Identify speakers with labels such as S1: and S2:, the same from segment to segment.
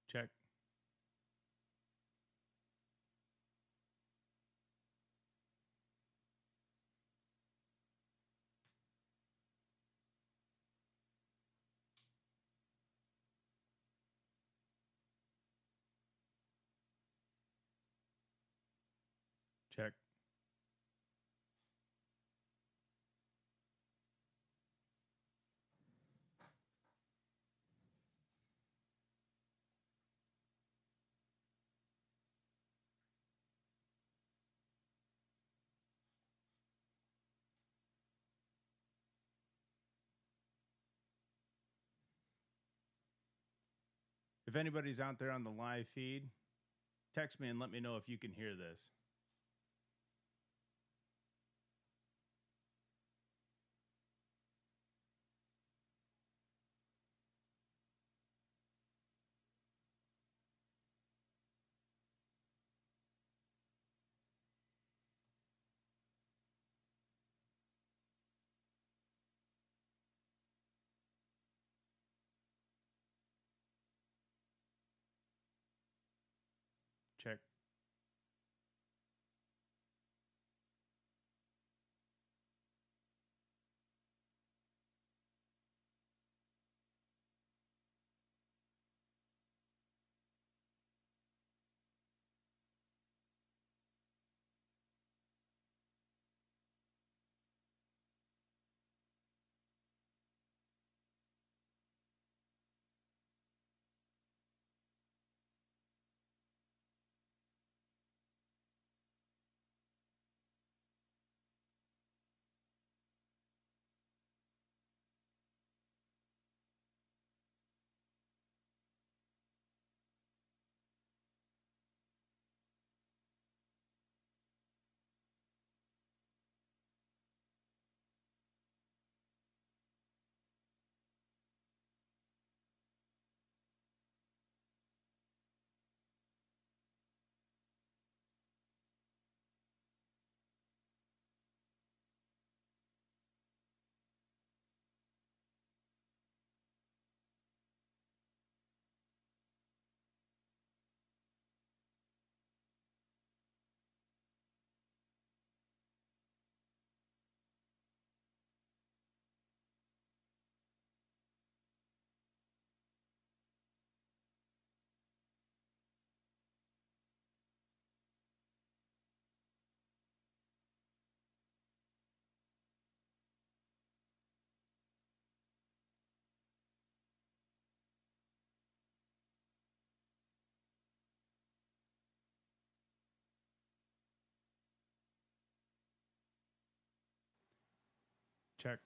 S1: Check. Check. If anybody's out there on the live feed, text me and let me know if you can hear this. Check. Check.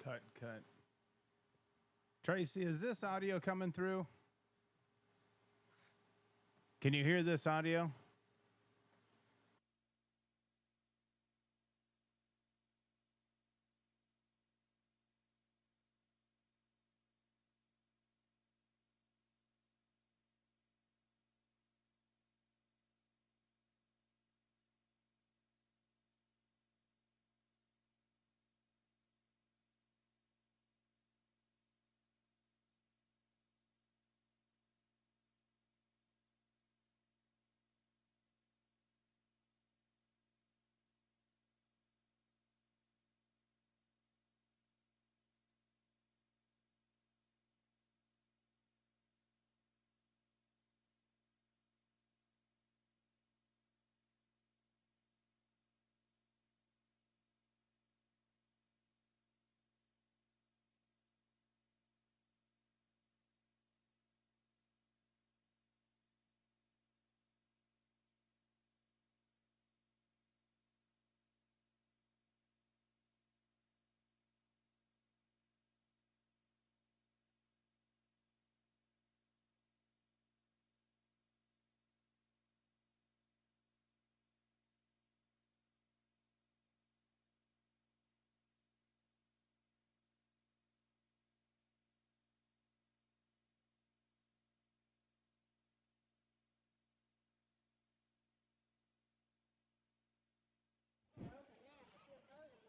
S1: Cut. Tracy, is this audio coming through? Can you hear this audio?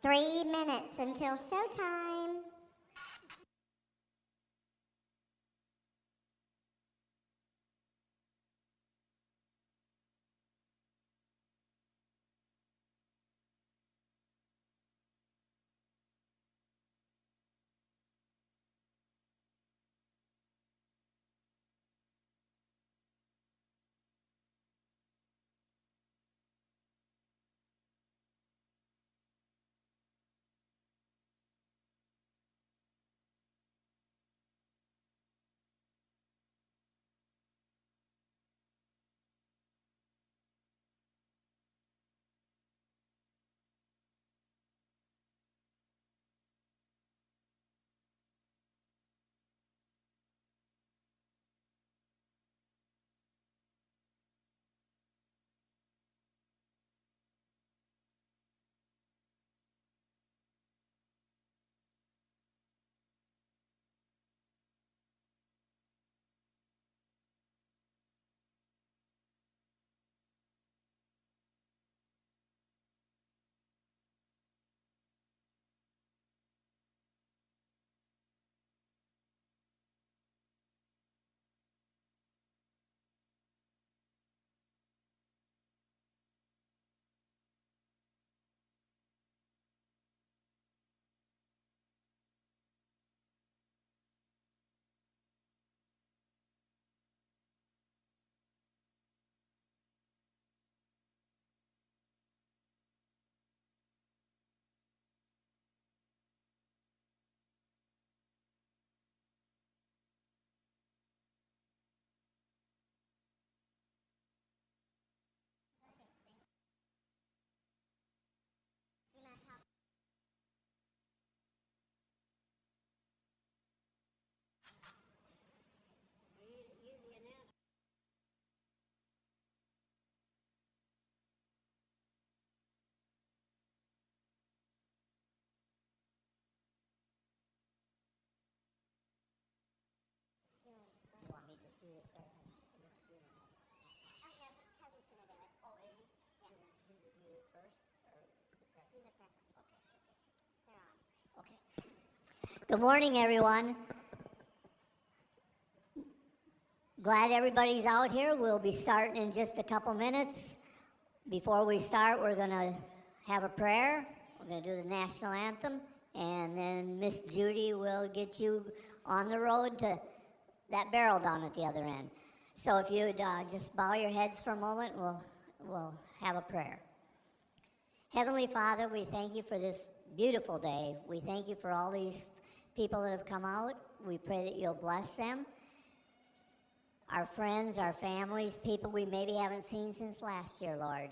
S2: Minutes until showtime.
S3: Good morning, everyone. Glad everybody's out here. We'll be starting in just a couple minutes. Before we start, we're going to have a prayer. We're going to do the national anthem, and then Miss Judy will get you on the road to that barrel down at the other end. So if you'd just bow your heads for a moment, we'll have a prayer. Heavenly Father, we thank you for this beautiful day. We thank you for all these people that have come out. We pray that you'll bless them. Our friends, our families, people we maybe haven't seen since last year, Lord.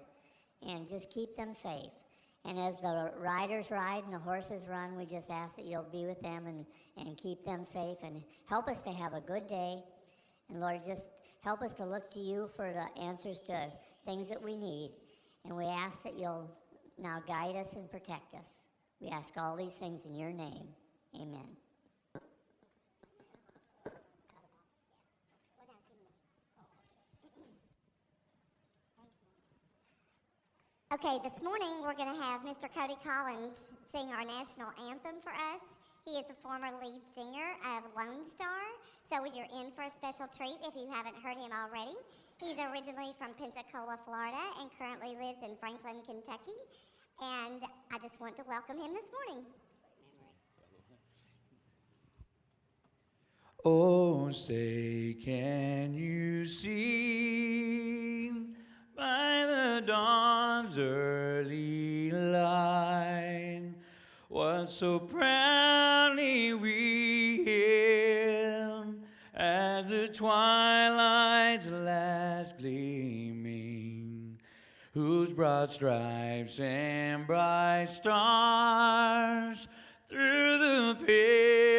S3: And just keep them safe. And as the riders ride and the horses run, we just ask that you'll be with them and keep them safe and help us to have a good day. And Lord, just Help us to look to you for the answers to things that we need. And we ask that you'll now guide us and protect us. We ask all these things in your name. Amen.
S2: Okay, this morning we're going to have Mr. Cody Collins sing our national anthem for us. He is the former lead singer of Lone Star, so you're in for a special treat if you haven't heard him already. He's originally from Pensacola, Florida, and currently lives in Franklin, Kentucky. And I just want to welcome him this morning.
S4: Oh, say, can you see by the dawn's early light what so proudly we hailed as the twilight's last gleaming, whose broad stripes and bright stars through the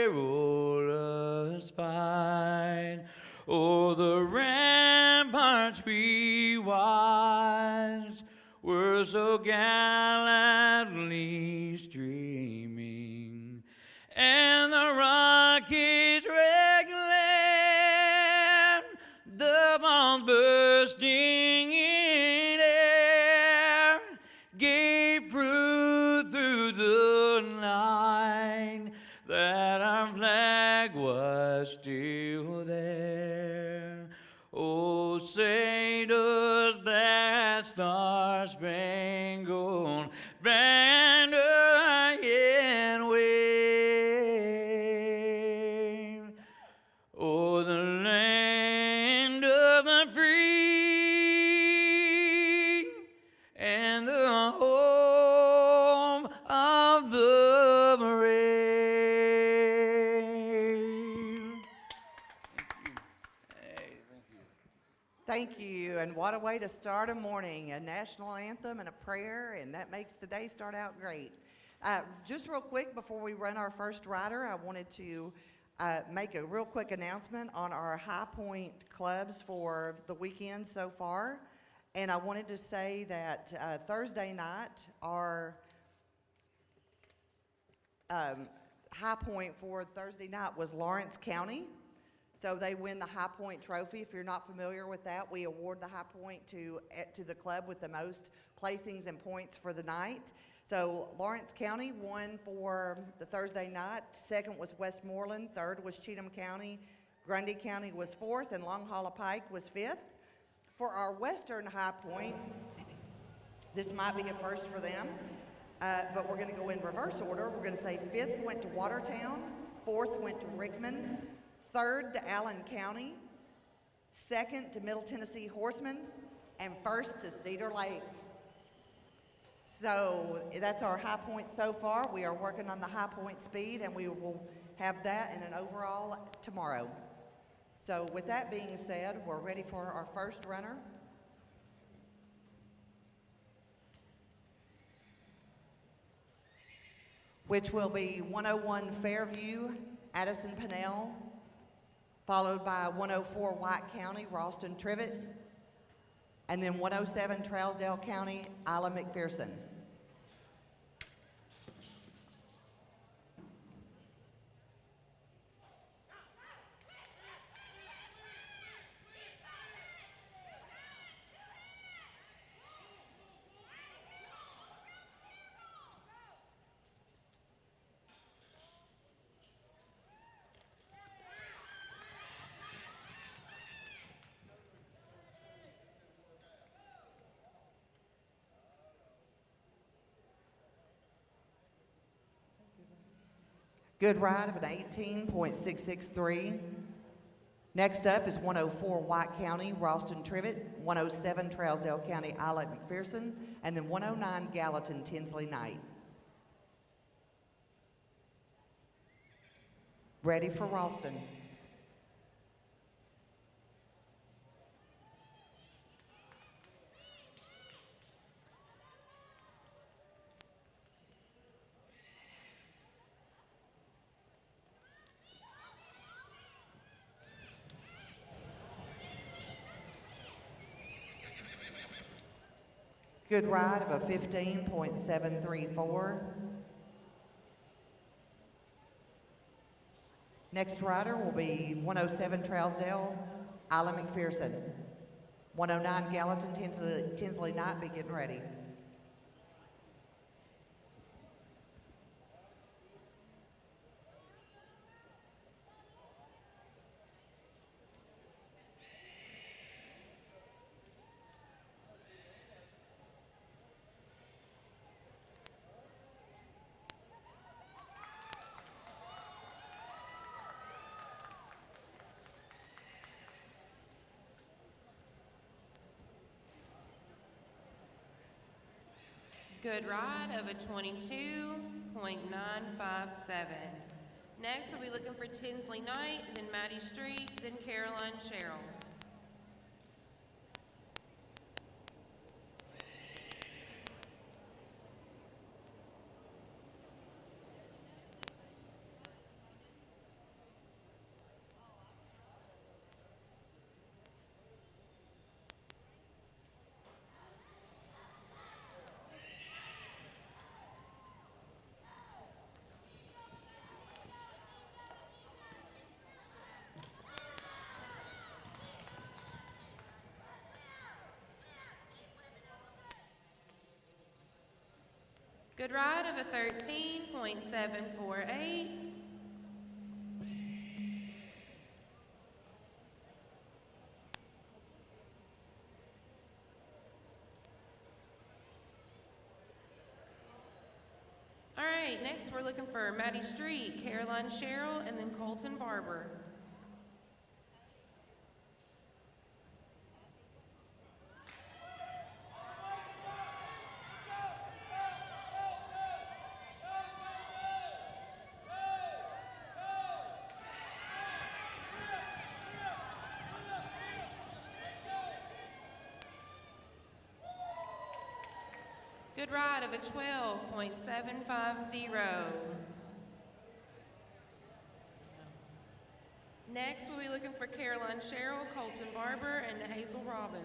S4: perilous fight o'er the ramparts we watched were so gallantly streaming, and the rockets' red glare, the bombs bursting in air, gave proof through the night that our flag was still there. Oh, say does that star-spangled banner yet wave o'er the land of the free and the home of the brave?
S5: Thank you, and what a way to start a morning, a national anthem and a prayer, and that makes the day start out great. Just real quick, before we run our first rider, I wanted to make a real quick announcement on our High Point clubs for the weekend so far. And I wanted to say that Thursday night, our high point for Thursday night was Lawrence County. So they win the High Point Trophy. If you're not familiar with that, we award the High Point to the club with the most placings and points for the night. So Lawrence County won for the Thursday night. Second was Westmoreland. Third was Cheatham County. Grundy County was fourth, and Long Hollow Pike was fifth. For our Western High Point, this might be a first for them, but we're going to go in reverse order. We're going to say fifth went to Watertown, fourth went to Rickman, third to Allen County, second to Middle Tennessee Horsemen, and first to Cedar Lake. So that's our high point so far. We are working on the high point speed, and we will have that in an overall tomorrow. So with that being said, we're ready for our first runner. Which will be 101 Fairview, Addison Pennell, followed by 104 White County, Ralston Trivet, and then 107 Trousdale County, Isla McPherson. Good ride of an 18.663. Next up is 104 White County, Ralston Trivet, 107 Trousdale County, Isla McPherson, and then 109 Gallatin, Tinsley Knight. Ready for Ralston. Good ride of a 15.734. Next rider will be 107 Trousdale, Isla McPherson. 109 Gallatin, Tinsley Knight, be getting ready.
S6: Good ride of a 22.957. Next, we'll be looking for Tinsley Knight, then Maddie Street, then Caroline Sherrill. Good ride of a 13.748. All right, next we're looking for Maddie Street, Caroline Sherrill, and then Colton Barber. Good ride of a 12.750. Next, we'll be looking for Caroline Sherrill, Colton Barber, and Hazel Robbins.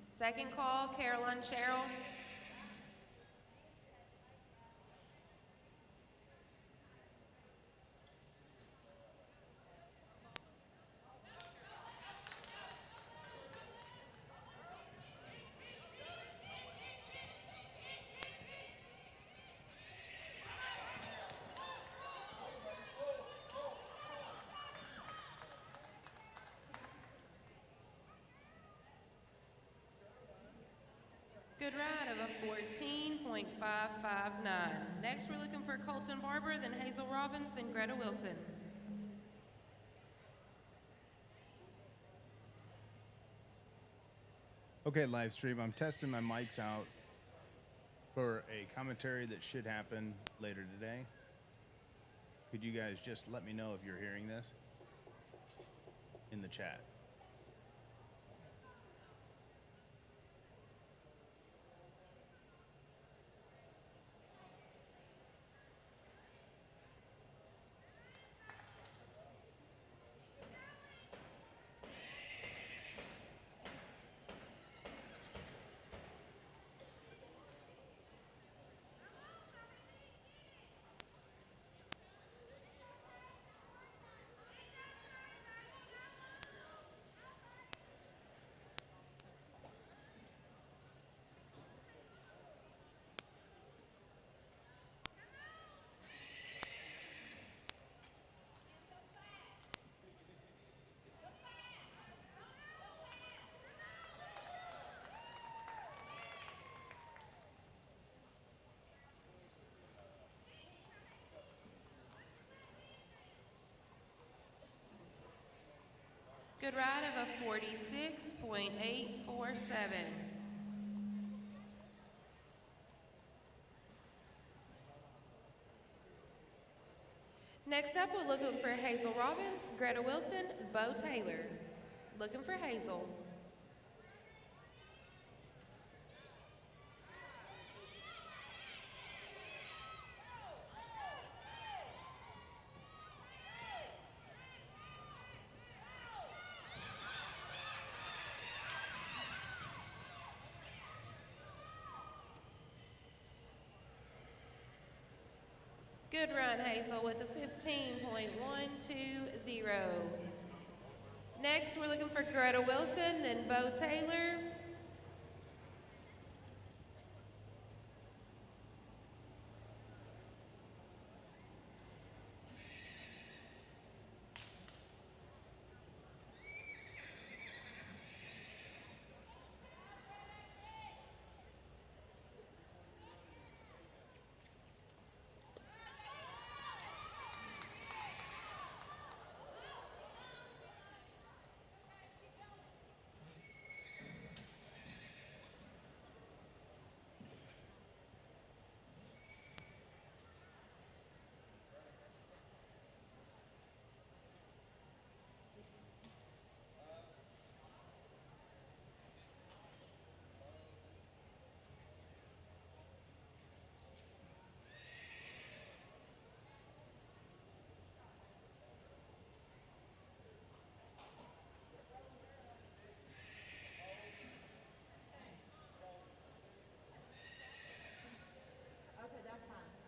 S6: Second call, Caroline Sherrill. Good ride of a 14.559. Next, we're looking for Colton Barber, then Hazel Robbins, and Greta Wilson.
S1: Okay, live stream. I'm testing my mics out for a commentary that should happen later today. Could you guys just let me know if you're hearing this in the chat? Good ride of a 46.847.
S6: Next up, we're looking for Hazel Robbins, Greta Wilson, Bo Taylor. Looking for Hazel. Good run, Hazel, with a 15.120. Next, we're looking for Greta Wilson, then Bo Taylor.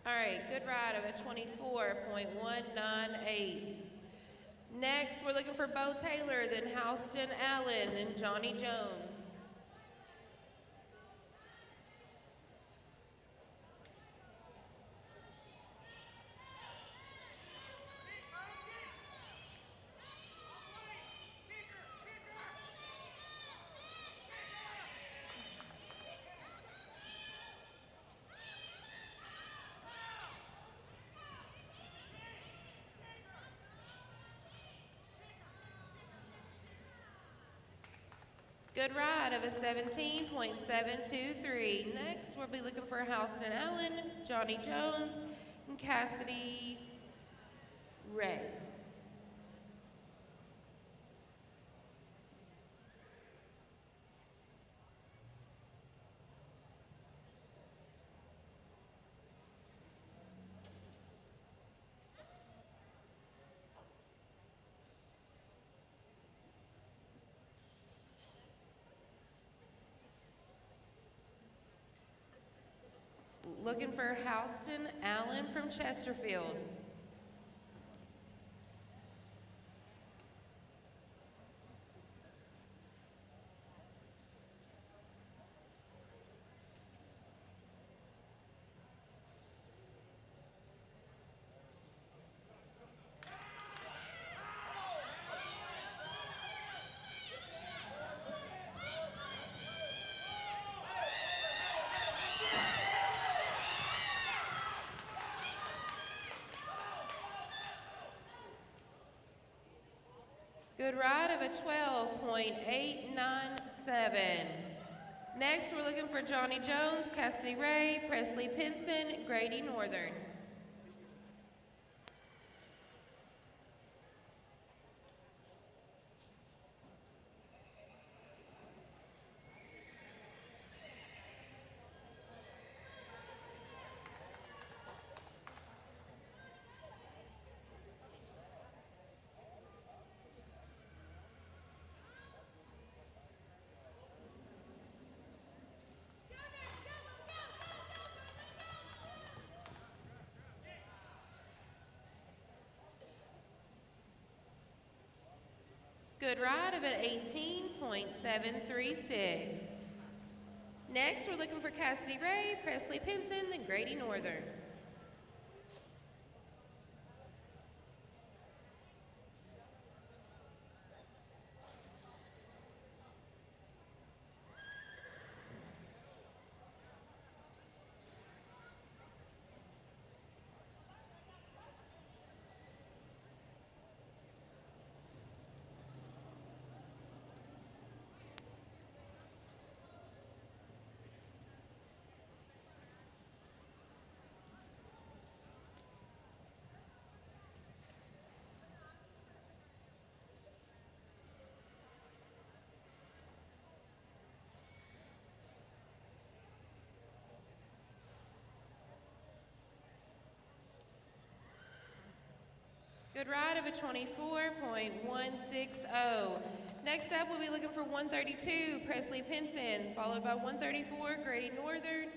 S6: All right, good ride of a 24.198. Next, we're looking for Bo Taylor, then Houston Allen, then Johnny Jones. Good ride of a 17.723. Next, we'll be looking for Houston Allen, Johnny Jones, and Cassidy Ray. Looking for Houston Allen from Chesterfield. Good ride of a 12.897. Next, we're looking for Johnny Jones, Cassidy Ray, Presley Pinson, Grady Northern. Good ride of an 18.736. Next, we're looking for Cassidy Ray, Presley Pinson, then Grady Northern. Good ride of a 24.160. Next up, we'll be looking for 132, Presley Pinson, followed by 134, Grady Northern,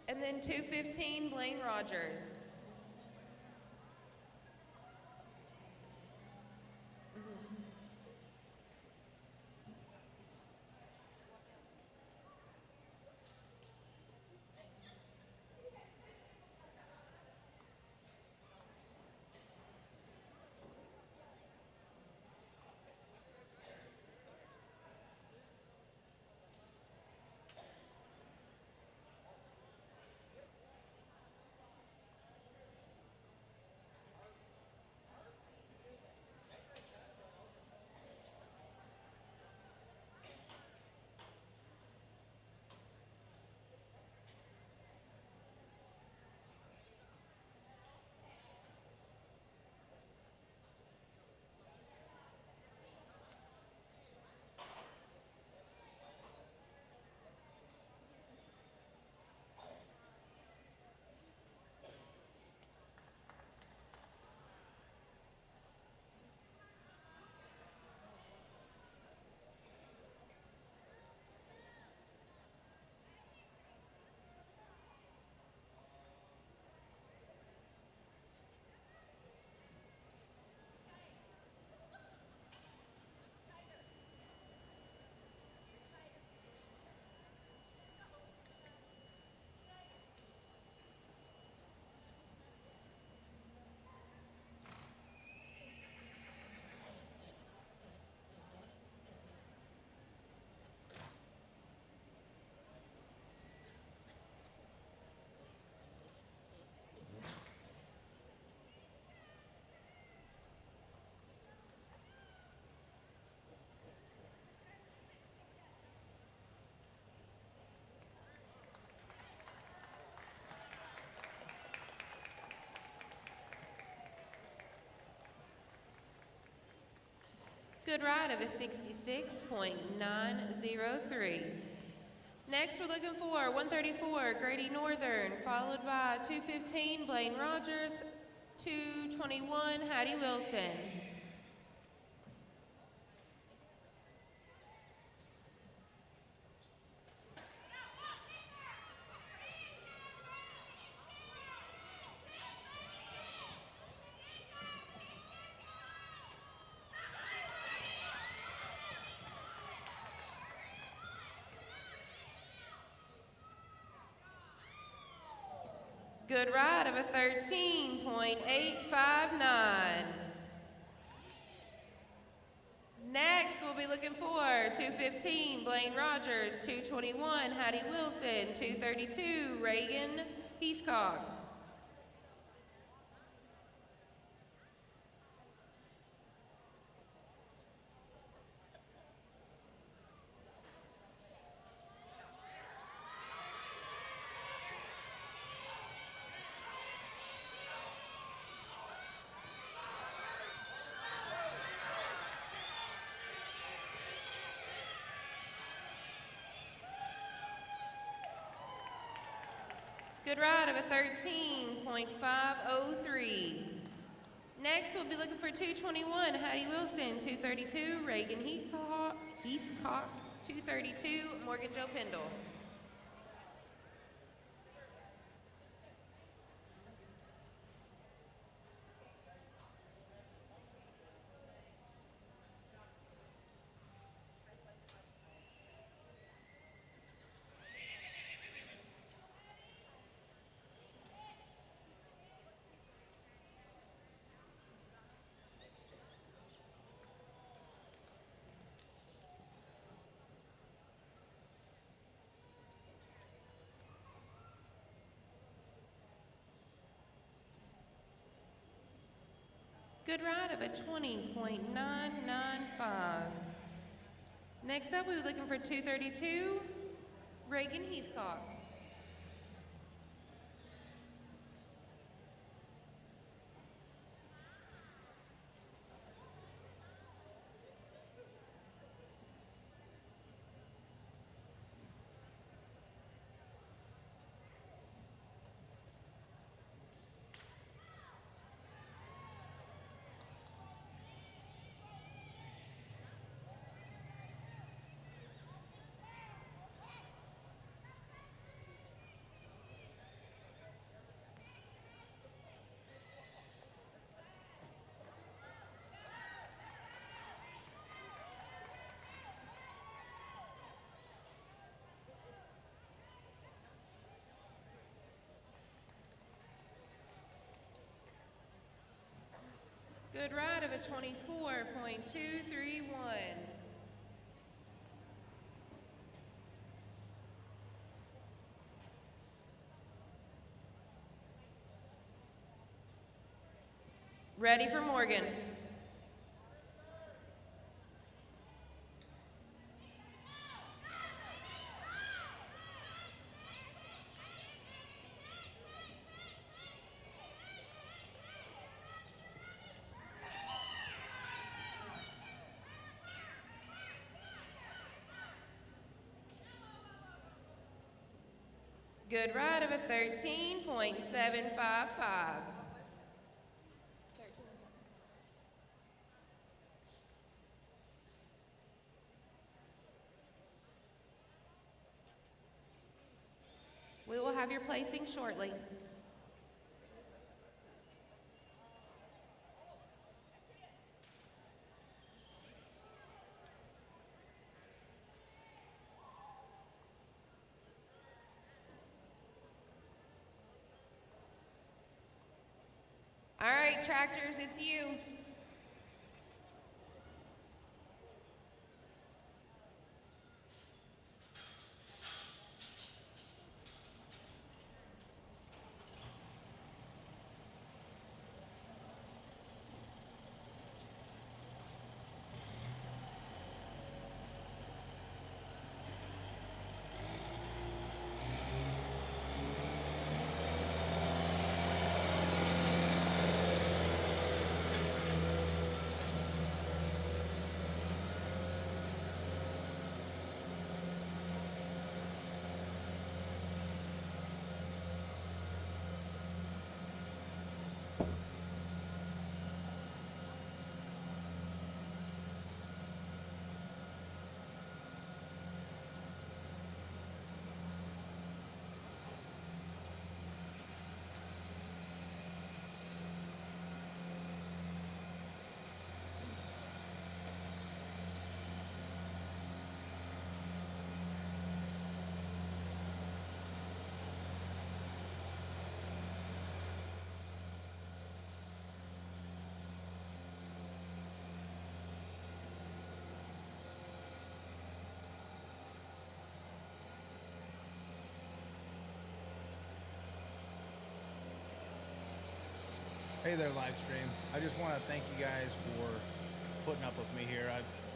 S6: and then 215, Blaine Rogers. Good ride of a 66.903. Next, we're looking for 134, Grady Northern, followed by 215, Blaine Rogers, 221, Hattie Wilson. Good ride of a 13.859. Next, we'll be looking for 215, Blaine Rogers, 221, Hattie Wilson, 232, Reagan Heathcock. Good ride of a 13.503. Next, we'll be looking for 221, Hattie Wilson, 232, Reagan Heathcock, 232, Morgan Joe Pendle. Good ride of a 20.995. Next up, we were looking for 232, Reagan Heathcock. Good ride of a 24.231. Ready for Morgan. Good ride of a 13.755. We will have your placing shortly. All right, tractors, it's you.
S1: Hey there, live stream. I just want to thank you guys for putting up with me here.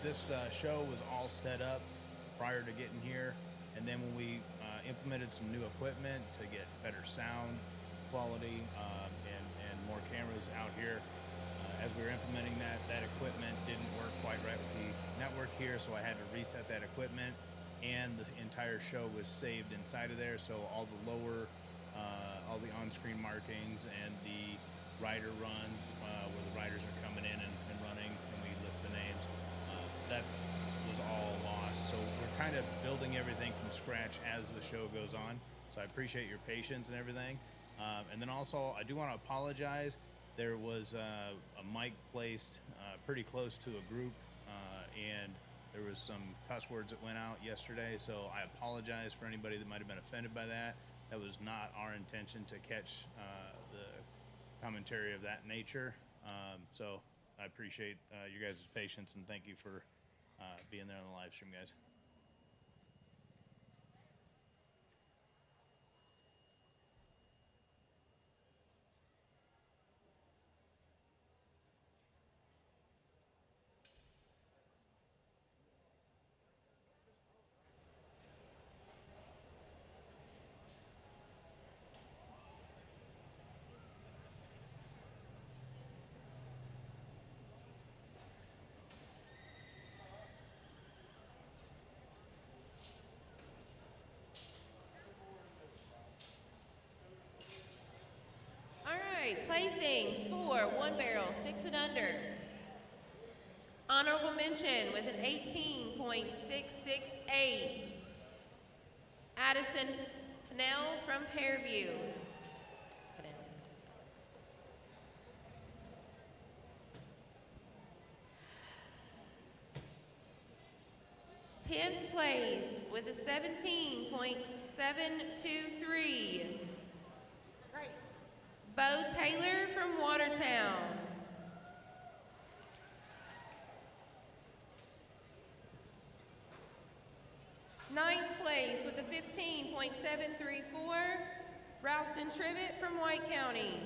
S1: This show was all set up prior to getting here, and then when we implemented some new equipment to get better sound quality and more cameras out here, as we were implementing that equipment didn't work quite right with the network here, so I had to reset that equipment, and the entire show was saved inside of there, so all the lower, all the on-screen markings and the rider runs where the riders are coming in and running, and we list the names, that was all lost. So we're kind of building everything from scratch as the show goes on, so I appreciate your patience and everything. And then also I do want to apologize. There was a mic placed pretty close to a group, and there was some cuss words that went out yesterday, so I apologize for anybody that might have been offended by that. That was not our intention to catch the commentary of that nature. So I appreciate you guys' patience, and thank you for being there on the live stream, guys.
S6: Placings for one barrel, 6 and under. Honorable mention with an 18.668. Addison Pennell from Pearview. 10th place with a 17.723.
S5: Great.
S6: Bo Taylor from Watertown. Ninth place with a 15.734, Ralston Trivett from White County.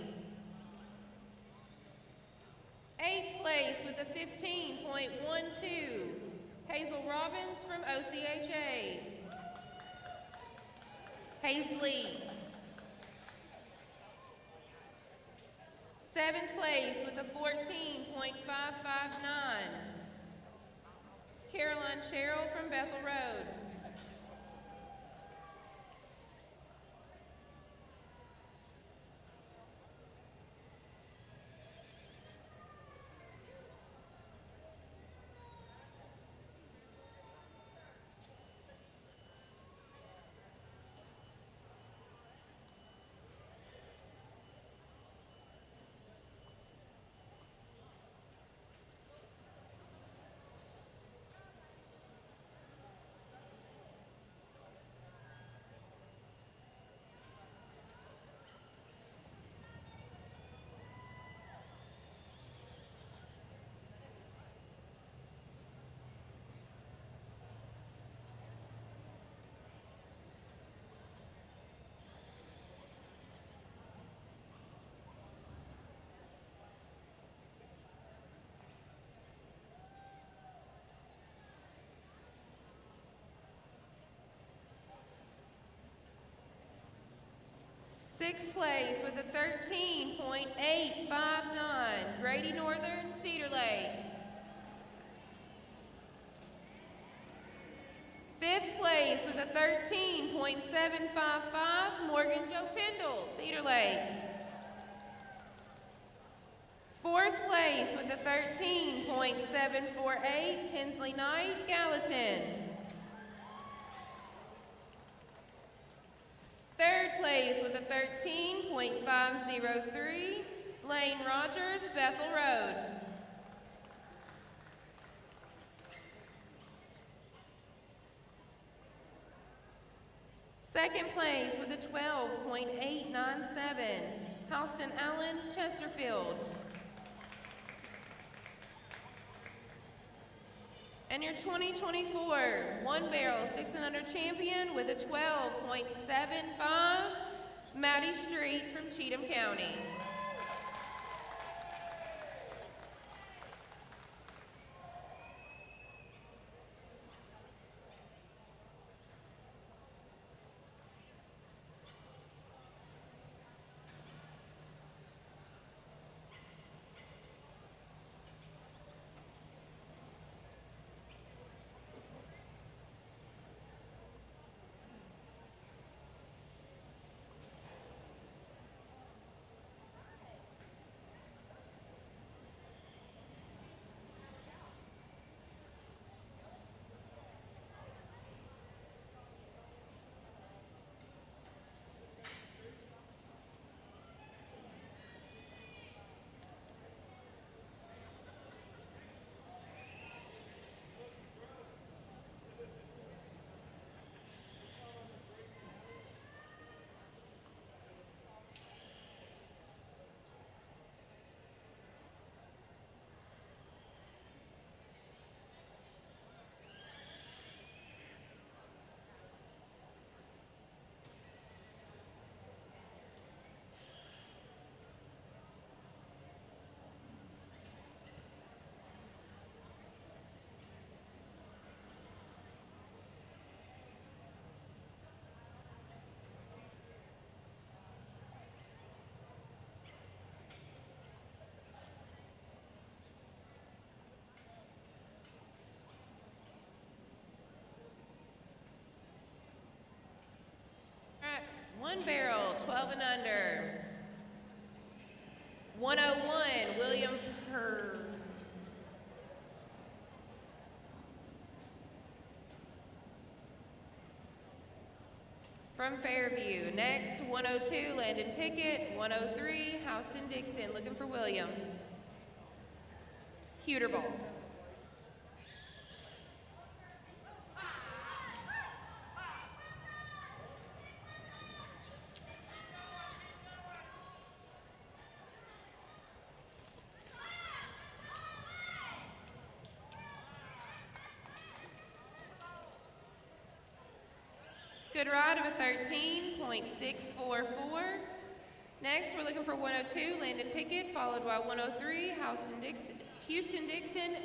S6: Eighth place with a 15.12, Hazel Robbins from OCHA. Paisley. Seventh place with a 14.559, Caroline Sherrill from Bethel Road. Sixth place with a 13.859, Grady Northern, Cedar Lake. Fifth place with a 13.755, Morgan Joe Pendle, Cedar Lake. Fourth place with a 13.748, Tinsley Knight, Gallatin. Third place with a 13.503, Lane Rogers, Bethel Road. Second place with a 12.897, Houston Allen, Chesterfield. And your 2024 One Barrel 6 and Under champion with a 12.75, Maddie Street from Cheatham County. One Barrel, 12 and under. 101, William Purr. From Fairview. Next, 102, Landon Pickett. 103, Houston Dixon. Looking for William. Huterball. Good ride of a 13.644. Next, we're looking for 102, Landon Pickett, followed by 103, Houston Dixon,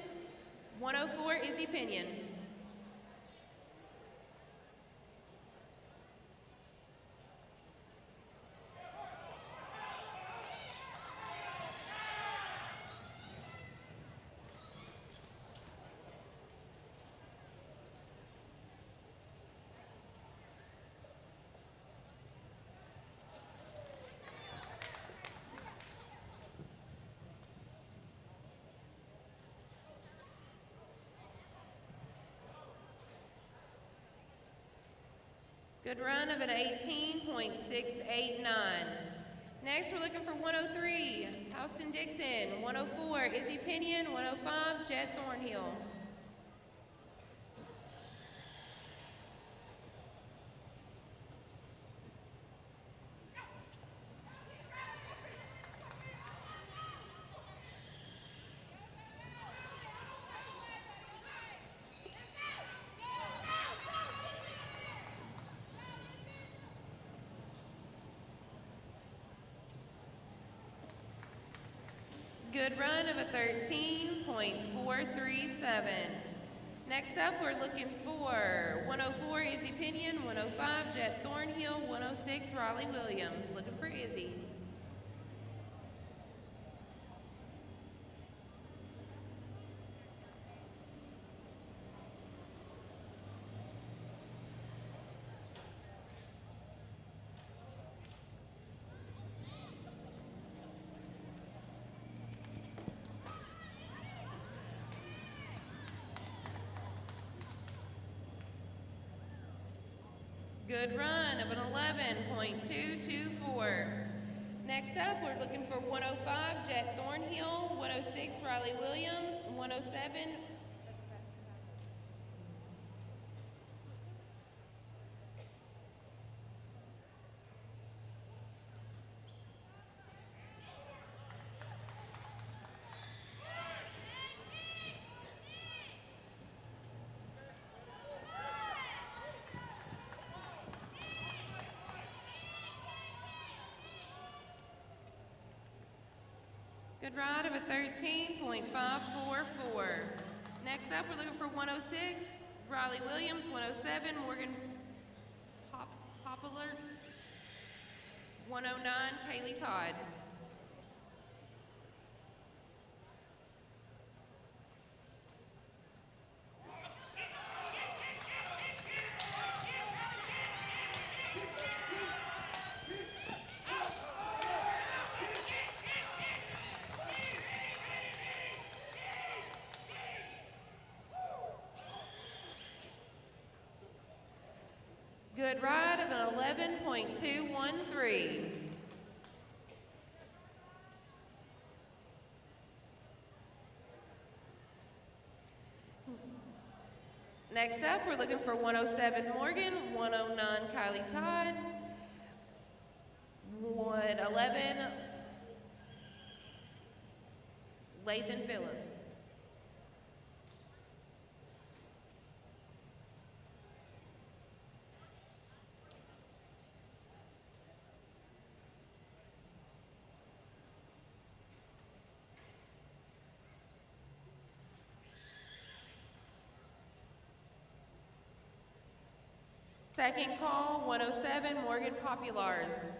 S6: 104, Izzy Pinion. Good run of an 18.689. Next, we're looking for 103, Houston Dixon, 104, Izzy Pinion, 105, Jed Thornhill. Good run of a 13.437. Next up, we're looking for 104, Izzy Pinion, 105, Jet Thornhill, 106, Raleigh Williams. Looking for Izzy. Good run of an 11.224. Next up, we're looking for 105, Jet Thornhill, 106, Riley Williams, 107. Good ride of a 13.544. Next up, we're looking for 106, Riley Williams, 107, Morgan Popolarts, 109, Kaylee Todd. Good ride of an 11.213. Next up, we're looking for 107 Morgan, 109 Kylie Todd, 111 Lathan Phillips. Second call, 107, Morgan Populars.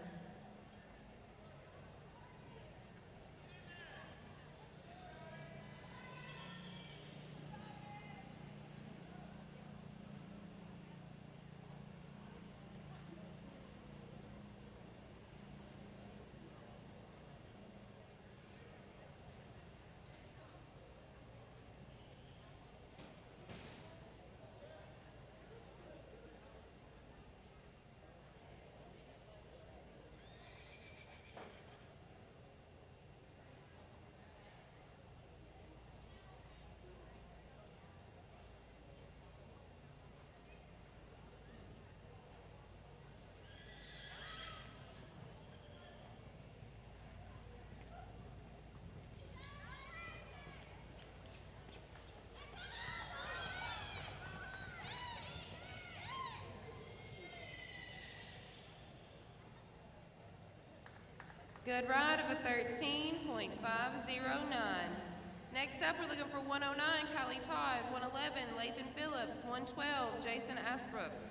S6: Good ride of a 13.509. Next up, we're looking for 109, Kylie Todd, 111, Lathan Phillips, 112, Jason Asbrooks.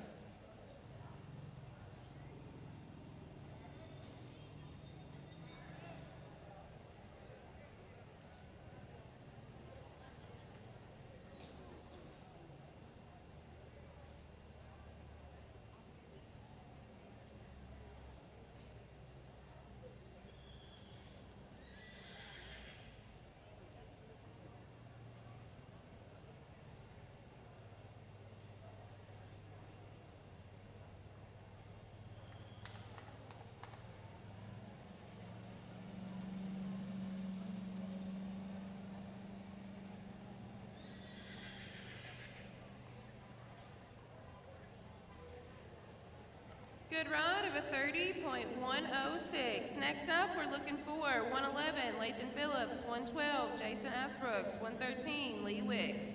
S6: Good ride of a 30.106. Next up, we're looking for 111, Lathan Phillips, 112, Jason Asbrooks, 113, Lee Wicks.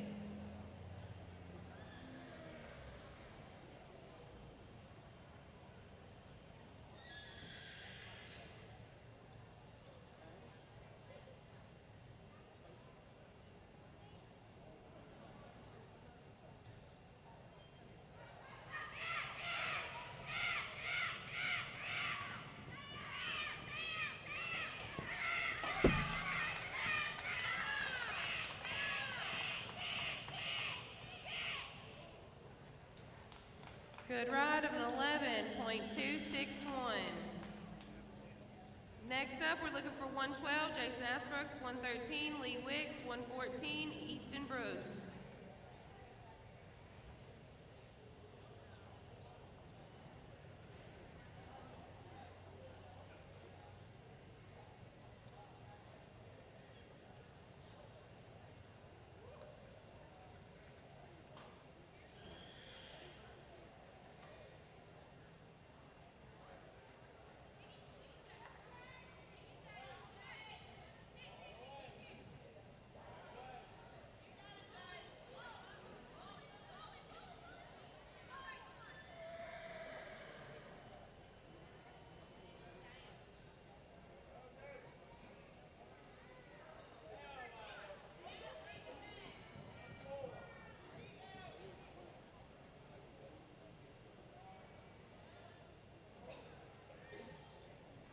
S6: Good ride of an 11.261. Next up, we're looking for 112, Jason Asbrooks, 113, Lee Wicks, 114, Easton Bruce.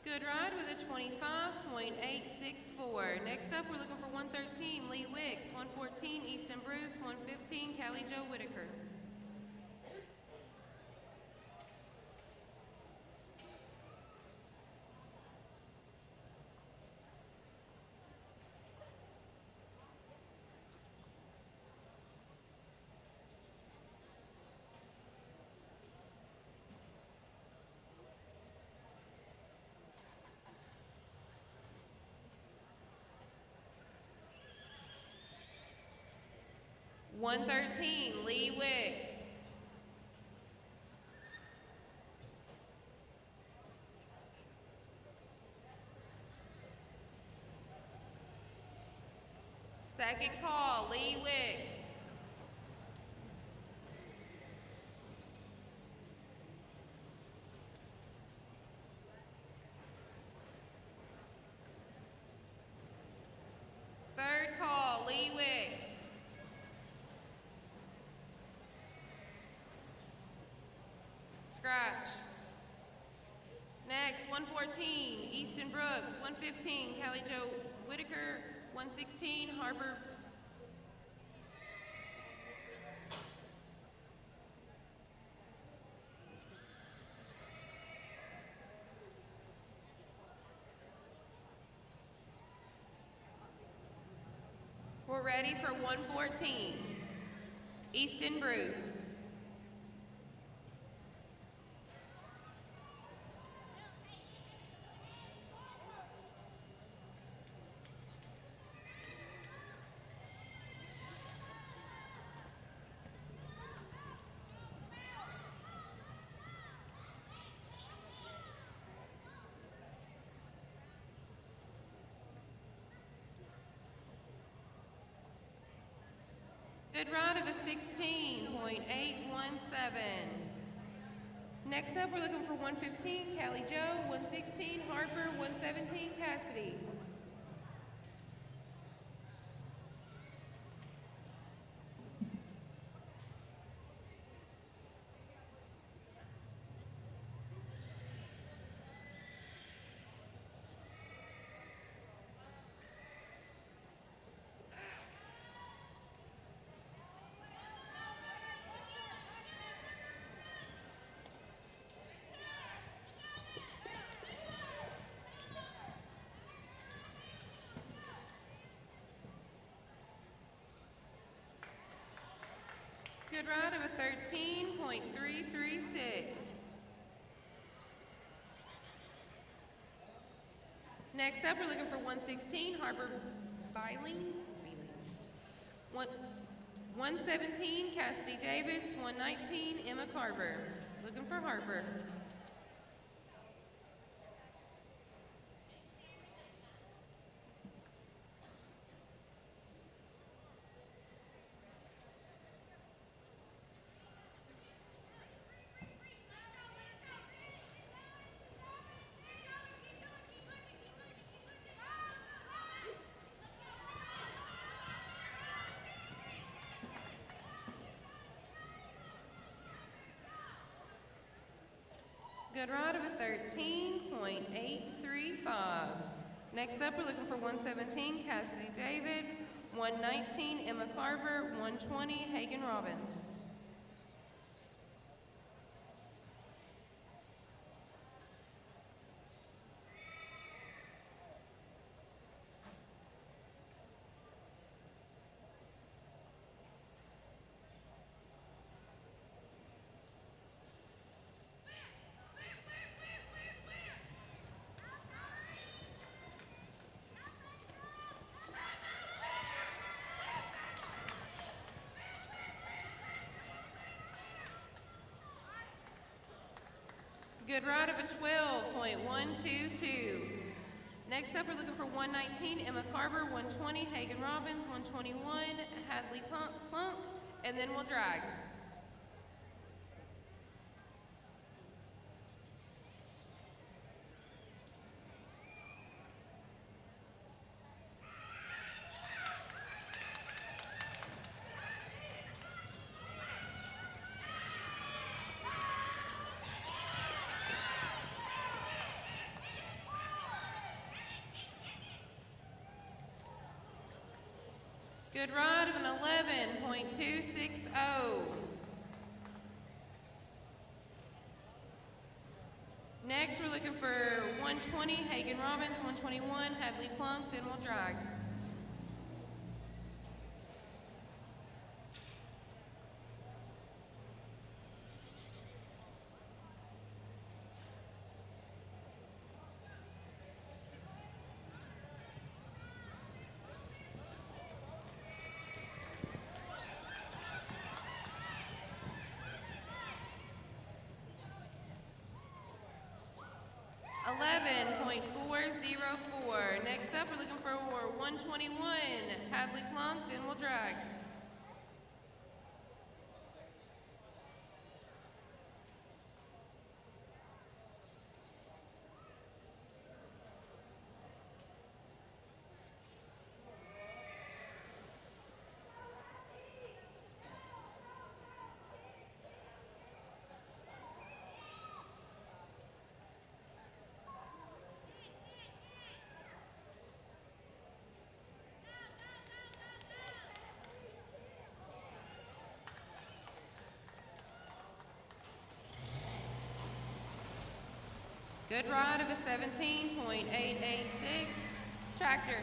S6: Good ride with a 25.864. Next up, we're looking for 113, Lee Wicks, 114, Easton Bruce, 115, Callie Jo Whitaker. $113, Lee Wicks. Second call, Lee Wicks. Third call, Lee Wicks. Scratch. Next, 114, Easton Brooks, 115, Callie Jo Whitaker, 116, Harper. We're ready for 114, Easton Bruce. Good ride of a 16.817. Next up, we're looking for 115, Callie Joe, 116, Harper, 117, Cassidy. Good ride of a 13.336. Next up, we're looking for 116, Harper Biling. 117, Cassidy Davis. 119, Emma Carver. Looking for Harper. Good ride of a 13.835. Next up, we're looking for 117, Cassidy David. 119, Emma Carver. 120, Hagen Robbins. Good ride of a 12.122. Next up, we're looking for 119, Emma Carver. 120, Hagen Robbins. 121, Hadley Plunk. And then we'll drag. Good ride of an 11.260. Next, we're looking for 120, Hagen Robbins. 121, Hadley Plunk. Then we'll drag. $11.404. Next up, we're looking for 121, Hadley Plunk. Then we'll drag. Good ride of a 17.886. Tractor.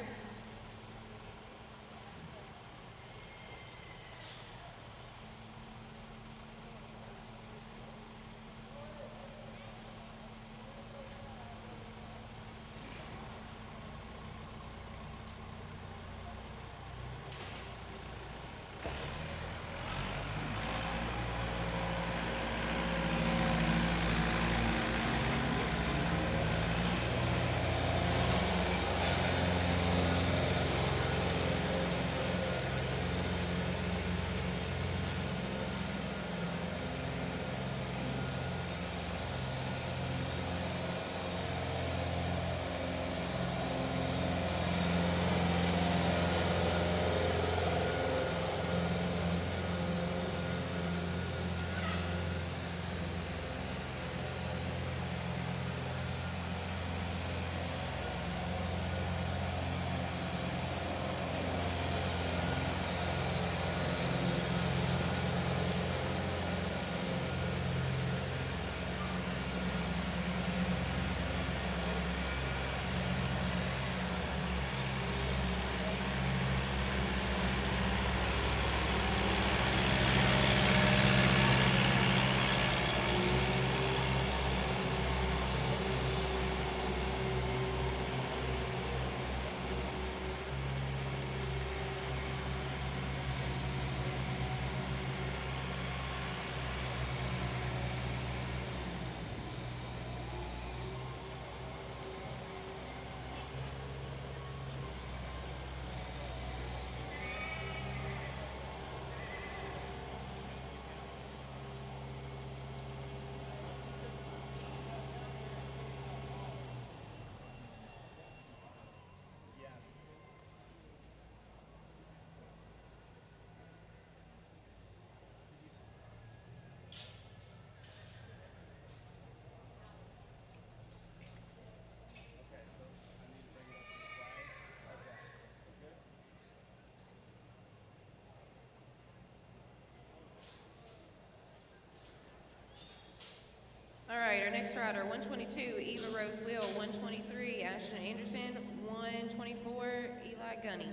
S6: next rider, 122, Eva Rose Will, 123, Ashton Anderson, 124, Eli Gunny.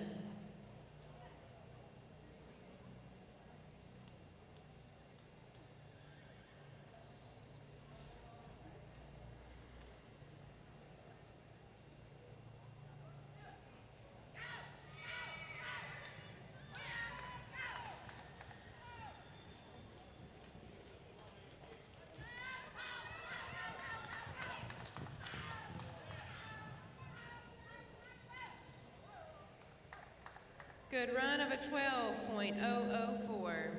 S6: Good run of a 12.004.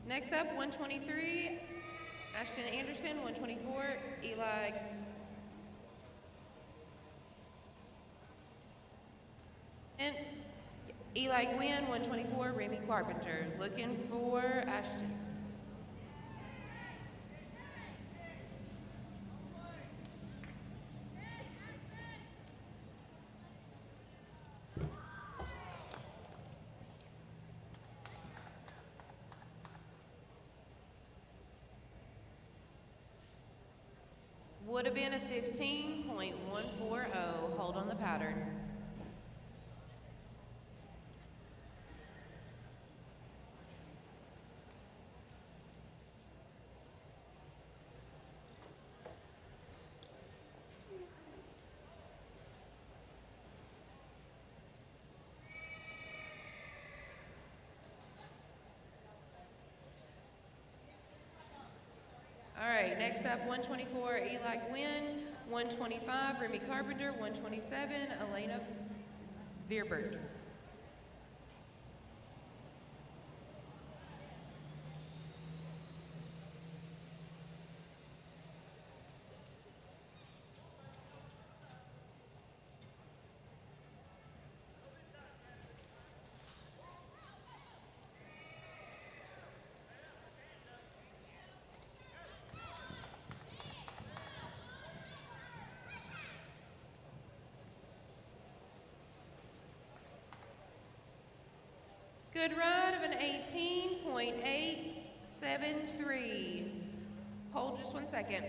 S6: Next up, 123, Ashton Anderson, 124, Eli Gwynn, 124, Remy Carpenter. Looking for Ashton. Would have been a 15.140. Hold on the pattern. All right, next up, 124, Eli Gwynn, 125, Remy Carpenter, 127, Elena Veerbert. Good ride of an 18.873. Hold just 1 second.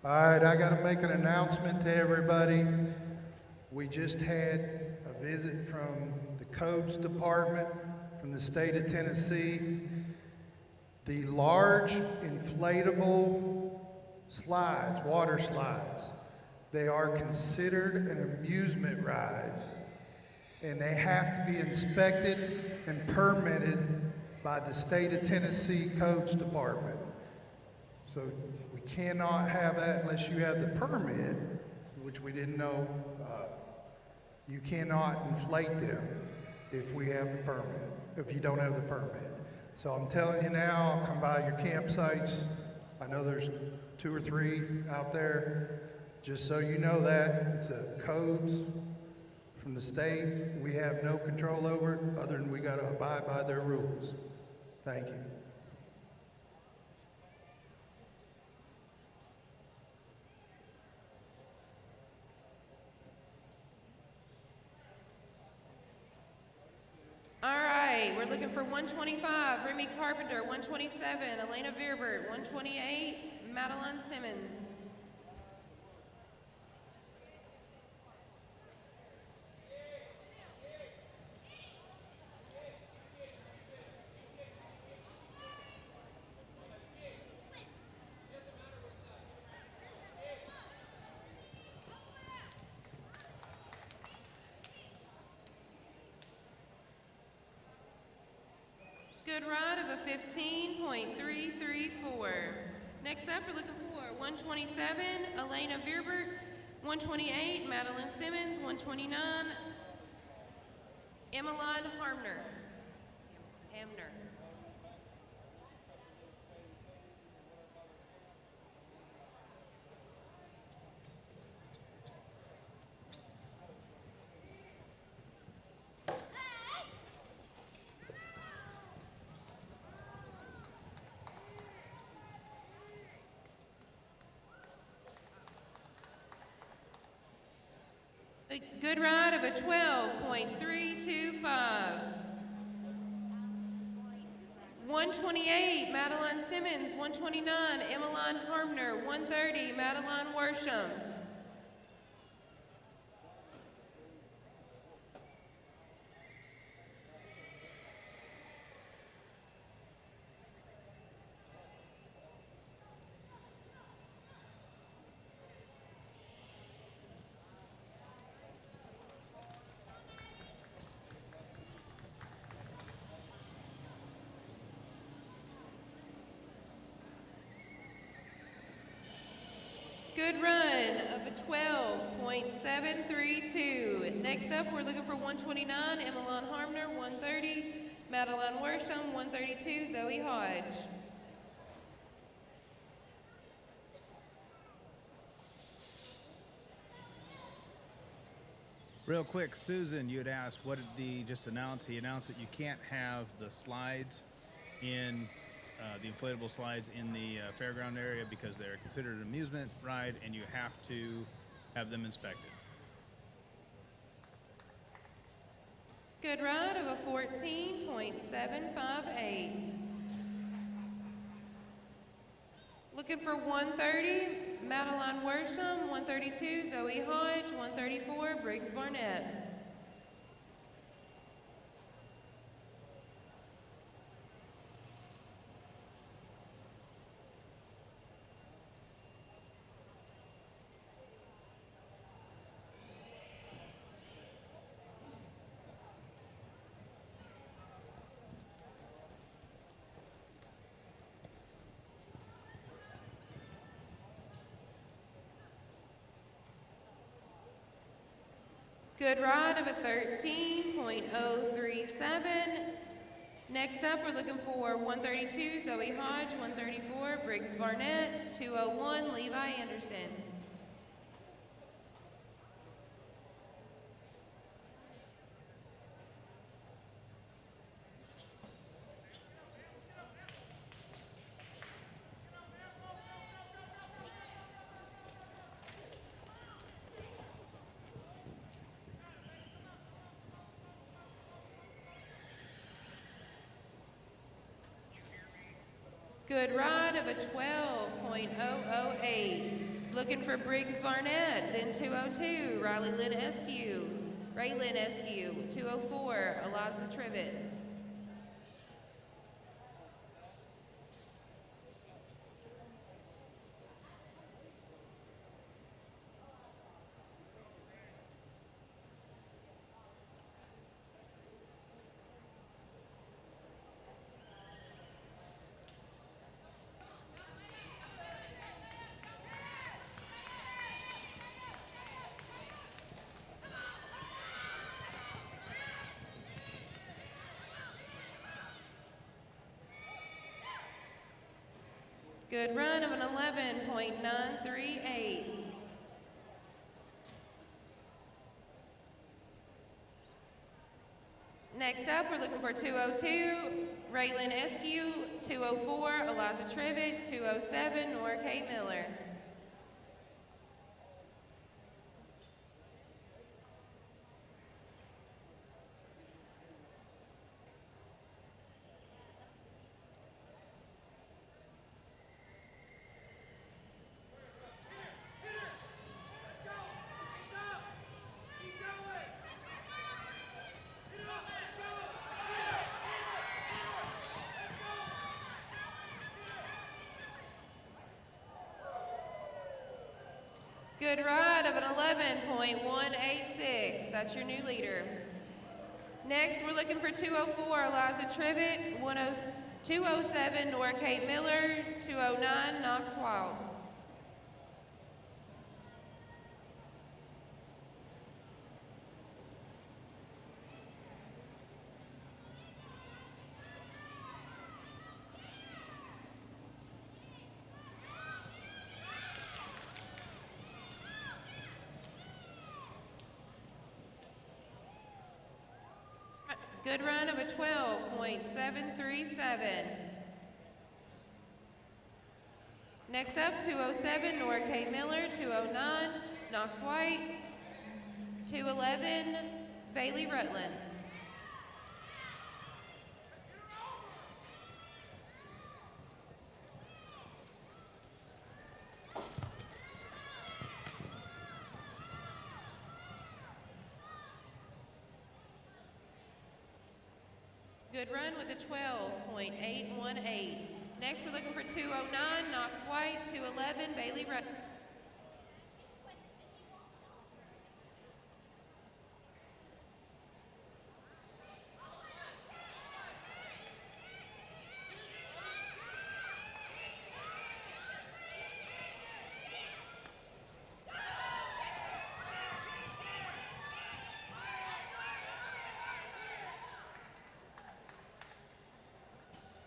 S7: All right, I got to make an announcement to everybody. We just had a visit from the codes department from the state of Tennessee. The large inflatable slides, water slides, they are considered an amusement ride, and they have to be inspected and permitted by the state of Tennessee codes department. So we cannot have that unless you have the permit, which we didn't know. You cannot inflate them if we have the permit, if you don't have the permit. So I'm telling you now, I'll come by your campsites. I know there's 2 or 3 out there. Just so you know that, it's a codes from the state. We have no control over it other than we got to abide by their rules. Thank you.
S6: All right, we're looking for 125, Remy Carpenter, 127, Elena Veerbert, 128, Madeline Simmons. Good ride of a 15.334. Next up, we're looking for 127, Elena Veerbert, 128, Madeline Simmons, 129, Emmeline Hamner. A good ride of a 12.325. 128, Madeline Simmons. 129, Emmeline Harmner. 130, Madeline Worsham. Good run of a 12.732. Next up, we're looking for 129, Emmeline Harmner. 130, Madeline Worsham. 132, Zoe Hodge.
S1: Real quick, Susan, you had asked, what did he just announce? He announced that you can't have the slides in, the inflatable slides in the fairground area because they're considered an amusement ride and you have to have them inspected.
S6: Good ride of a 14.758. Looking for 130, Madeline Worsham. 132, Zoe Hodge. 134, Briggs Barnett. Good ride of a 13.037. Next up, we're looking for 132, Zoe Hodge. 134, Briggs Barnett. 201, Levi Anderson. Good ride of a 12.008. Looking for Briggs Barnett, then 202, Raylyn Eskew. 204, Eliza Trivet. Good run of an 11.938. Next up, we're looking for 202, Raylyn Eskew. 204, Eliza Trivet. 207, Nora Kate Miller. Good ride of an 11.186. That's your new leader. Next, we're looking for 204, Eliza Trivet. 207, Nora Kate Miller. 209, Knox Wild. Good run of a 12.737. Next up, 207, Nora Kate Miller. 209, Knox White. 211, Bailey Rutland. Good run with a 12.818. Next, we're looking for 209, Knox White, 211, Bailey Road.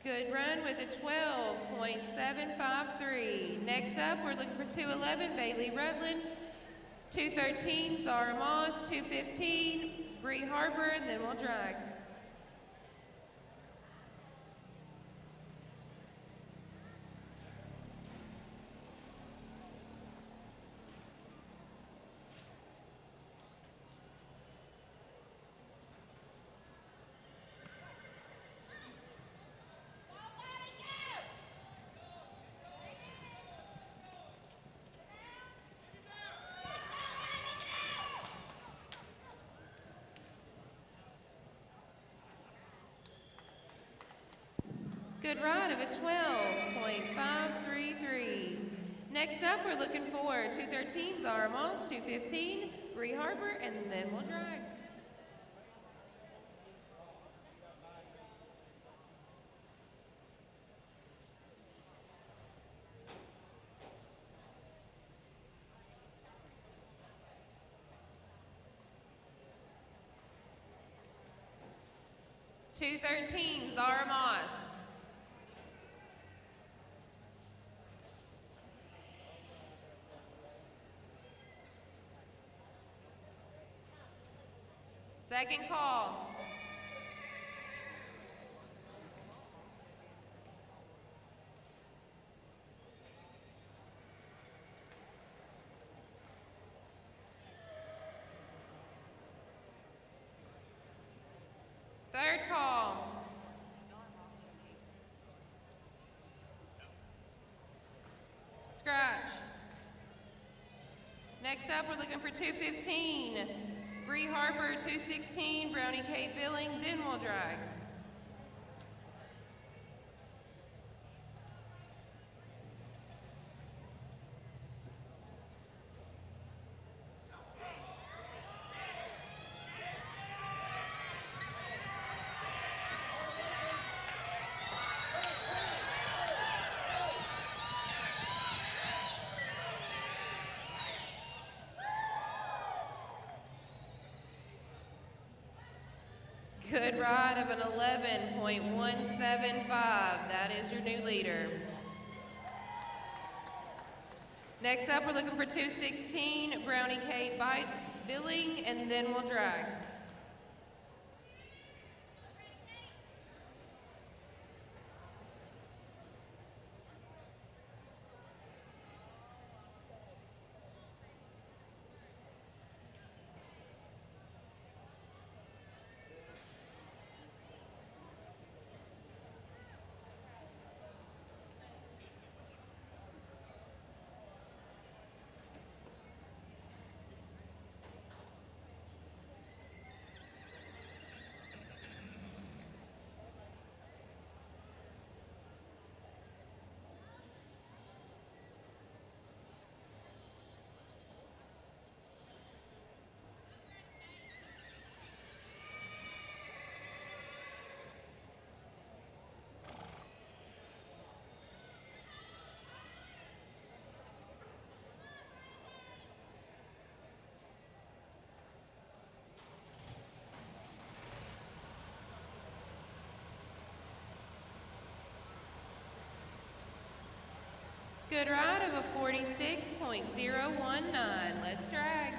S6: Good run with a 12.753. Next up, we're looking for 211, Bailey Rutland, 213, Zara Moss, 215, Bree Harper, and then we'll drag. Good ride of a 12.533. Next up, we're looking for 213, Zara Moss, 215, Bree Harper, and then we'll drag. Two 13, Zara Moss. Second call. Third call. Scratch. Next up, we're looking for 215. Bree Harper, 216, Brownie Kate Billing, then we'll drag. Good ride of an 11.175. That is your new leader. Next up, we're looking for 216, Brownie Kate Billing, and then we'll drag. Good ride of a 46.019. Let's drag.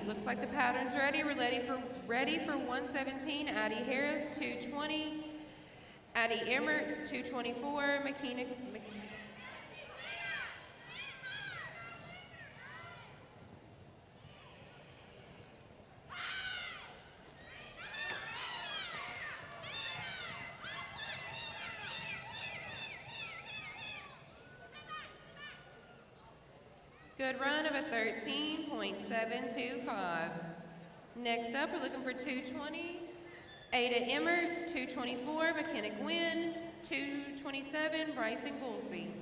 S6: Looks like the pattern's ready. We're ready for 117, Addie Harris, 220, Addie Emmert, 224, Makina. Good run of a 13.725. Next up, we're looking for 220. Ada Emmert, 224. McKenna Gwynn, 227. Bryson Goolsby.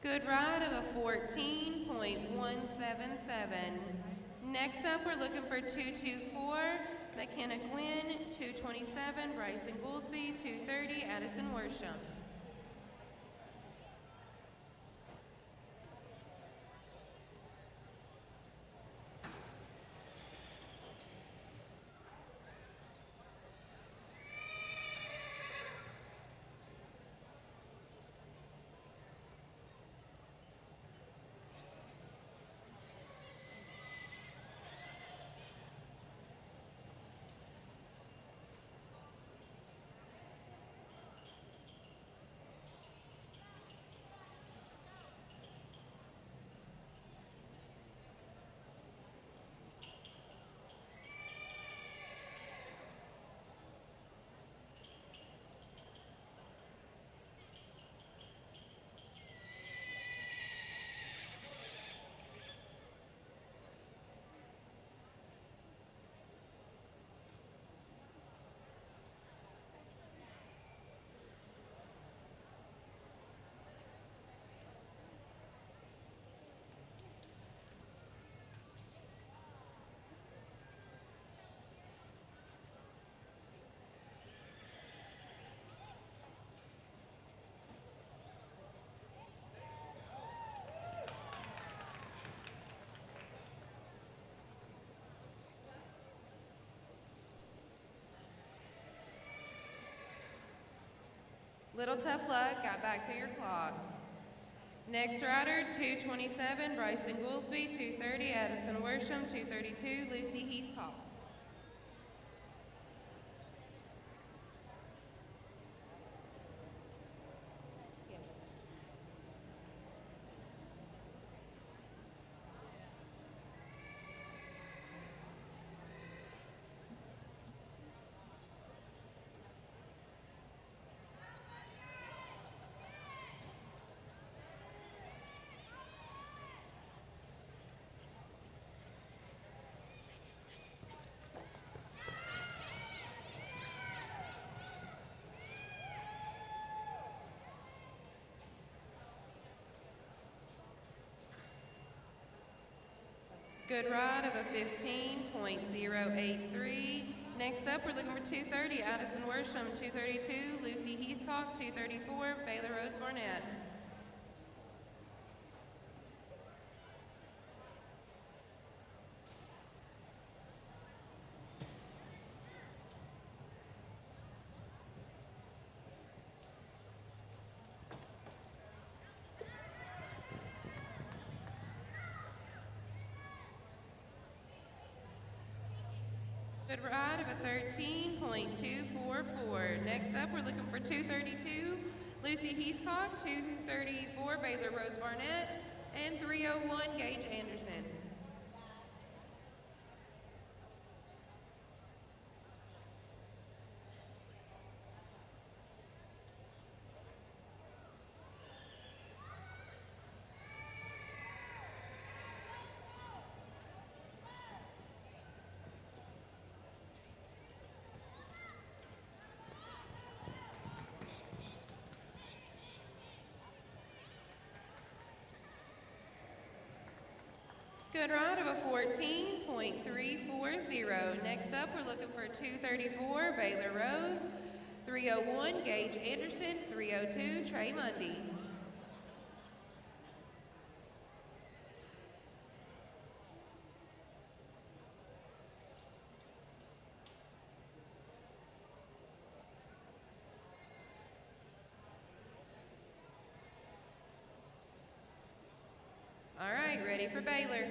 S6: Good ride of a 14.177. Next up, we're looking for 224, McKenna Gwynn, 227, Bryson Goolsby, 230, Addison Worsham. Little tough luck, got back through your clock. Next rider, 227, Bryson Goolsby, 230, Addison Worsham, 232, Lucy Heathcock. Good ride of a 15.083. Next up, we're looking for 230, Addison Worsham, 232, Lucy Heathcock, 234, Baylor Rose Barnett. Good ride of a 13.244. Next up, we're looking for 232, Lucy Heathcock, 234, Baylor Rose Barnett, and 301, Gage Anderson. Good ride of a 14.340. Next up, we're looking for 234, Baylor Rose, 301, Gage Anderson. 302, Trey Mundy. All right, ready for Baylor.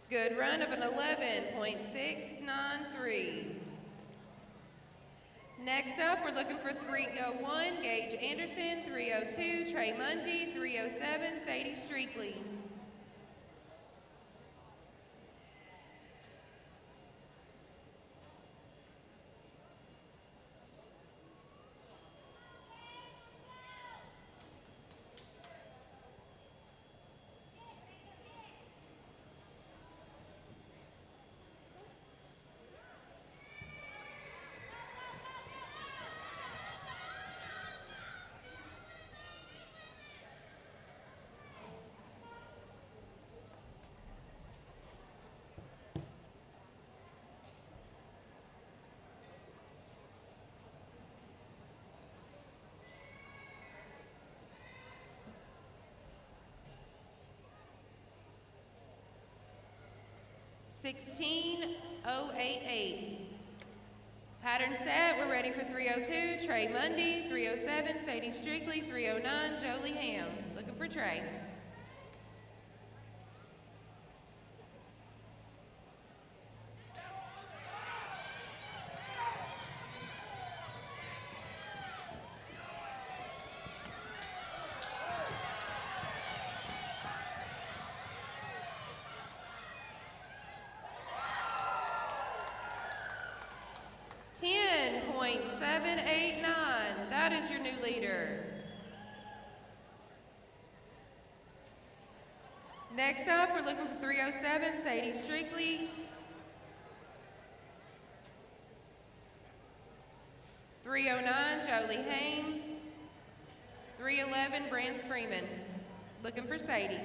S6: Good run of an 11.693. Next up, we're looking for 301, Gage Anderson. 302, Trey Mundy. 307, Sadie Streakley. $16,088. Pattern set, we're ready for 302, Trey Mundy. 307, Sadie Streakley. 309, Jolie Ham. Looking for Trey. $10.789. That is your new leader. Next up, we're looking for 307, Sadie Streakley. 309, Jolie Haim. 311, Brance Freeman. Looking for Sadie.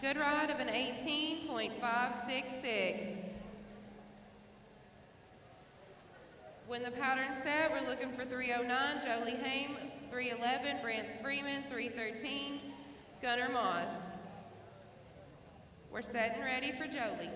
S6: Good ride of an 18.566. When the pattern's set, we're looking for 309, Jolie Haim. 311, Brance Freeman. 313, Gunnar Moss. We're set and ready for Jolie.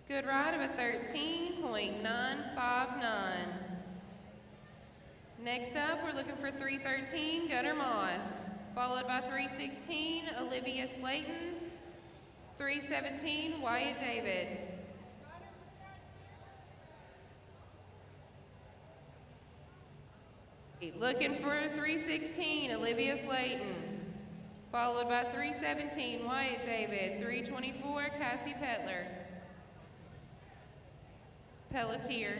S6: Good ride of a 13.959. Next up, we're looking for 313, Gunnar Moss, followed by 316, Olivia Slayton. 317, Wyatt David. Looking for 316, Olivia Slayton, followed by 317, Wyatt David. 324, Cassie Pelletier.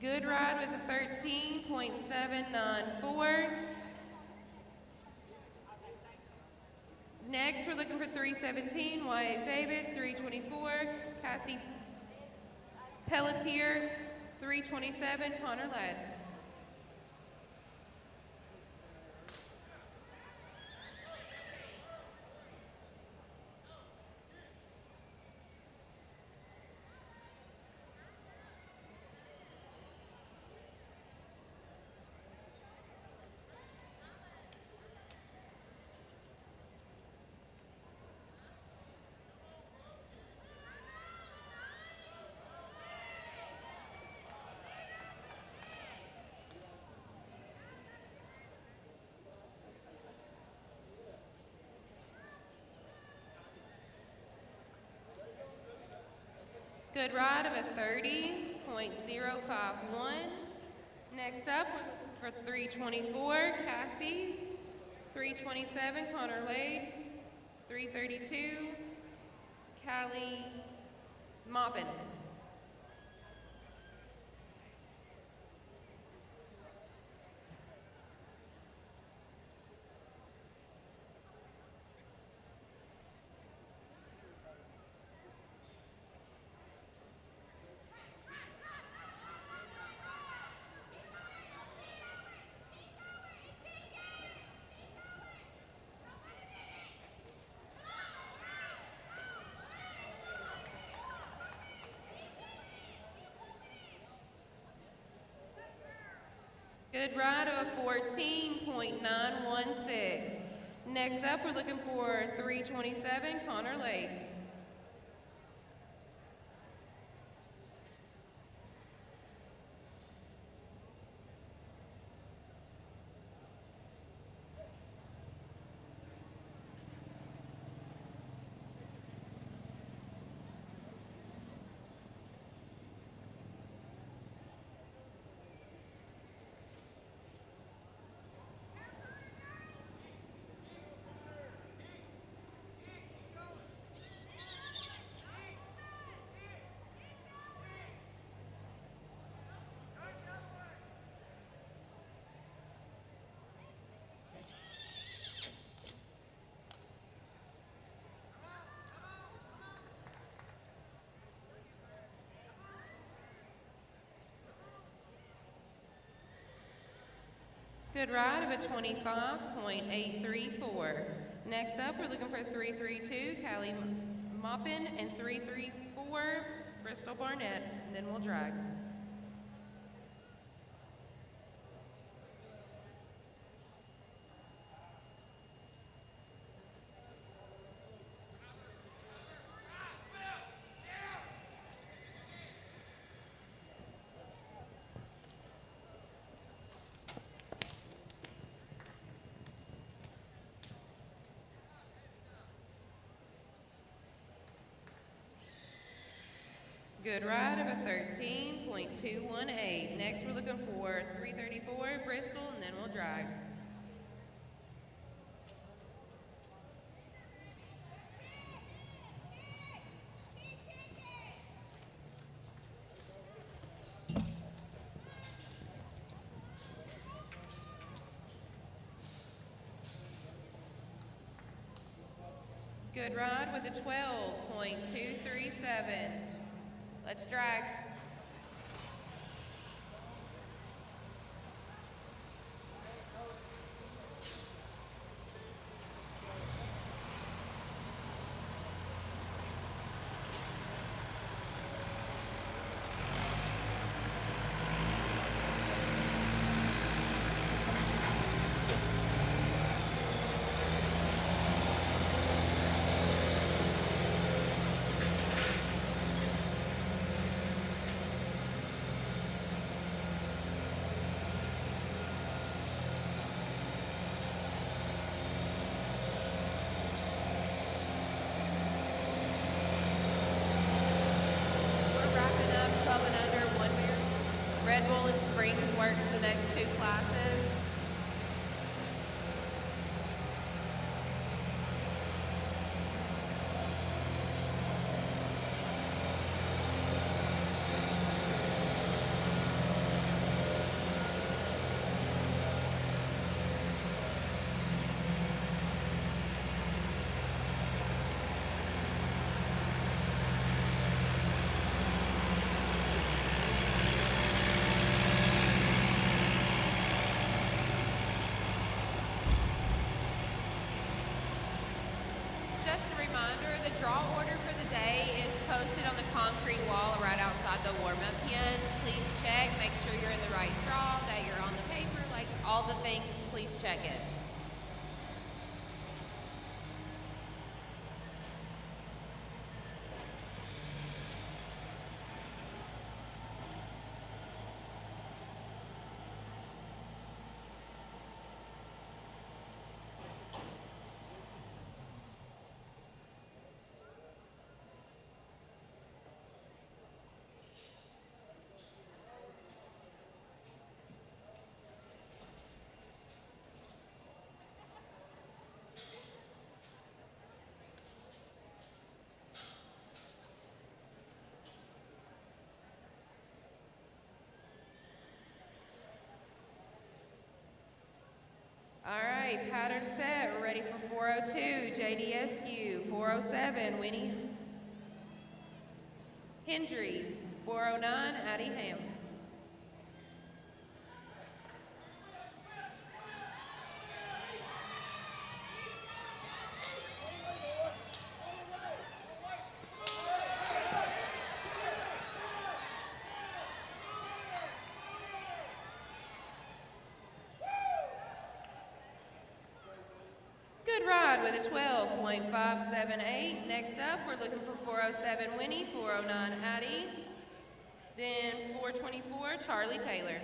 S6: Good Ride with a 13.794. Next, we're looking for 317, Wyatt David, 324, Cassie Pelletier, 327, Connor Ladd. Good Ride of a 30.051. Next up, we're looking for 324, Cassie. 327, Connor Lade. 332, Callie Moppin. Good Ride of a 14.916. Next up, we're looking for 327, Connor Lake. Good Ride of a 25.834. Next up, we're looking for 332, Callie Moppin, and 334, Bristol Barnett, and then we'll drag. Good Ride of a 13.218. Next, we're looking for 334, Bristol, and then we'll drag. Good Ride with a 12.237. Let's drag. Red Bull and Springs works the next two classes. reminder, the draw order for the day is posted on the concrete wall right outside the warm-up pen. Please check, make sure you're in the right draw, that you're on the paper, like all the things, please check it. All right, pattern set. We're ready for 402, JDSU. 407, Winnie Hendry. 409, Addie Ham. Good ride with a 12.578. Next up, we're looking for 407 Winnie, 409 Addie, then 424 Charlie Taylor.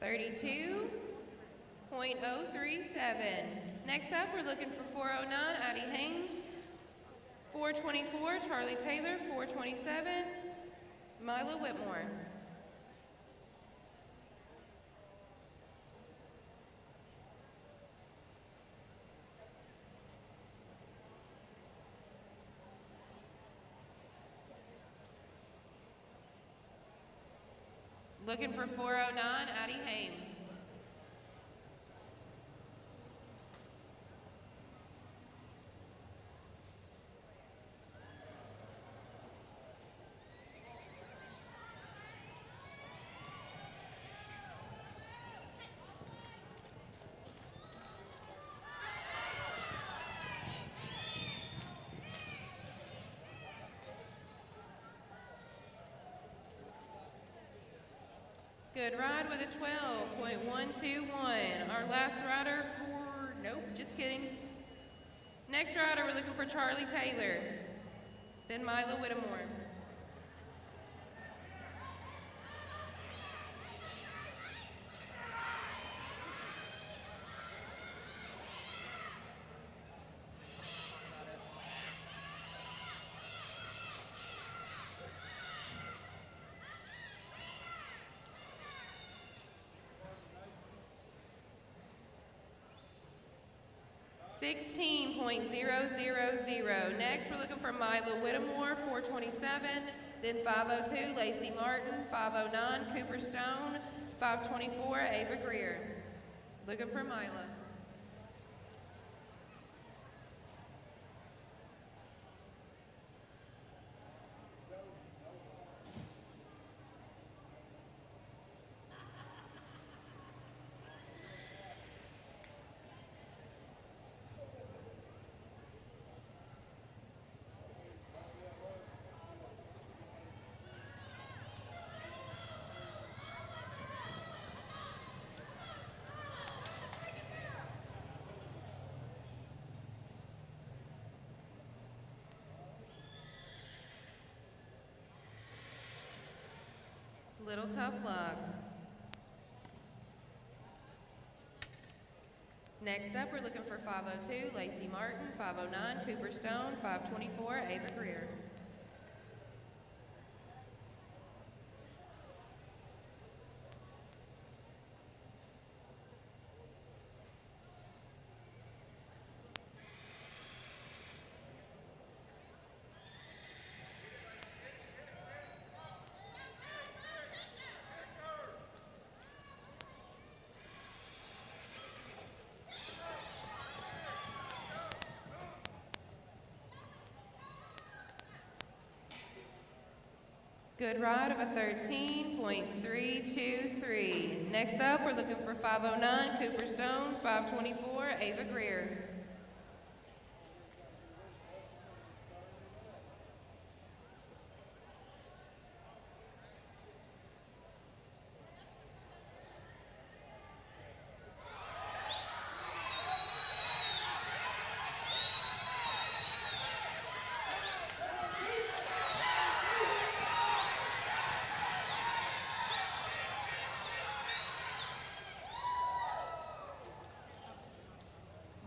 S6: .037. Next up, we're looking for 409 Addie Hain, 424 Charlie Taylor, 427 Mila Whitmore. Looking for 409 Addie Hain. Good ride with a 12.121. Our last rider for, nope, just kidding. Next rider, we're looking for Charlie Taylor, then Mila Whittemore. .000. Next, we're looking for Mila Whittemore, 427, then 502, Lacey Martin, 509, Cooper Stone, 524, Ava Greer. Looking for Mila. Little tough luck. Next up, we're looking for 502, Lacey Martin, 509, Cooper Stone, 524, Ava Greer. Good ride of a 13.323. Next up, we're looking for 509, Cooper Stone, 524, Ava Greer.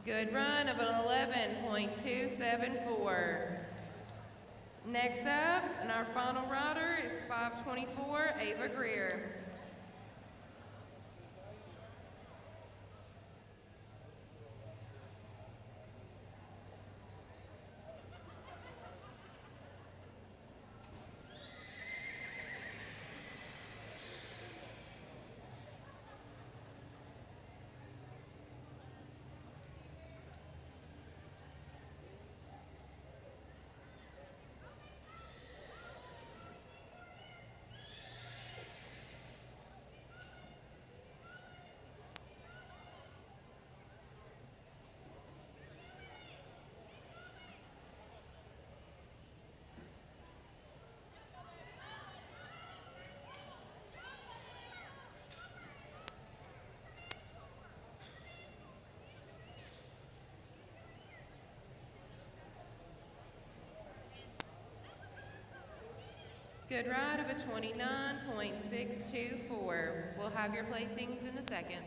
S6: Good run of an 11.274. Next up, and our final rider is 524, Ava Greer. Good ride of a 29.624. We'll have your placings in a second.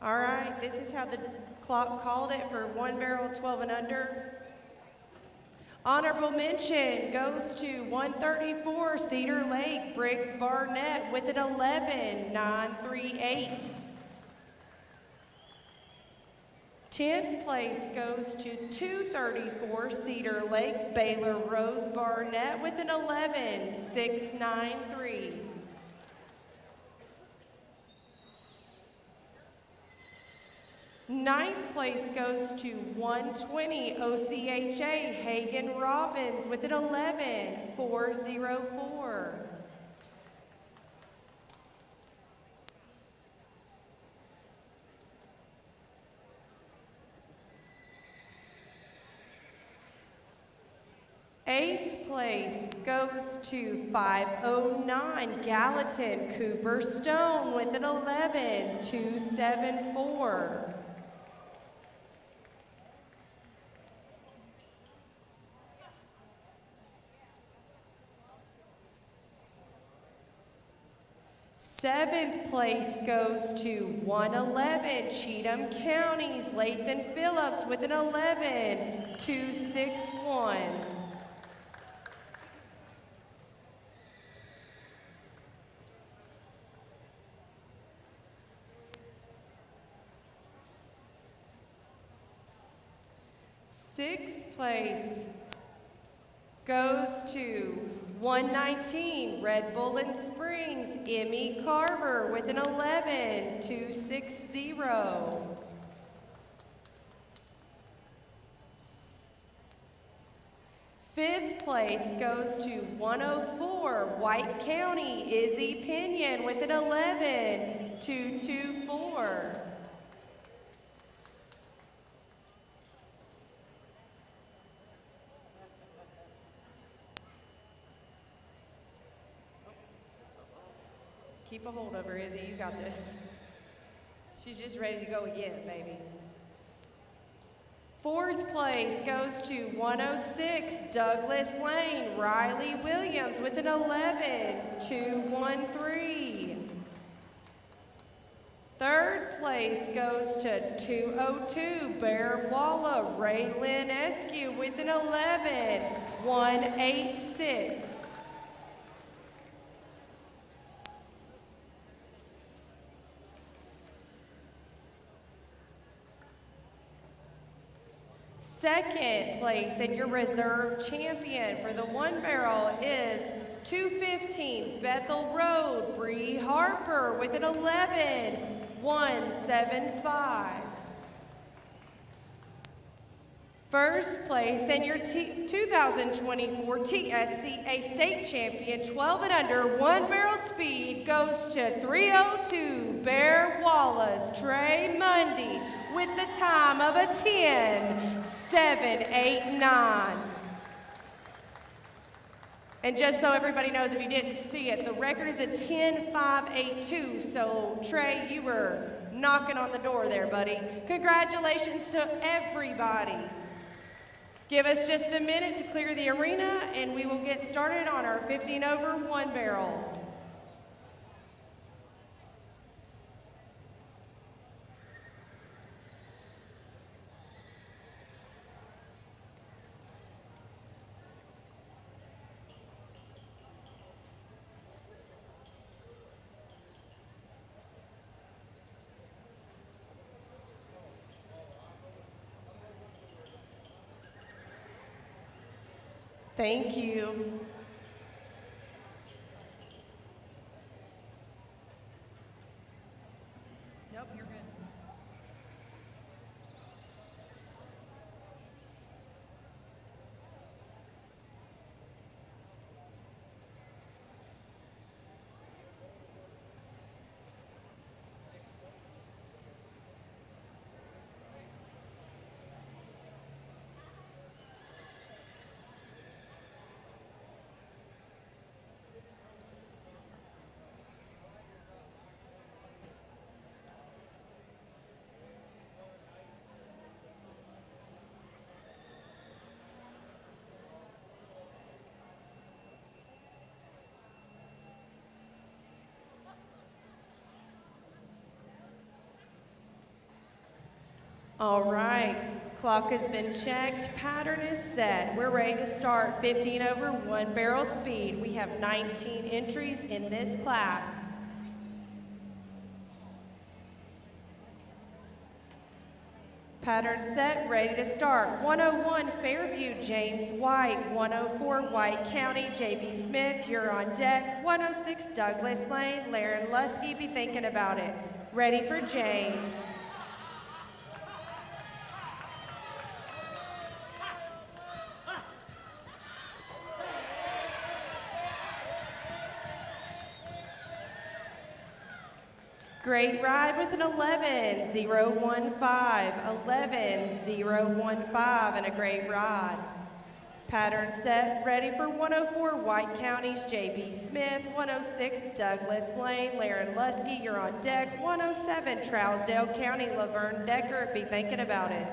S8: All right, this is how the clock called it for one barrel 12 and under. Honorable mention goes to 134 Cedar Lake, Briggs Barnett with an 11.938. 10th place goes to 234 Cedar Lake, Baylor Rose Barnett with an 11.693. Ninth place goes to 120 OCHA Hagen Robbins with an 11.404. Eighth place goes to 509 Gallatin Cooper Stone with an 11.274. Seventh place goes to 111 Cheatham County's Lathan Phillips with an 11.261. Sixth place goes to 119 Red Bull and Springs, Emmy Carver with an 11.260. Fifth place goes to 104 White County, Izzy Pinion with an 11.224. Keep a hold of her, Izzy. You got this. She's just ready to go again, baby. Fourth place goes to 106 Douglas Lane, Riley Williams with an 11.213. Third place goes to 202 Bear Walla, Raylyn Eskew with an 11.186. Second place and your reserve champion for the one barrel is 215 Bethel Road, Bree Harper with an 11.175. First place and your 2024 TSCA state champion, 12 and under, one barrel speed goes to 302 Bear Wallace, Trey Mundy with the time of a 10.789. And just so everybody knows, if you didn't see it, the record is a 10.582. So Trey, you were knocking on the door there, buddy. Congratulations to everybody. Give us just a minute to clear the arena and we will get started on our 15 over one barrel. Thank you. Nope, you're good. All right, clock has been checked, pattern is set. We're ready to start 15 over 1 barrel speed. We have 19 entries in this class. Pattern set, ready to start. 101 Fairview, James White. 104 White County, J.B. Smith, you're on deck. 106 Douglas Lane, Laren Lusky, be thinking about it. Ready for James. Great ride with an 11-015, 11-015, and a great ride. Pattern set, ready for 104 White County's J.B. Smith, 106 Douglas Lane, Laren Lusky, you're on deck, 107 Trousdale County, Laverne Decker, be thinking about it.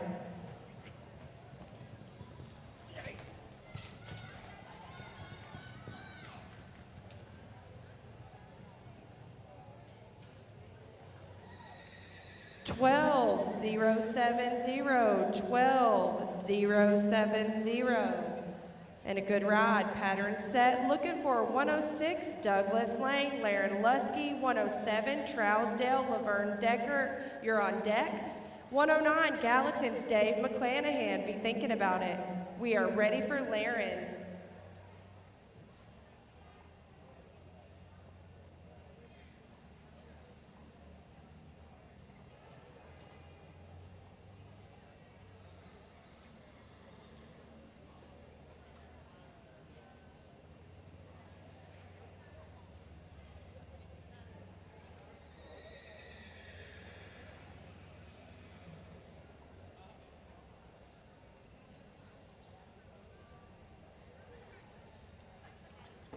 S8: Twelve, 070, 12-070. And a good ride, pattern set. Looking for 106 Douglas Lane, Laren Lusky, 107 Trousdale, Laverne Decker, you're on deck. 109 Gallatin's Dave McClanahan, be thinking about it. We are ready for Laren.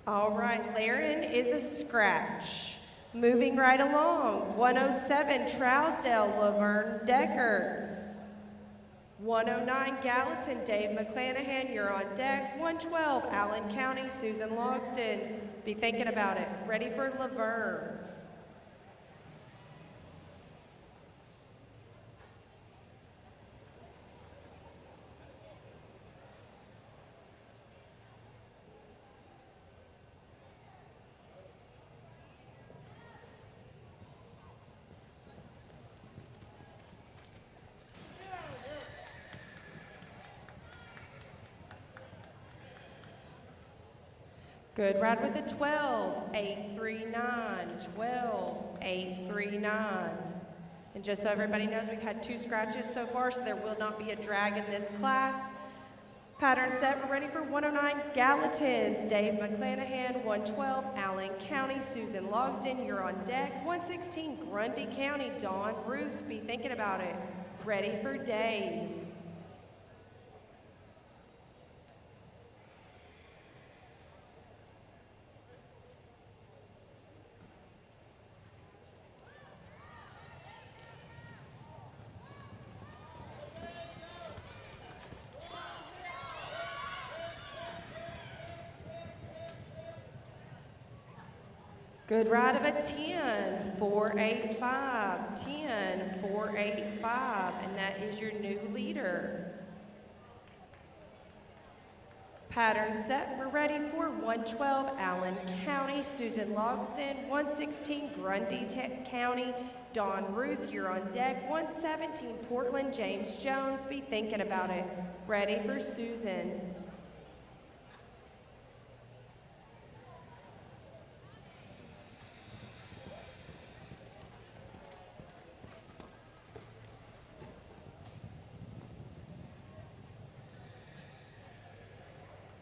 S8: All right, Laren is a scratch. Moving right along, 107 Trousdale, Laverne Decker. 109 Gallatin, Dave McClanahan, you're on deck. 112 Allen County, Susan Logston, be thinking about it. Ready for Laverne. Good ride with a 12-839, 12-839. And just so everybody knows, we've had 2 scratches so far, so there will not be a drag in this class. Pattern set, we're ready for 109 Gallatin's, Dave McClanahan, 112 Allen County, Susan Logston, you're on deck. 116 Grundy County, Dawn Ruth, be thinking about it. Ready for Dave. Good ride of a 10-485, 10-485, and that is your new leader. Pattern set, we're ready for 112 Allen County, Susan Logston, 116 Grundy County, Dawn Ruth, you're on deck, 117 Portland, James Jones, be thinking about it. Ready for Susan.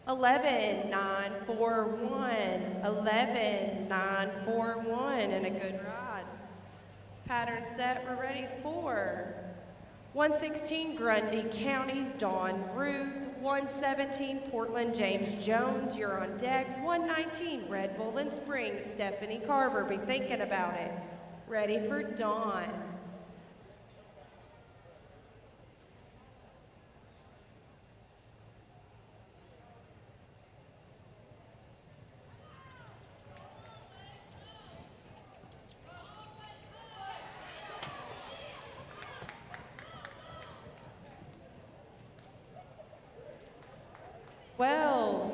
S8: Eleven, 941, 11, 941, and a good ride. Pattern set, we're ready for 116 Grundy County's Dawn Ruth, 117 Portland James Jones, you're on deck. 119 Red Bull and Springs, Stephanie Carver, be thinking about it. Ready for Dawn.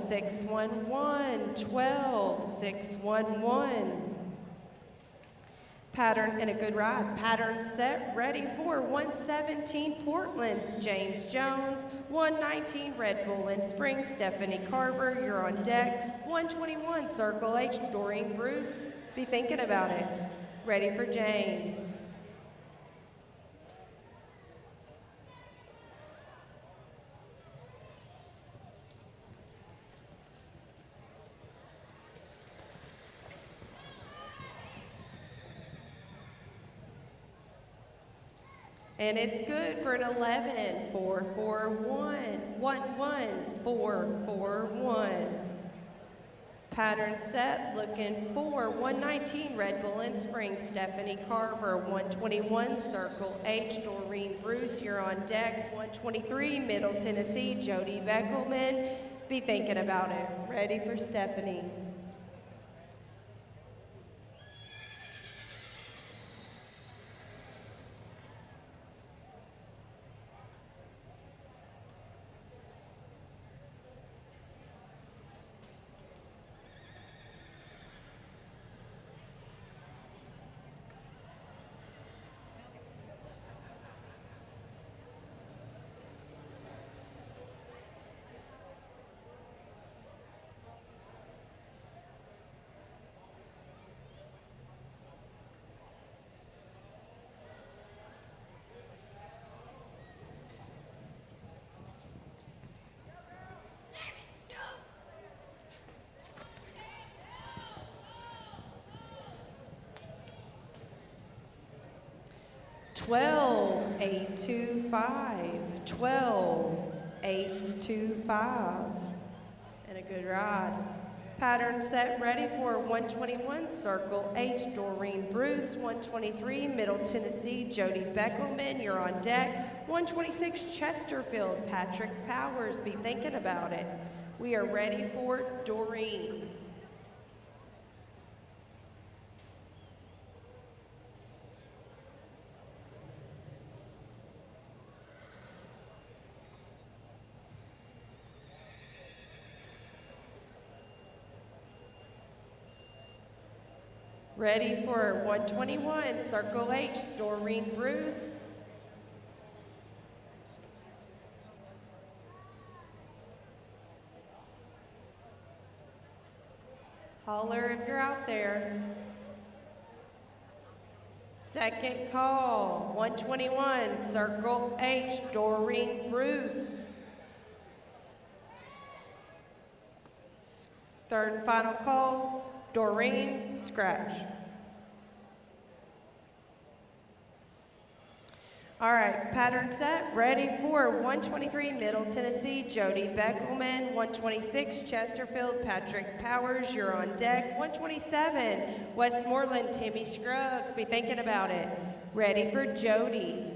S8: 611, 12, 611. Pattern and a good ride. Pattern set, ready for 117 Portland's James Jones, 119 Red Bull in Spring, Stephanie Carver, you're on deck. 121 Circle H, Doreen Bruce, be thinking about it. Ready for James. And it's good for an 11, 4, 4, 1, 1, 1, 4, 4, 1. Pattern set, looking for 119 Red Bull in Spring, Stephanie Carver, 121 Circle H, Doreen Bruce, you're on deck. 123 Middle Tennessee, Jody Beckelman, be thinking about it. Ready for Stephanie. Twelve, 8, 2, 5, 12, 8, 2, 5, and a good ride. Pattern set, ready for 121 Circle H, Doreen Bruce, 123 Middle Tennessee, Jody Beckelman, you're on deck. 126 Chesterfield, Patrick Powers, be thinking about it. We are ready for Doreen. Ready for 121, Circle H, Doreen Bruce. Holler if you're out there. Second call, 121, Circle H, Doreen Bruce. Third and final call, Doreen, scratch. All right, pattern set, ready for 123 Middle Tennessee, Jody Beckelman, 126 Chesterfield, Patrick Powers, you're on deck. 127 Westmoreland, Timmy Scruggs, be thinking about it. Ready for Jody.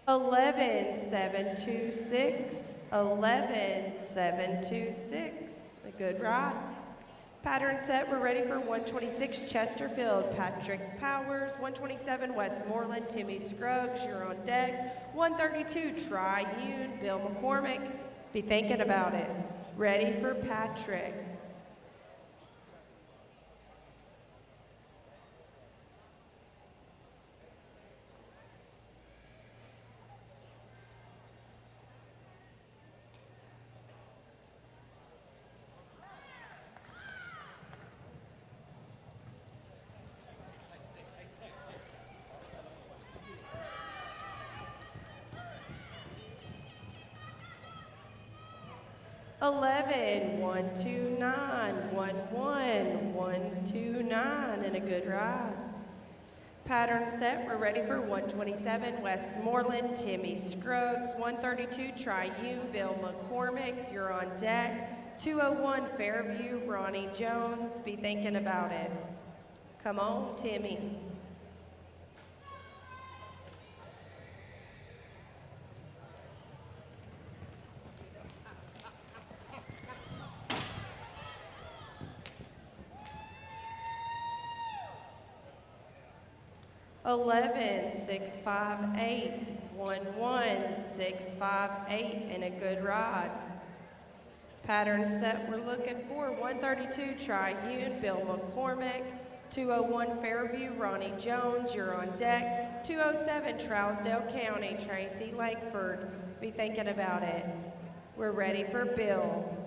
S8: Eleven, 7, 2, 6, 11, 7, 2, 6, a good ride. Pattern set, we're ready for 126 Chesterfield, Patrick Powers, 127 Westmoreland, Timmy Scruggs, you're on deck. 132 Triune, Bill McCormick, be thinking about it. Ready for Patrick. 11, 1, 2, 9, 1, 1, 1, 2, 9, and a good ride. Pattern set, we're ready for 127 Westmoreland, Timmy Scruggs, 132 Triune, Bill McCormick, you're on deck. 201 Fairview, Ronnie Jones, be thinking about it. Come on, Timmy. 11-658, 11-658, and a good ride. Pattern set we're looking for, 132 Triune, Bill McCormick. 201 Fairview, Ronnie Jones, you're on deck. 207 Trousdale County, Tracy Langford. Be thinking about it. We're ready for Bill.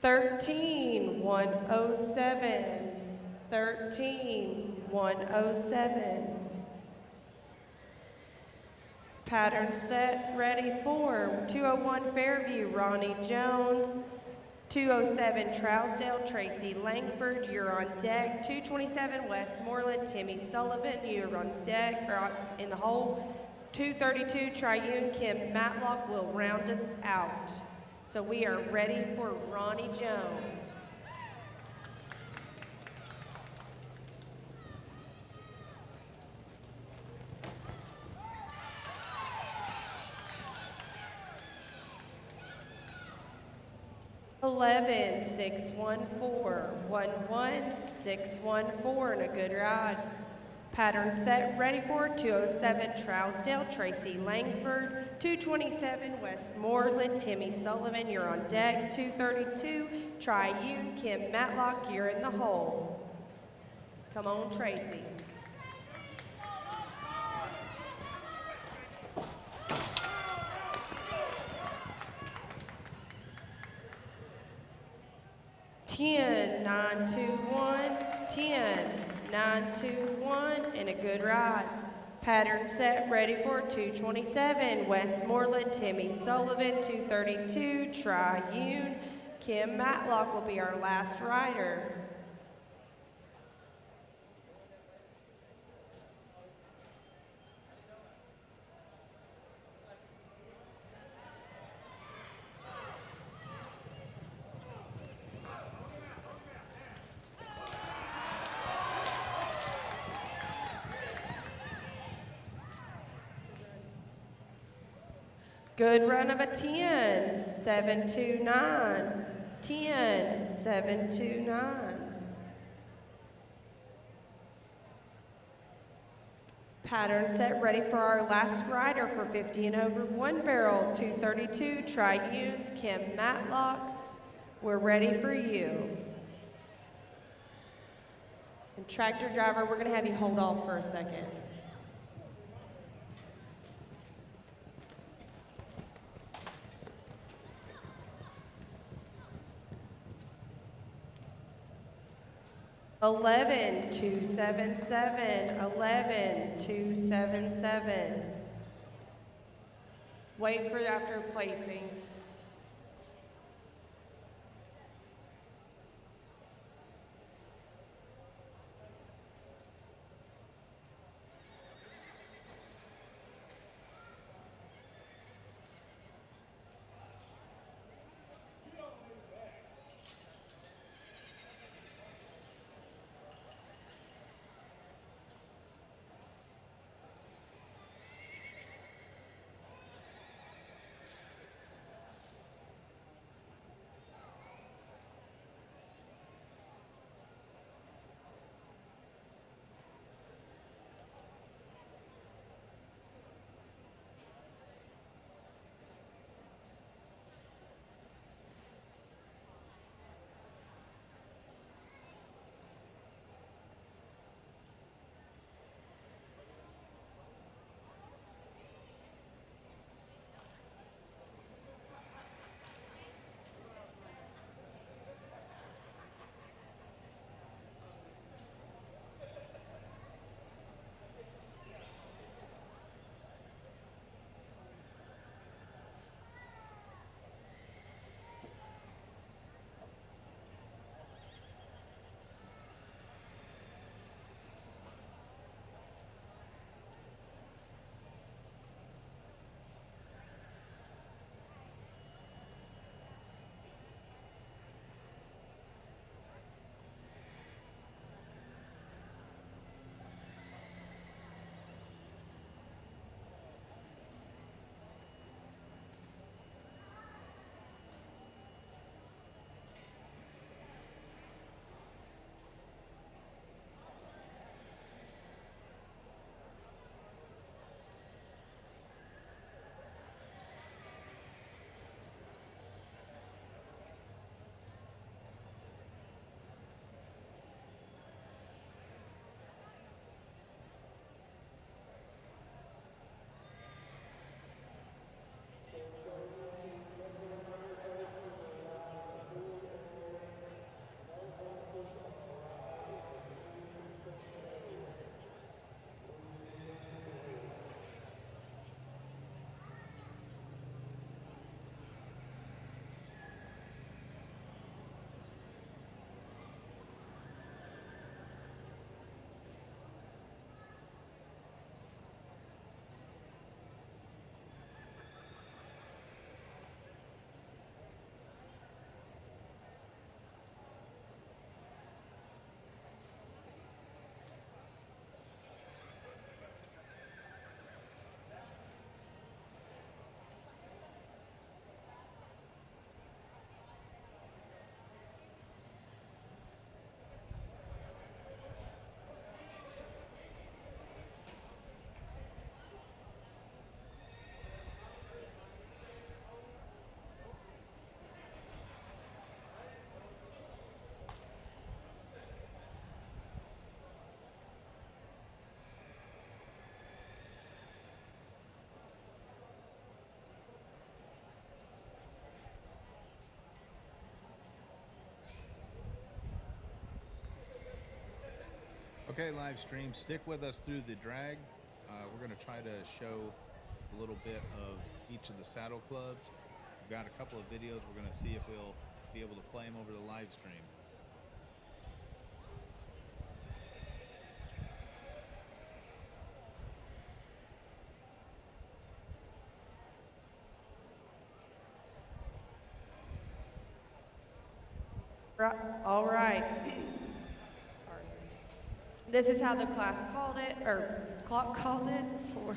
S8: Thirteen, 107. 13, 107. Pattern set, ready for 201 Fairview, Ronnie Jones. 207 Trousdale, Tracy Langford, you're on deck. 227 Westmoreland, Timmy Sullivan, you're on deck, or in the hole. 232 Triune, Kim Matlock will round us out. So we are ready for Ronnie Jones. Eleven, 614, 11614, and a good ride. Pattern set, ready for 207 Trousdale, Tracy Langford. 227 Westmoreland, Timmy Sullivan, you're on deck. 232 Triune, Kim Matlock, you're in the hole. Come on, Tracy. Ten, 921, 10, 921, and a good ride. Pattern set, ready for 227 Westmoreland, Timmy Sullivan. 232 Triune, Kim Matlock will be our last rider. Good run of a 10, 729, 10, 729. Pattern set, ready for our last rider for 50 and over, one barrel, 232 Triunes, Kim Matlock. We're ready for you. And tractor driver, we're gonna have you hold off for a second. Eleven, 277, 11, 277. Wait for after placings.
S1: Okay, live stream, stick with us through the drag. We're going to try to show a little bit of each of the saddle clubs. We've got a couple of videos. We're going to see if we'll be able to play them over the live stream.
S8: All right. Sorry. This is how the class called it, or clock called it for,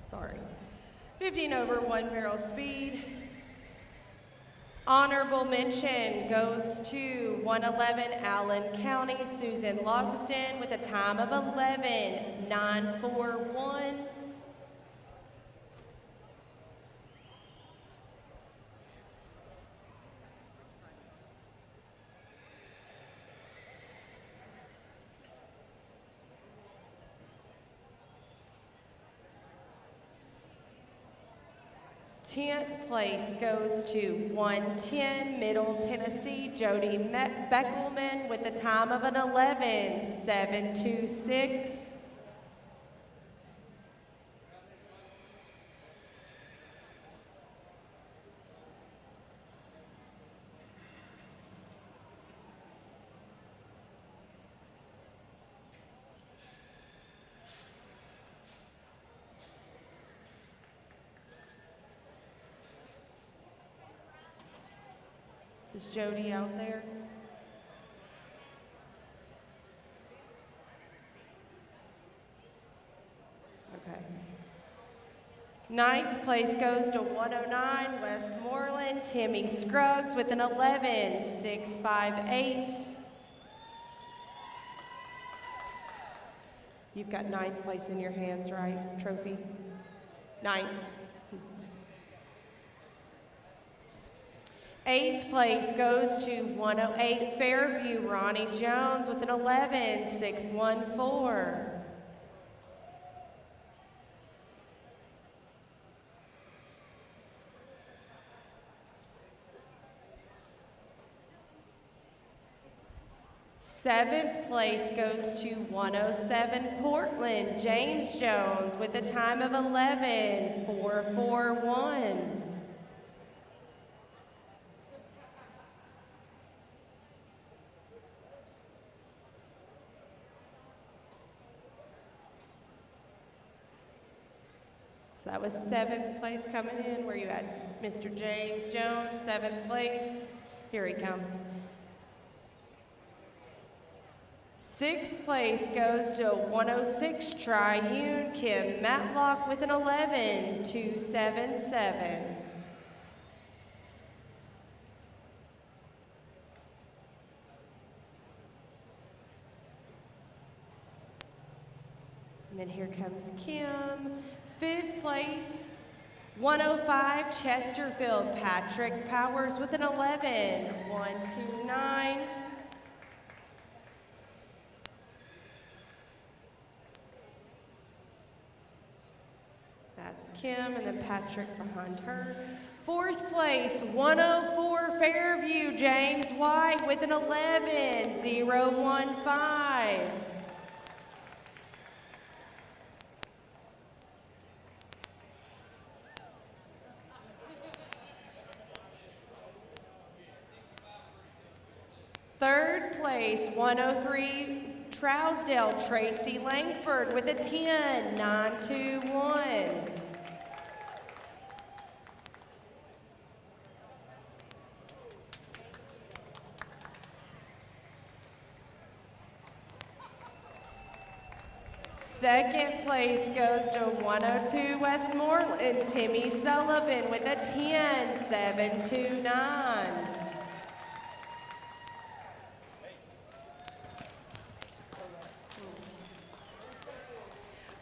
S8: sorry. 15 over 1 barrel speed. Honorable mention goes to 111 Allen County, Susan Logston with a time of 11:941. Tenth place goes to 110 Middle Tennessee, Jody Beckelman with a time of an 11:726. Is Jody out there? Okay. Ninth place goes to 109 Westmoreland, Timmy Scruggs with an 11:658. You've got ninth place in your hands, right? Trophy? Ninth. Eighth place goes to 108 Fairview, Ronnie Jones with an 11:614. Seventh place goes to 107 Portland, James Jones with a time of 11:441. So that was seventh place coming in. Where you at, Mr. James Jones? Seventh place. Here he comes. Sixth place goes to 106 Triune, Kim Matlock with an 11:277. And then here comes Kim. Fifth place, 105 Chesterfield, Patrick Powers with an 11:129. That's Kim, and then Patrick behind her. Fourth place, 104 Fairview, James White with an 11:015. Third place, 103 Trousdale, Tracy Langford with a 10:921. Second place goes to 102 Westmoreland, Timmy Sullivan with a 10:729.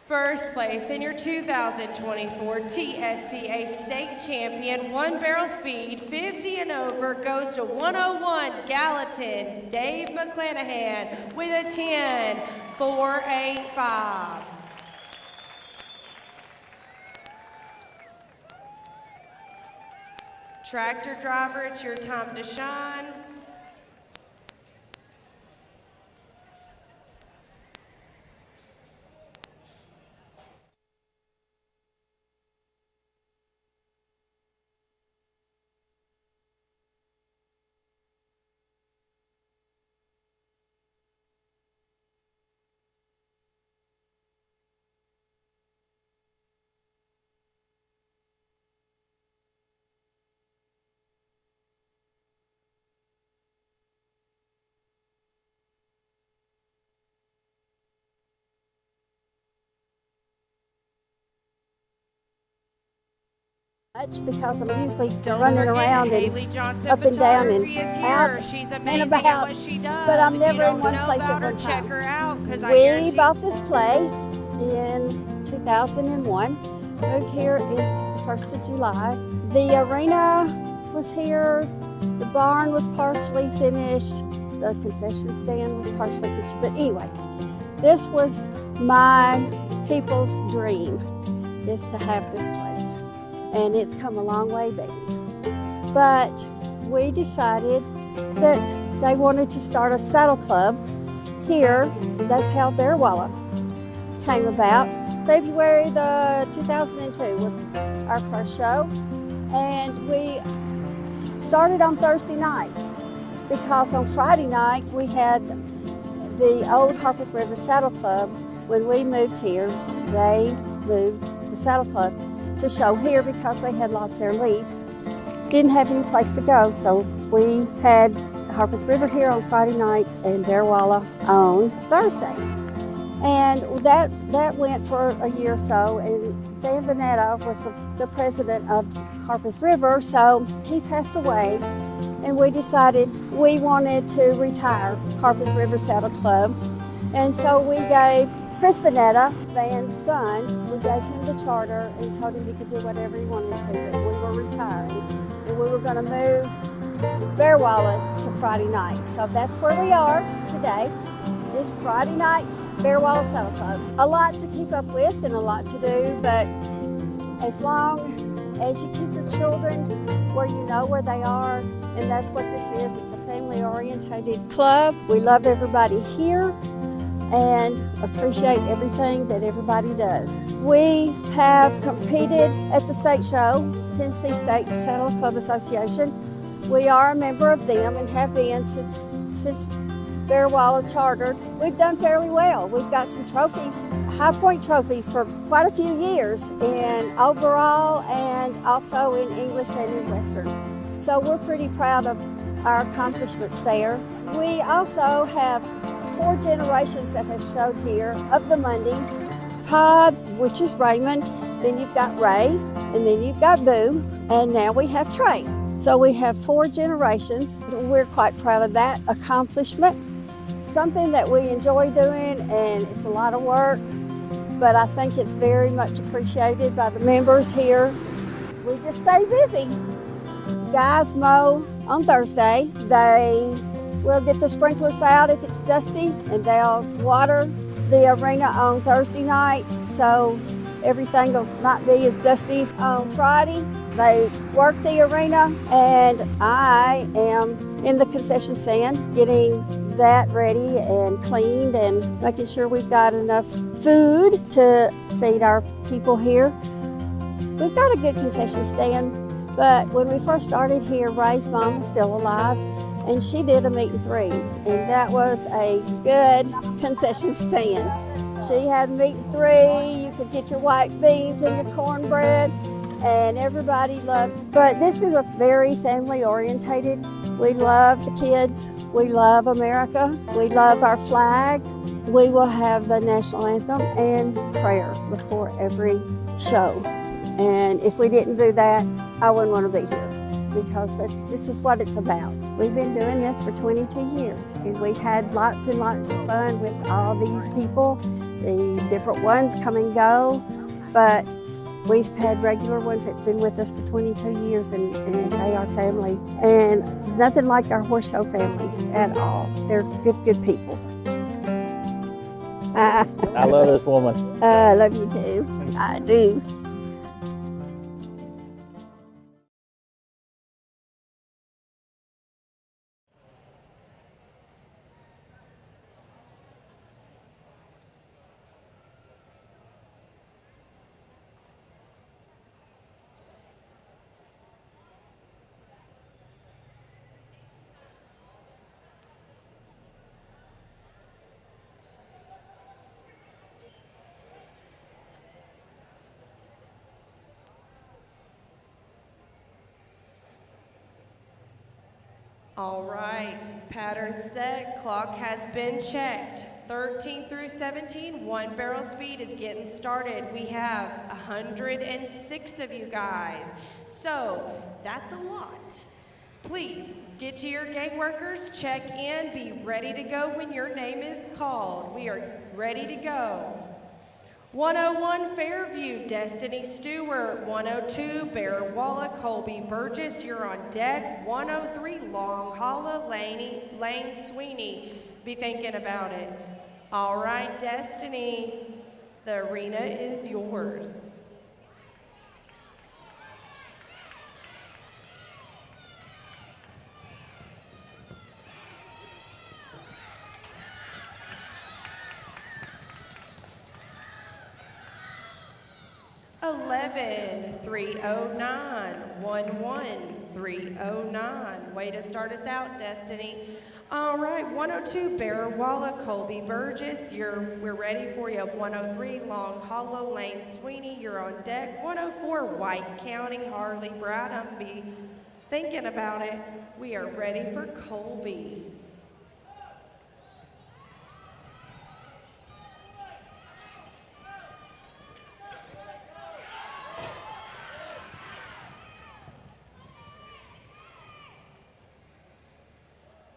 S8: First place in your 2024 TSCA State Champion, 1 barrel speed, 50 and over, goes to 101 Gallatin, Dave McClanahan with a 10:485. Tractor driver, it's your time to shine.
S9: Much because I'm usually
S8: Don't
S9: running
S8: forget,
S9: around
S8: Haley
S9: and
S8: Johnson
S9: up and down and
S8: Photography is
S9: out
S8: here. She's
S9: and
S8: amazing
S9: about,
S8: at what she does.
S9: but I'm
S8: If
S9: never
S8: you don't
S9: in one
S8: know
S9: place
S8: about
S9: at
S8: her,
S9: one
S8: check
S9: time.
S8: her out, 'cause I
S9: We
S8: guarantee
S9: bought this place in 2001, moved here in the 1st of July. The arena was here, the barn was partially finished, the concession stand was partially finished, but anyway, this was my people's dream, is to have this place, and it's come a long way, baby. But we decided that they wanted to start a saddle club here. That's how Bear Walla came about. February the 2002 was our first show, and we started on Thursday nights because on Friday nights we had the old Harpeth River Saddle Club. When we moved here, they moved the saddle club to show here because they had lost their lease. Didn't have any place to go, so we had Harpeth River here on Friday nights and Bear Walla on Thursdays. And that went for a year or so, and Dan Vanetta was the president of Harpeth River, so he passed away, and we decided we wanted to retire Harpeth River Saddle Club. And so we gave Chris Vanetta, Van's son, we gave him the charter and told him he could do whatever he wanted to, that we were retiring. And we were going to move Bear Walla to Friday nights. So that's where we are today. It's Friday nights, Bear Walla Saddle Club. A lot to keep up with and a lot to do, but as long as you keep your children where you know where they are, and that's what this is. It's a family-oriented club. We love everybody here and appreciate everything that everybody does. We have competed at the state show, Tennessee State Saddle Club Association. We are a member of them and have been since Bear Walla chartered. We've done fairly well. We've got some trophies, High Point trophies for quite a few years in overall and also in English and in Western. So we're pretty proud of our accomplishments there. We also have 4 generations that have showed here of the Mundies. Pod, which is Raymond, then you've got Ray, and then you've got Boo, and now we have Trey. So we have 4 generations. We're quite proud of that accomplishment. Something that we enjoy doing, and it's a lot of work, but I think it's very much appreciated by the members here. We just stay busy. Guys mow on Thursday. They will get the sprinklers out if it's dusty, and they'll water the arena on Thursday night, so everything will not be as dusty on Friday. They work the arena, and I am in the concession stand getting that ready and cleaned and making sure we've got enough food to feed our people here. We've got a good concession stand, but when we first started here, Ray's mom was still alive, and she did a meat and 3, and that was a good concession stand. She had meat and 3, you could get your white beans and your cornbread, and everybody loved. But this is a very family orientated. We love the kids, we love America, we love our flag. We will have the national anthem and prayer before every show. And if we didn't do that, I wouldn't want to be here, because this is what it's about. We've been doing this for 22 years, and we've had lots and lots of fun with all these people. The different ones come and go, but we've had regular ones that's been with us for 22 years, and they are family. And it's nothing like our horse show family at all. They're good people.
S10: I love this woman.
S9: I love you too. I do.
S8: All right, pattern set, clock has been checked. 13 through 17, one barrel speed is getting started. We have 106 of you guys, so that's a lot. Please get to your gate workers, check in, be ready to go when your name is called. We are ready to go. 101 Fairview, Destiny Stewart. 102 Bearwalla, Colby Burgess, you're on deck. 103 Long Hollow, Lane Sweeney. Be thinking about it. All right, Destiny, the arena is yours. $11,309, 11,309. Way to start us out, Destiny. All right, 102 Bearwalla, Colby Burgess, we're ready for you. 103 Long Hollow, Lane Sweeney, you're on deck. 104 White County, Harley Bradham, be thinking about it. We are ready for Colby.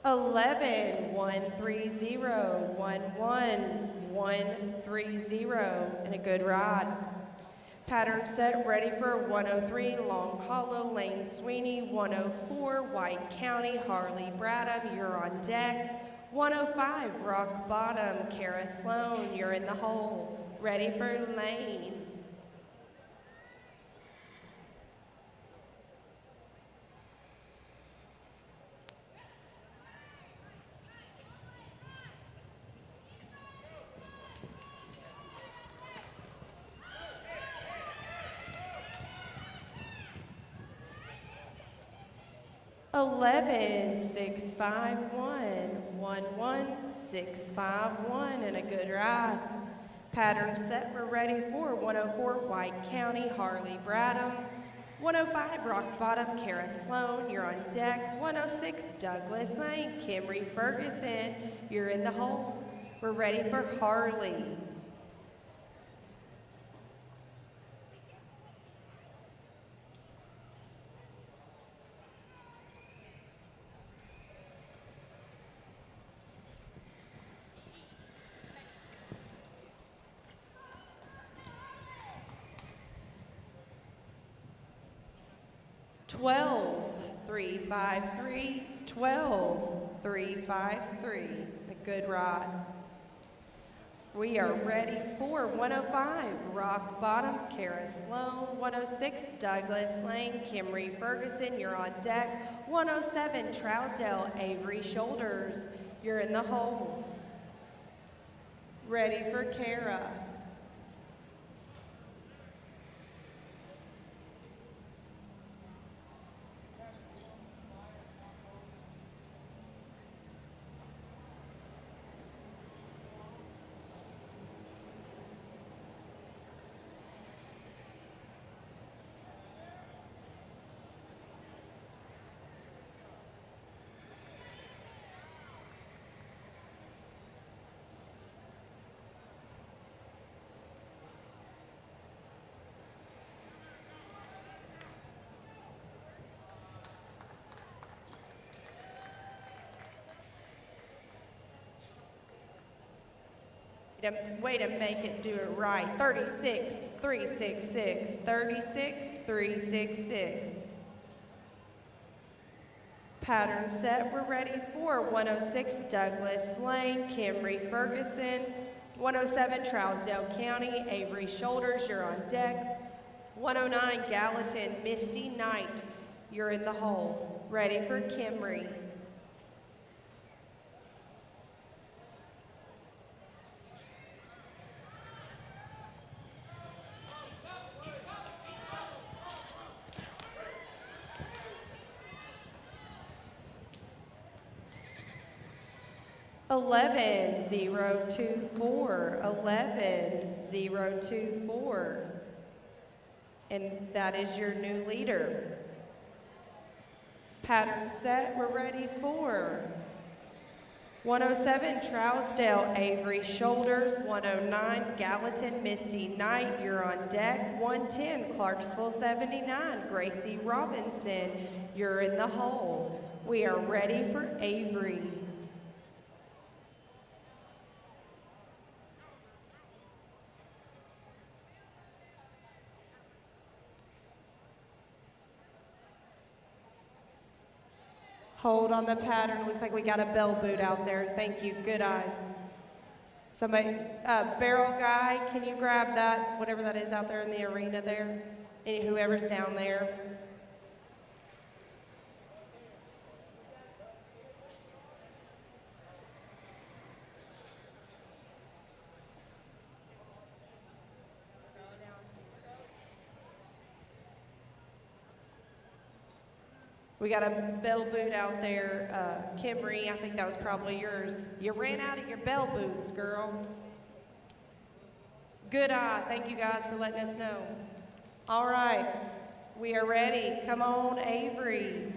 S8: $11,130,11130, and a good ride. Pattern set, ready for 103 Long Hollow, Lane Sweeney. 104 White County, Harley Bradham, you're on deck. 105 Rock Bottom, Kara Sloan, you're in the hole. Ready for Lane. $11,651,11651, and a good ride. Pattern set, we're ready for 104 White County, Harley Bradham. 105 Rock Bottom, Kara Sloan, you're on deck. 106 Douglas Lane, Kimry Ferguson, you're in the hole. We're ready for Harley. $12,353, $12,353, a good ride. We are ready for 105 Rock Bottoms, Kara Sloan. 106 Douglas Lane, Kimry Ferguson, you're on deck. 107 Trousdale, Avery Shoulders, you're in the hole. Ready for Kara. Way to make it do it right. 36,366, 36,366. Pattern set, we're ready for 106 Douglas Lane, Kimry Ferguson. 107 Trousdale County, Avery Shoulders, you're on deck. 109 Gallatin, Misty Knight, you're in the hole. Ready for Kimry. $11,024, 11,024, and that is your new leader. Pattern set, we're ready for 107, Trousdale, Avery Shoulders. 109, Gallatin, Misty Knight, you're on deck. 110, Clarksville 79, Gracie Robinson, you're in the hole. We are ready for Avery. Hold on the pattern. Looks like we got a bell boot out there. Thank you. Good eyes. Somebody, barrel guy, can you grab that, whatever that is out there in the arena there? And whoever's down there. We got a bell boot out there. Kimry, I think that was probably yours. You ran out of your bell boots, girl. Good eye. Thank you guys for letting us know. All right, we are ready. Come on, Avery.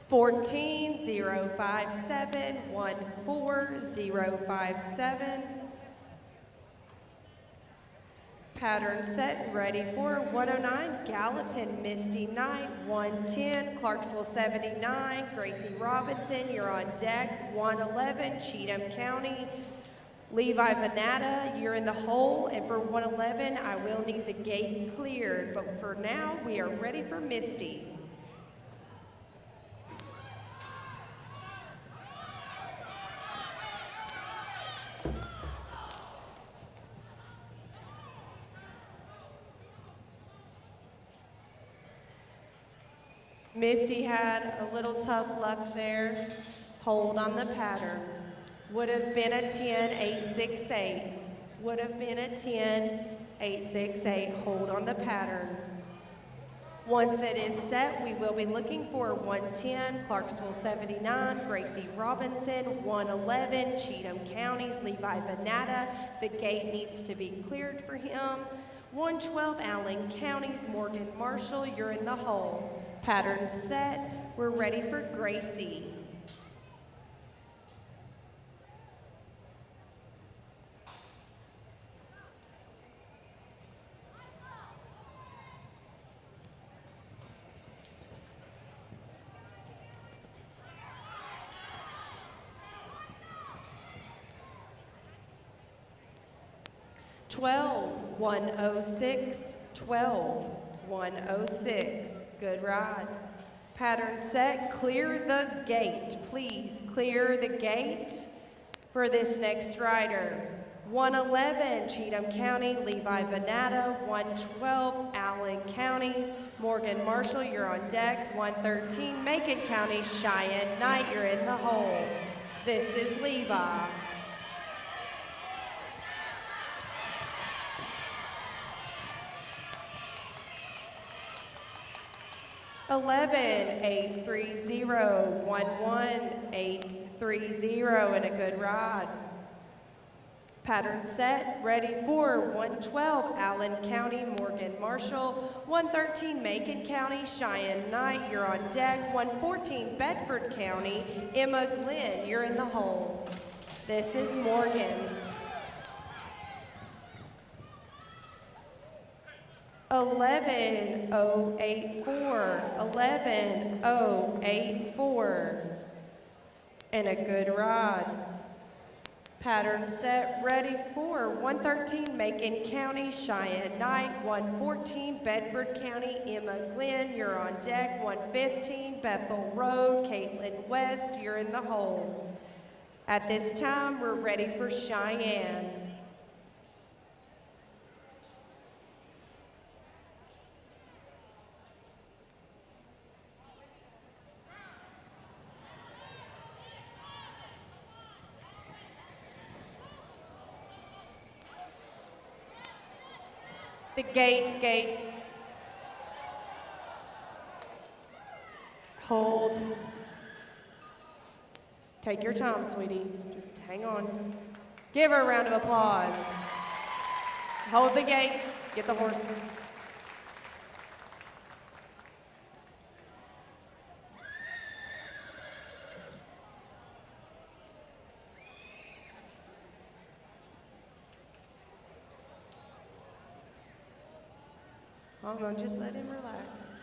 S8: Fourteen 057 14057. Pattern set and ready for 109, Gallatin, Misty Knight. 110, Clarksville 79, Gracie Robinson, you're on deck. 111, Cheatham County, Levi Venata, you're in the hole. And for 111, I will need the gate cleared. But for now, we are ready for Misty. Misty had a little tough luck there. Hold on the pattern. Would have been a 10-8-6-8. Would have been a 10-8-6-8. Hold on the pattern. Once it is set, we will be looking for 110, Clarksville 79, Gracie Robinson. 111, Cheatham County's Levi Venata. The gate needs to be cleared for him. 112, Allen County's Morgan Marshall, you're in the hole. Pattern set, we're ready for Gracie. Twelve 106, 12 106. Good ride. Pattern set, clear the gate. Please clear the gate for this next rider. 111, Cheatham County, Levi Venata. 112, Allen County's Morgan Marshall, you're on deck. 113, Macon County, Cheyenne Knight, you're in the hole. This is Levi. 11-830, 11-830, and a good ride. Pattern set, ready for 112, Allen County, Morgan Marshall. 113, Macon County, Cheyenne Knight, you're on deck. 114, Bedford County, Emma Glenn, you're in the hole. This is Morgan. 11-084, 11-084, and a good ride. Pattern set, ready for 113, Macon County, Cheyenne Knight. 114, Bedford County, Emma Glenn, you're on deck. 115, Bethel Road, Caitlin West, you're in the hole. At this time, we're ready for Cheyenne. The gate. Hold. Take your time, sweetie. Just hang on. Give her a round of applause. Hold the gate. Get the horse. Hold on, just let him relax.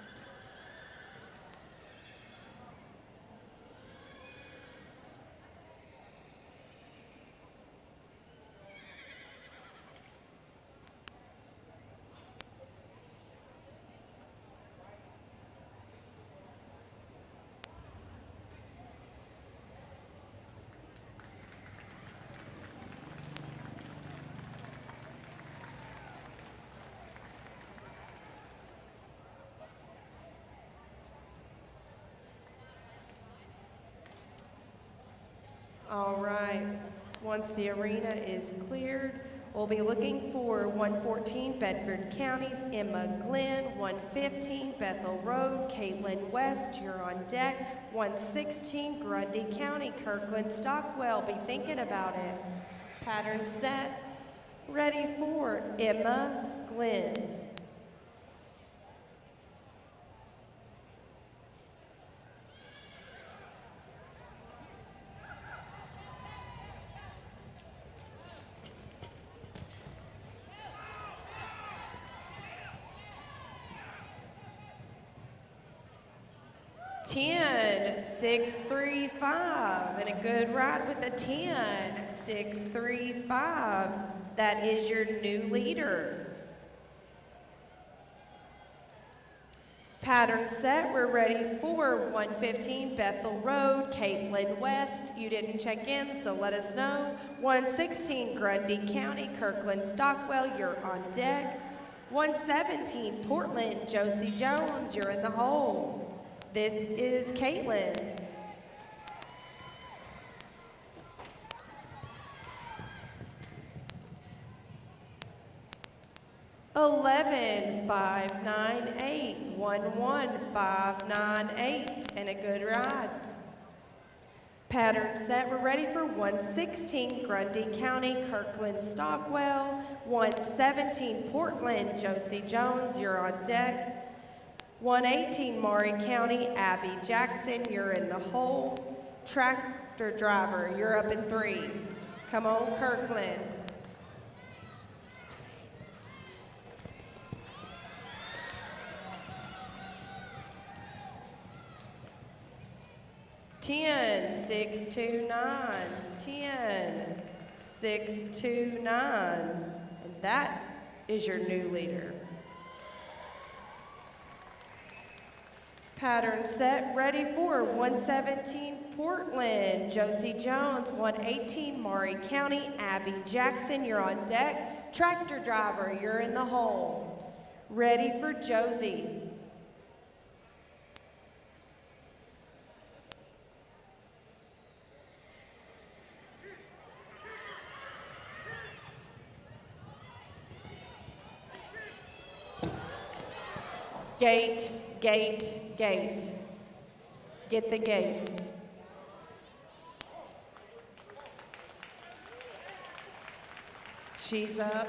S8: All right, once the arena is cleared, we'll be looking for 114 Bedford County's Emma Glenn, 115 Bethel Road, Caitlin West, you're on deck, 116 Grundy County, Kirkland Stockwell, be thinking about it. Pattern set, ready for Emma Glenn. Ten, 6, 3, 5, and a good ride with a 10, 6, 3, 5. That is your new leader. Pattern set, we're ready for 115 Bethel Road, Caitlin West. You didn't check in, so let us know. 116 Grundy County, Kirkland Stockwell, you're on deck. 117 Portland, Josie Jones, you're in the hole. This is Caitlin. Eleven, 5, 9, 8, 1, 1, 5, 9, 8, and a good ride. Pattern set, we're ready for 116 Grundy County, Kirkland Stockwell, 117 Portland, Josie Jones, you're on deck. 118 Maury County, Abby Jackson, you're in the hole. Tractor driver, you're up in 3. Come on, Kirkland. Ten, 6, 2, 9, 10, 6, 2, 9, and that is your new leader. Pattern set, ready for 117 Portland, Josie Jones, 118 Maury County, Abby Jackson, you're on deck. Tractor driver, you're in the hole. Ready for Josie. Gate, gate, gate. Get the gate. She's up.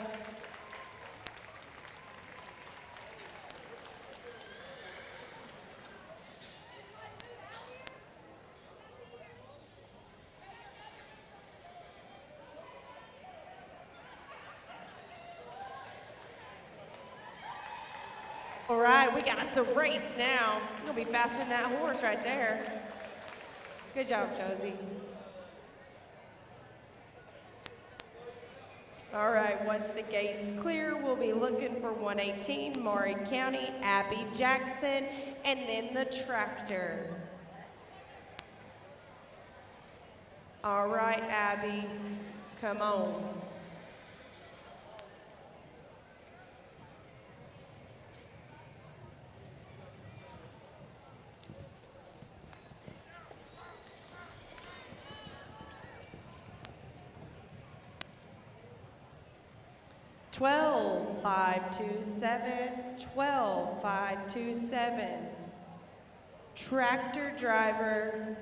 S8: All right, we got us a race now. You're gonna be faster than that horse right there. Good job, Josie. All right, once the gate's clear, we'll be looking for 118 Maury County, Abby Jackson, and then the tractor. All right, Abby, come on. Twelve, 5, 2, 7, 12, 5, 2, 7. Tractor driver,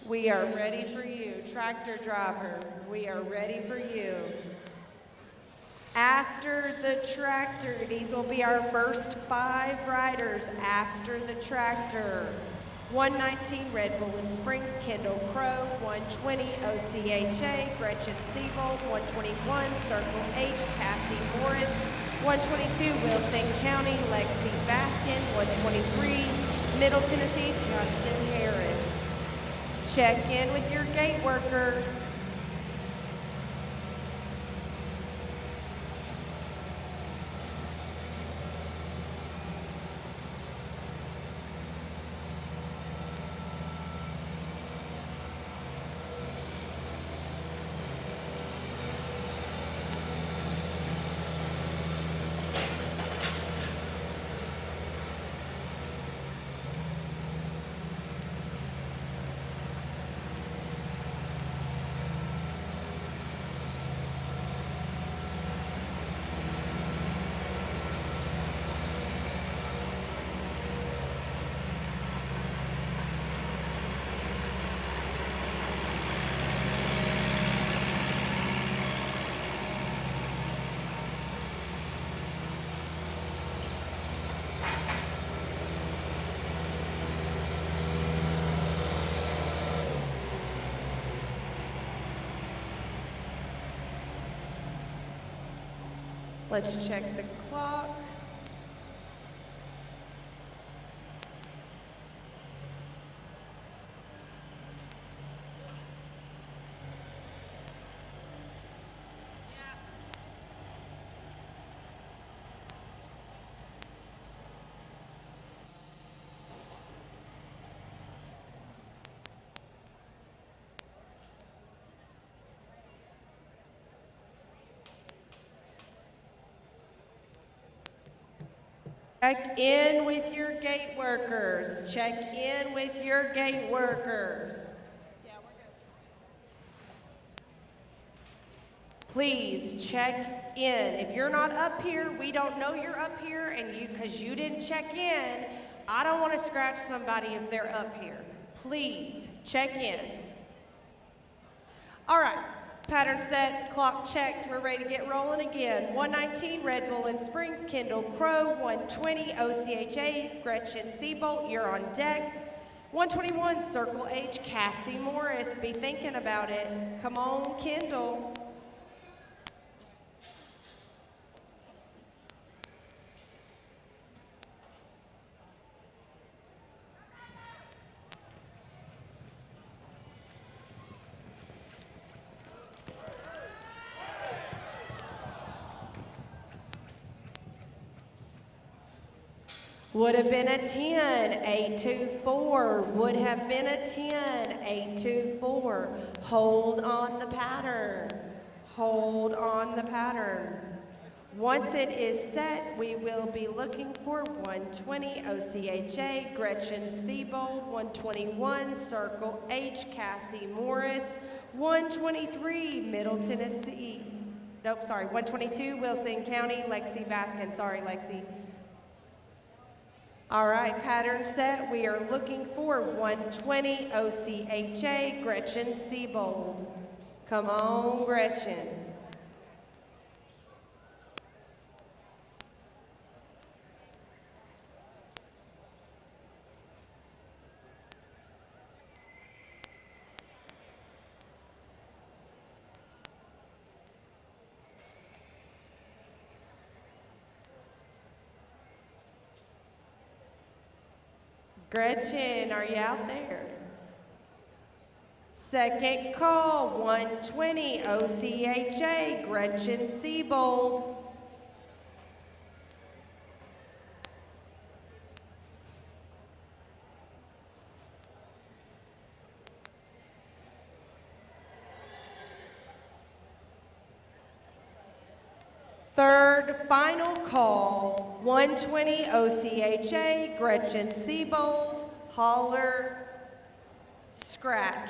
S8: we are ready for you. Tractor driver, we are ready for you. After the tractor, these will be our first 5 riders after the tractor. 119 Red Bull in Springs, Kendall Crow. 120 OCHA, Gretchen Siebold. 121 Circle H, Cassie Morris. 122 Wilson County, Lexi Baskin. 123 Middle Tennessee, Justin Harris. Check in with your gate workers. Let's check the clock. Check in with your gate workers. Check in with your gate workers. Yeah, we're good. Please check in. If you're not up here, we don't know you're up here, and because you didn't check in, I don't want to scratch somebody if they're up here. Please check in. All right. Pattern set, clock checked, we're ready to get rolling again. 119 Red Bull in Springs, Kendall Crow. 120 OCHA, Gretchen Siebold, you're on deck. 121 Circle H, Cassie Morris, be thinking about it. Come on, Kendall. Would have been a 10, 824. Would have been a 10, 824. Hold on the pattern. Hold on the pattern. Once it is set, we will be looking for 120 OCHA, Gretchen Siebold. 121 Circle H, Cassie Morris. 123 Middle Tennessee. Nope, sorry. 122 Wilson County, Lexi Baskin. Sorry, Lexi. All right, pattern set. We are looking for 120 OCHA, Gretchen Siebold. Come on, Gretchen. Gretchen, are you out there? Second call, 120 OCHA, Gretchen Siebold. Third, final call, 120 OCHA, Gretchen Siebold, holler, scratch.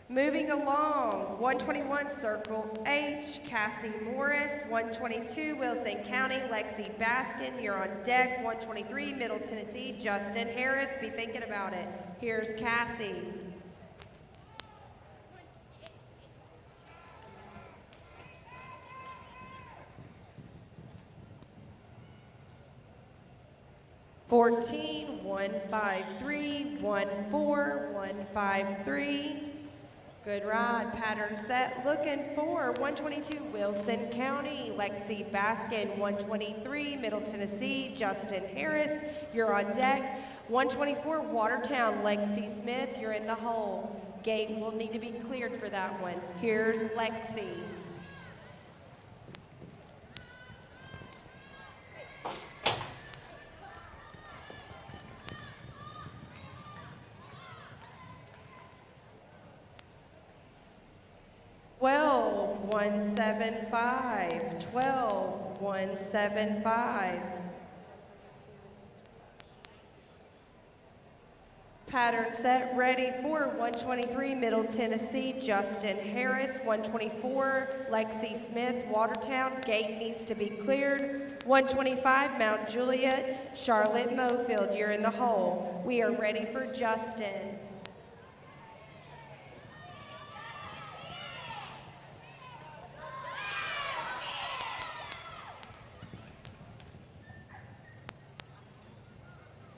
S8: Moving along, 121 Circle H, Cassie Morris. 122 Wilson County, Lexi Baskin, you're on deck. 123 Middle Tennessee, Justin Harris, be thinking about it. Here's Cassie. One, 5, 3, 1, 4, 1, 5, 3. Good ride, pattern set, looking for 122 Wilson County, Lexi Baskin. 123 Middle Tennessee, Justin Harris, you're on deck. 124 Watertown, Lexi Smith, you're in the hole. Gate will need to be cleared for that one. Here's Lexi. Twelve, 175, 12, 175. Pattern set, ready for 123 Middle Tennessee, Justin Harris. 124 Lexi Smith, Watertown, gate needs to be cleared. 125 Mount Juliet, Charlotte Mofield, you're in the hole. We are ready for Justin.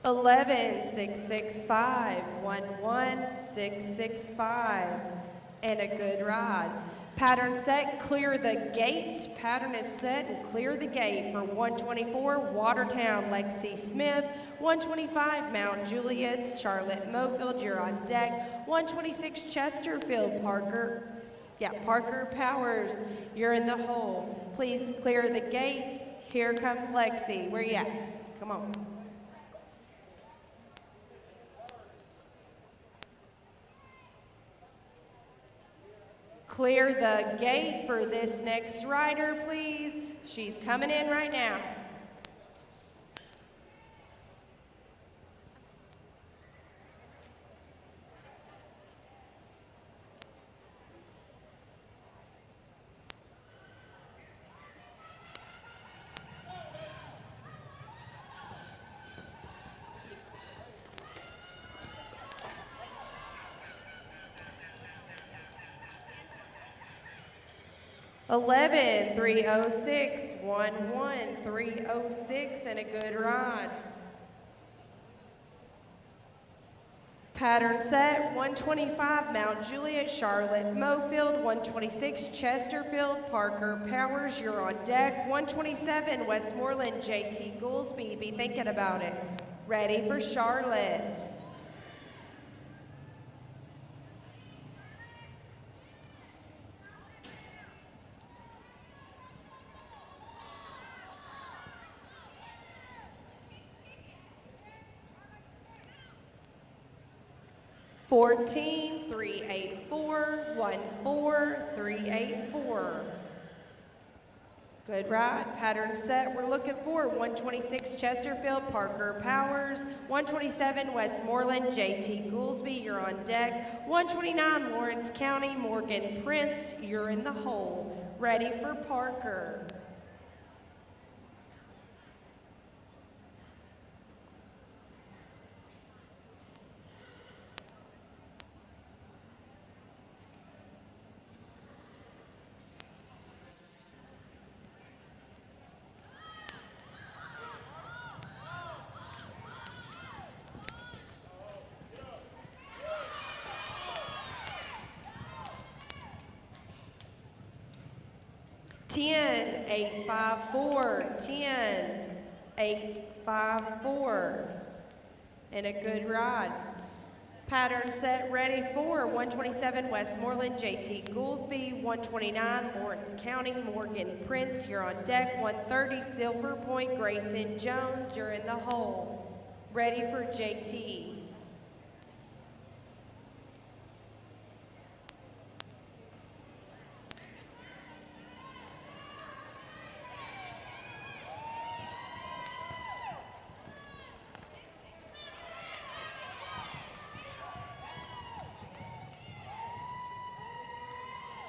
S8: Eleven, 665, 11665, and a good ride. Pattern set, clear the gate. Pattern is set and clear the gate for 124 Watertown, Lexi Smith. 125 Mount Juliet, Charlotte Mofield, you're on deck. 126 Chesterfield, Parker Powers, you're in the hole. Please clear the gate. Here comes Lexi. Where you at? Come on. Clear the gate for this next rider, please. She's coming in right now. Eleven, 306, 306, and a good ride. Pattern set, 125 Mount Juliet, Charlotte Mofield. 126 Chesterfield, Parker Powers, you're on deck. 127 Westmoreland, JT Goolsby, be thinking about it. Ready for Charlotte. Fourteen, 384, 14384. Good ride, pattern set. We're looking for 126 Chesterfield, Parker Powers. 127 Westmoreland, JT Goolsby, you're on deck. 129 Lawrence County, Morgan Prince, you're in the hole. Ready for Parker. Ten, 854, 10, 854, and a good ride. Pattern set, ready for 127 Westmoreland, JT Goolsby. 129 Lawrence County, Morgan Prince, you're on deck. 130 Silver Point, Grayson Jones, you're in the hole. Ready for JT.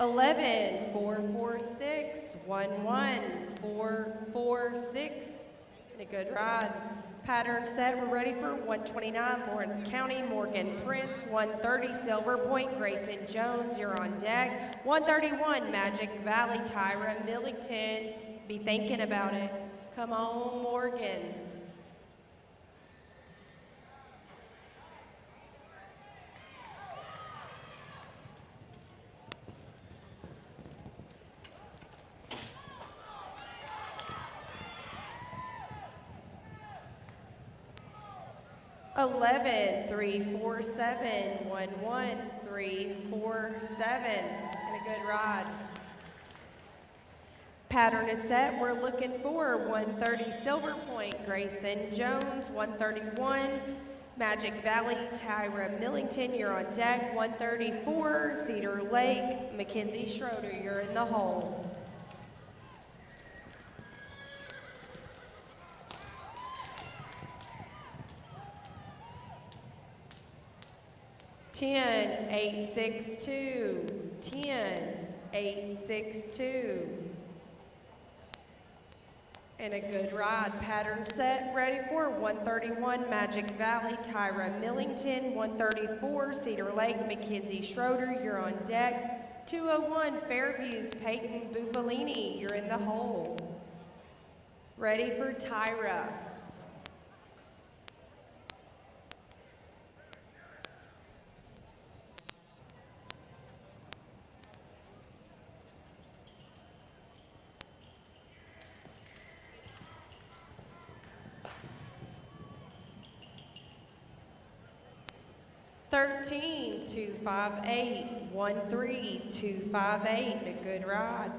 S8: 11, 4, 4, 6, 1, 1, 4, 4, 6. And a good ride. Pattern set, we're ready for 129, Lawrence County, Morgan Prince. 130, Silver Point, Grayson Jones, you're on deck. 131, Magic Valley, Tyra Millington. Be thinking about it. Come on, Morgan. $11, 3, 4, 7, 1, 1, 3, 4, 7, and a good ride. Pattern is set. We're looking for 130 Silver Point, Grayson Jones. 131 Magic Valley, Tyra Millington, you're on deck. 134 Cedar Lake, Mackenzie Schroeder, you're in the hole. Ten, 8, 6, 2. 10, 8, 6, 2. And a good ride. Pattern set, ready for 131 Magic Valley, Tyra Millington. 134 Cedar Lake, Mackenzie Schroeder, you're on deck. 201 Fairview's Peyton Buffalini, you're in the hole. Ready for Tyra. $13, 2, 5, 8, 1, 3, 2, 5, 8, and a good ride.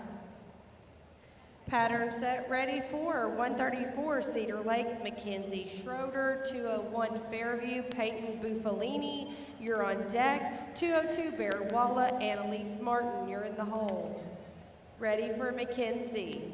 S8: Pattern set, ready for 134 Cedar Lake, Mackenzie Schroeder. 201 Fairview, Peyton Buffalini, you're on deck. 202 Bear Walla, Annalise Martin, you're in the hole. Ready for Mackenzie.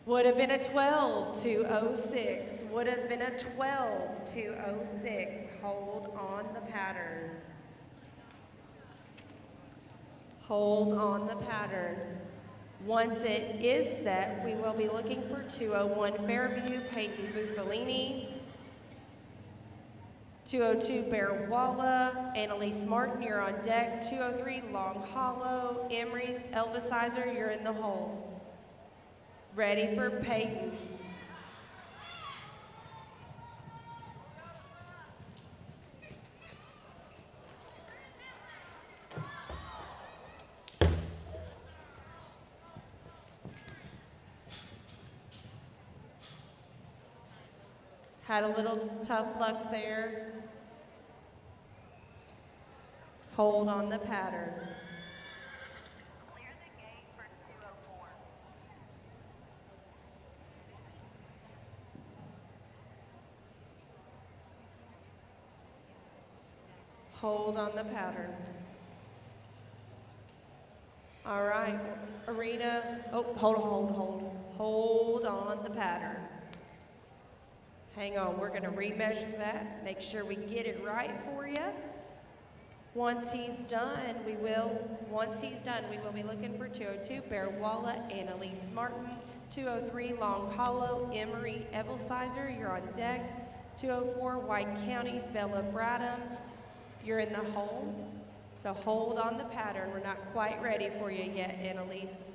S8: Would have been a 12 to 06. Would have been a 12 to 06. Hold on the pattern. Hold on the pattern. Once it is set, we will be looking for 201 Fairview, Peyton Buffalini. 202 Bear Walla, Annalise Martin, you're on deck. 203 Long Hollow, Emery's Elvisizer, you're in the hole. Ready for Peyton. Had a little tough luck there. Hold on the pattern. Hold on the pattern. All right, Arena, oh, hold on the pattern. Hang on, we're gonna remeasure that, make sure we get it right for you. Once he's done, we will be looking for 202 Bear Walla, Annalise Martin. 203 Long Hollow, Emery Evelsizer, you're on deck. 204 White County's Bella Bradham, you're in the hole. So hold on the pattern. We're not quite ready for you yet, Annalise.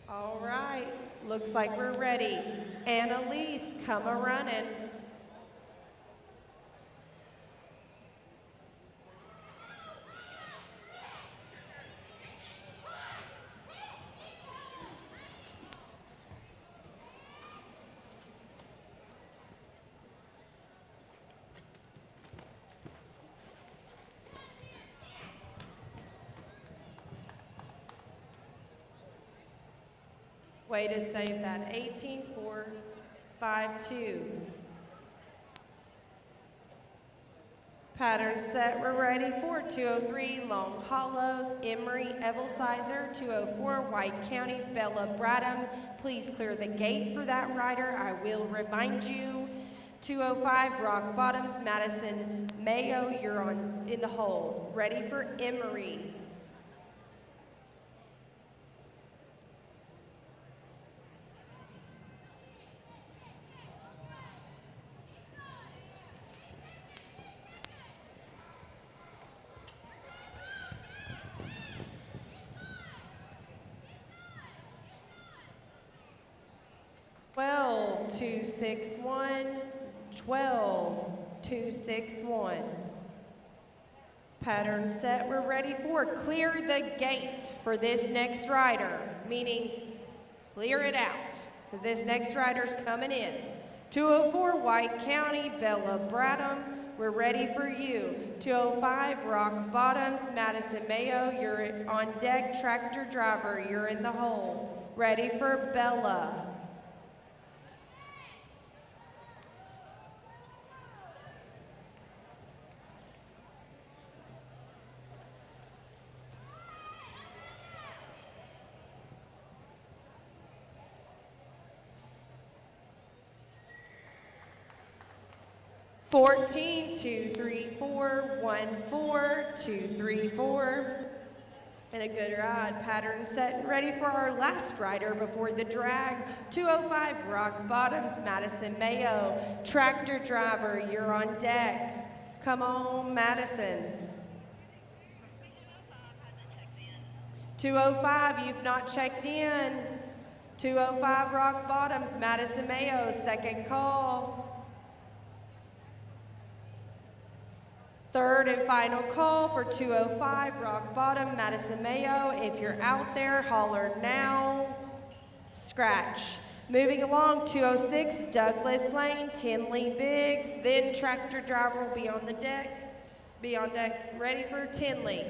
S8: All right, looks like we're ready. Annalise, come a-running. Way to save that. 18-4-5-2. Pattern set, we're ready for 203 Long Hollows, Emory Evelsizer, 204 White Counties, Bella Bradham. Please clear the gate for that rider. I will remind you. 205 Rock Bottoms, Madison Mayo, you're in the hole. Ready for Emory. Twelve, 261, 12, 261. Pattern set, we're ready for clear the gate for this next rider, meaning clear it out, because this next rider's coming in. 204 White County, Bella Bradham, we're ready for you. 205 Rock Bottoms, Madison Mayo, you're on deck. Tractor driver, you're in the hole. Ready for Bella. 14, 2, 3, 4, 1, 4, 2, 3, 4. And a good ride. Pattern set and ready for our last rider before the drag. 205 Rock Bottoms, Madison Mayo. Tractor driver, you're on deck. Come on, Madison. 205, you've not checked in. 205 Rock Bottoms, Madison Mayo, second call. Third and final call for 205 Rock Bottom, Madison Mayo. If you're out there, holler now. Scratch. Moving along, 206 Douglas Lane, Tinley Biggs. Then tractor driver will be on the deck. Be on deck, ready for Tinley.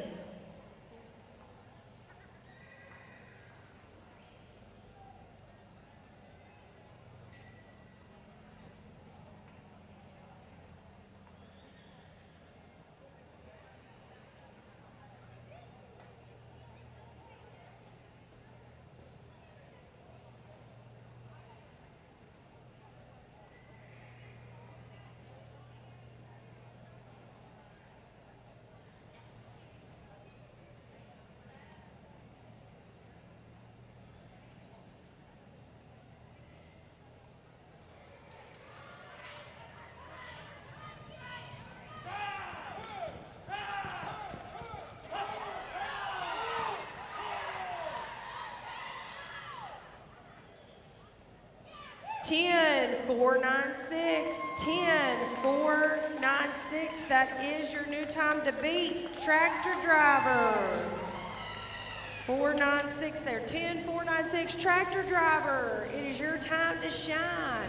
S8: Ten, 496, 10, 496. That is your new time to beat. Tractor driver. 496 there. 10, 496. Tractor driver. It is your time to shine.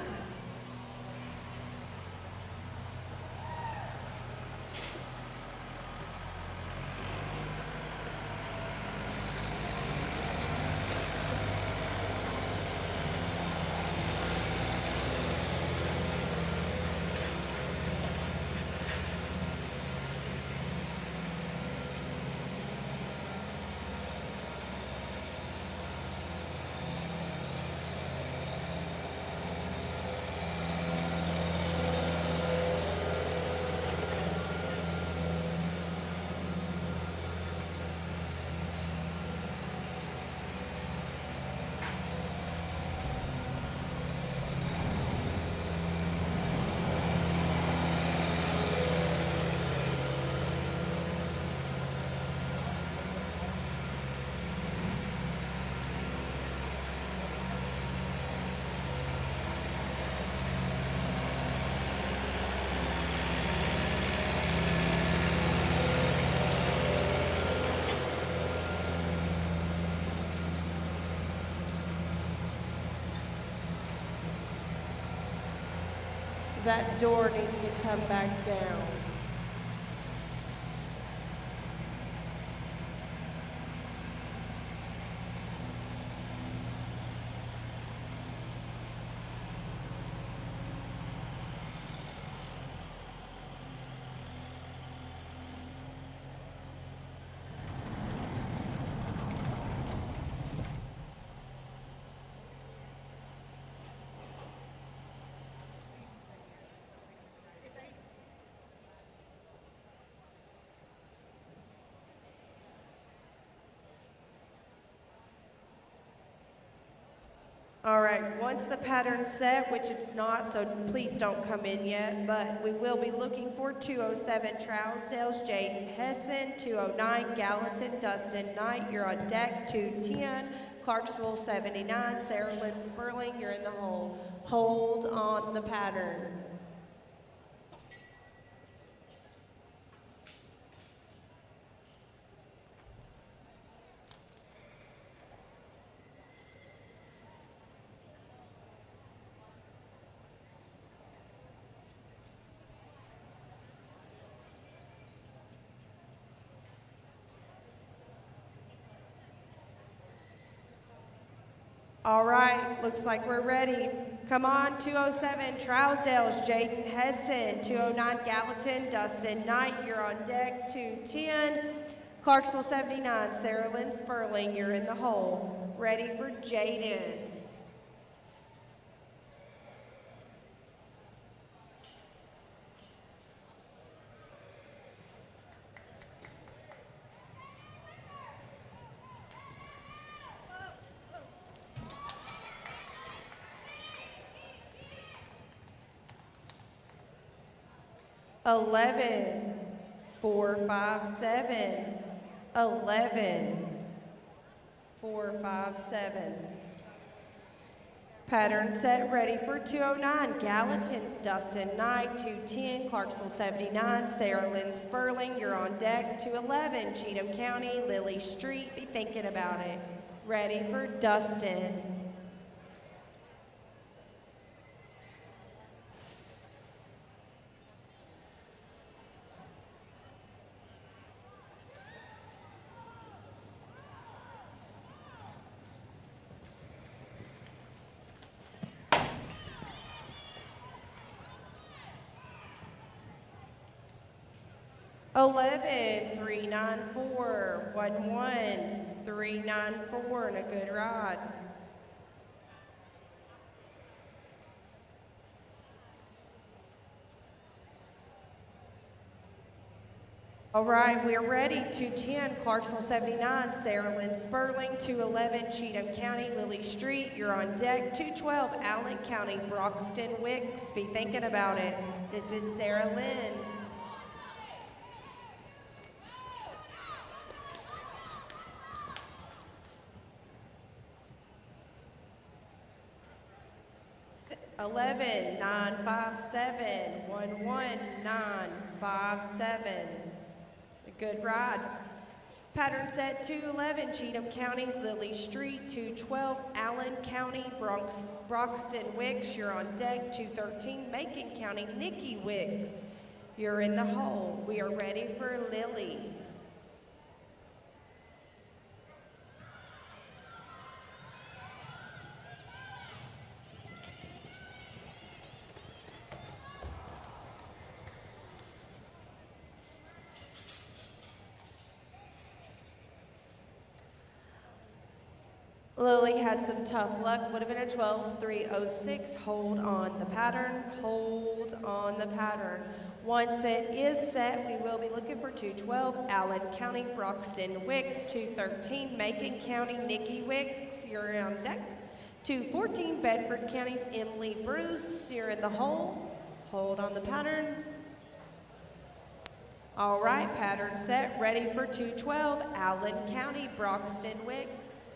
S8: That door needs to come back down. All right, once the pattern's set, which it's not, so please don't come in yet, but we will be looking for 207 Trousdale's Jaden Hessen, 209 Gallatin Dustin Knight, you're on deck, 210 Clarksville 79 Sarah Lynn Sperling, you're in the hole. Hold on the pattern. All right, looks like we're ready. Come on, 207 Trousdale's Jaden Hessen, 209 Gallatin Dustin Knight, you're on deck, 210 Clarksville 79 Sarah Lynn Sperling, you're in the hole. Ready for Jaden. Eleven, 4, 5, 7. 11, 4, 5, 7. Pattern set, ready for 209. Gallatin's Dustin Knight, 210 Clarksville 79 Sarah Lynn Sperling, you're on deck. 211 Cheatham County Lily Street, be thinking about it. Ready for Dustin. Eleven, 3, 9, 4, 1, 1, 3, 9, 4, and a good rod. All right, we're ready. 210 Clarksville 79 Sarah Lynn Sperling, 211 Cheatham County Lily Street, you're on deck. 212 Allen County Broxton Wicks, be thinking about it. This is Sarah Lynn. Eleven, 9, 5, 7, 1, 1, 9, 5, 7. A good ride. Pattern set 211 Cheatham County's Lily Street, 212 Allen County Broxton Wicks, you're on deck. 213 Macon County Nikki Wicks, you're in the hole. We are ready for Lily. Lily had some tough luck, would have been a 12-3-06. Hold on the pattern, hold on the pattern. Once it is set, we will be looking for 212 Allen County Broxton Wicks, 213 Macon County Nikki Wicks, you're on deck. 214 Bedford County's Emily Bruce, you're in the hole. Hold on the pattern. All right, pattern set, ready for 212 Allen County Broxton Wicks.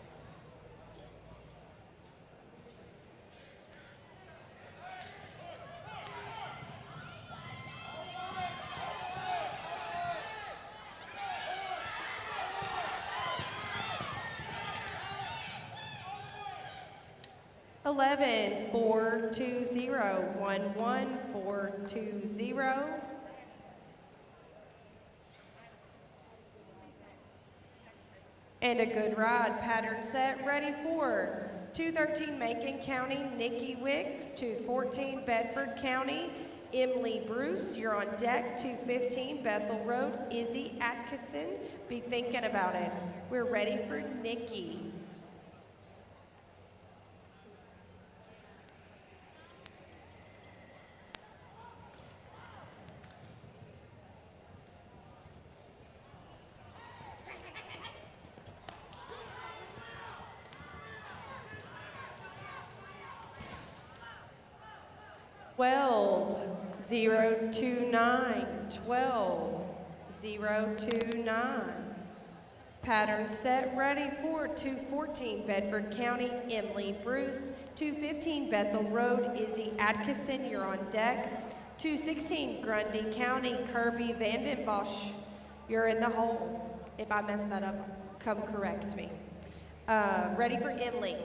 S8: Eleven, 4, 2, 0, 1, 1, 4, 2, 0. And a good ride. Pattern set, ready for 213 Macon County Nikki Wicks, 214 Bedford County Emily Bruce, you're on deck. 215 Bethel Road Izzy Atkinson, be thinking about it. We're ready for Nikki. 12-029, 12-029. Pattern set, ready for 214 Bedford County, Emily Bruce. 215 Bethel Road, Izzy Atkinson, you're on deck. 216 Grundy County, Kirby Vandenbosch, you're in the hole. If I mess that up, come correct me. Ready for Emily.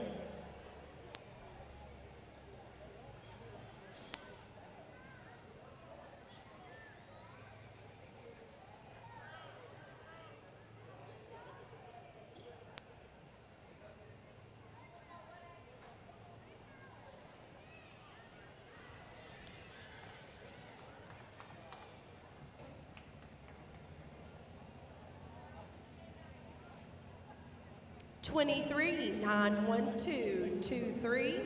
S8: Twenty-three, 912, 23,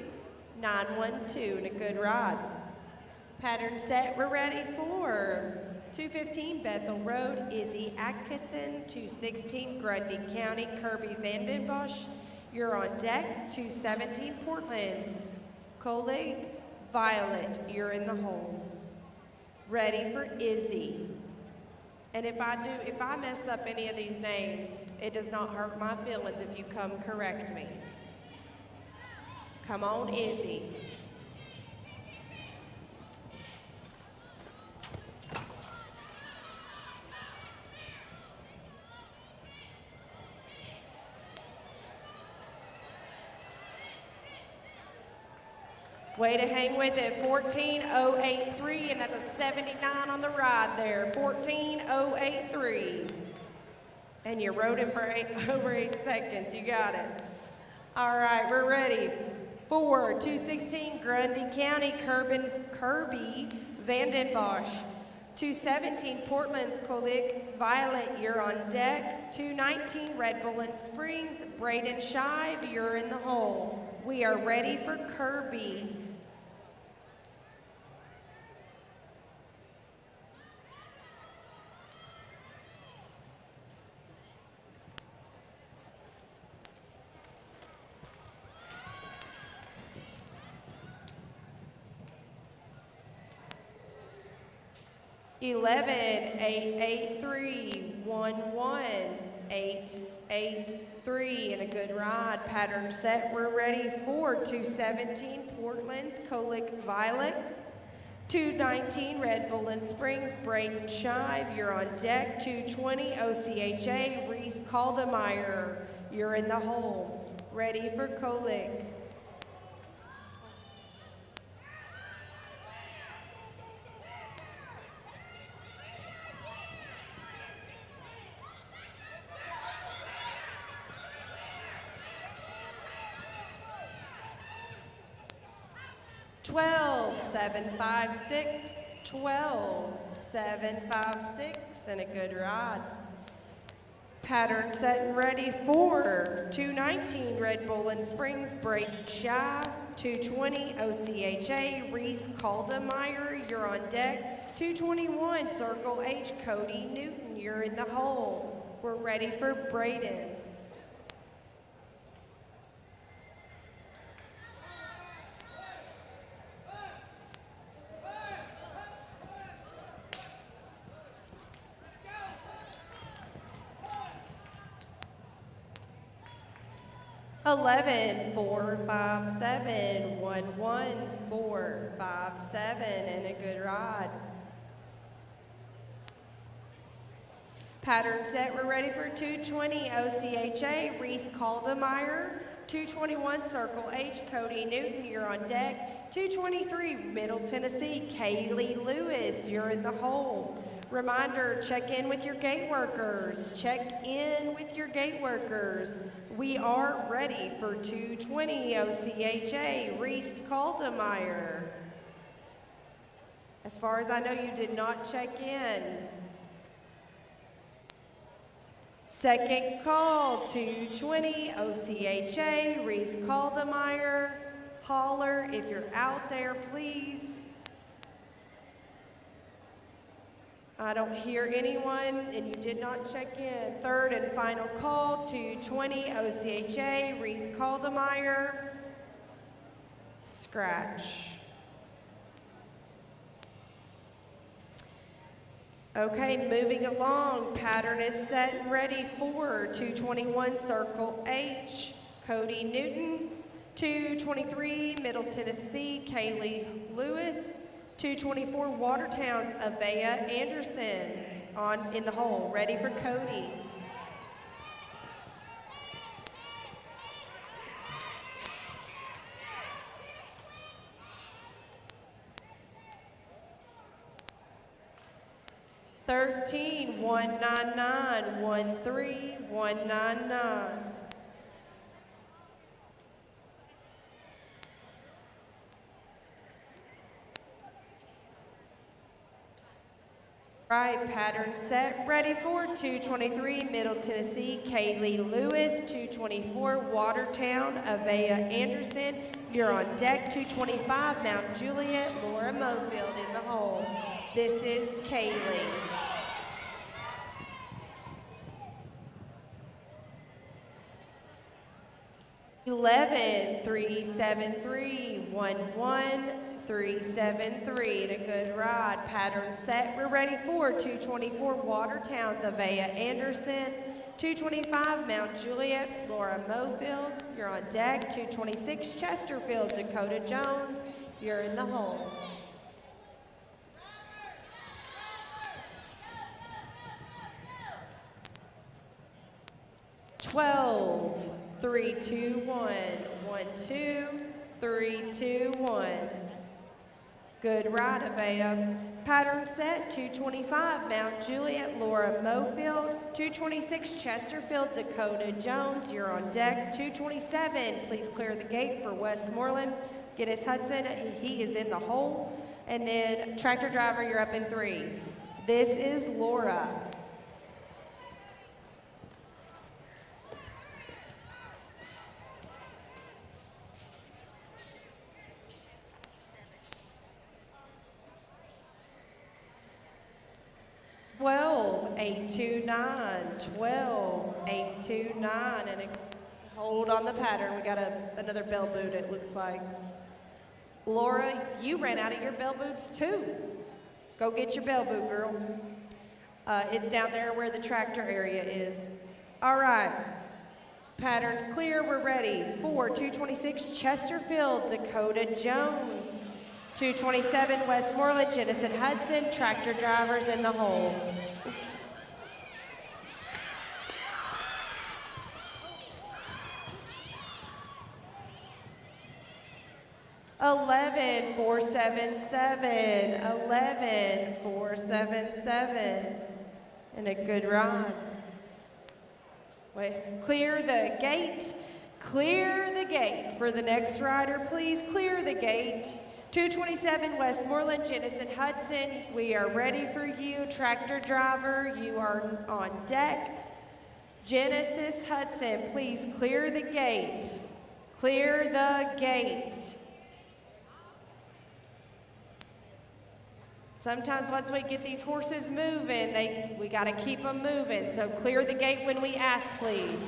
S8: 912, and a good ride. Pattern set, we're ready for 215 Bethel Road, Izzy Atkinson. 216 Grundy County, Kirby Vandenbosch, you're on deck. 217 Portland, Colleague Violet, you're in the hole. Ready for Izzy. And if I mess up any of these names, it does not hurt my feelings if you come correct me. Come on, Izzy. Way to hang with it, 14.083, and that's a 79 on the ride there, 14.083. And you rode him for over 8 seconds, you got it. All right, we're ready for 216 Grundy County, Kirby Vandenbosch. 217 Portland's Kolik Violet, you're on deck. 219 Red Bull and Springs, Braden Shive, you're in the hole. We are ready for Kirby. Eleven, 883, 11-883, and a good ride. Pattern set, we're ready for 217 Portland's Kolik Violet. 219 Red Bull and Springs, Braden Shive, you're on deck. 220 OCHA, Reese Caldemeyer, you're in the hole. Ready for Kolik. 12-756, 12-756, and a good ride. Pattern set and ready for 219 Red Bull and Springs, Braden Shive. 220 OCHA, Reese Caldemeyer, you're on deck. 221 Circle H, Cody Newton, you're in the hole. We're ready for Braden. 11-457, 11-457, and a good ride. Pattern set, we're ready for 220 OCHA, Reese Caldemeyer. 221 Circle H, Cody Newton, you're on deck. 223 Middle Tennessee, Kaylee Lewis, you're in the hole. Reminder, check in with your gate workers. Check in with your gate workers. We are ready for 220 OCHA, Reese Caldemeyer. As far as I know, you did not check in. Second call, 220 OCHA, Reese Caldemeyer. Holler if you're out there, please. I don't hear anyone, and you did not check in. Third and final call, 220 OCHA, Reese Caldemeyer. Scratch. Okay, moving along. Pattern is set and ready for 221 Circle H, Cody Newton. 223 Middle Tennessee, Kaylee Lewis. 224 Watertown's Avea Anderson in the hole, ready for Cody. Thirteen, 199, 13, 199. Right, pattern set, ready for 223 Middle Tennessee, Kaylee Lewis. 224 Watertown, Avea Anderson. You're on deck. 225 Mount Juliet, Laura Mofield in the hole. This is Kaylee. Eleven, 373, 373, and a good ride. Pattern set. We're ready for 224 Watertown's Avea Anderson. 225 Mount Juliet, Laura Mofield. You're on deck. 226 Chesterfield, Dakota Jones. You're in the hole. 12, 3, 2, 1, 1, 2, 3, 2, 1. Good ride, Avea. Pattern set, 225 Mount Juliet, Laura Mofield. 226 Chesterfield, Dakota Jones. You're on deck. 227, please clear the gate for Westmoreland. Guinness Hudson, he is in the hole. And then tractor driver, you're up in 3. This is Laura. Twelve, 829, 12, 829, and hold on the pattern. We got another bell boot, it looks like. Laura, you ran out of your bell boots too. Go get your bell boot, girl. It's down there where the tractor area is. All right, pattern's clear, we're ready for 226 Chesterfield, Dakota Jones. 227 Westmoreland, Jennison Hudson, tractor drivers in the hole. Eleven, 477, 11, 477, and a good ride. Wait, clear the gate for the next rider, please. Clear the gate. 227 Westmoreland, Jennison Hudson, we are ready for you. Tractor driver, you are on deck. Genesis Hudson, please clear the gate. Clear the gate. Sometimes once we get these horses moving, we gotta keep them moving. So clear the gate when we ask, please.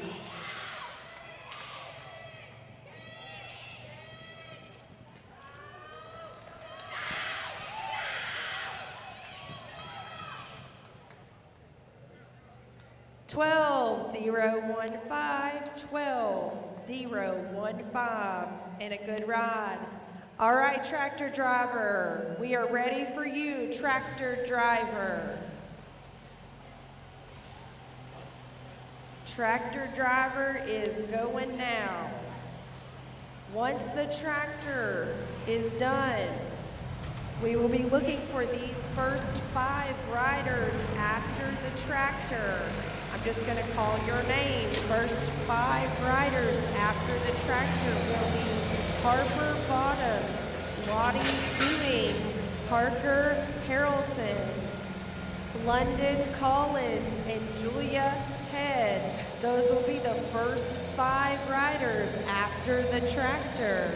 S8: Twelve, 015, 12, 015, and a good ride. All right, tractor driver, we are ready for you, tractor driver. Tractor driver is going now. Once the tractor is done, we will be looking for these first 5 riders after the tractor. I'm just going to call your name. First 5 riders after the tractor will be Harper Bottoms, Lottie Ewing, Parker Harrelson, London Collins, and Julia Head. Those will be the first 5 riders after the tractor.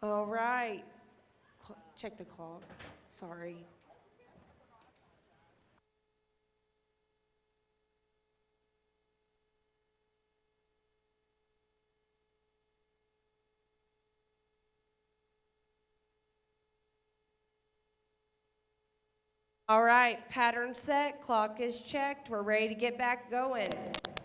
S8: All right. Check the clock. Sorry. All right, pattern set, clock is checked. We're ready to get back going.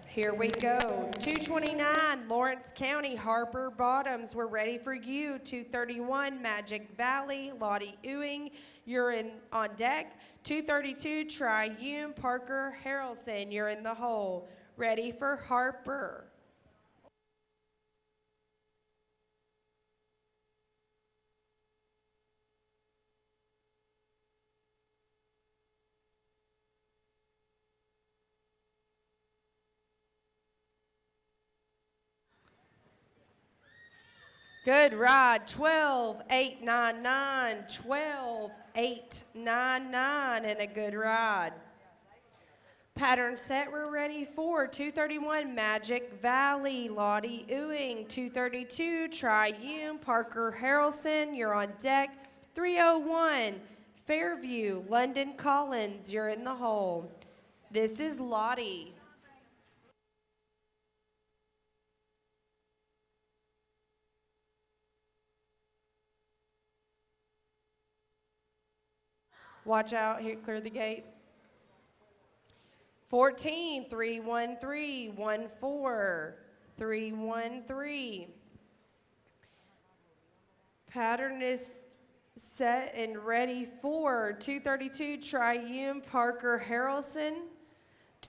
S8: Here we go. 229, Lawrence County, Harper Bottoms. We're ready for you. 231, Magic Valley, Lottie Ewing. You're on deck. 232, Triune, Parker Harrelson. You're in the hole. Ready for Harper. Good ride, 12-8-9-9, 12-8-9-9, and a good ride. Pattern set, we're ready for 231, Magic Valley, Lottie Ewing, 232, Triune, Parker Harrelson, you're on deck. 301, Fairview, London Collins, you're in the hole. This is Lottie. Watch out, here, clear the gate. 14, 313, 14, 313. Pattern is set and ready for 232, Triune, Parker Harrelson.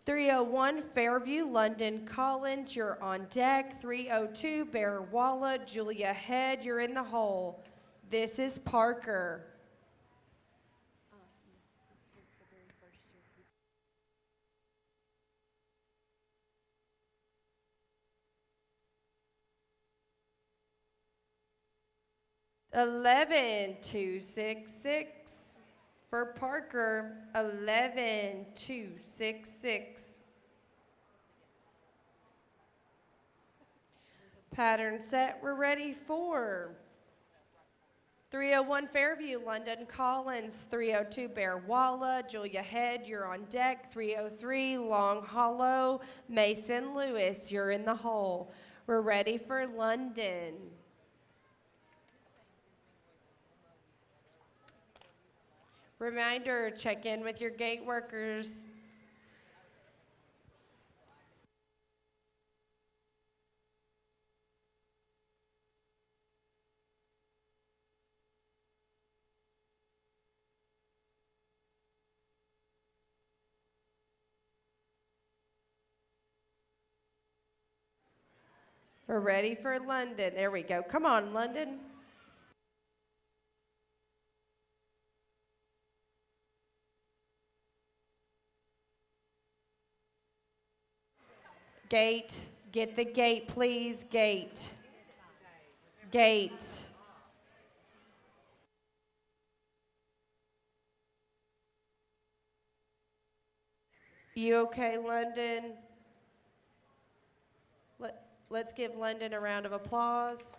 S8: 301, Fairview, London Collins, you're on deck. 302, Bear Walla, Julia Head, you're in the hole. This is Parker. Eleven, 266 for Parker. 11, 266. Pattern set, we're ready for 301 Fairview, London Collins. 302 Bear Walla, Julia Head, you're on deck. 303 Long Hollow, Mason Lewis, you're in the hole. We're ready for London. Reminder, check in with your gate workers. We're ready for London. There we go. Come on, London. Gate, get the gate, please. Gate. Gate. You okay, London? Let's give London a round of applause.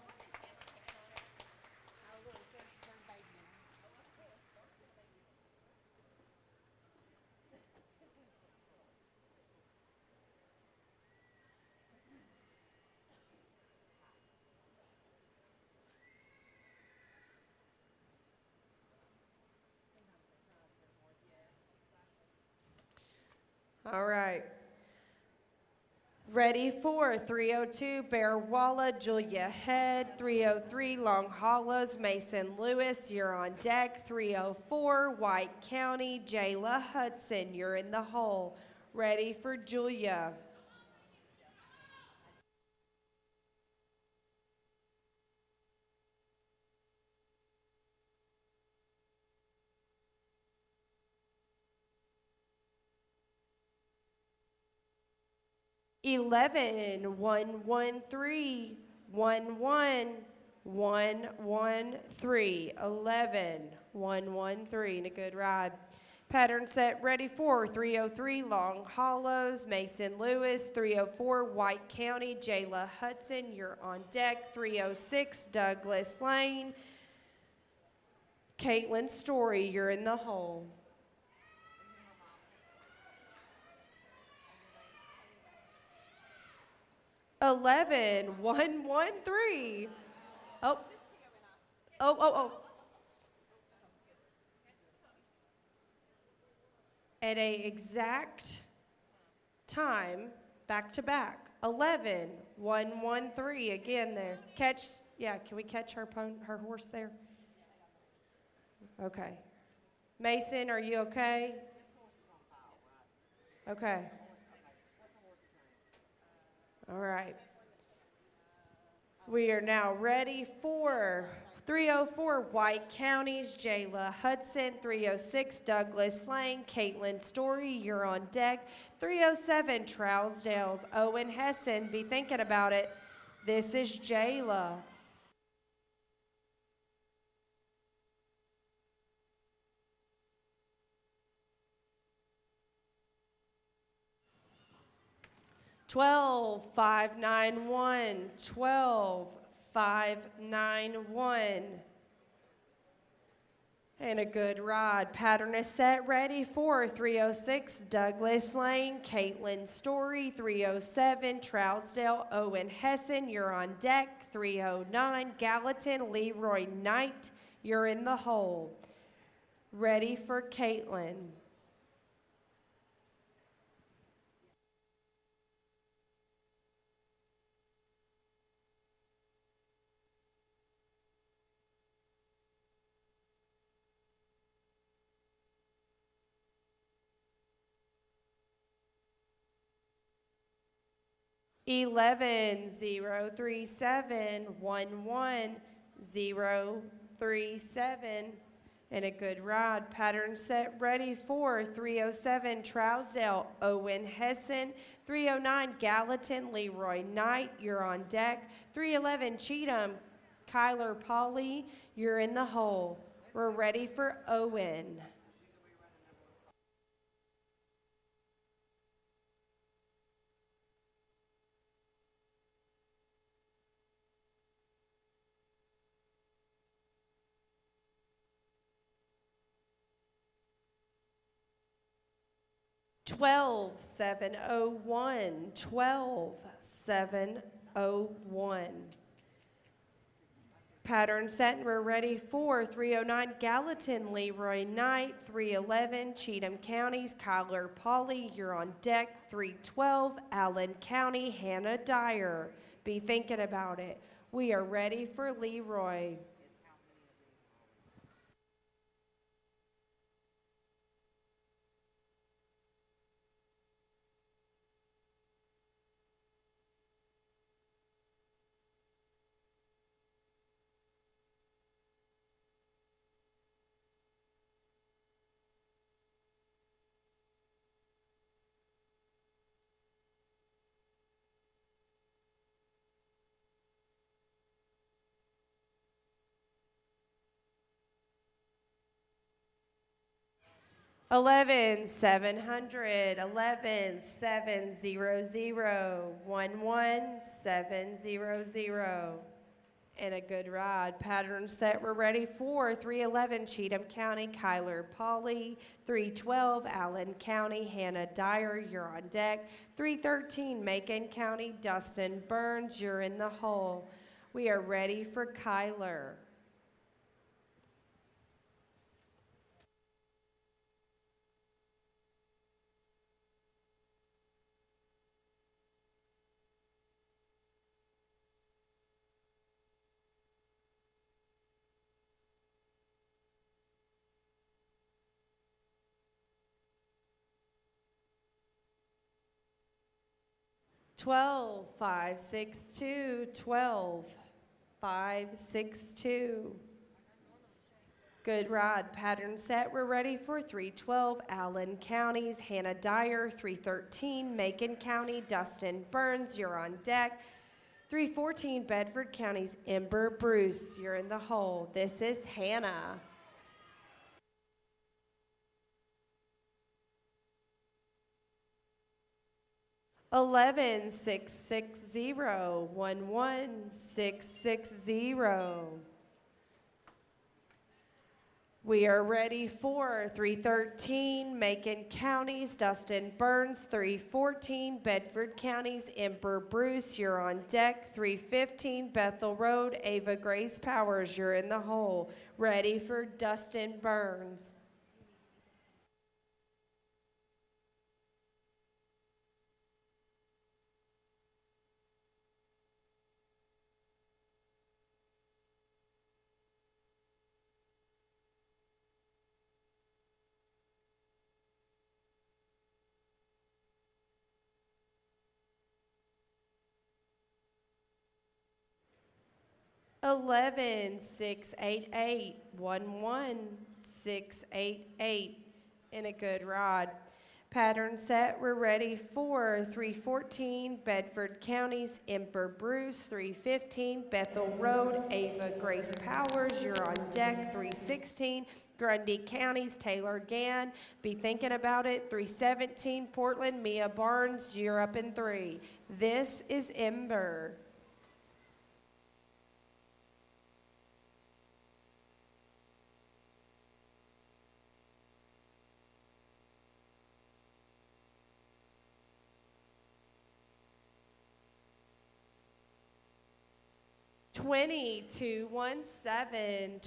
S8: All right. Ready for 302 Bear Walla, Julia Head. 303 Long Hollows, Mason Lewis, you're on deck. 304 White County, Jayla Hudson, you're in the hole. Ready for Julia. Eleven, 113, 11, 113, 11, 113, and a good ride. Pattern set ready for 303 Long Hollows, Mason Lewis. 304 White County, Jayla Hudson, you're on deck. 306 Douglas Lane, Caitlin Story, you're in the hole. Eleven 113. Oh. At a exact time, back to back. 11 113 again there. Catch, yeah, can we catch her horse there? Okay. Mason, are you okay? Okay. All right. We are now ready for 304 White Counties, Jayla Hudson. 306 Douglas Lane, Caitlin Story, you're on deck. 307 Trousdale's, Owen Hessen, be thinking about it. This is Jayla. Twelve 591, 12 591. And a good ride. Pattern is set ready for 306 Douglas Lane, Caitlin Story. 307 Trousdale, Owen Hessen, you're on deck. 309 Gallatin, Leroy Knight, you're in the hole. Ready for Caitlin. Eleven 037 11 037. And a good ride. Pattern set ready for 307 Trousdale, Owen Hessen. 309 Gallatin, Leroy Knight, you're on deck. 311 Cheatham, Kyler Polly, you're in the hole. We're ready for Owen. Twelve 701, 12 701. Pattern set and we're ready for 309 Gallatin, Leroy Knight. 311 Cheatham Counties, Kyler Polly, you're on deck. 312 Allen County, Hannah Dyer, be thinking about it. We are ready for Leroy. Eleven 700, 11 700, 11 700. And a good ride. Pattern set, we're ready for 311 Cheatham County, Kyler Polly. 312 Allen County, Hannah Dyer, you're on deck. 313 Macon County, Dustin Burns, you're in the hole. We are ready for Kyler. Twelve 562, 12 562. Good ride. Pattern set, we're ready for 312 Allen Counties, Hannah Dyer. 313 Macon County, Dustin Burns, you're on deck. 314 Bedford County's Ember Bruce, you're in the hole. This is Hannah. 11660, 11660. We are ready for 313, Macon County's Dustin Burns, 314, Bedford County's Emperor Bruce, you're on deck, 315, Bethel Road, Ava Grace Powers, you're in the hole. Ready for Dustin Burns. Eleven 688, 11688 in a good rod. Pattern set, we're ready for 314, Bedford County's Emperor Bruce, 315, Bethel Road, Ava Grace Powers, you're on deck, 316, Grundy County's Taylor Gann, be thinking about it, 317, Portland, Mia Barnes, you're up in 3. This is Ember. Two one seven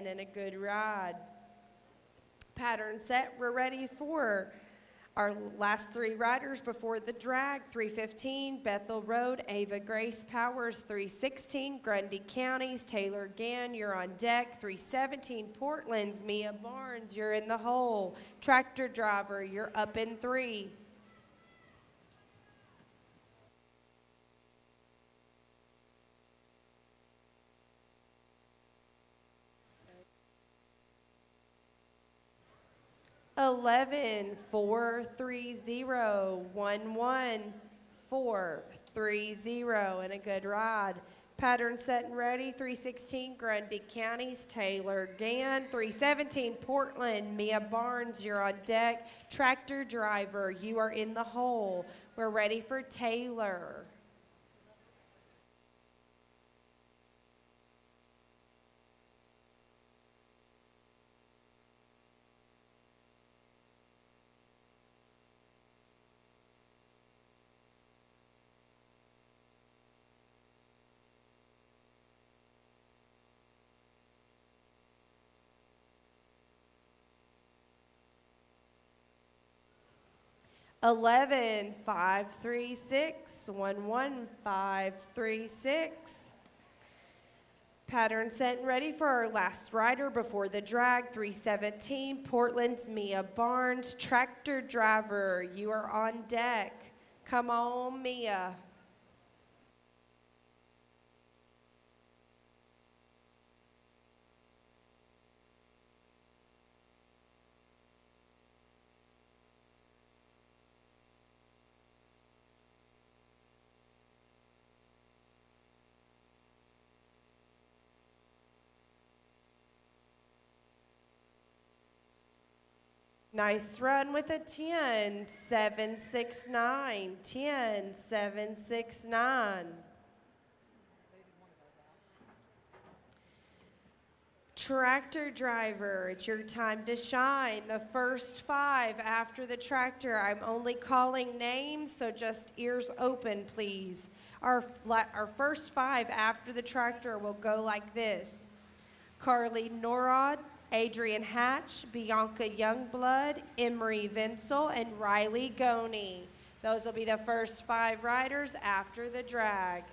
S8: and a good rod. Pattern set, we're ready for our last 3 riders before the drag. 315, Bethel Road, Ava Grace Powers, 316, Grundy County's Taylor Gann, you're on deck. 317, Portland's Mia Barnes, you're in the hole. Tractor driver, you're up in 3. Eleven 430, 11430 and a good rod. Pattern set and ready. 316 Grundy County's Taylor Gann. 317 Portland Mia Barnes, you're on deck. Tractor driver, you are in the hole. We're ready for Taylor. Eleven 536, 11536. Pattern set and ready for our last rider before the drag. 317 Portland's Mia Barnes. Tractor driver, you are on deck. Come on, Mia. Nice run with a 10-769, 10-769. Tractor driver, it's your time to shine. The first 5 after the tractor. I'm only calling names, so just ears open, please. Our first 5 after the tractor will go like this. Carly Norod, Adrian Hatch, Bianca Youngblood, Emery Vinsel, and Riley Goney. Those will be the first 5 riders after the drag.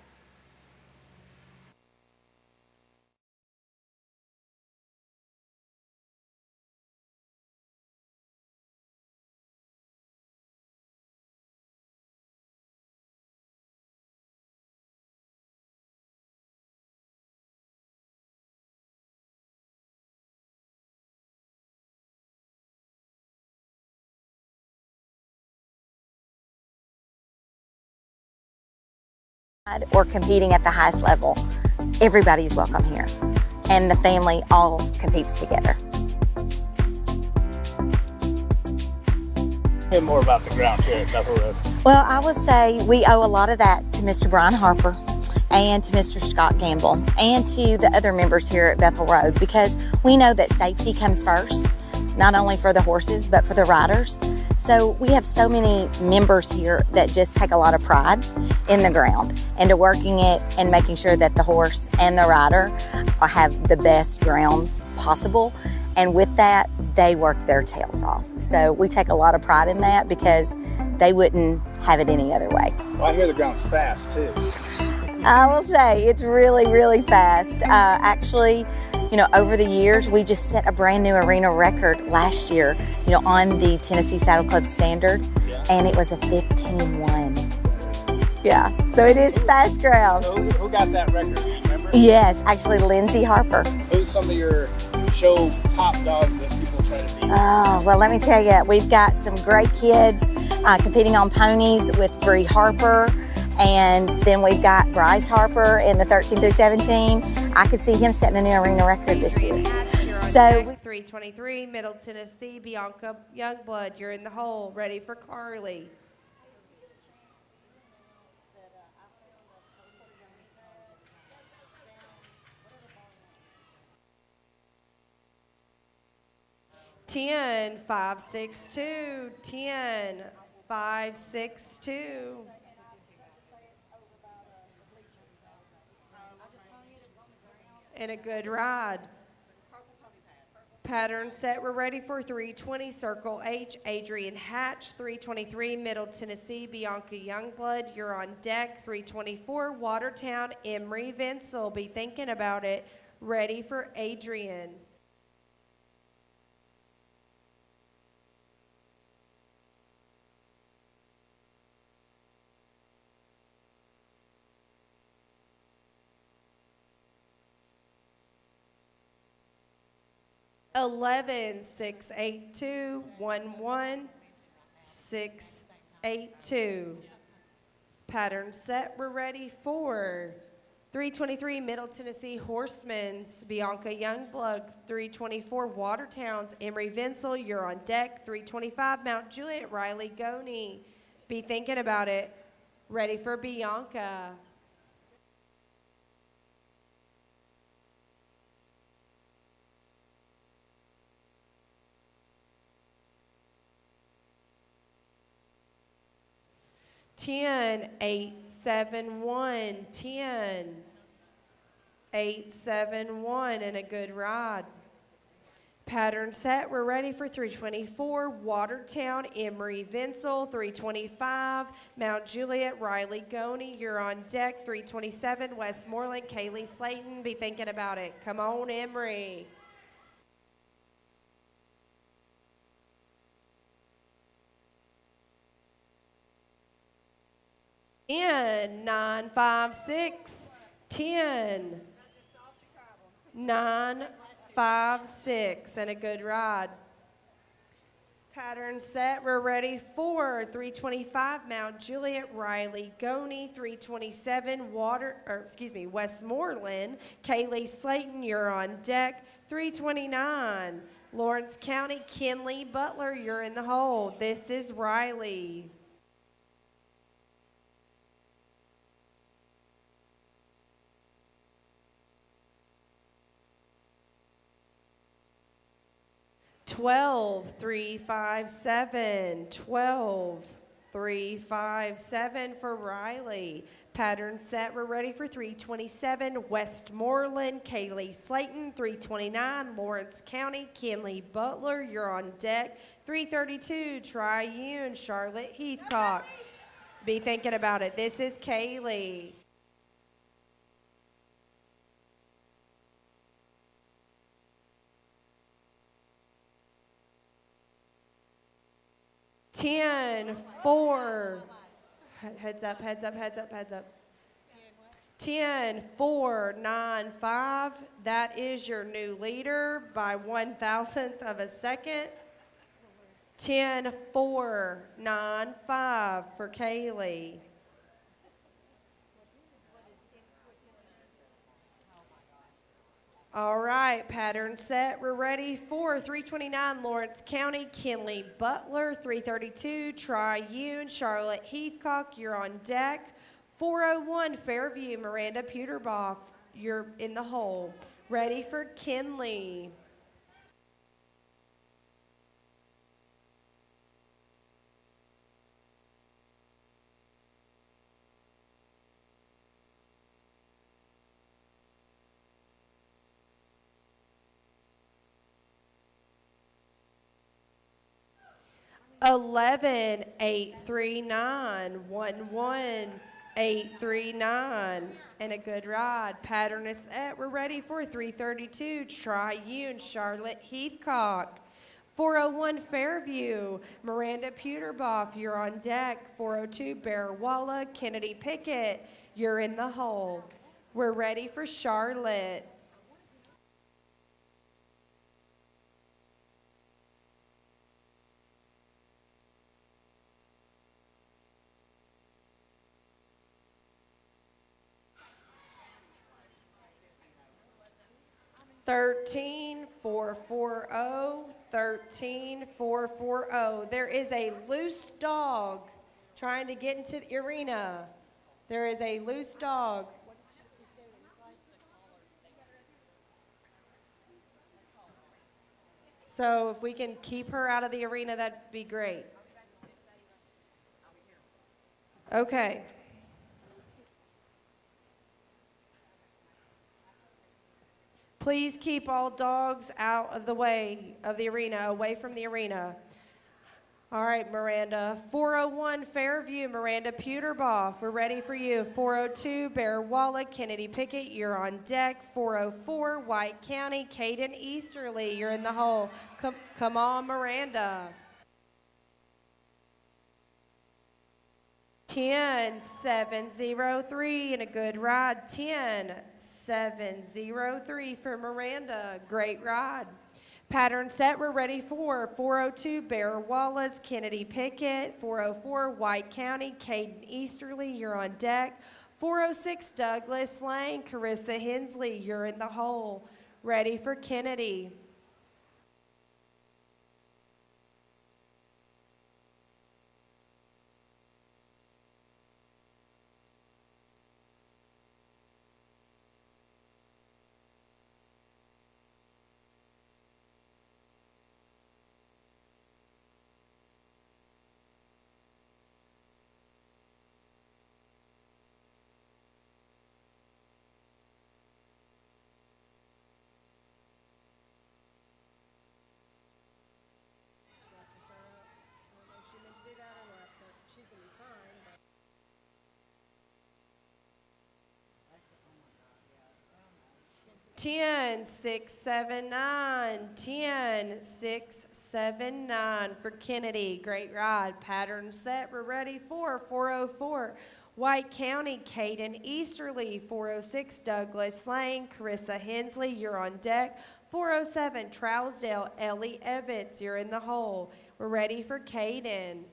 S10: Or competing at the highest level, everybody's welcome here, and the family all competes together.
S1: bit more about the ground here at Bethel Road.
S10: Well, I would say we owe a lot of that to Mr. Brian Harper and to Mr. Scott Gamble and to the other members here at Bethel Road, because we know that safety comes first, not only for the horses, but for the riders. So we have so many members here that just take a lot of pride in the ground and to working it and making sure that the horse and the rider have the best ground possible. And with that, they work their tails off. So we take a lot of pride in that because they wouldn't have it any other way.
S1: Well, I hear the ground's fast too.
S10: I will say it's really, really fast. Actually, you know, over the years, we just set a brand new arena record last year, you know, on the Tennessee Saddle Club standard, and it was a 15-1. Yeah, so it is fast ground.
S1: So who got that record? Remember?
S10: Yes, actually Lindsay Harper.
S1: Who's some of your show top dogs that people try to beat?
S10: Oh, well, let me tell you, we've got some great kids competing on ponies with Bree Harper, and then we've got Bryce Harper in the 13 through 17. I could see him setting a new arena record this year. So
S8: 323, Middle Tennessee, Bianca Youngblood, you're in the hole, ready for Carly. Ten, 5, 6, 2, 10, 5, 6, 2. And a good ride. Pattern set, we're ready for 320, Circle H, Adrian Hatch, 323, Middle Tennessee, Bianca Youngblood, you're on deck, 324, Watertown, Emery Vinsel, be thinking about it, ready for Adrian. Eleven, 6, 8, 2, 1, 1, 6, 8, 2. Pattern set, we're ready for 323, Middle Tennessee Horsemen's, Bianca Youngblood, 324, Watertown's, Emery Vinsel, you're on deck, 325, Mount Juliet, Riley Goney, be thinking about it, ready for Bianca. Ten, 8, 7, 1, 10, 8, 7, 1, and a good ride. Pattern set, we're ready for 324, Watertown, Emery Vinsel, 325, Mount Juliet, Riley Goney, you're on deck, 327, Westmoreland, Kaylee Slayton, be thinking about it. Come on, Emery. 9, 5, 6, 10, 9, 5, 6, and a good ride. Pattern set, we're ready for 325, Mount Juliet, Riley Goney, 327, Westmoreland, Kaylee Slayton, you're on deck, 329, Lawrence County, Kinley Butler, you're in the hole. This is Riley. Twelve, 3, 5, 7, 12, 3, 5, 7 for Riley. Pattern set, we're ready for 327, Westmoreland, Kaylee Slayton, 329, Lawrence County, Kinley Butler, you're on deck, 332, Triune, Charlotte Heathcock. Be thinking about it, this is Kaylee. 10, 4, heads up, heads up, heads up, heads up. 10, 4, 9, 5, that is your new leader by 1,000th of a second. 10, 4, 9, 5 for Kaylee. All right, pattern set. We're ready for 329 Lawrence County, Kinley Butler, 332 Triune, Charlotte Heathcock, you're on deck. 401 Fairview, Miranda Puterboff, you're in the hole. Ready for Kinley. Eleven 839 11 839 and a good ride. Pattern is set. We're ready for 332 Triune, Charlotte Heathcock. 401 Fairview, Miranda Puterboff, you're on deck. 402 Bear Walla, Kennedy Pickett, you're in the hole. We're ready for Charlotte. Thirteen 440, 13 440. There is a loose dog trying to get into the arena. There is a loose dog. So if we can keep her out of the arena, that'd be great. Okay. Please keep all dogs out of the way of the arena, away from the arena. All right, Miranda. 401 Fairview, Miranda Puterboff, we're ready for you. 402 Bear Walla, Kennedy Pickett, you're on deck. 404 White County, Caden Easterly, you're in the hole. Come on, Miranda. 10-703 and a good ride. 10-703 for Miranda. Great ride. Pattern set. We're ready for 402 Bear Wallace, Kennedy Pickett. 404 White County, Caden Easterly, you're on deck. 406 Douglas Lane, Carissa Hensley, you're in the hole. Ready for Kennedy. 10-679, 10-679 for Kennedy. Great ride. Pattern set. We're ready for 404 White County, Caden Easterly. 406 Douglas Lane, Carissa Hensley, you're on deck. 407 Trousdale, Ellie Evans, you're in the hole. We're ready for Caden.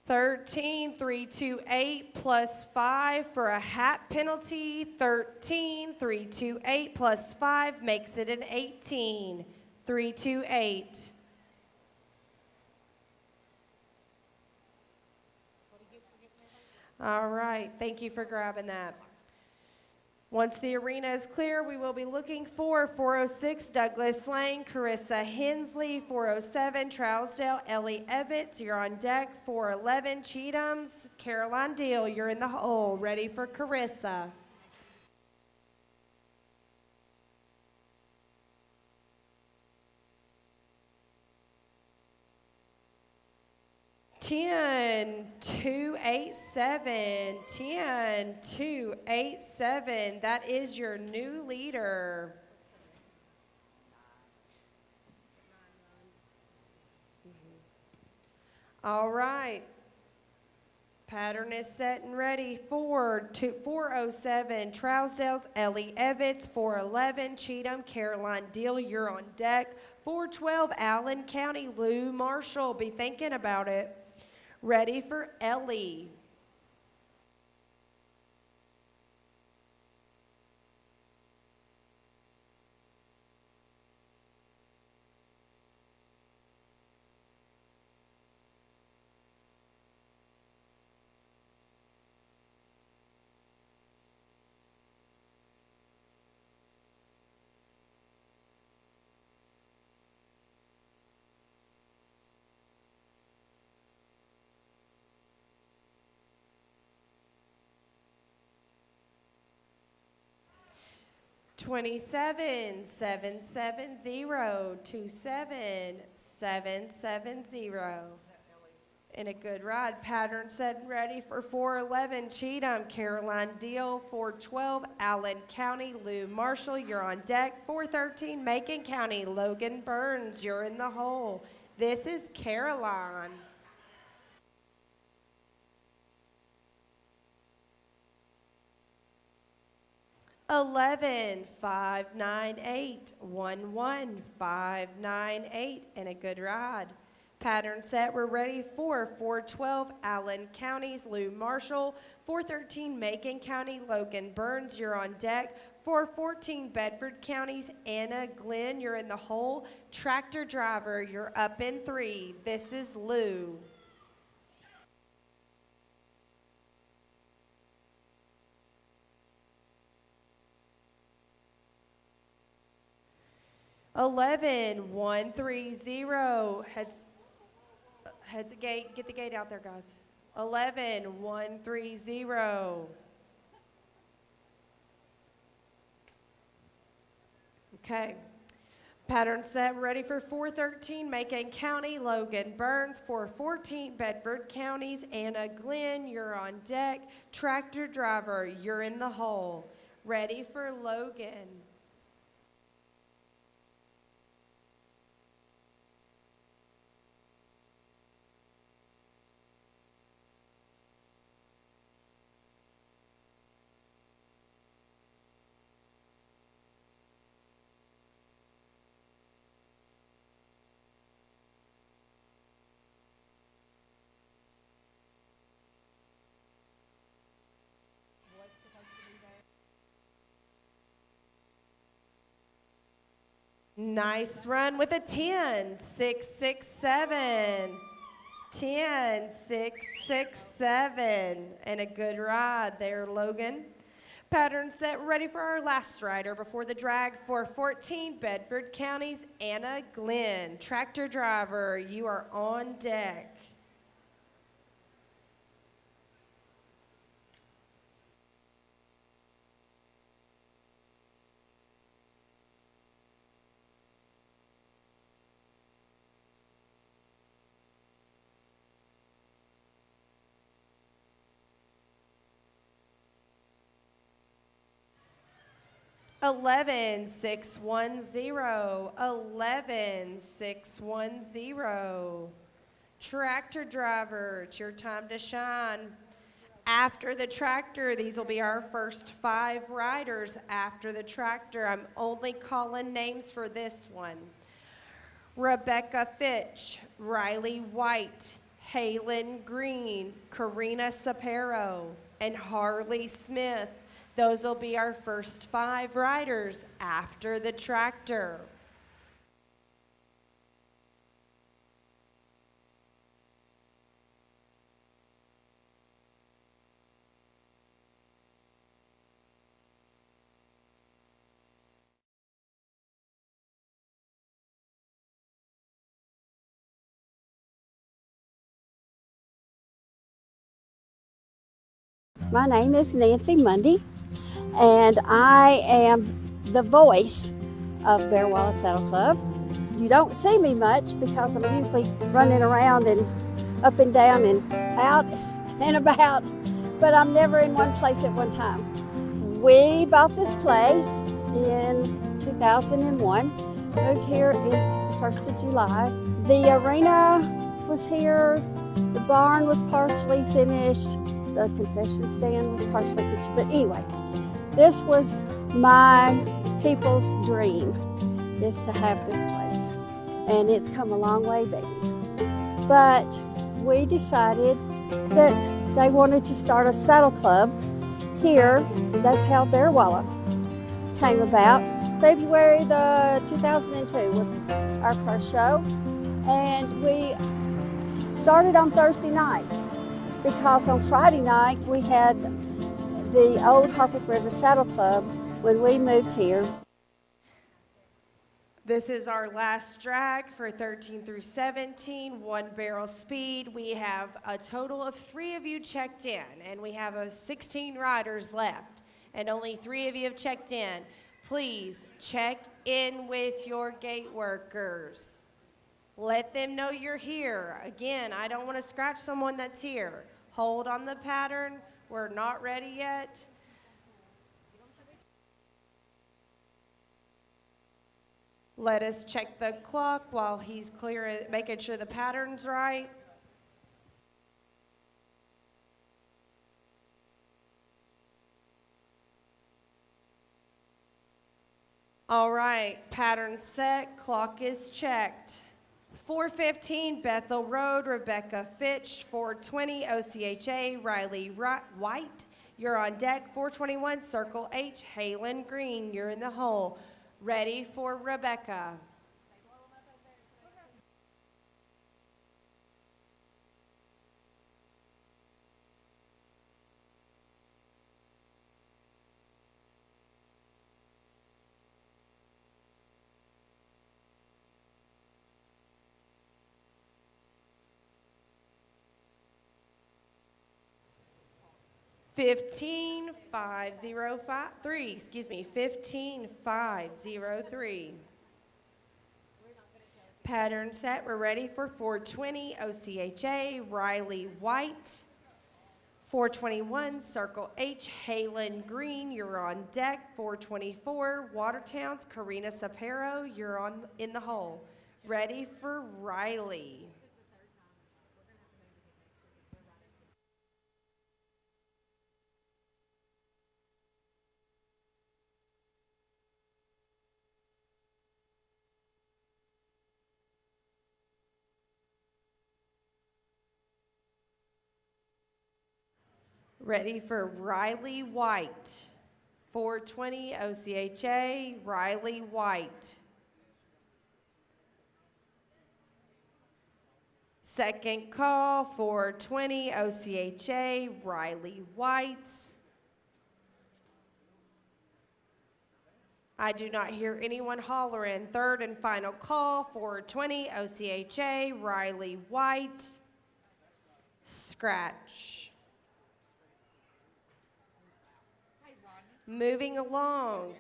S8: 13-328 plus 5 for a hat penalty. 13-328 plus 5 makes it an 18. 328. All right, thank you for grabbing that. Once the arena is clear, we will be looking for 406 Douglas Lane, Carissa Hensley, 407 Trousdale, Ellie Evans, you're on deck. 411 Cheatham's, Caroline Deal, you're in the hole, ready for Carissa. 10-287, 10-287. That is your new leader. All right. Pattern is set and ready for 407 Trousdale's Ellie Evans, 411 Cheatham Caroline Deal, you're on deck. 412 Allen County Lou Marshall, be thinking about it. Ready for Ellie. Twenty-seven, 770, 27, 770. And a good ride. Pattern set and ready for 411 Cheatham Caroline Deal, 412 Allen County Lou Marshall, you're on deck. 413 Macon County Logan Burns, you're in the hole. This is Caroline. 11, 598, 11, 598, and a good ride. Pattern set, we're ready for 412 Allen County's Lou Marshall, 413 Macon County Logan Burns, you're on deck. 414 Bedford County's Anna Glenn, you're in the hole. Tractor driver, you're up in 3. This is Lou. 11, 130. Heads a gate. Get the gate out there, guys. 11, 130. Okay. Pattern set, ready for 413 Macon County Logan Burns, 414 Bedford County's Anna Glenn, you're on deck. Tractor driver, you're in the hole. Ready for Logan. 'Nice run with a 10, 667. 10, 667. And a good ride there, Logan. Pattern set, ready for our last rider before the drag for 14 Bedford County's Anna Glenn. Tractor driver, you are on deck. 11, 610. 11, 610. Tractor driver, it's your time to shine. After the tractor, these will be our first 5 riders after the tractor. I'm only calling names for this one. Rebecca Fitch, Riley White, Halen Green, Karina Sapero, and Harley Smith. Those will be our first 5 riders after the tractor.
S9: My name is Nancy Mundy, and I am the voice of Bear Wallace Saddle Club. You don't see me much because I'm usually running around and up and down and out and about, but I'm never in one place at one time. We bought this place in 2001, moved here in the 1st of July. The arena was here The barn was partially finished. The concession stand was partially finished. But anyway, this was my people's dream, is to have this place. And it's come a long way, baby. But we decided that they wanted to start a saddle club here. That's how Bear Walla came about. February the 2002 was our first show. And we started on Thursday nights because on Friday nights we had the old Harpeth River Saddle Club when we moved here.
S8: This is our last drag for 13 through 17, 1 barrel speed. We have a total of 3 of you checked in, and we have 16 riders left, and only 3 of you have checked in. Please check in with your gate workers. Let them know you're here. Again, I don't want to scratch someone that's here. Hold on the pattern. We're not ready yet. Let us check the clock while he's making sure the pattern's right. All right, pattern set, clock is checked. 4:15 Bethel Road, Rebecca Fitch. 4:20 OCHA, Riley White. You're on deck. 4:21 Circle H, Halen Green. You're in the hole. Ready for Rebecca. Fifteen 503. Pattern set, we're ready for 4:20 OCHA, Riley White. 4:21 Circle H, Halen Green, you're on deck. 4:24 Watertown's Karina Sapero, you're in the hole. Ready for Riley. Ready for Riley White. 4:20 OCHA, Riley White. Second call, 4:20 OCHA, Riley White. I do not hear anyone hollering. Third and final call, 4:20 OCHA, Riley White. Scratch. Moving along,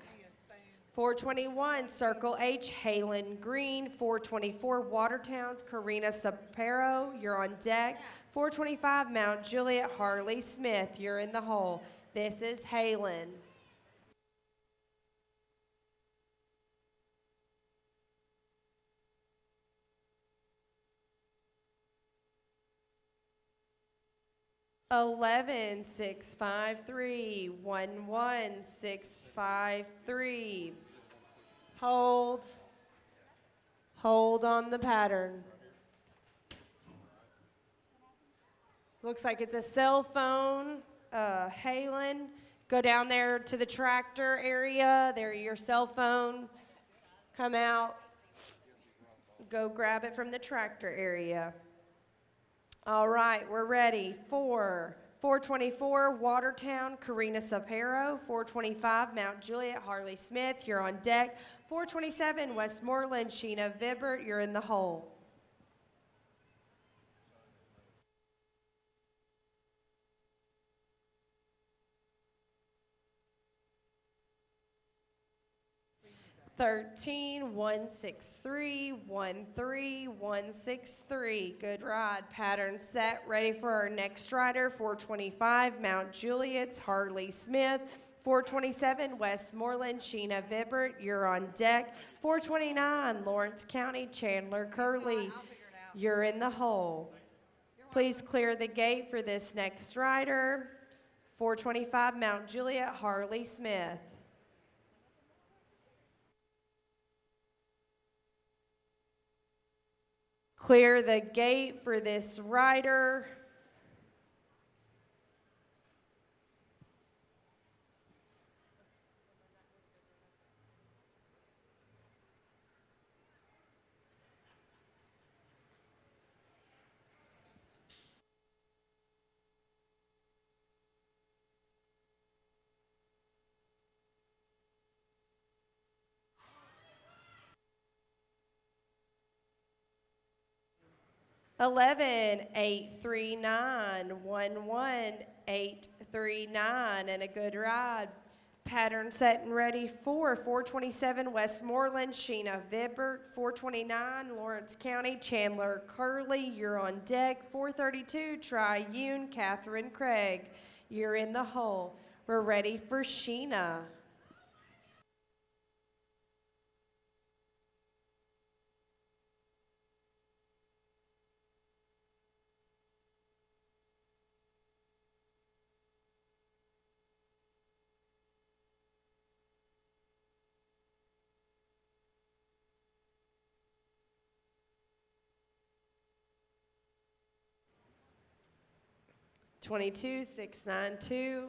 S8: 4:21 Circle H, Halen Green. 4:24 Watertown's Karina Sapero, you're on deck. 4:25 Mount Juliet, Harley Smith, you're in the hole. This is Halen. Eleven 653 11653. Hold on the pattern. Looks like it's a cell phone. Halen, go down there to the tractor area. There, your cell phone. Come out. Go grab it from the tractor area. All right, we're ready for 4:24 Watertown, Karina Sapero. 4:25 Mount Juliet, Harley Smith, you're on deck. 4:27 Westmoreland, Sheena Vibert, you're in the hole. Thirteen 163 13163. Good ride. Pattern set. Ready for our next rider. 4:25 Mount Juliet's Harley Smith. 4:27 Westmoreland, Sheena Vibert. You're on deck. 4:29 Lawrence County, Chandler Curley. You're in the hole. Please clear the gate for this next rider. 425 Mount Juliet, Harley Smith. Clear the gate for this rider. Eleven, 839, 11839, and a good ride. Pattern set and ready for 427 Westmoreland, Sheena Vibbert. 429 Lawrence County, Chandler Curley. You're on deck. 432 Triune, Catherine Craig. You're in the hole. We're ready for Sheena. Twenty-two, 692.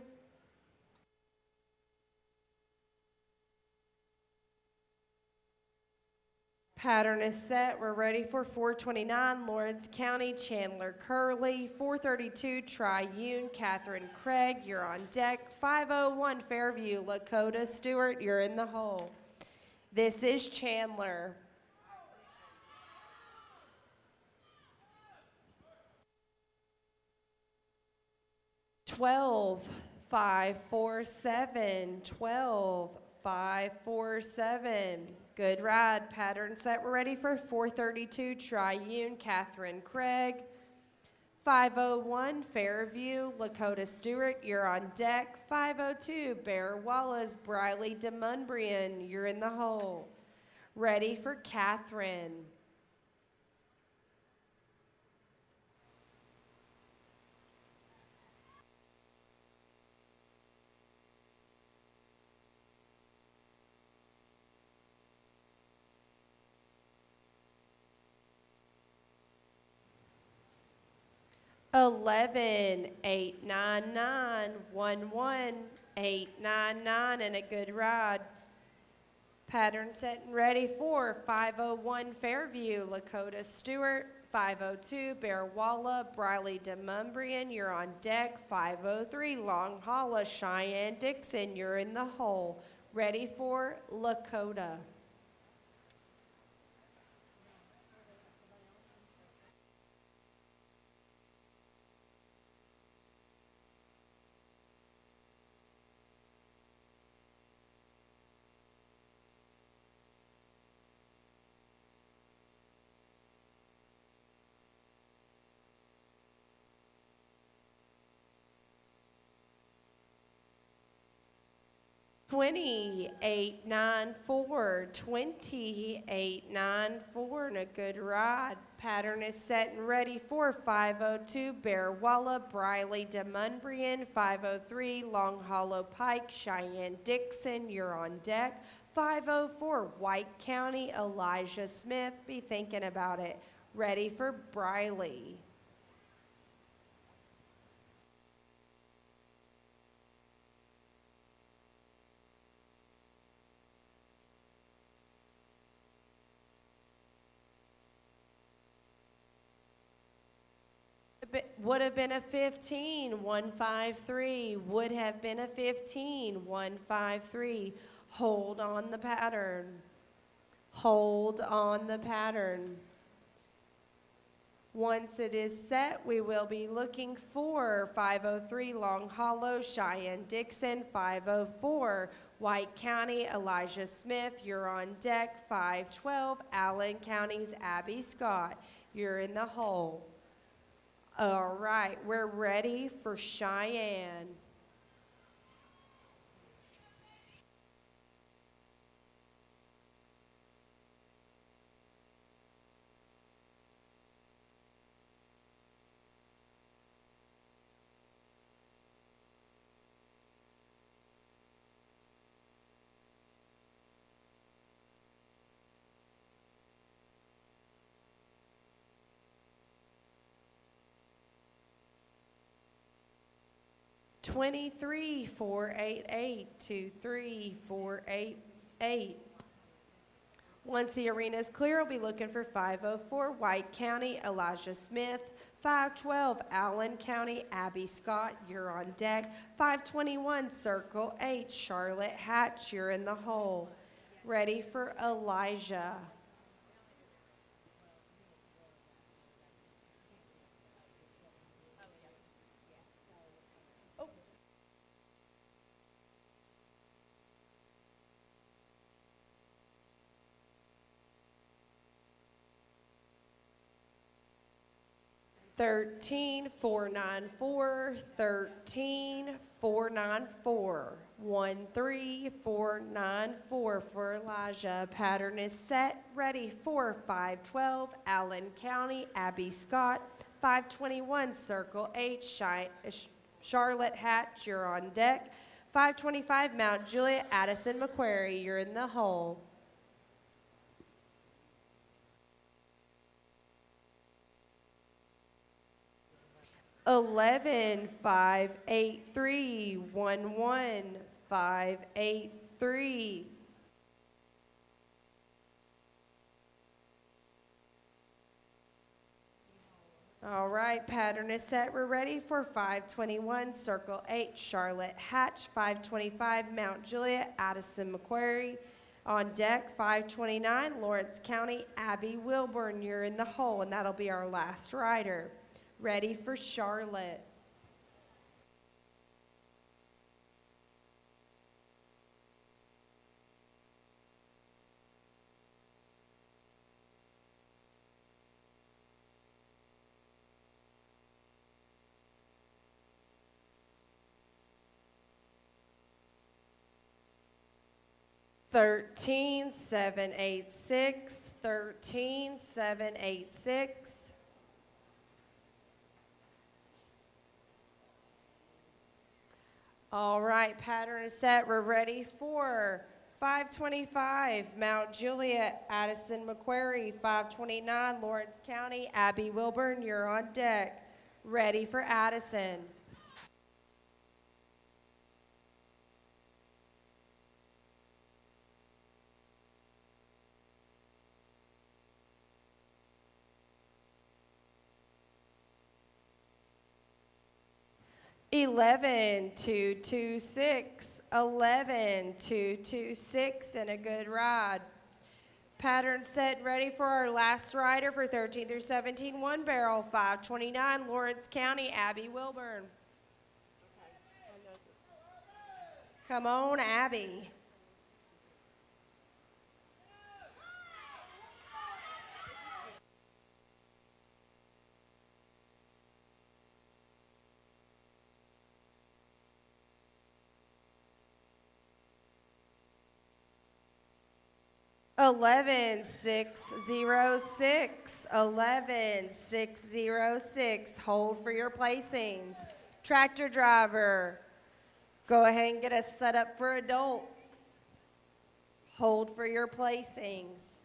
S8: Pattern is set. We're ready for 429 Lawrence County, Chandler Curley. 432 Triune, Catherine Craig. You're on deck. 501 Fairview, Lakota Stewart. You're in the hole. This is Chandler. Twelve, 547, 12, 547. Good ride. Pattern set. We're ready for 432 Triune, Catherine Craig. 501 Fairview, Lakota Stewart. You're on deck. 502 Bear Wallace, Briley DeMunbrian. You're in the hole. Ready for Catherine. Eleven, 899, 11899, and a good ride. Pattern set and ready for 501 Fairview, Lakota Stewart. 502 Bear Walla, Briley DeMumbrian. You're on deck. 503 Long Holla, Cheyenne Dixon. You're in the hole. Ready for Lakota. Twenty-eight, 94, 2894, and a good ride. Pattern is set and ready for 502 Bear Walla, Briley DeMunbrian. 503 Long Hollow Pike, Cheyenne Dixon. You're on deck. 504 White County, Elijah Smith. Be thinking about it. Ready for Briley. Would have been a 15, 153. Would have been a 15, 153. Hold on the pattern. Hold on the pattern. Once it is set, we will be looking for 503 Long Hollow, Cheyenne Dixon. 504 White County, Elijah Smith. You're on deck. 512 Allen County's Abby Scott. You're in the hole. All right, we're ready for Cheyenne. 23488, 23488. Once the arena is clear, we'll be looking for 504 White County, Elijah Smith. 512 Allen County, Abby Scott, you're on deck. 521 Circle H, Charlotte Hatch, you're in the hole. Ready for Elijah. Thirteen 494, 494, 13494 for Elijah. Pattern is set, ready for 512 Allen County, Abby Scott. 521 Circle H, Charlotte Hatch, you're on deck. 525 Mount Juliet, Addison McQuarrie, you're in the hole. 11583, 11583. All right, pattern is set. We're ready for 521 Circle H, Charlotte Hatch. 525 Mount Juliet, Addison McQuarrie. On deck, 529 Lawrence County, Abby Wilburn. You're in the hole, and that'll be our last rider. Ready for Charlotte. Thirteen 786, 13 786. All right, pattern is set. We're ready for 525 Mount Juliet, Addison McQuarrie. 529 Lawrence County, Abby Wilburn. You're on deck. Ready for Addison. Eleven 226, 11 226, and a good ride. Pattern set, ready for our last rider for 13 through 17, one barrel, 529 Lawrence County, Abby Wilburn. Come on, Abby. Eleven 606, 11 606. Hold for your placings. Tractor driver, go ahead and get us set up for adult. Hold for your placings.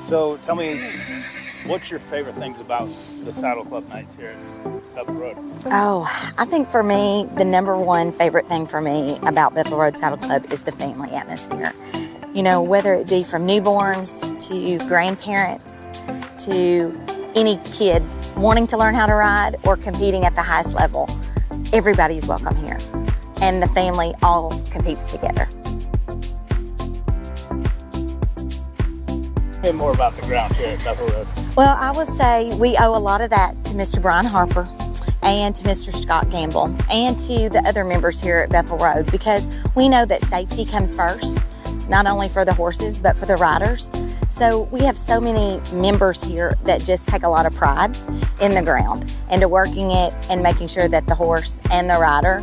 S11: So tell me, what's your favorite things about the Saddle Club nights here at Bethel Road?
S10: Oh, I think for me, the number one favorite thing for me about Bethel Road Saddle Club is the family atmosphere. You know, whether it be from newborns to grandparents to any kid wanting to learn how to ride or competing at the highest level, everybody's welcome here. And the family all competes together.
S11: Tell me more about the ground here at Bethel Road.
S10: Well, I would say we owe a lot of that to Mr. Brian Harper and to Mr. Scott Gamble and to the other members here at Bethel Road, because we know that safety comes first, not only for the horses, but for the riders. So we have so many members here that just take a lot of pride in the ground and to working it and making sure that the horse and the rider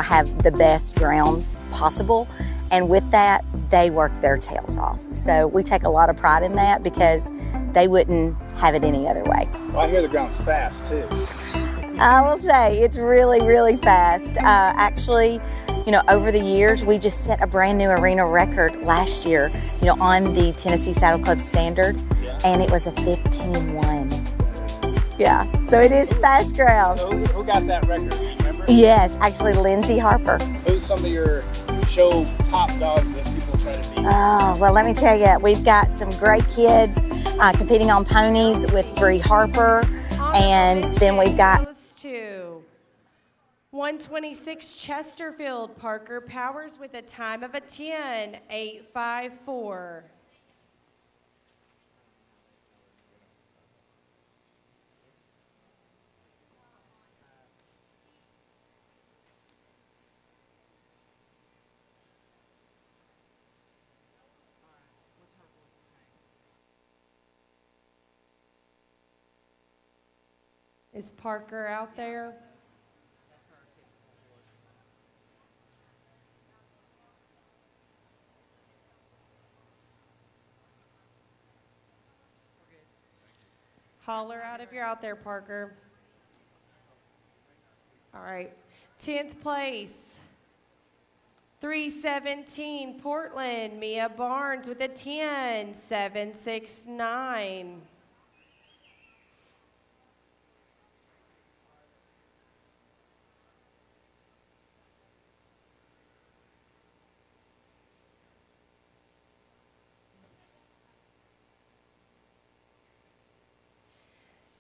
S10: have the best ground possible. And with that, they work their tails off. So we take a lot of pride in that because they wouldn't have it any other way.
S11: Well, I hear the ground's fast too.
S10: I will say it's really, really fast. Actually, you know, over the years, we just set a brand new arena record last year, you know, on the Tennessee Saddle Club standard, and it was a 15-1. Yeah, so it is fast ground.
S11: So who got that record? Do you remember?
S10: Yes, actually Lindsay Harper.
S11: Who's some of your show top dogs that people try to beat?
S10: Oh, well, let me tell you, we've got some great kids competing on ponies with Bree Harper, and then we've got
S8: 126 Chesterfield, Parker Powers with a time of a 10.854. Is Parker out there? Holler out if you're out there, Parker. All right. 10th place. 317 Portland, Mia Barnes with a 10.769.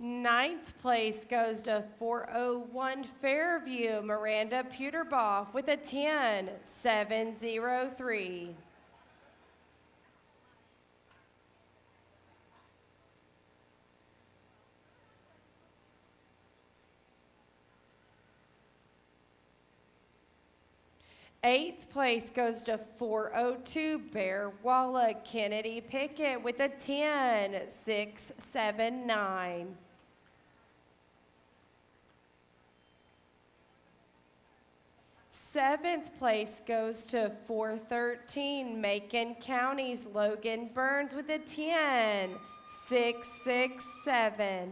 S8: 9th place goes to 401 Fairview, Miranda Puterboff with a 10.703. 8th place goes to 402 Bear Walla, Kennedy Pickett with a 10.679. 7th place goes to 413 Macon County's Logan Burns with a 10.667.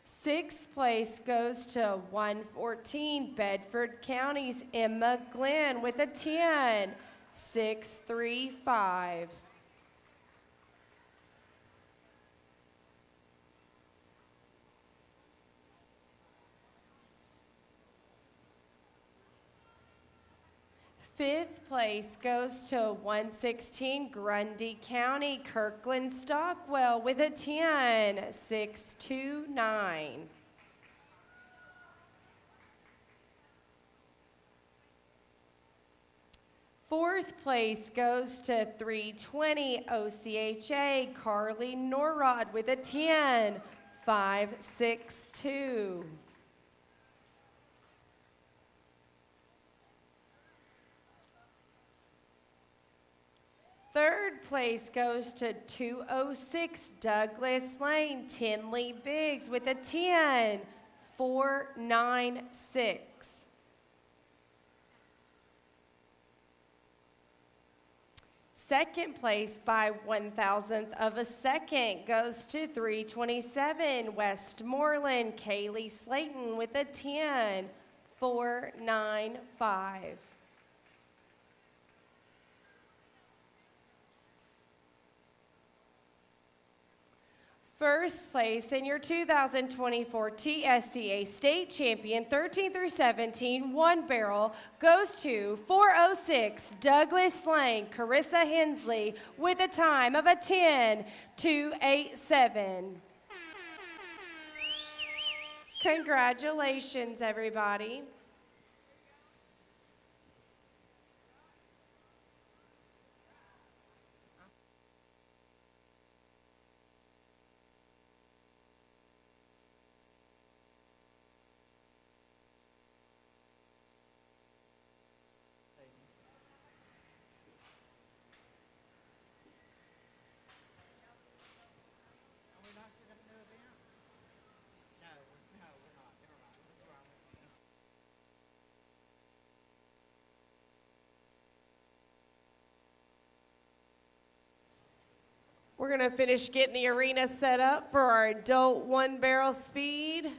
S8: 6th place goes to 114 Bedford County's Emma Glenn with a 10.635. 5th place goes to 116 Grundy County, Kirkland Stockwell with a 10.629. 4th place goes to 320 OCHA, Carly Norrod with a 10.562. 3rd place goes to 206 Douglas Lane, Tinley Biggs with a 10.496. 2nd place by 1,000th of a second goes to 327 Westmoreland, Kaylee Slayton with a 10.495. First place in your 2024 TSCA State Champion 13 through 17 one barrel goes to 406 Douglas Lane, Carissa Hensley, with a time of a 10.287. Congratulations, everybody. We're gonna finish getting the arena set up for our adult one barrel speed.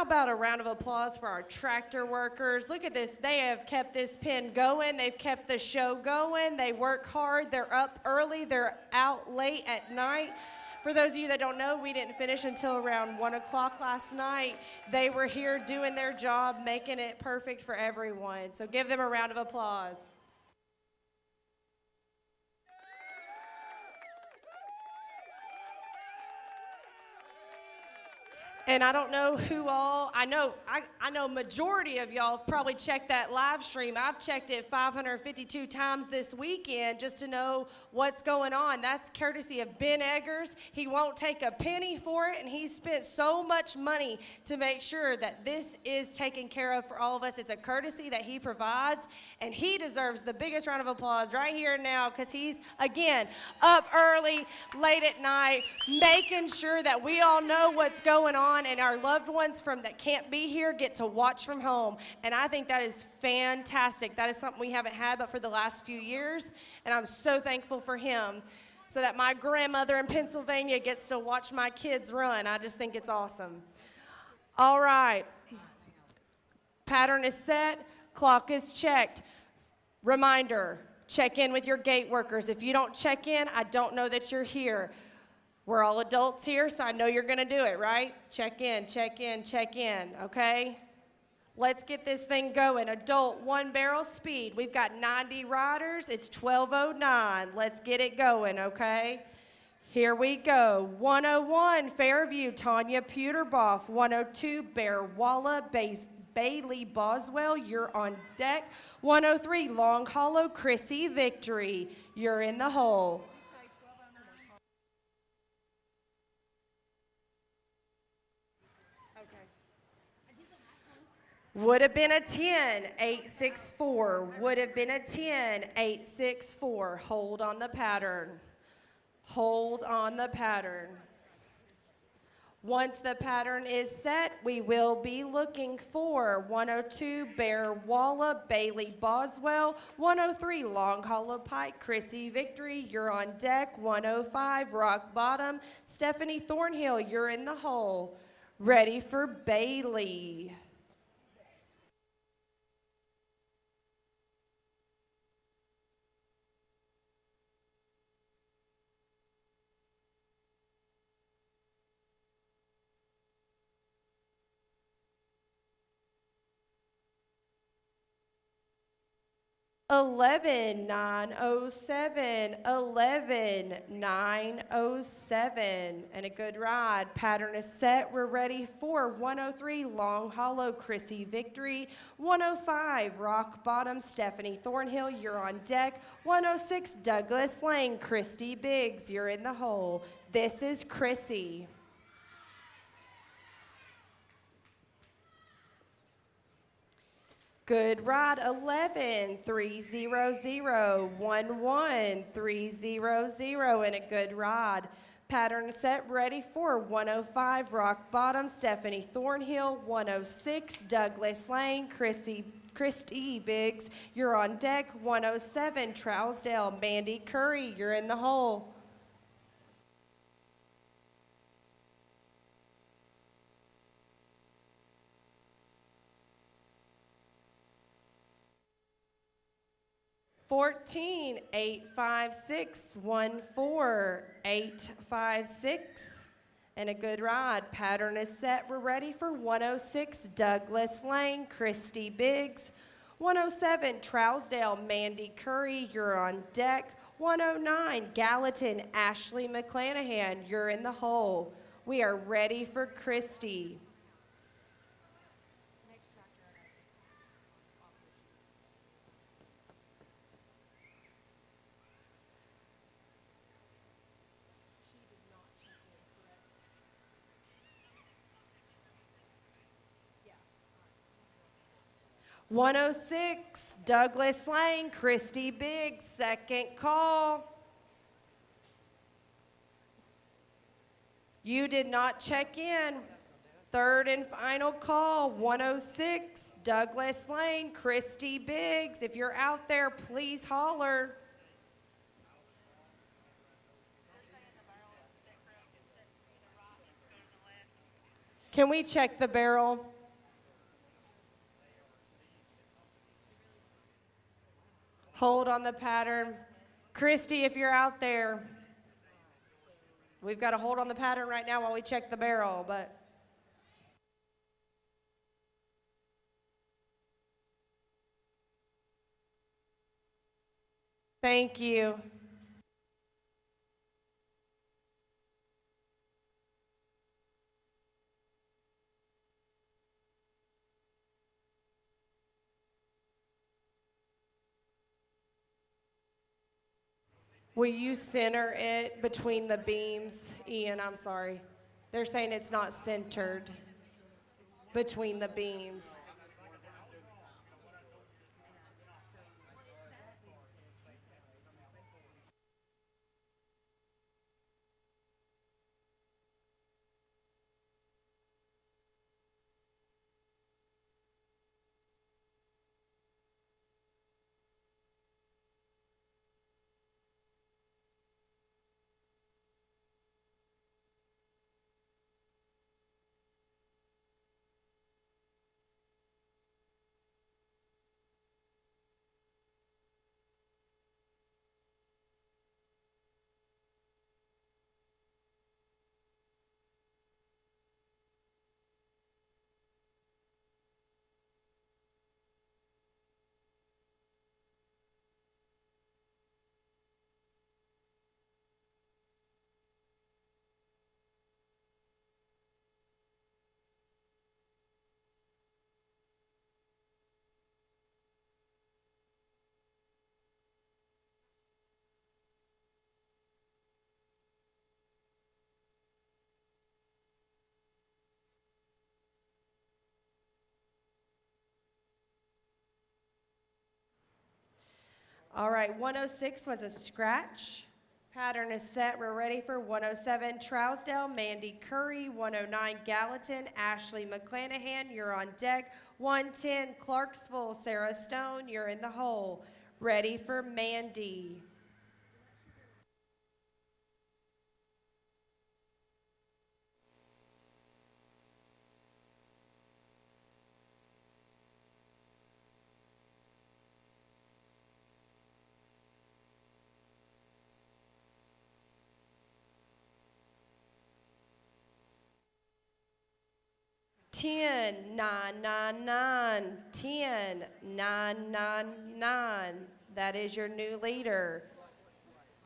S8: How about a round of applause for our tractor workers? Look at this. They have kept this pen going. They've kept the show going. They work hard. They're up early. They're out late at night. For those of you that don't know, we didn't finish until around 1 o'clock last night. They were here doing their job, making it perfect for everyone. So give them a round of applause. And I don't know who all, I know majority of y'all have probably checked that live stream. I've checked it 552 times this weekend just to know what's going on. That's courtesy of Ben Eggers. He won't take a penny for it, and he's spent so much money to make sure that this is taken care of for all of us. It's a courtesy that he provides, and he deserves the biggest round of applause right here and now because he's, again, up early, late at night, making sure that we all know what's going on and our loved ones that can't be here get to watch from home. And I think that is fantastic. That is something we haven't had but for the last few years, and I'm so thankful for him so that my grandmother in Pennsylvania gets to watch my kids run. I just think it's awesome. All right. Pattern is set. Clock is checked. Reminder, check in with your gate workers. If you don't check in, I don't know that you're here. We're all adults here, so I know you're going to do it, right? Check in, check in, check in, okay? Let's get this thing going. Adult 1-barrel speed. We've got 90 riders. It's 12:09. Let's get it going, okay? Here we go. 101, Fairview, Tanya Puterboff. 102, Bear Walla, Bailey Boswell, you're on deck. 103, Long Hollow, Chrissy Victory, you're in the hole. Would have been a 10, 864. Would have been a 10, 864. Hold on the pattern. Hold on the pattern. Once the pattern is set, we will be looking for 102, Bear Walla, Bailey Boswell. 103, Long Hollow Pike, Chrissy Victory, you're on deck. 105, Rock Bottom, Stephanie Thornhill, you're in the hole. Ready for Bailey. Eleven 907, 11 907, and a good ride. Pattern is set. We're ready for 103, Long Hollow, Chrissy Victory. 105, Rock Bottom, Stephanie Thornhill, you're on deck. 106, Douglas Lane, Christy Biggs, you're in the hole. This is Chrissy. Good ride, 11 300, 11 300, and a good ride. Pattern set, ready for 105, Rock Bottom, Stephanie Thornhill. 106, Douglas Lane, Christy Biggs, you're on deck. 107, Trousdale, Mandy Curry, you're in the hole. $14 856 14 856, and a good ride. Pattern is set. We're ready for 106, Douglas Lane, Christy Biggs. 107, Trousdale, Mandy Curry, you're on deck. 109, Gallatin, Ashley McClanahan, you're in the hole. We are ready for Christy. 106, Douglas Lane, Christy Biggs, second call. You did not check in. Third and final call, 106, Douglas Lane, Christy Biggs. If you're out there, please holler. Can we check the barrel? Hold on the pattern. Christy, if you're out there, we've got to hold on the pattern right now while we check the barrel, but. Thank you. Will you center it between the beams? Ian, I'm sorry. They're saying it's not centered between the beams. All right, 106 was a scratch. Pattern is set. We're ready for 107, Trousdale, Mandy Curry. 109, Gallatin, Ashley McClanahan. You're on deck. 110, Clarksville, Sarah Stone. You're in the hole. Ready for Mandy. Ten, 999, 10, 999. That is your new leader.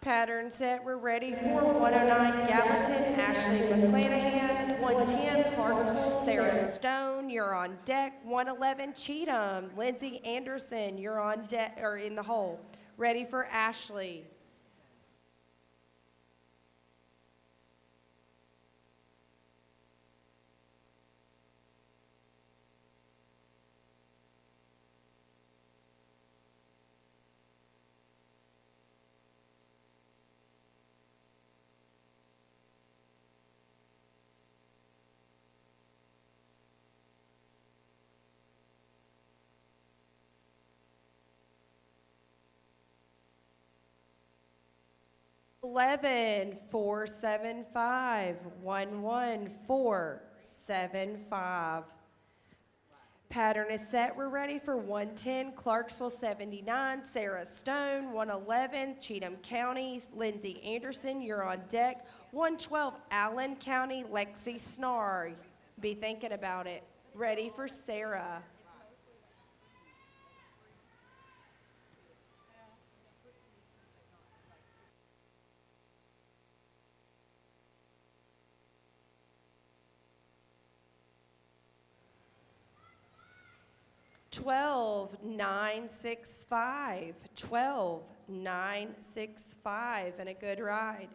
S8: Pattern set, we're ready for 109, Gallatin, Ashley McClanahan. 110, Clarksville, Sarah Stone. You're on deck. 111, Cheatham, Lindsay Anderson. You're on deck, or in the hole. Ready for Ashley. $11, 475, 11475. Pattern is set. We're ready for 110, Clarksville 79, Sarah Stone. 111, Cheatham County, Lindsay Anderson. You're on deck. 112, Allen County, Lexi Snar. Be thinking about it. Ready for Sarah. $12,965, $12,965, and a good ride.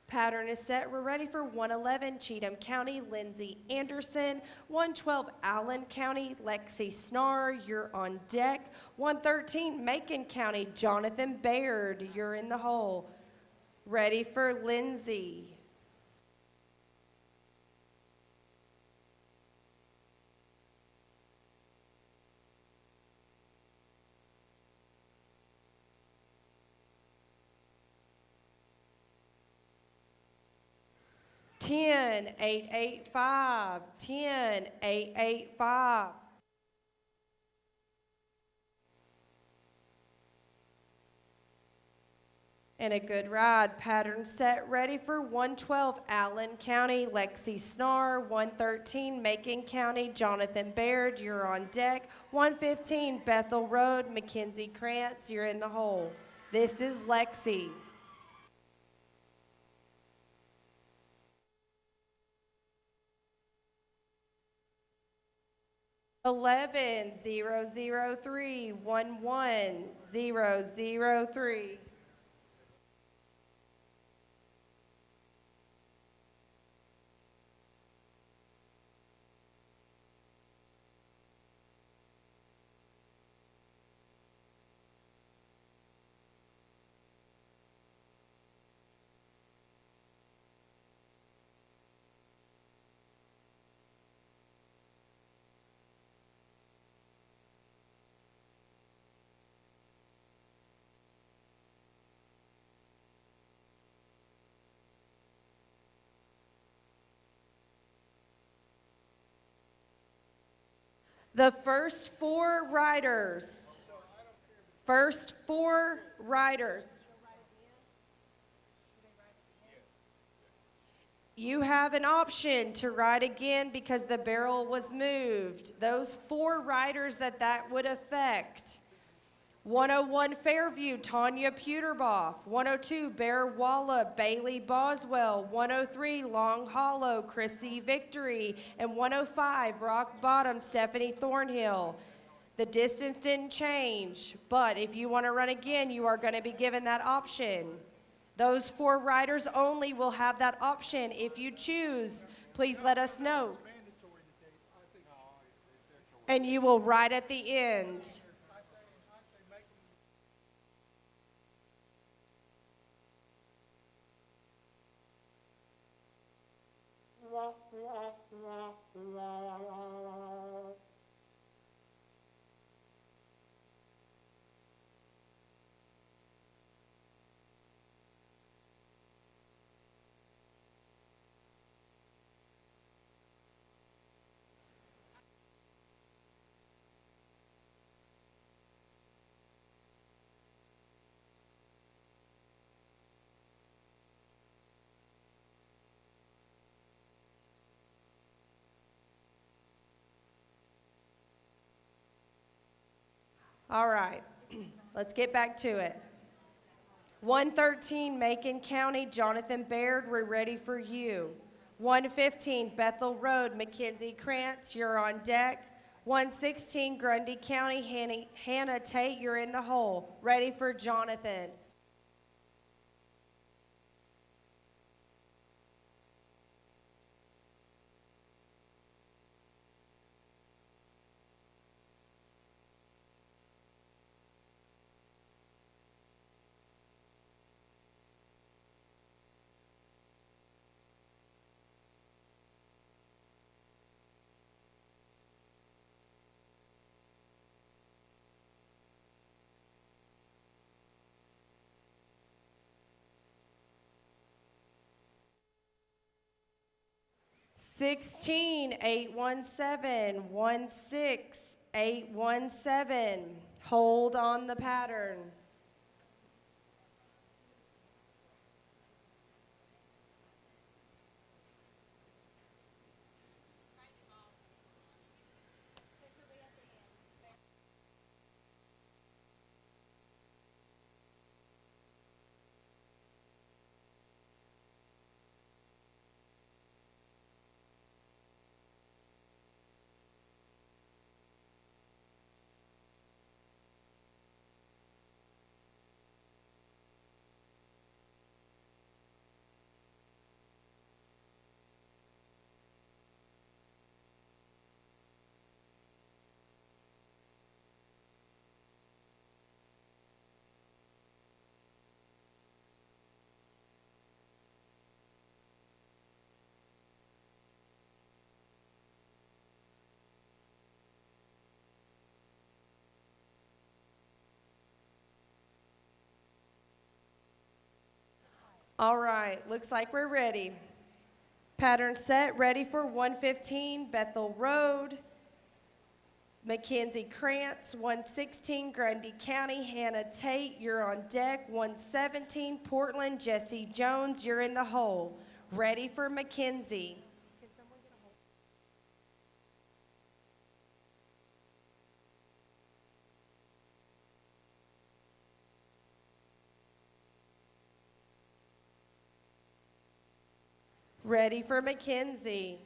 S8: Pattern is set. We're ready for 111, Cheatham County, Lindsay Anderson. 112, Allen County, Lexi Snar. You're on deck. 113, Macon County, Jonathan Baird. You're in the hole. Ready for Lindsay. 10-885, 10-885. And a good ride. Pattern set ready for 112 Allen County, Lexi Snar. 113 Macon County, Jonathan Baird, you're on deck. 115 Bethel Road, Mackenzie Krantz, you're in the hole. This is Lexi. Eleven 003 11003. The first four riders. First four riders. You have an option to ride again because the barrel was moved. Those four riders that would affect. 101 Fairview, Tanya Puterboff. 102 Bear Walla, Bailey Boswell. 103 Long Hollow, Chrissy Victory. And 105 Rock Bottom, Stephanie Thornhill. The distance didn't change, but if you want to run again, you are going to be given that option. Those four riders only will have that option. If you choose, please let us know. And you will ride at the end. All right, let's get back to it. 113 Macon County, Jonathan Baird, we're ready for you. 115 Bethel Road, Mackenzie Krantz, you're on deck. 116 Grundy County, Hannah Tate, you're in the hole. Ready for Jonathan. Sixteen 817 16817. Hold on the pattern. All right, looks like we're ready. Pattern set, ready for 115 Bethel Road. Mackenzie Krantz, 116 Grundy County. Hannah Tate, you're on deck. 117 Portland, Jesse Jones, you're in the hole. Ready for Mackenzie. Ready for Mackenzie.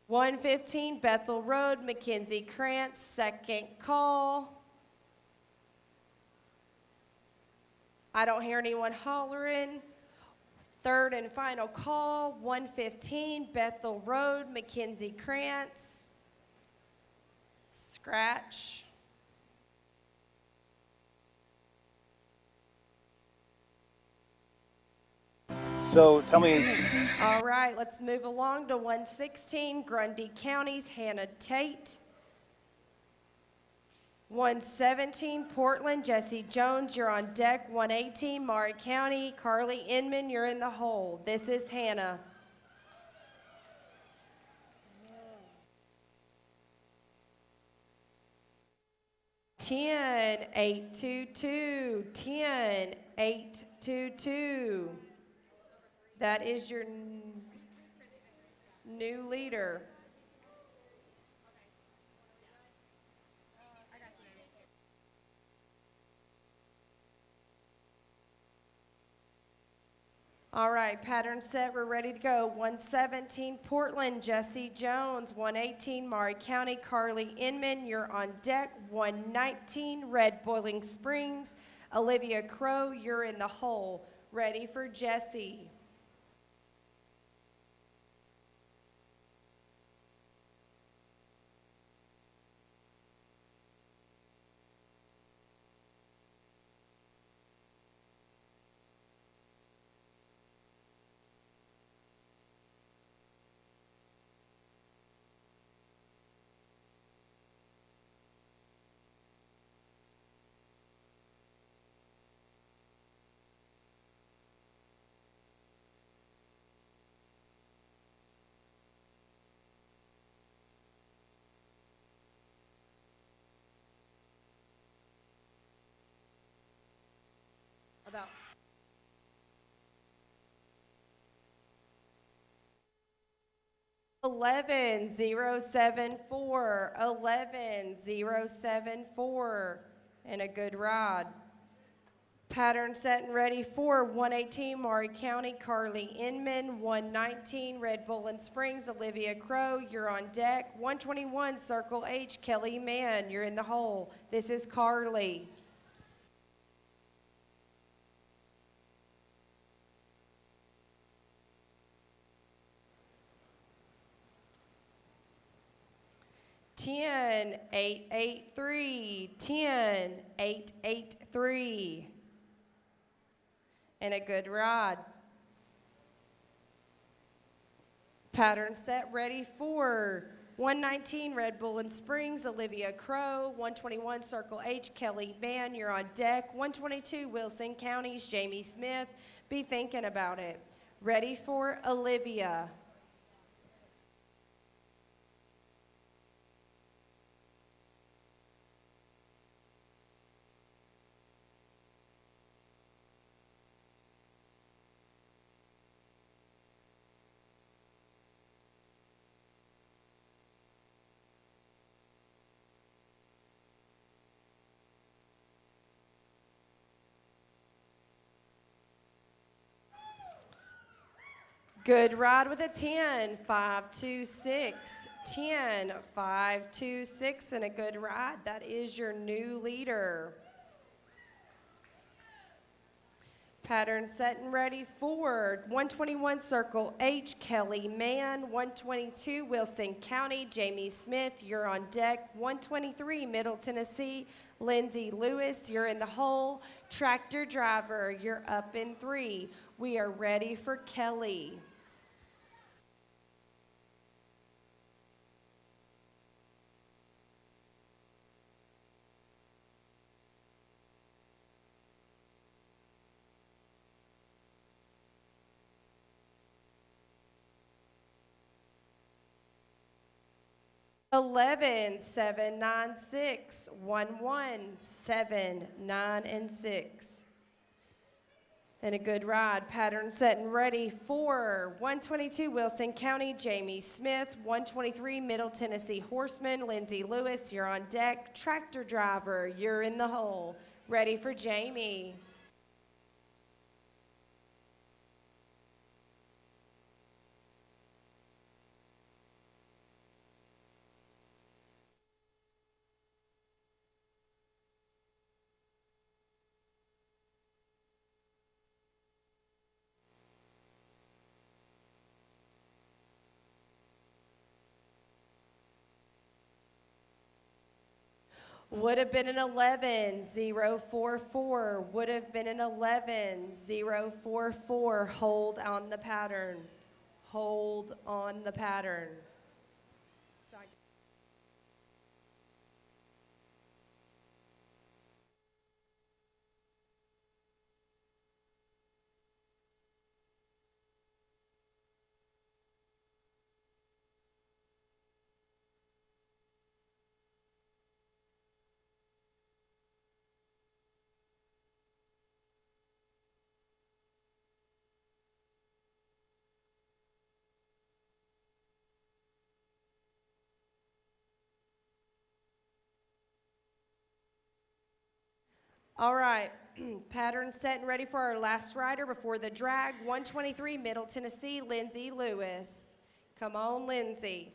S8: $115 Bethel Road, Mackenzie Krantz, second call. I don't hear anyone hollering. Third and final call, 115 Bethel Road, Mackenzie Krantz. Scratch.
S11: So tell me,
S8: All right, let's move along to 116 Grundy County's Hannah Tate. 117 Portland, Jesse Jones, you're on deck. 118 Maury County, Carly Inman, you're in the hole. This is Hannah. Ten, 822, 10, 822. That is your new leader. All right, pattern set, we're ready to go. 117 Portland, Jesse Jones. 118 Maury County, Carly Inman, you're on deck. 119 Red Boiling Springs, Olivia Crow, you're in the hole. Ready for Jesse. About 11074, 11074, and a good rod. Pattern set and ready for 118 Maury County, Carly Inman. 119 Red Bowling Springs, Olivia Crow, you're on deck. 121 Circle H, Kelly Mann, you're in the hole. This is Carly. Ten, 883, 10, 883, and a good rod. Pattern set ready for 119 Red Bowling Springs, Olivia Crow. 121 Circle H, Kelly Mann, you're on deck. 122 Wilson County's Jamie Smith, be thinking about it. Ready for Olivia. Good rod with a 10, 526, 10, 526, and a good rod. That is your new leader. Pattern set and ready for 121 Circle H, Kelly Mann. 122 Wilson County, Jamie Smith, you're on deck. 123 Middle Tennessee, Lindsay Lewis, you're in the hole. Tractor driver, you're up in 3. We are ready for Kelly. Eleven, 7, 9, 6, 1, 1, 7, 9, and 6. And a good ride. Pattern set and ready for 122 Wilson County, Jamie Smith. 123 Middle Tennessee Horseman, Lindsay Lewis, you're on deck. Tractor driver, you're in the hole. Ready for Jamie. Would have been an 11-044. Would have been an 11-044. Hold on the pattern. Hold on the pattern. All right, pattern set and ready for our last rider before the drag. 123 Middle Tennessee, Lindsay Lewis. Come on, Lindsay.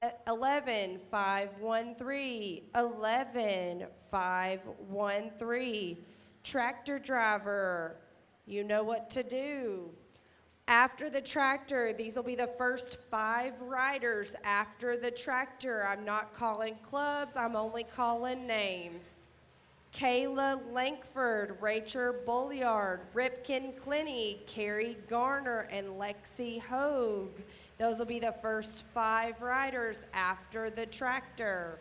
S8: At 11-513, 11-513. Tractor driver, you know what to do. After the tractor, these will be the first 5 riders after the tractor. I'm not calling clubs, I'm only calling names. Kayla Lankford, Rachel Bulliard, Ripken Clinny, Carrie Garner, and Lexi Hogue. Those will be the first 5 riders after the tractor.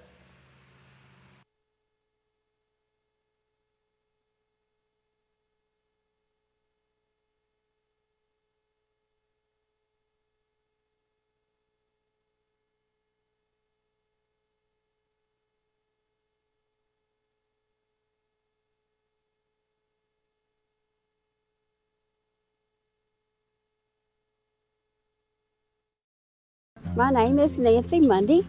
S9: My name is Nancy Mundy,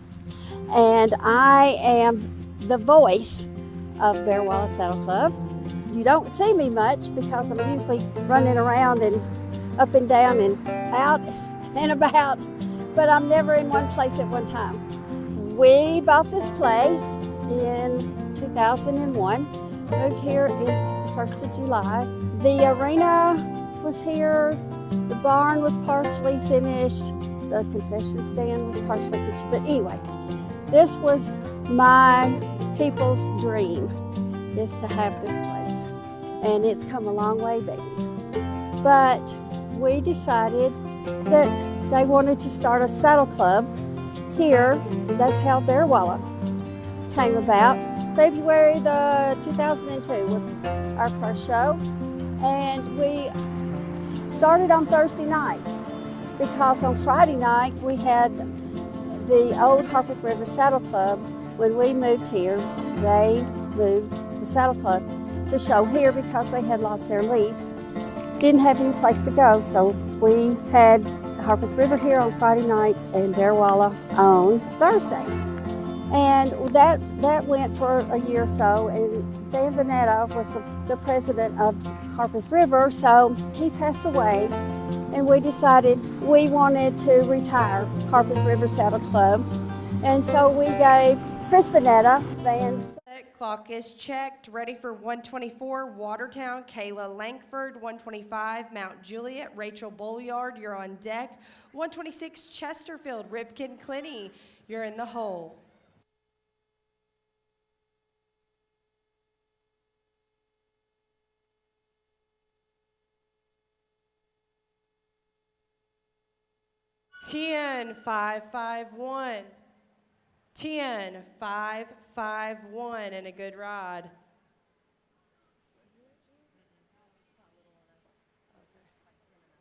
S9: and I am the voice of Bearwalla Saddle Club. You don't see me much because I'm usually running around and up and down and out and about, but I'm never in one place at one time. We bought this place in 2001, moved here in the 1st of July. The arena was here, the barn was partially finished, the concession stand was partially finished, but anyway, this was my people's dream, is to have this place, and it's come a long way, baby. But we decided that they wanted to start a saddle club here. That's how Bearwalla came about. February the 2002 was our first show, and we started on Thursday nights, because on Friday nights we had the old Harpeth River Saddle Club. When we moved here, they moved the Saddle Club to show here because they had lost their lease. Didn't have any place to go, so we had the Harpeth River here on Friday nights and Bearwalla on Thursdays. And that went for a year or so, and Dan Vanetta was the president of Harpeth River, so he passed away. and we decided we wanted to retire Harpeth River Saddle Club. And so we gave Chris Vanetta Vans.
S8: Clock is checked. Ready for 124, Watertown, Kayla Langford. 125, Mount Juliet, Rachel Bolliard, you're on deck. 126, Chesterfield, Ripken Clinty, you're in the hole. Ten, 551. 10, 551, and a good ride.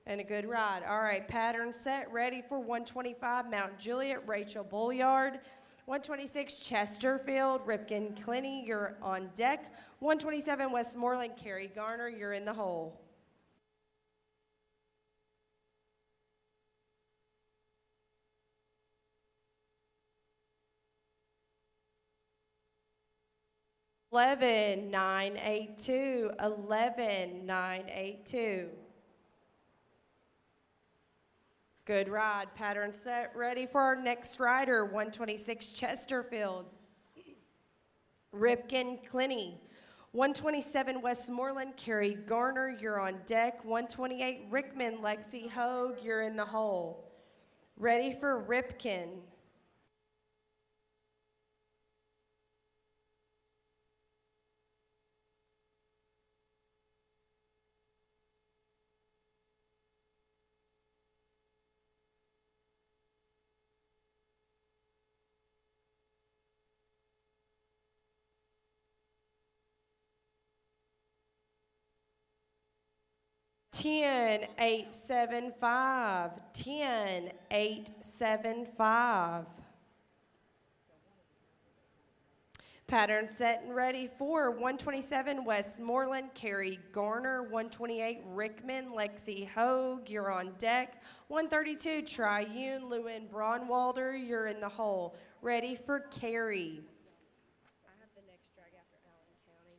S8: And a good ride. All right, pattern set, ready for 125, Mount Juliet, Rachel Bolliard. 126, Chesterfield, Ripken Clinty, you're on deck. 127, Westmoreland, Carrie Garner, you're in the hole. Eleven, 982, 11, 982. Good ride, pattern set, ready for our next rider, 126 Chesterfield, Ripken Clinty. 127 Westmoreland, Carrie Garner, you're on deck. 128 Rickman, Lexi Hogue, you're in the hole. Ready for Ripken. 10, 875, 10, 875. Pattern set and ready for 127 Westmoreland, Carrie Garner. 128 Rickman, Lexi Hogue, you're on deck. 132 Triune, Lewin Braunwalder, you're in the hole. Ready for Carrie. I have the next drag after Allen County.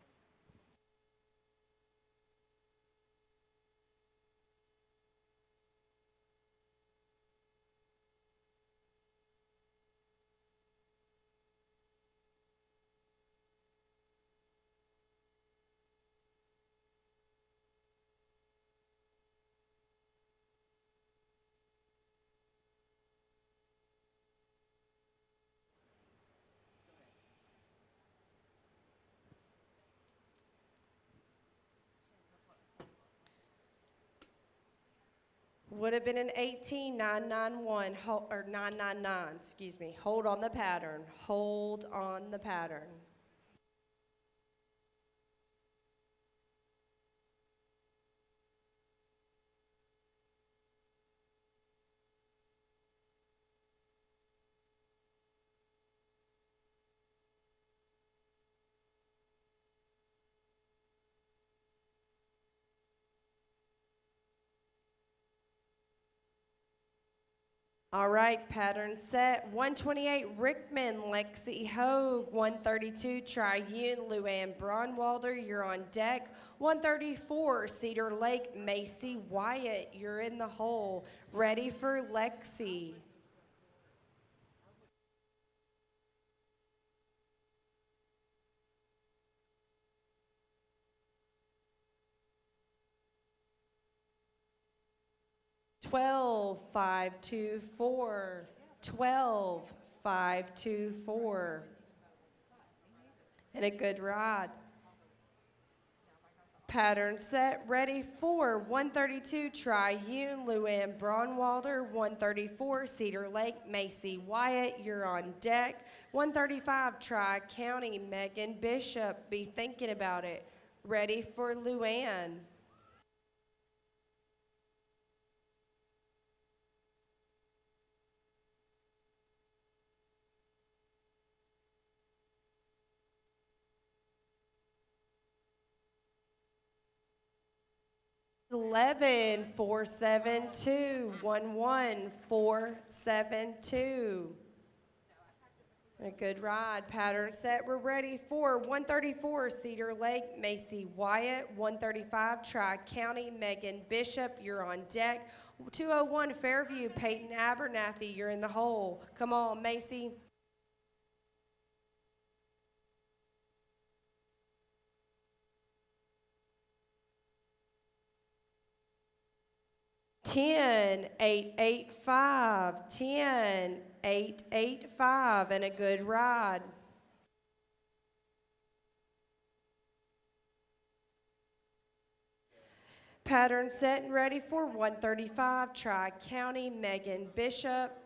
S8: Would have been an 18,991, or 999, excuse me. Hold on the pattern. Hold on the pattern. All right, pattern set. 128 Rickman, Lexi Hogue. 132 Triune, Luann Braunwalder, you're on deck. 134 Cedar Lake, Macy Wyatt, you're in the hole. Ready for Lexi. Twelve, 524. 12, 524. And a good ride. Pattern set, ready for 132 Triune, Luann Braunwalder. 134 Cedar Lake, Macy Wyatt, you're on deck. 135 Tri-County, Megan Bishop, be thinking about it. Ready for Luann. 11, 472, 11, 472. A good ride. Pattern set. We're ready for 134 Cedar Lake, Macy Wyatt. 135 Tri-County, Megan Bishop. You're on deck. 201 Fairview, Peyton Abernathy. You're in the hole. Come on, Macy. Ten, 885, 10, 885, and a good ride. Pattern set and ready for 135, Tri-County, Megan Bishop.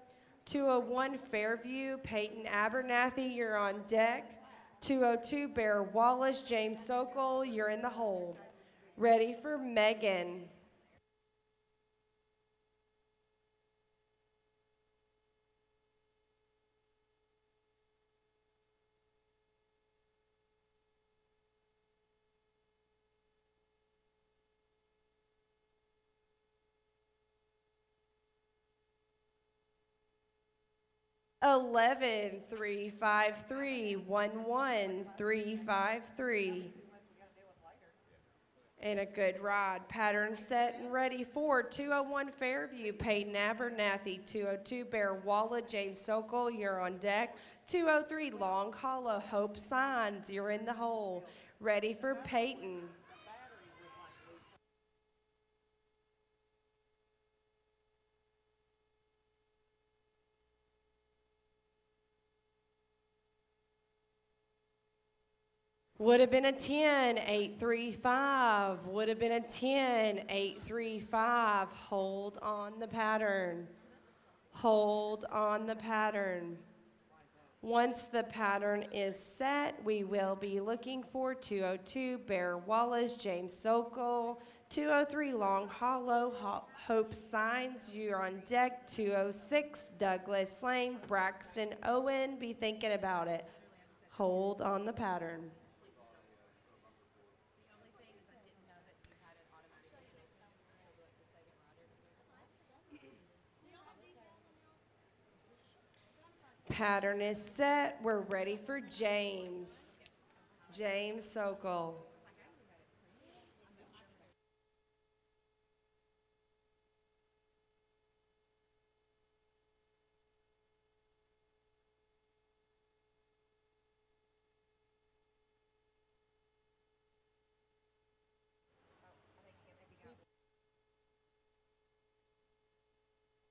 S8: 201 Fairview, Peyton Abernathy, you're on deck. 202 Bear Wallace, James Sokol, you're in the hole. Ready for Megan. Eleven, 353, 11, 353. And a good ride. Pattern set and ready for 201 Fairview, Peyton Abernathy. 202 Bear Walla, James Sokol, you're on deck. 203 Long Hollow, Hope Signs, you're in the hole. Ready for Peyton. Would have been a 10, 835. Would have been a 10, 835. Hold on the pattern. Hold on the pattern. Once the pattern is set, we will be looking for 202 Bear Wallace, James Sokol, 203 Long Hollow, Hope Signs, you're on deck. 206 Douglas Lane, Braxton Owen, be thinking about it. Hold on the pattern. Pattern is set. We're ready for James. James Sokol.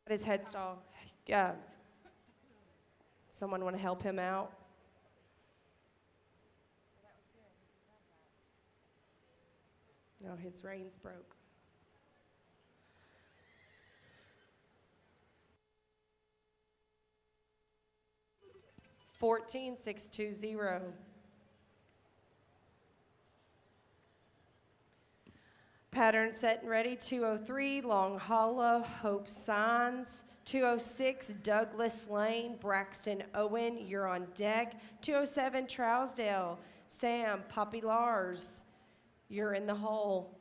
S8: His head stall. Yeah. Someone want to help him out? No, his reins broke. Fourteen, 620. Pattern set and ready. 203 Long Hollow, Hope Signs. 206 Douglas Lane, Braxton Owen, you're on deck. 207 Trousdale, Sam Poppy Lars, you're in the hole.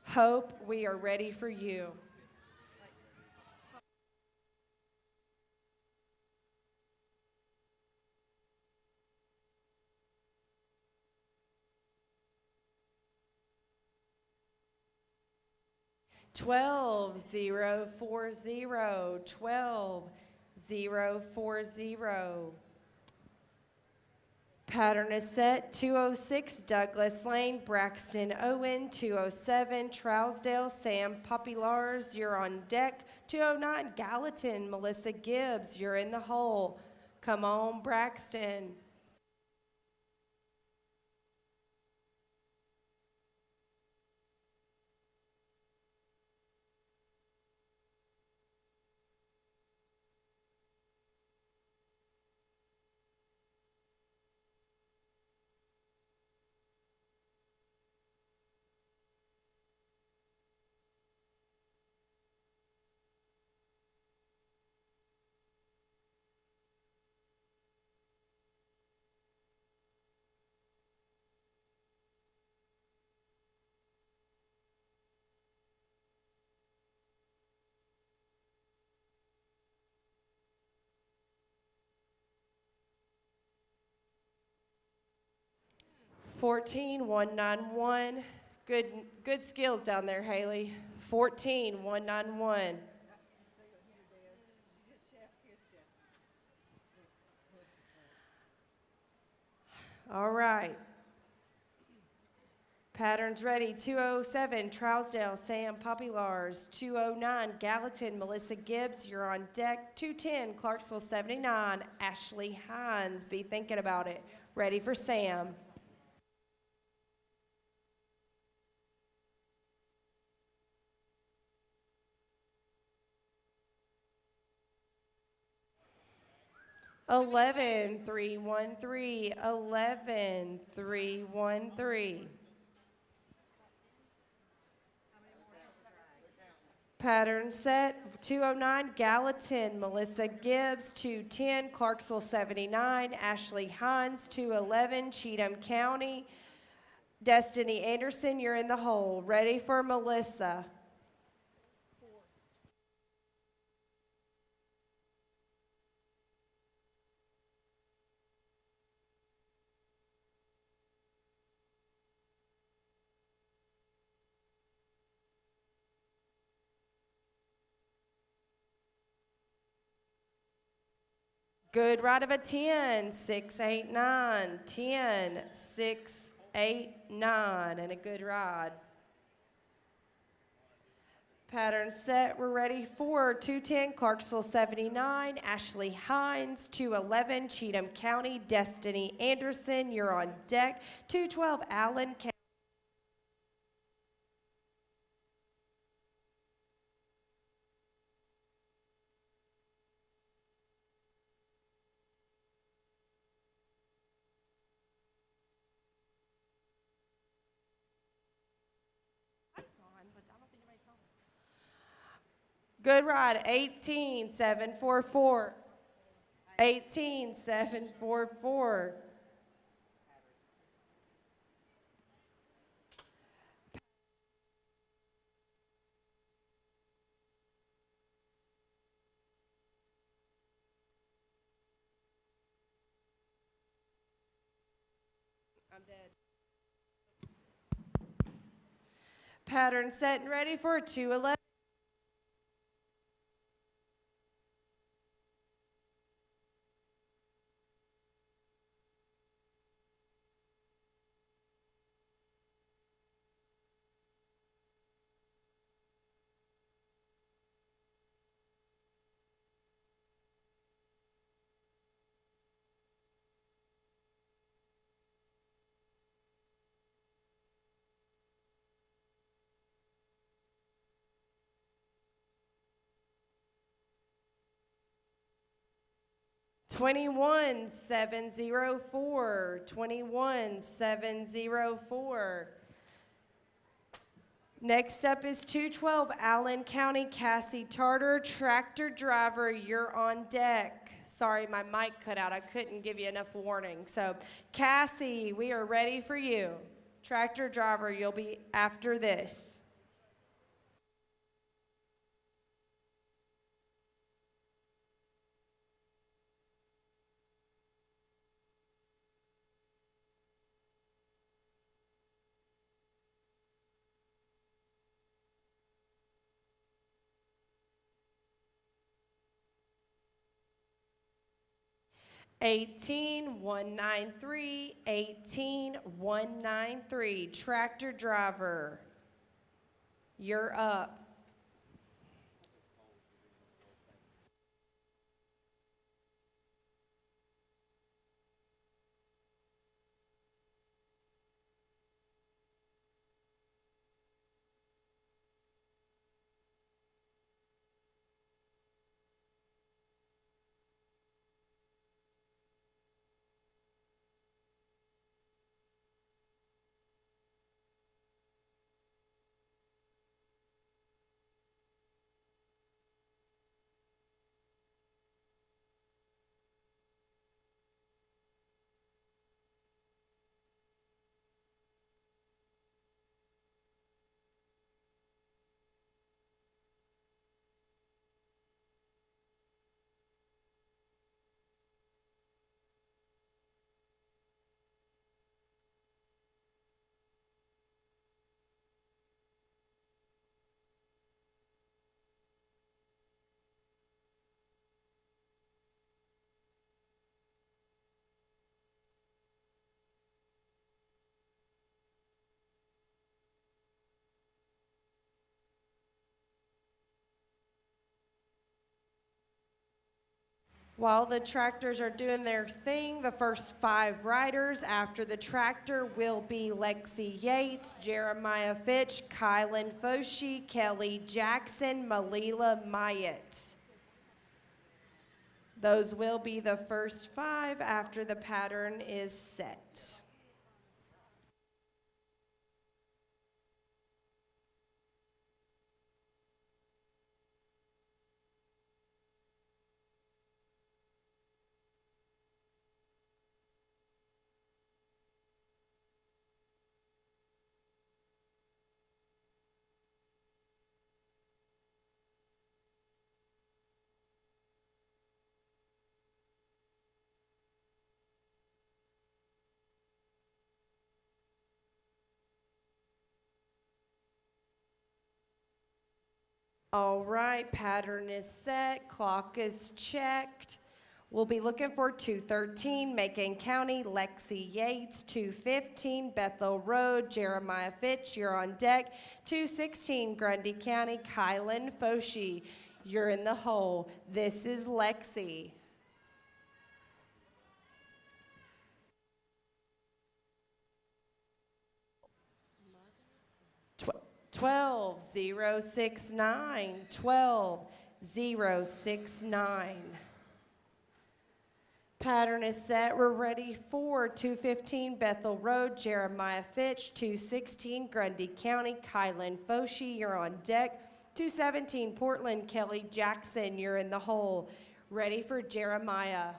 S8: Hope, we are ready for you. Twelve, 040, 12, 040. Pattern is set. 206 Douglas Lane, Braxton Owen. 207 Trousdale, Sam Poppy Lars, you're on deck. 209 Gallatin, Melissa Gibbs, you're in the hole. Come on, Braxton. 14191. Good skills down there, Haley. 14191. All right. Patterns ready. 207, Trousdale, Sam Populars. 209, Gallatin, Melissa Gibbs, you're on deck. 210, Clarksville 79, Ashley Hines. Be thinking about it. Ready for Sam. Eleven, 313, 11, 313. Pattern set, 209, Gallatin, Melissa Gibbs, 210, Clarksville 79, Ashley Hines, 211, Cheatham County, Destiny Anderson, you're in the hole. Ready for Melissa. Good ride of a 10, 6, 8, 9, 10, 6, 8, 9, and a good ride. Pattern set, we're ready for 210, Clarksville 79, Ashley Hines, 211, Cheatham County, Destiny Anderson, you're on deck, 212, Allen County. Good ride, 18744. 18744. I'm dead. Pattern set and ready for 211. Twenty-one, 704, 21, 704. Next up is 212, Allen County, Cassie Tartar, tractor driver, you're on deck. Sorry, my mic cut out. I couldn't give you enough warning. So, Cassie, we are ready for you. Tractor driver, you'll be after this. Eighteen, 193, 18, 193, tractor driver, you're up. While the tractors are doing their thing, the first 5 riders after the tractor will be Lexi Yates, Jeremiah Fitch, Kylan Foshi, Kelly Jackson, Malila Myatt. Those will be the first 5 after the pattern is set. All right, pattern is set, clock is checked. We'll be looking for 213, Macon County, Lexi Yates. 215, Bethel Road, Jeremiah Fitch, you're on deck. 216, Grundy County, Kylan Foshi, you're in the hole. This is Lexi. 12069, 12069. Pattern is set. We're ready for 215 Bethel Road, Jeremiah Fitch. 216 Grundy County, Kylan Foshi, you're on deck. 217 Portland, Kelly Jackson, you're in the hole. Ready for Jeremiah.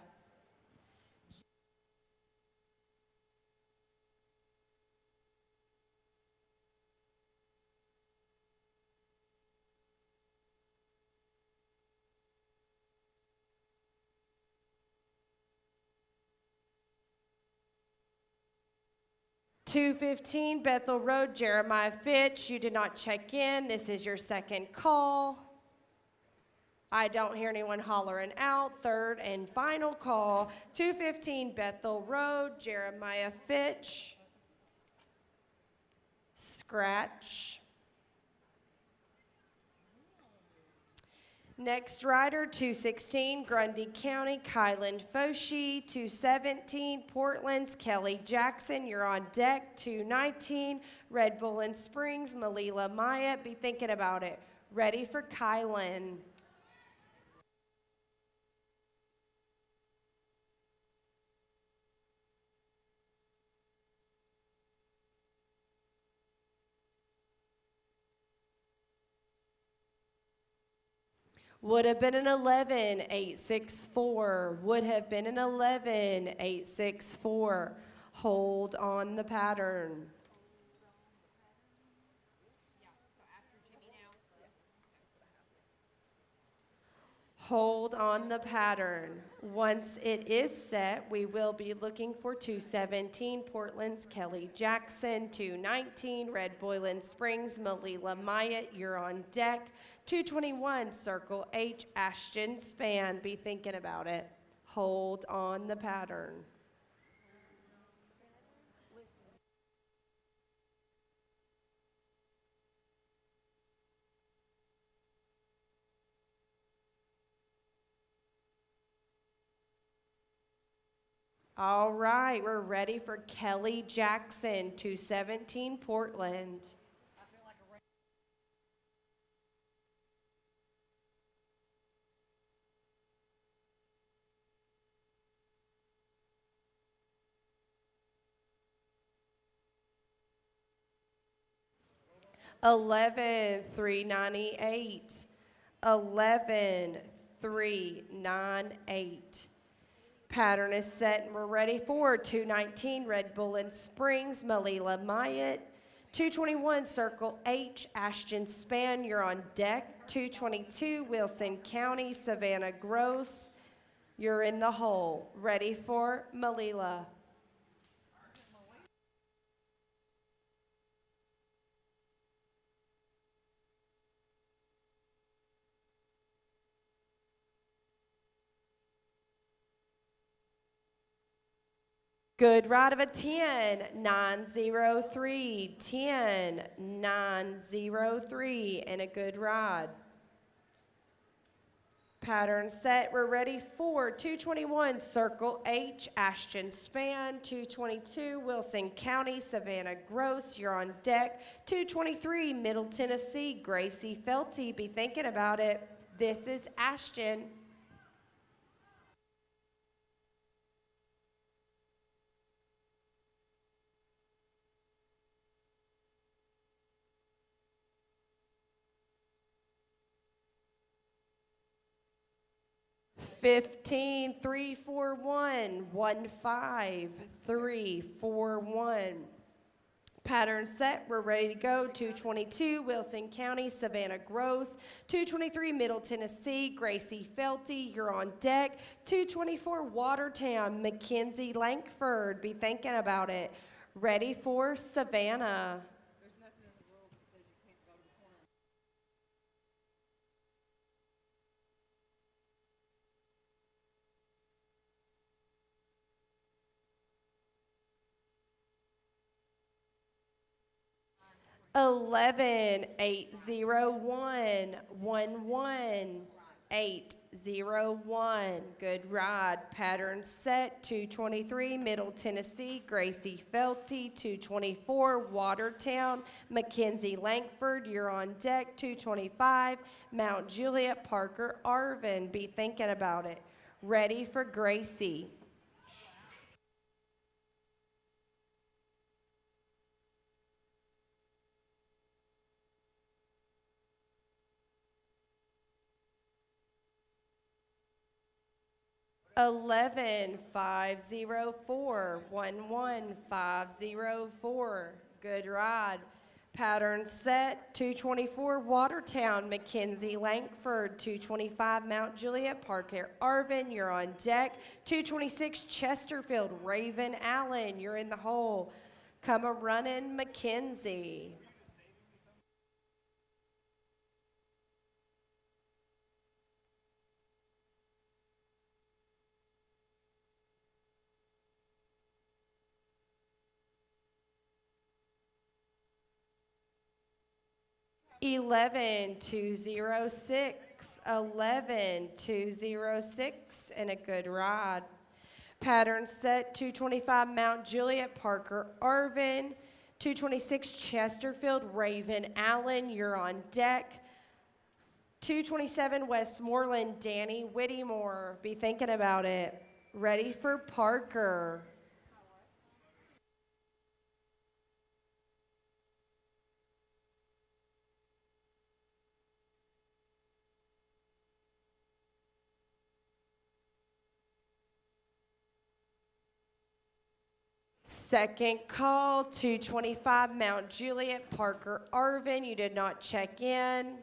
S8: 215 Bethel Road, Jeremiah Fitch, you did not check in. This is your second call. I don't hear anyone hollering out. Third and final call. 215 Bethel Road, Jeremiah Fitch. Scratch. Next rider, 216 Grundy County, Kylan Foshi. 217 Portland's Kelly Jackson, you're on deck. 219 Red Bull and Springs, Malila Myatt, be thinking about it. Ready for Kylan. Would have been an 11-864. Would have been an 11-864. Hold on the pattern. Hold on the pattern. Once it is set, we will be looking for 217 Portland's Kelly Jackson, 219 Red Boylan Springs, Malila Myatt, you're on deck. 221 Circle H, Ashton Span, be thinking about it. Hold on the pattern. All right, we're ready for Kelly Jackson, 217 Portland. 11-398. 11-398. Pattern is set and we're ready for 219 Red Bull and Springs, Malila Myatt. 221 Circle H, Ashton Span, you're on deck. 222 Wilson County, Savannah Gross, you're in the hole. Ready for Malila. Good ride of a 10-903, 10-903, and a good ride. Pattern set, we're ready for 221, Circle H, Ashton Span. 222, Wilson County, Savannah Gross, you're on deck. 223, Middle Tennessee, Gracie Felty, be thinking about it. This is Ashton. Fifteen, 3, 4, 1, 1, 5, 3, 4, 1. Pattern set, we're ready to go. 222, Wilson County, Savannah Gross. 223, Middle Tennessee, Gracie Felty, you're on deck. 224, Watertown, Mackenzie Lankford, be thinking about it. Ready for Savannah. 11, 801, 11, 801. Good ride. Pattern set. 223, Middle Tennessee, Gracie Felty. 224, Watertown, Mackenzie Lankford. You're on deck. 225, Mount Juliet, Parker Arvin. Be thinking about it. Ready for Gracie. 11, 504, 11, 504. Good ride. Pattern set. 224, Watertown, Mackenzie Lankford. 225, Mount Juliet, Parker Arvin. You're on deck. 226, Chesterfield, Raven Allen. You're in the hole. Come a running, Mackenzie. 11, 206, 11, 206, and a good ride. Pattern set. 225, Mount Juliet, Parker Arvin. 226, Chesterfield, Raven Allen. You're on deck. 227, Westmoreland, Danny Whittemore. Be thinking about it. Ready for Parker. 2nd call, 225, Mount Juliet, Parker Arvin. You did not check in.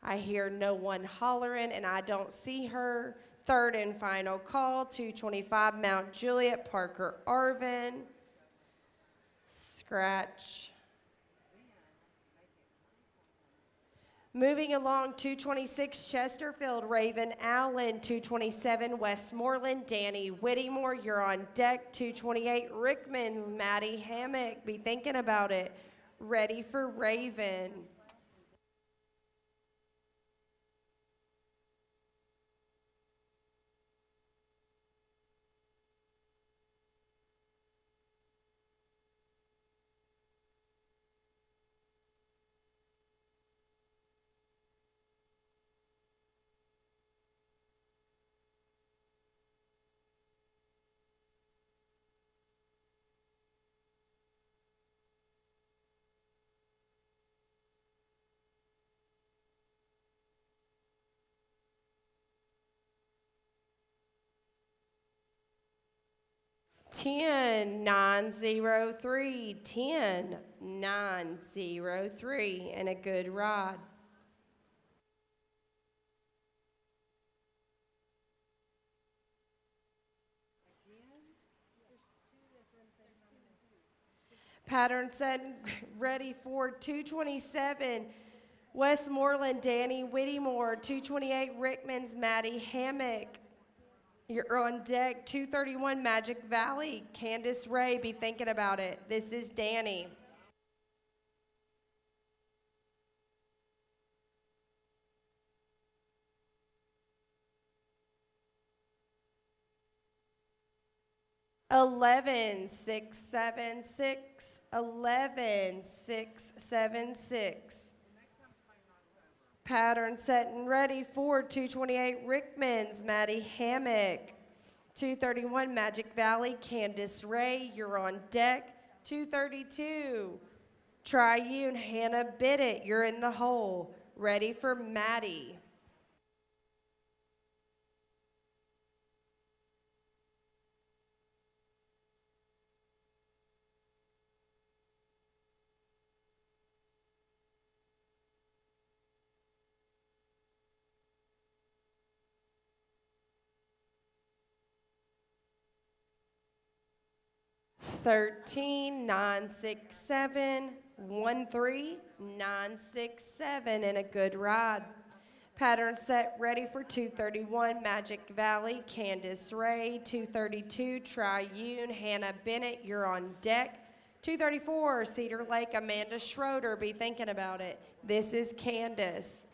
S8: I hear no one hollering, and I don't see her. 3rd and final call, 225, Mount Juliet, Parker Arvin. Scratch. Moving along, 226, Chesterfield, Raven Allen. 227, Westmoreland, Danny Whittemore. You're on deck. 228, Rickman's, Maddie Hammock. Be thinking about it. Ready for Raven. 10, 903, 10, 903, and a good ride. Pattern set, ready for 227, Westmoreland, Danny Whittemore. 228, Rickman's, Maddie Hammock. You're on deck. 231, Magic Valley, Candace Ray. Be thinking about it. This is Danny. 11-6-7-6, 11-6-7-6. Pattern set and ready for 228 Rickman's Maddie Hammock. 231 Magic Valley, Candace Ray, you're on deck. 232 Triune Hannah Bidditt, you're in the hole. Ready for Maddie. Thirteen, 9-6-7, 1-3, 9-6-7, and a good ride. Pattern set ready for 231 Magic Valley, Candace Ray. 232 Triune Hannah Bennett, you're on deck. 234 Cedar Lake, Amanda Schroeder, be thinking about it. This is Candace.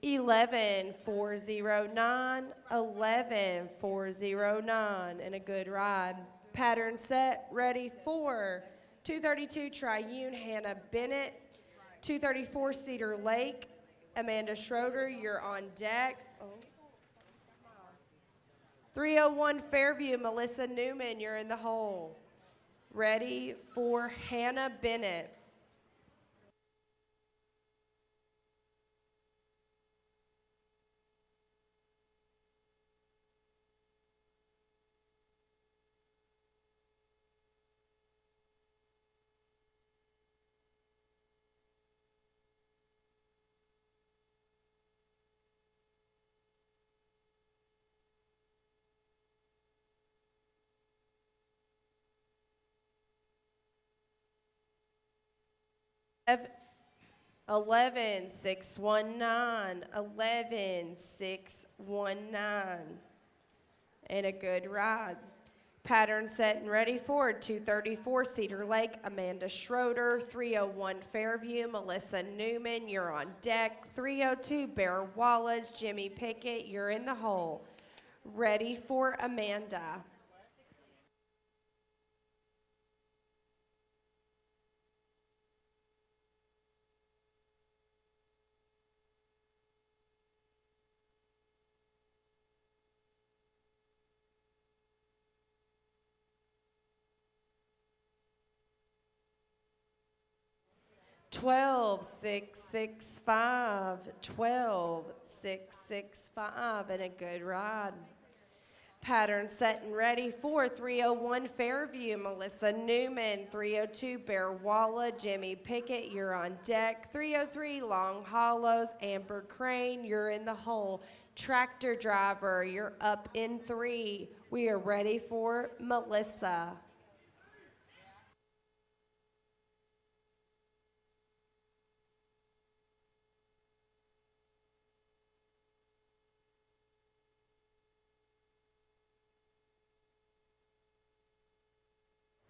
S8: 11-409, 11-409, and a good ride. Pattern set, ready for 232 Triune Hannah Bennett, 234 Cedar Lake, Amanda Schroeder, you're on deck. 301 Fairview, Melissa Newman, you're in the hole. Ready for Hannah Bennett. 11-6-19, 11-6-19, and a good ride. Pattern set and ready for 234 Cedar Lake, Amanda Schroeder. 301 Fairview, Melissa Newman, you're on deck. 302 Bear Wallace, Jimmy Pickett, you're in the hole. Ready for Amanda. 12-6-6-5, 12-6-6-5, and a good ride. Pattern set and ready for 301 Fairview, Melissa Newman. 302 Bear Walla, Jimmy Pickett, you're on deck. 303 Long Hollows, Amber Crane, you're in the hole. Tractor Driver, you're up in 3. We are ready for Melissa.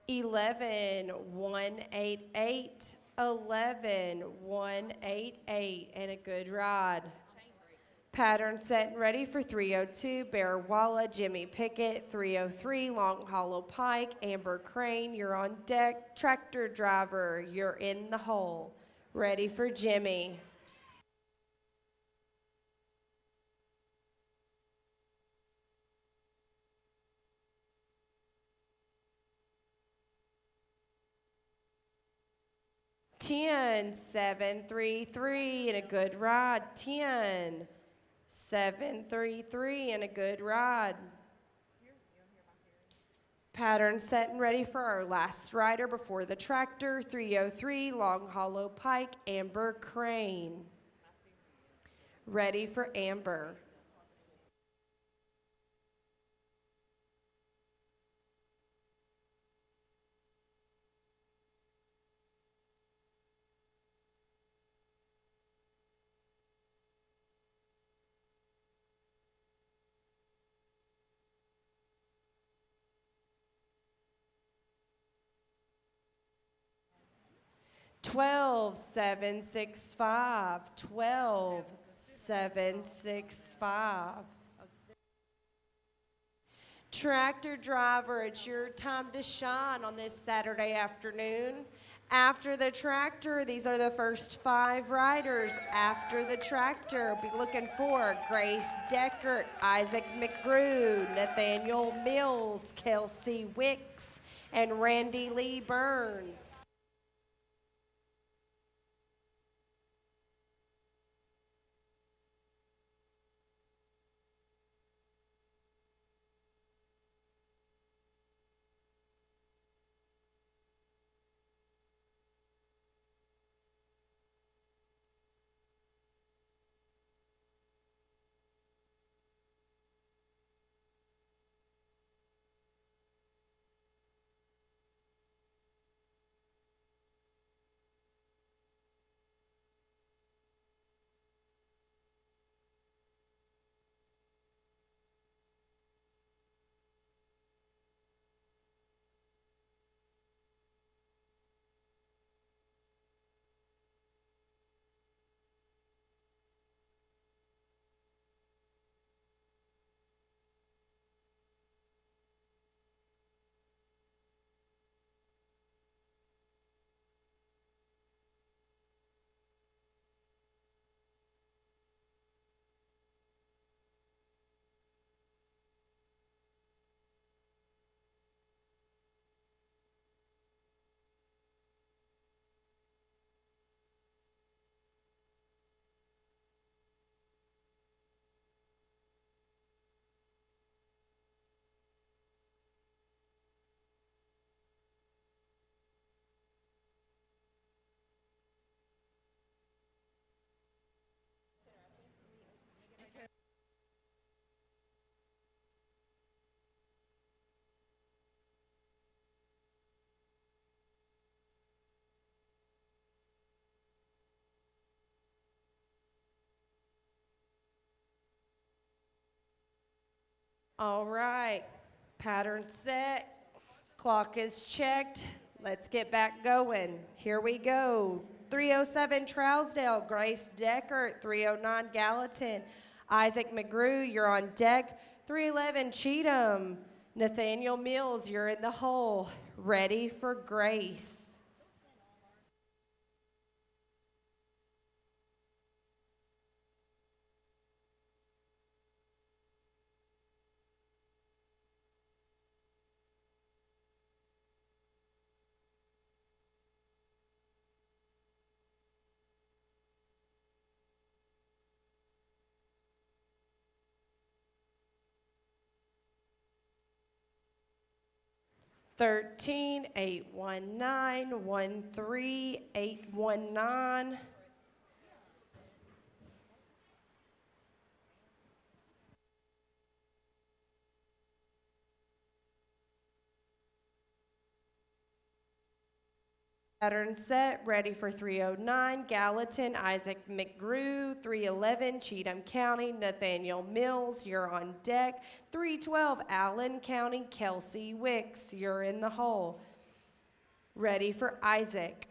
S8: 11-188, 11-188, and a good ride. Pattern set and ready for 302 Bear Walla, Jimmy Pickett. 303 Long Hollow Pike, Amber Crane, you're on deck. Tractor Driver, you're in the hole. Ready for Jimmy. 10-7-3-3 and a good ride. 10-7-3-3 and a good ride. Pattern set and ready for our last rider before the tractor. 303 Long Hollow Pike, Amber Crane. Ready for Amber. 12-6-6-5, 12-765, 12-765. Tractor driver, it's your time to shine on this Saturday afternoon. After the tractor, these are the first 5 riders. After the tractor, be looking for Grace Deckert, Isaac McGrew, Nathaniel Mills, Kelsey Wicks, and Randy Lee Burns. All right, pattern set, clock is checked. Let's get back going. Here we go. 307 Trousdale, Grace Deckert. 309 Gallatin, Isaac McGrew, you're on deck. 311 Cheatham, Nathaniel Mills, you're in the hole. Ready for Grace. Thirteen, 819, 13, 819. Pattern set, ready for 309, Gallatin, Isaac McGrew, 311, Cheatham County, Nathaniel Mills, you're on deck. 312, Allen County, Kelsey Wicks, you're in the hole. Ready for Isaac.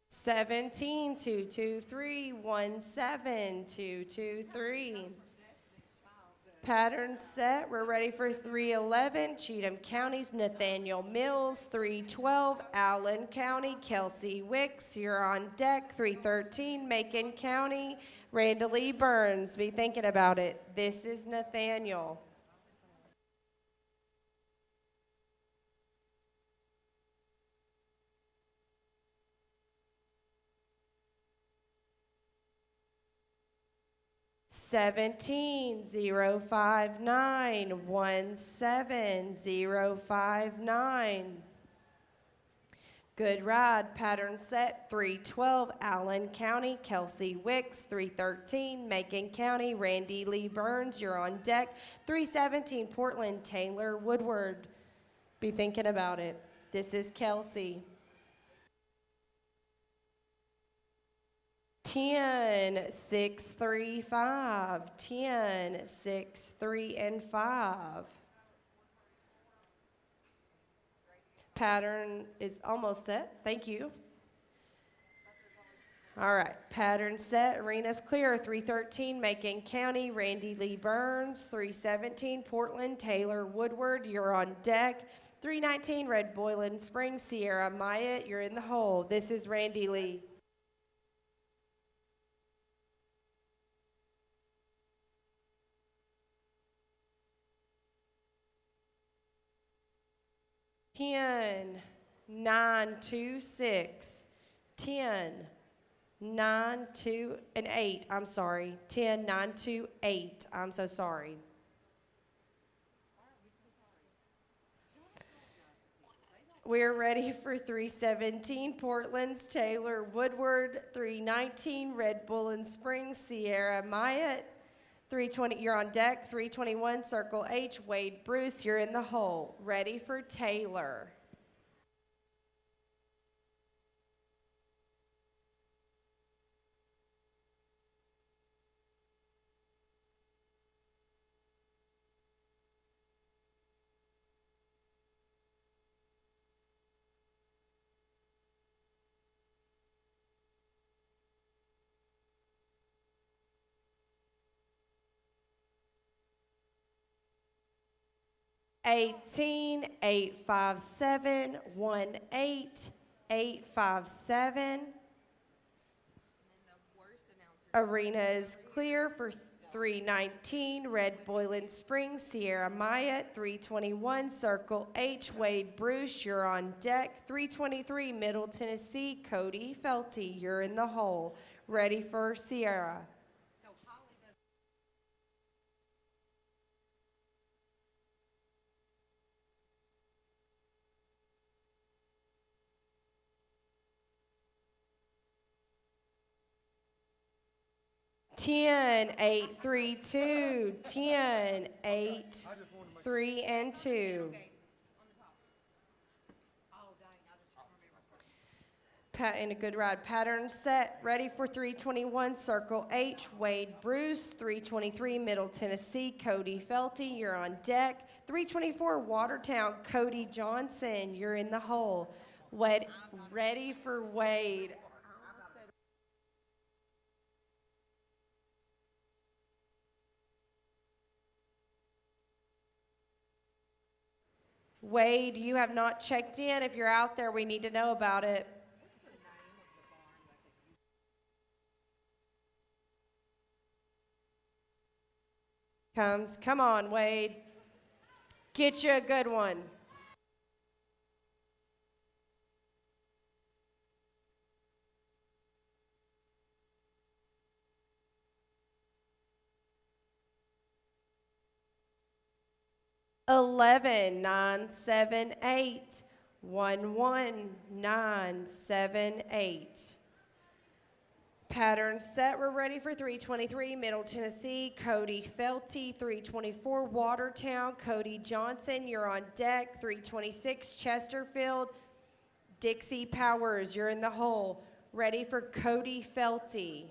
S8: Seventeen, 223, 17, 223. Pattern set, we're ready for 311, Cheatham County's Nathaniel Mills, 312, Allen County, Kelsey Wicks, you're on deck. 313, Macon County, Randall Lee Burns, be thinking about it. This is Nathaniel. Seventeen, 059, 17059. Good ride, pattern set, 312, Allen County, Kelsey Wicks, 313, Macon County, Randy Lee Burns, you're on deck, 317, Portland, Taylor Woodward. Be thinking about it. This is Kelsey. 10, 6, 3, 5, 10, 6, 3, and 5. Pattern is almost set. Thank you. All right. Pattern set. Arena's clear. 313, Macon County, Randy Lee Burns. 317, Portland, Taylor Woodward. You're on deck. 319, Red Boylan Springs, Sierra Myatt. You're in the hole. This is Randy Lee. Ten, 9, 2, 6, 10, 9, 2, and 8. I'm sorry. 10, 9, 2, 8. I'm so sorry. We're ready for 317, Portland's Taylor Woodward. 319, Red Boylan Springs, Sierra Myatt. 320, you're on deck. 321, Circle H, Wade Bruce, you're in the hole. Ready for Taylor. $18, 857, 18, 857. Arena is clear for 319, Red Boylan Springs, Sierra Myatt. 321, Circle H, Wade Bruce, you're on deck. 323, Middle Tennessee, Cody Felty, you're in the hole. Ready for Sierra. Ten, 8, 3, 2, 10, 8, 3, and 2. And a good ride. Pattern set. Ready for 321, Circle H, Wade Bruce. 323, Middle Tennessee, Cody Felty, you're on deck. 324, Watertown, Cody Johnson, you're in the hole. Ready for Wade. Wade, you have not checked in. If you're out there, we need to know about it. Come on, Wade. Get you a good one. $11, 9, 7, 8. 11, 9, 7, 8. Pattern set. We're ready for 323, Middle Tennessee, Cody Felty. 324, Watertown, Cody Johnson, you're on deck. 326, Chesterfield, Dixie Powers, you're in the hole. Ready for Cody Felty.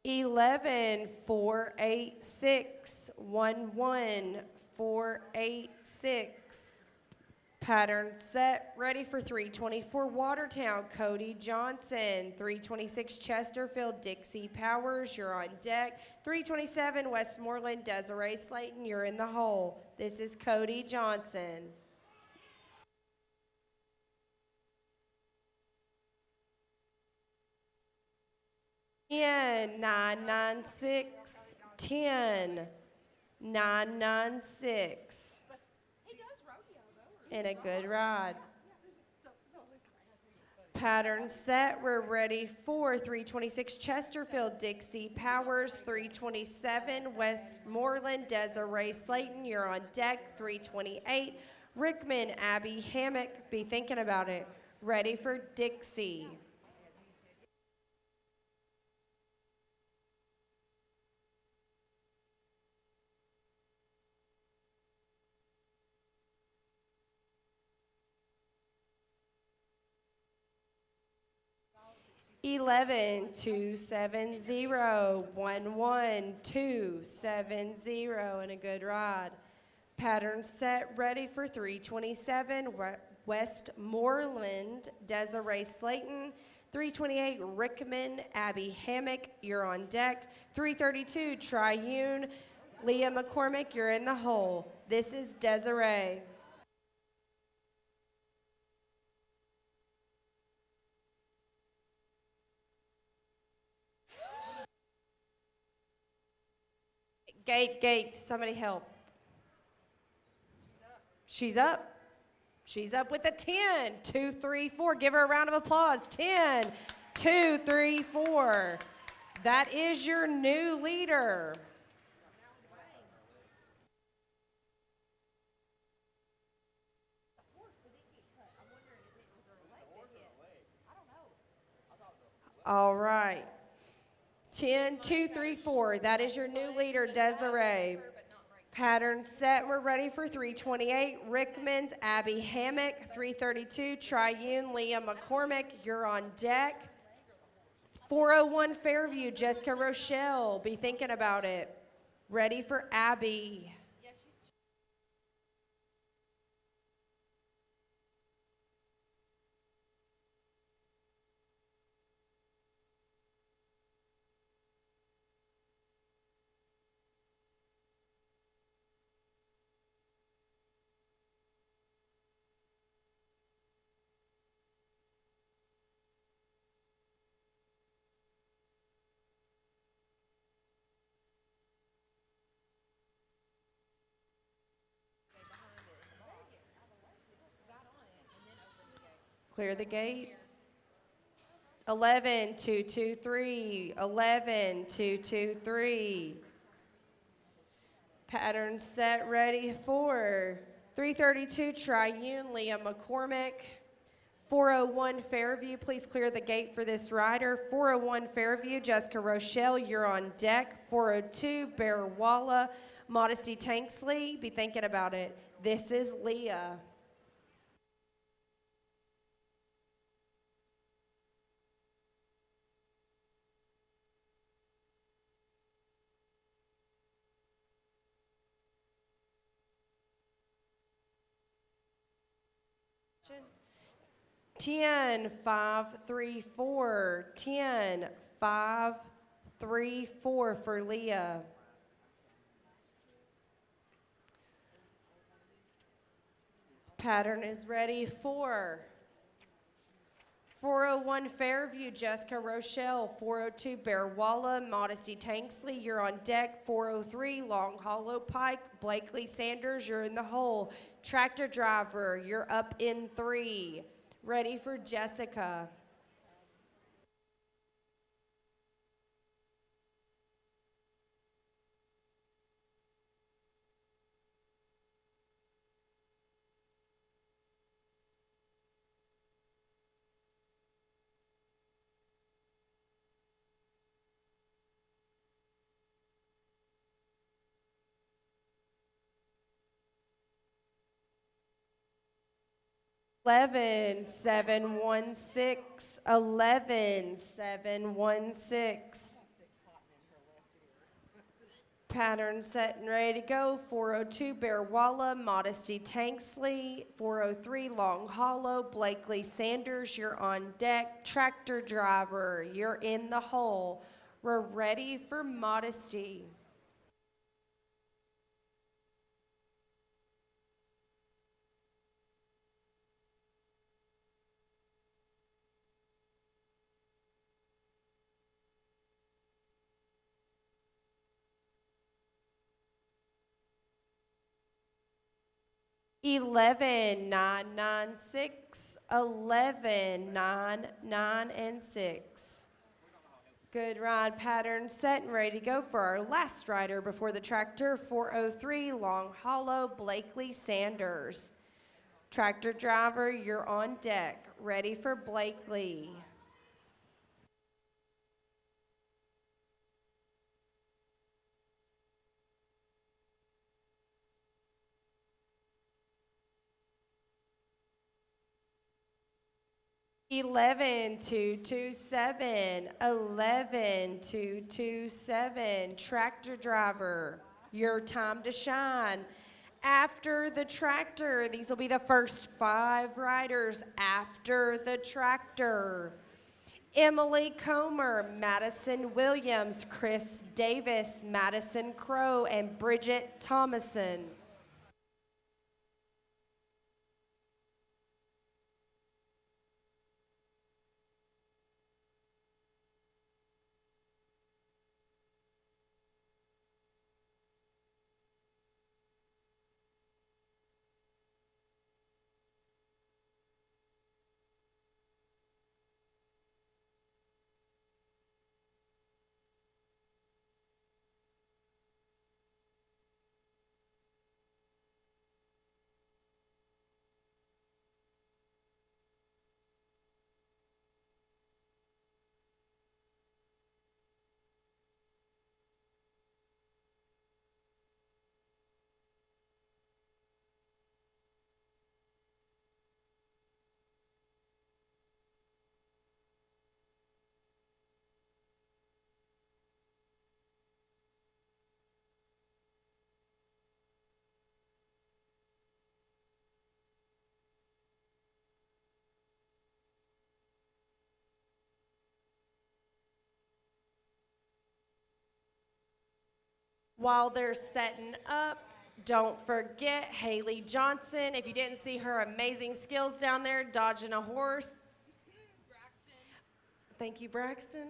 S8: $11, 4, 8, 6. 11, 4, 8, 6. Pattern set. Ready for 324, Watertown, Cody Johnson. 326, Chesterfield, Dixie Powers, you're on deck. 327, Westmoreland, Desiree Slayton, you're in the hole. This is Cody Johnson. 10, 996, 10, 996. and a good ride. Pattern set, we're ready for 326 Chesterfield, Dixie Powers, 327 Westmoreland, Desiree Slayton, you're on deck, 328 Rickman, Abby Hammock, be thinking about it, ready for Dixie. Eleven, 270, 270, and a good ride. Pattern set, ready for 327 Westmoreland, Desiree Slayton, 328 Rickman, Abby Hammock, you're on deck. 332 Triune, Leah McCormick, you're in the hole. This is Desiree. Gate, somebody help. She's up. She's up with a 10, 2, 3, 4. Give her a round of applause. 10, 2, 3, 4. That is your new leader. All right. 10, 2, 3, 4. That is your new leader, Desiree. Pattern set. We're ready for 328. Rickman's Abby Hammock. 332 Triune Leah McCormick. You're on deck. 401 Fairview Jessica Rochelle. Be thinking about it. Ready for Abby. Clear the gate. 11, 2, 2, 3. 11, 2, 2, 3. Pattern set, ready for 332 Triune Leah McCormick. 401 Fairview, please clear the gate for this rider. 401 Fairview, Jessica Rochelle, you're on deck. 402 Bear Walla, Modesty Tanksley, be thinking about it. This is Leah. Action. 10, 5, 3, 4. 10, 5, 3, 4 for Leah. Pattern is ready for 401 Fairview, Jessica Rochelle. 402 Bear Walla, Modesty Tanksley, you're on deck. 403 Long Hollow Pike, Blakely Sanders, you're in the hole. Tractor Driver, you're up in 3. Ready for Jessica. Eleven, 716, 11, 716. Pattern set and ready to go. 402 Bear Walla, Modesty Tanksley. 403 Long Hollow, Blakely Sanders, you're on deck. Tractor Driver, you're in the hole. We're ready for Modesty. 11,996, 11,996, and 6. Good ride, pattern set and ready to go for our last rider before the tractor, 403 Long Hollow, Blakely Sanders. Tractor driver, you're on deck. Ready for Blakely. Eleven two two seven, 11,227. Tractor driver, your time to shine. After the tractor, these will be the first 5 riders after the tractor. Emily Comer, Madison Williams, Chris Davis, Madison Crow, and Bridget Thomason. While they're setting up, don't forget Haley Johnson. If you didn't see her amazing skills down there, dodging a horse. Thank you, Braxton.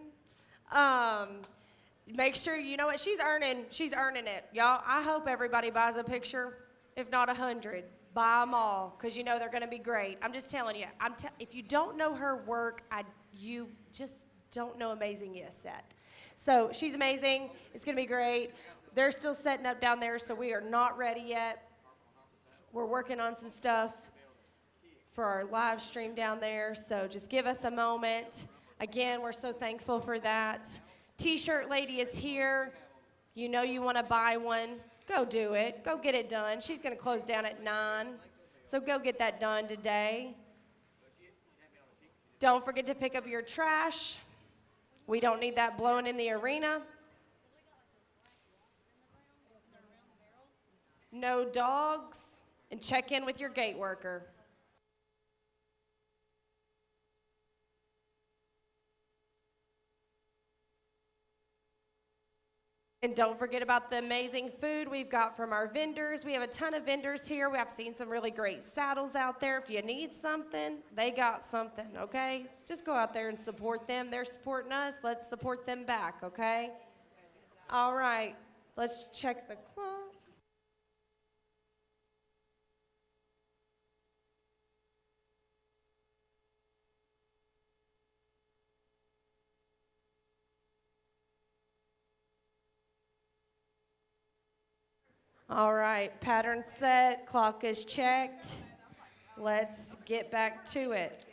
S8: Make sure, you know what, she's earning it. Y'all, I hope everybody buys a picture, if not 100. Buy them all, because you know they're going to be great. I'm just telling you, if you don't know her work, you just don't know Amazing Yet. So she's amazing. It's going to be great. They're still setting up down there, so we are not ready yet. We're working on some stuff for our live stream down there, so just give us a moment. Again, we're so thankful for that. T-shirt lady is here. You know you want to buy one. Go do it. Go get it done. She's going to close down at 9, so go get that done today. Don't forget to pick up your trash. We don't need that blowing in the arena. No dogs, and check in with your gate worker. And don't forget about the amazing food we've got from our vendors. We have a ton of vendors here. I've seen some really great saddles out there. If you need something, they got something, okay? Just go out there and support them. They're supporting us. Let's support them back, okay? All right, let's check the clock. All right, pattern set, clock is checked. Let's get back to it.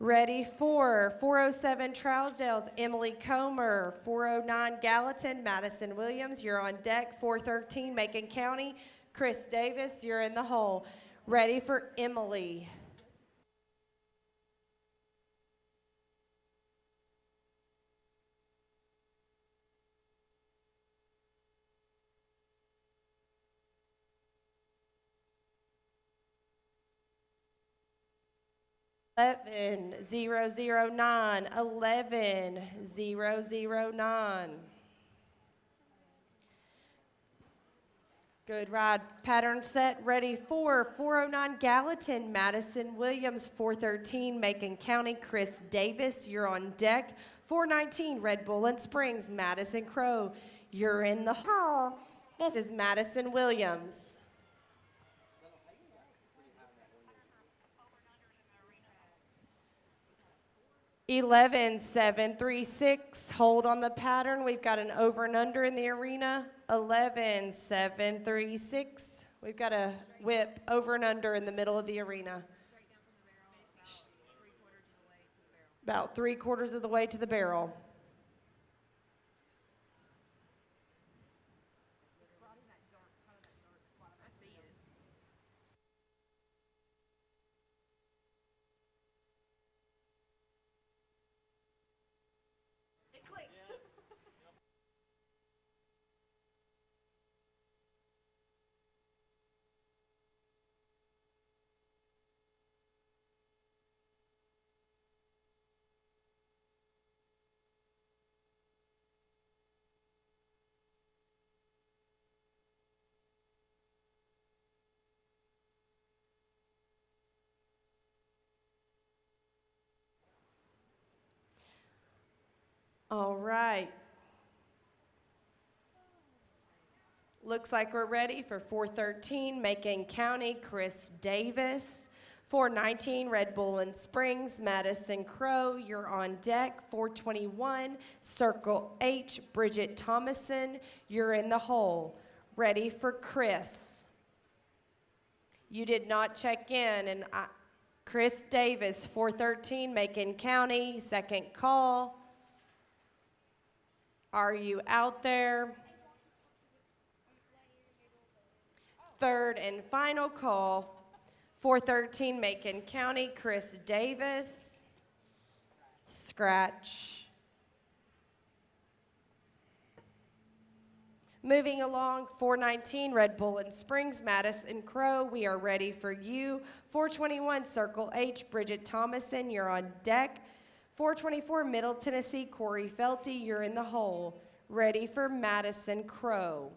S8: Ready for 407 Trousdale's Emily Comer, 409 Gallatin, Madison Williams, you're on deck. 413 Macon County, Chris Davis, you're in the hole. Ready for Emily. Eleven 009, 11 009. Good ride. Pattern set, ready for 409 Gallatin, Madison Williams, 413 Macon County, Chris Davis, you're on deck. 419 Red Bull and Springs, Madison Crow, you're in the hole. This is Madison Williams. 11-7-3-6. Hold on the pattern. We've got an over and under in the arena. 11-7-3-6. We've got a whip over and under in the middle of the arena. About 3/4 of the way to the barrel. All right. Looks like we're ready for 413, Macon County, Chris Davis. 419, Red Bull and Springs, Madison Crow, you're on deck. 421, Circle H, Bridget Thomason, you're in the hole. Ready for Chris. You did not check in, and Chris Davis, 413, Macon County, second call. Are you out there? Third and final call, 413 Macon County, Chris Davis. Scratch. Moving along, 419 Red Bull and Springs, Madison Crow, we are ready for you. 421 Circle H, Bridget Thomason, you're on deck. 424 Middle Tennessee, Corey Felty, you're in the hole. Ready for Madison Crow.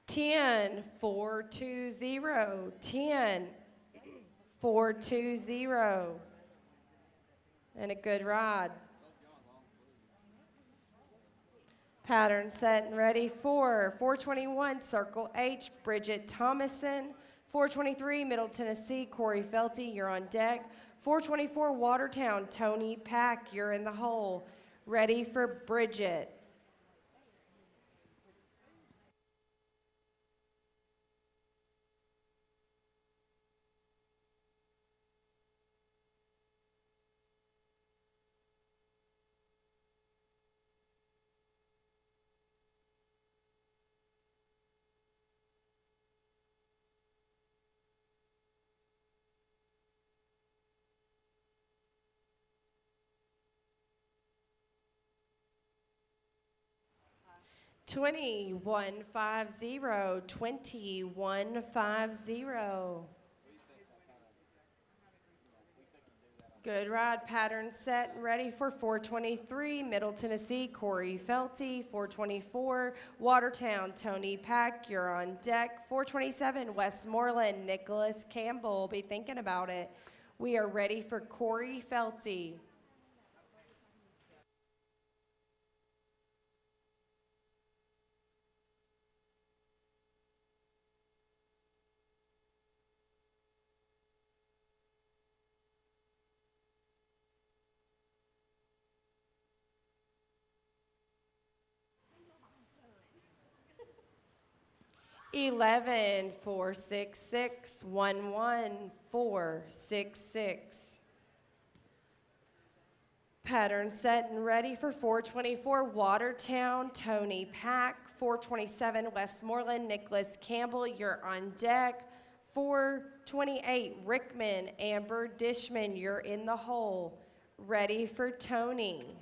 S8: Ten, 420, 10, 420, and a good ride. Pattern set and ready for 421 Circle H, Bridget Thomason. 423 Middle Tennessee, Corey Felty, you're on deck. 424 Watertown, Tony Pack, you're in the hole. Ready for Bridget. Twenty-one 50, 2150. Good ride, pattern set and ready for 423 Middle Tennessee, Corey Felty. 424 Watertown, Tony Pack, you're on deck. 427 Westmoreland, Nicholas Campbell, be thinking about it. We are ready for Corey Felty. Eleven 466 11466. Pattern set and ready for 424 Watertown, Tony Pack. 427 Westmoreland, Nicholas Campbell, you're on deck. 428 Rickman, Amber Dishman, you're in the hole. Ready for Tony.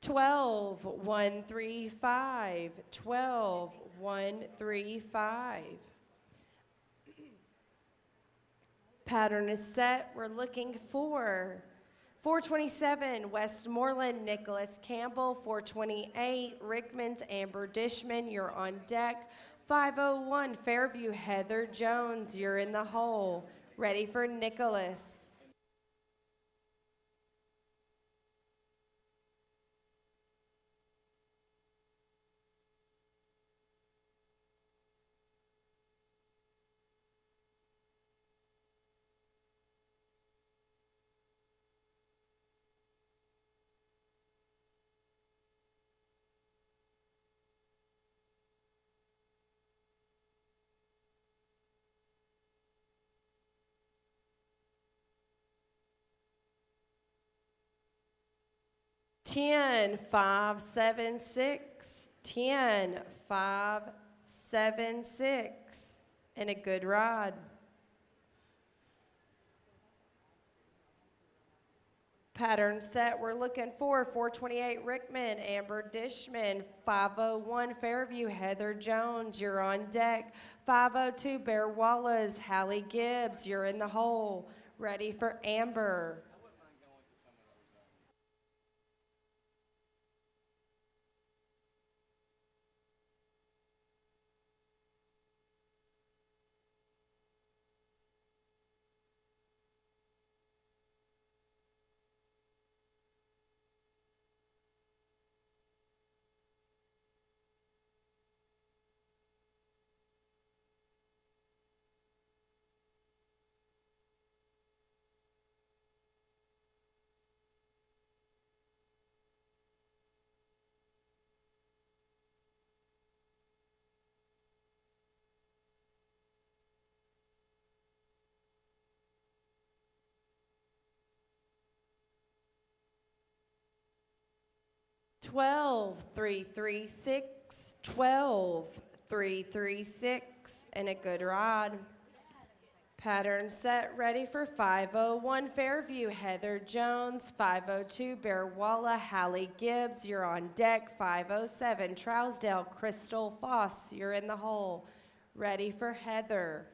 S8: 12, 135, 12, 135. Pattern is set. We're looking for 427, Westmoreland, Nicholas Campbell. 428, Rickman's Amber Dishman, you're on deck. 501, Fairview, Heather Jones, you're in the hole. Ready for Nicholas. Ten, 5, 7, 6. 10, 5, 7, 6. And a good ride. Pattern set. We're looking for 428, Rickman, Amber Dishman. 501, Fairview, Heather Jones, you're on deck. 502, Bear Wallace, Hallie Gibbs, you're in the hole. Ready for Amber. 12, 336, 12, 336, and a good ride. Pattern set, ready for 501, Fairview, Heather Jones. 502, Bear Walla, Hallie Gibbs, you're on deck. 507, Trousdale, Crystal Foss, you're in the hole. Ready for Heather.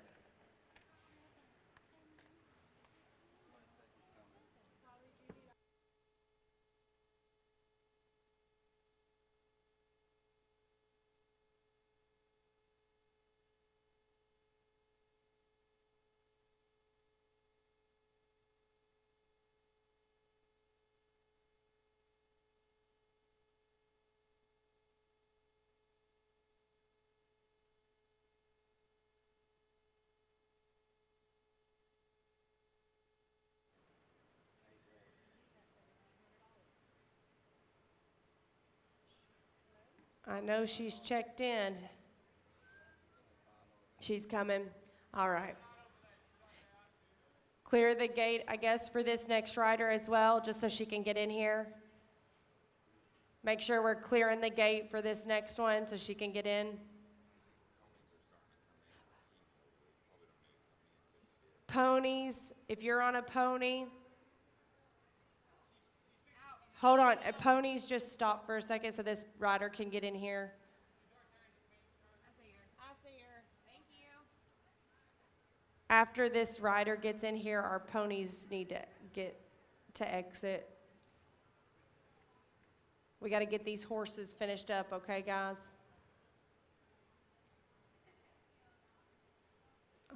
S8: I know she's checked in. She's coming. All right. Clear the gate, I guess, for this next rider as well, just so she can get in here. Make sure we're clearing the gate for this next one so she can get in. Ponies, if you're on a pony. Hold on, ponies, just stop for a second so this rider can get in here. I see her. Thank you. After this rider gets in here, our ponies need to get to exit. We got to get these horses finished up, okay, guys?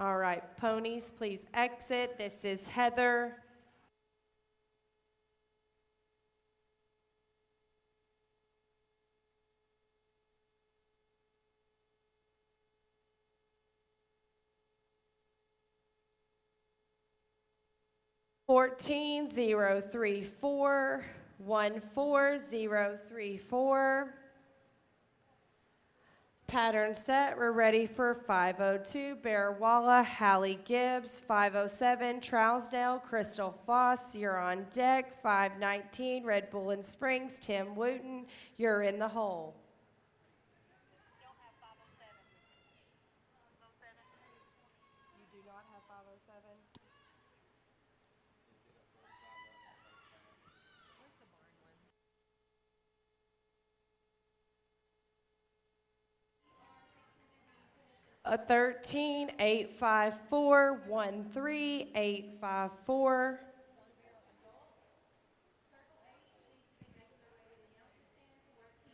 S8: All right, ponies, please exit. This is Heather. Fourteen 034 14034. Pattern set. We're ready for 502 Bear Walla, Hallie Gibbs. 507 Trousdale, Crystal Foss. You're on deck. 519 Red Bull and Springs, Tim Wooten. You're in the hole. You do not have 507. Where's the barn one? A 13, 854, 13, 854.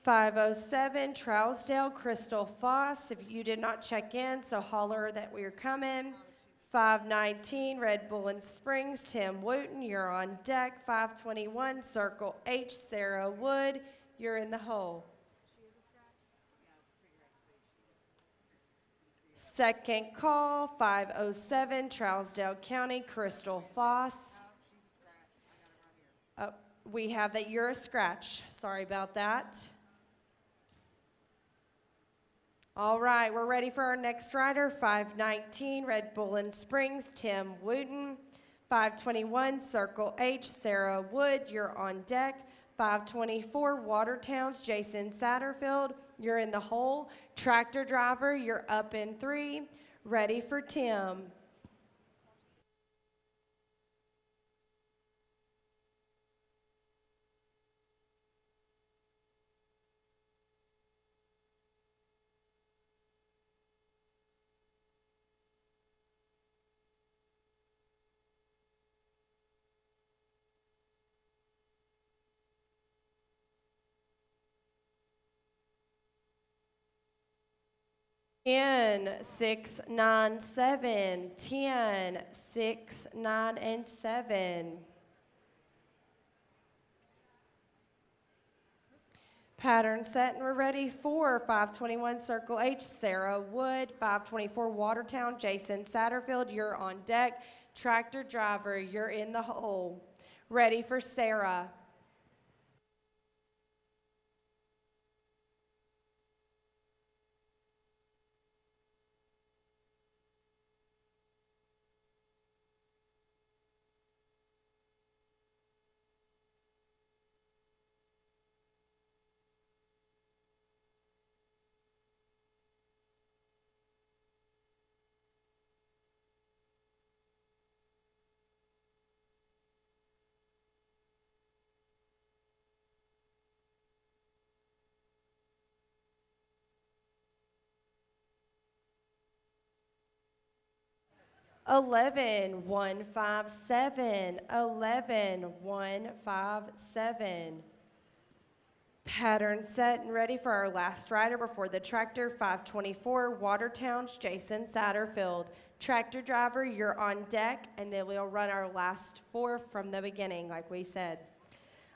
S8: .507 Trousdale Crystal Foss. If you did not check in, so holler that we're coming. 519 Red Bull and Springs, Tim Wooten, you're on deck. 521 Circle H, Sarah Wood, you're in the hole. Second call, 507 Trousdale County, Crystal Foss. We have that you're a scratch. Sorry about that. All right, we're ready for our next rider. 519 Red Bull and Springs, Tim Wooten. 521 Circle H, Sarah Wood, you're on deck. 524 Watertown's Jason Satterfield, you're in the hole. Tractor driver, you're up in 3. Ready for Tim. In 6, 9, 7, 10, 6, 9, and 7. Pattern set, and we're ready for 521 Circle H, Sarah Wood. 524 Watertown, Jason Satterfield, you're on deck. Tractor driver, you're in the hole. Ready for Sarah. Eleven, 157, 11, 157. Pattern set and ready for our last rider before the tractor. 524 Watertown's Jason Satterfield. Tractor driver, you're on deck, and then we'll run our last 4 from the beginning, like we said.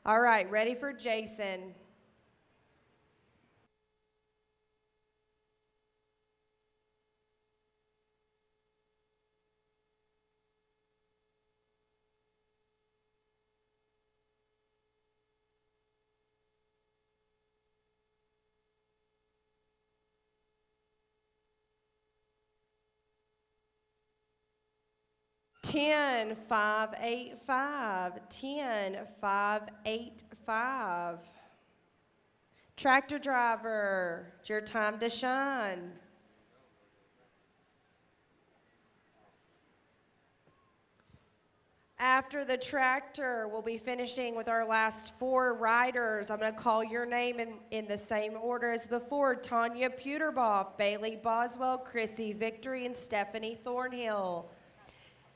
S8: All right, ready for Jason. Ten, 585, 10, 585. Tractor driver, it's your time to shine. After the tractor, we'll be finishing with our last 4 riders. I'm going to call your name in the same order as before. Tanya Puterboff, Bailey Boswell, Chrissy Victory, and Stephanie Thornhill.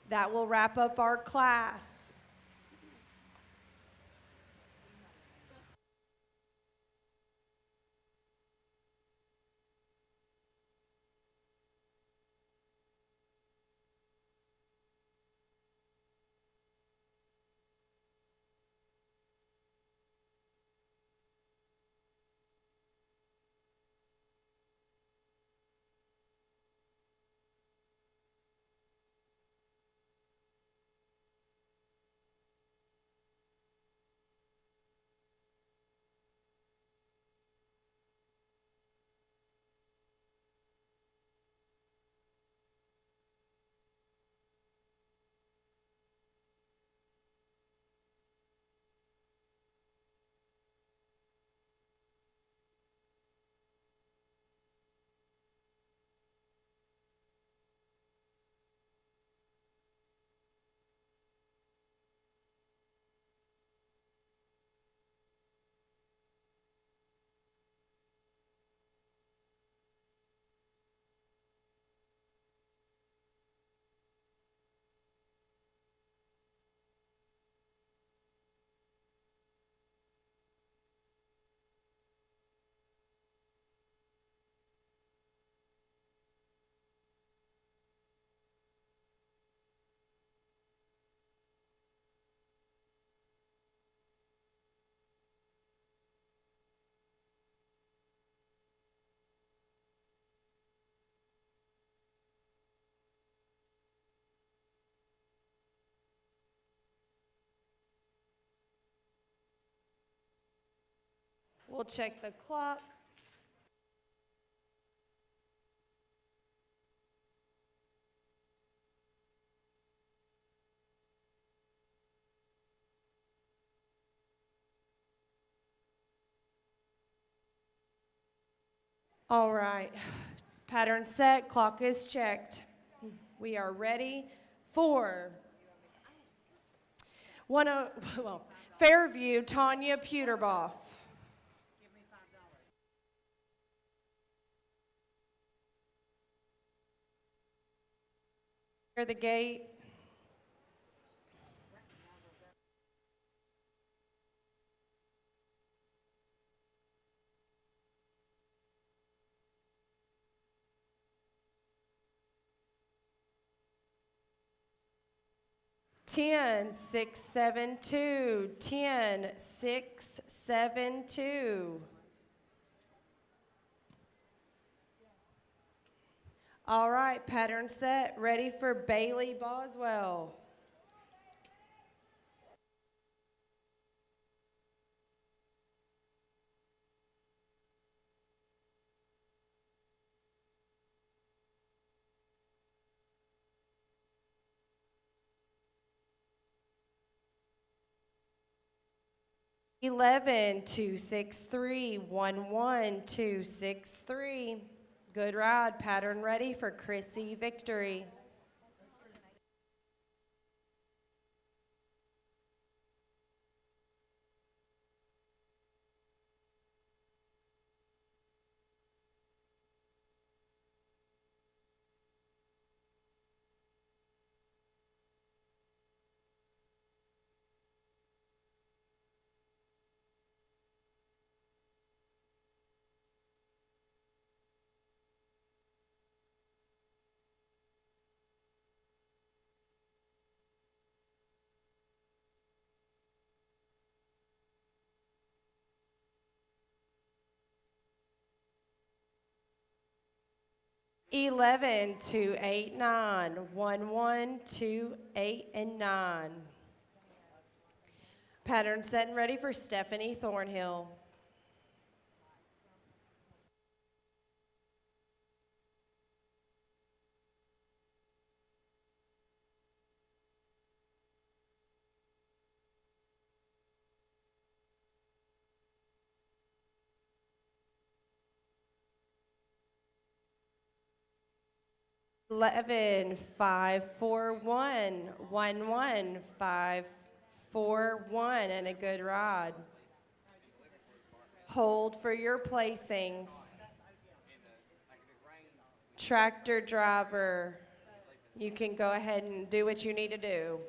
S8: That will wrap up our class. We'll check the clock. All right, pattern set, clock is checked. We are ready for Fairview, Tanya Puterboff. Clear the gate. Ten, 6, 7, 2. 10, 6, 7, 2. All right, pattern set, ready for Bailey Boswell. Eleven, 2, 6, 3. 1, 1, 2, 6, 3. Good ride, pattern ready for Chrissy Victory. Eleven, 2, 8, 9. 1, 1, 2, 8, and 9. Pattern set and ready for Stephanie Thornhill. Eleven, 5, 4, 1. 1, 1, 5, 4, 1, and a good ride. Hold for your placings. Tractor driver, you can go ahead and do what you need to do.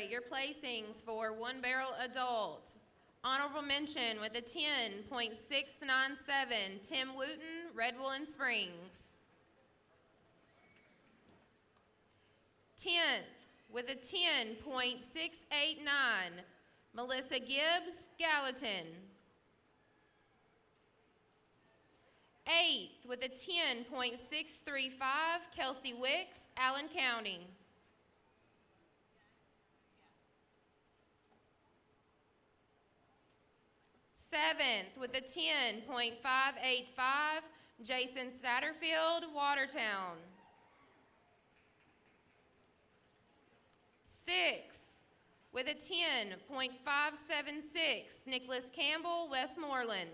S6: your placings for One Barrel Adult. Honorable mention with a 10.697, Tim Wooten, Red Woolen Springs. 10th with a 10.689, Melissa Gibbs, Gallatin. 8th with a 10.635, Kelsey Wicks, Allen County. 7th with a 10.585, Jason Satterfield, Watertown. 6th with a 10.576, Nicholas Campbell, Westmoreland.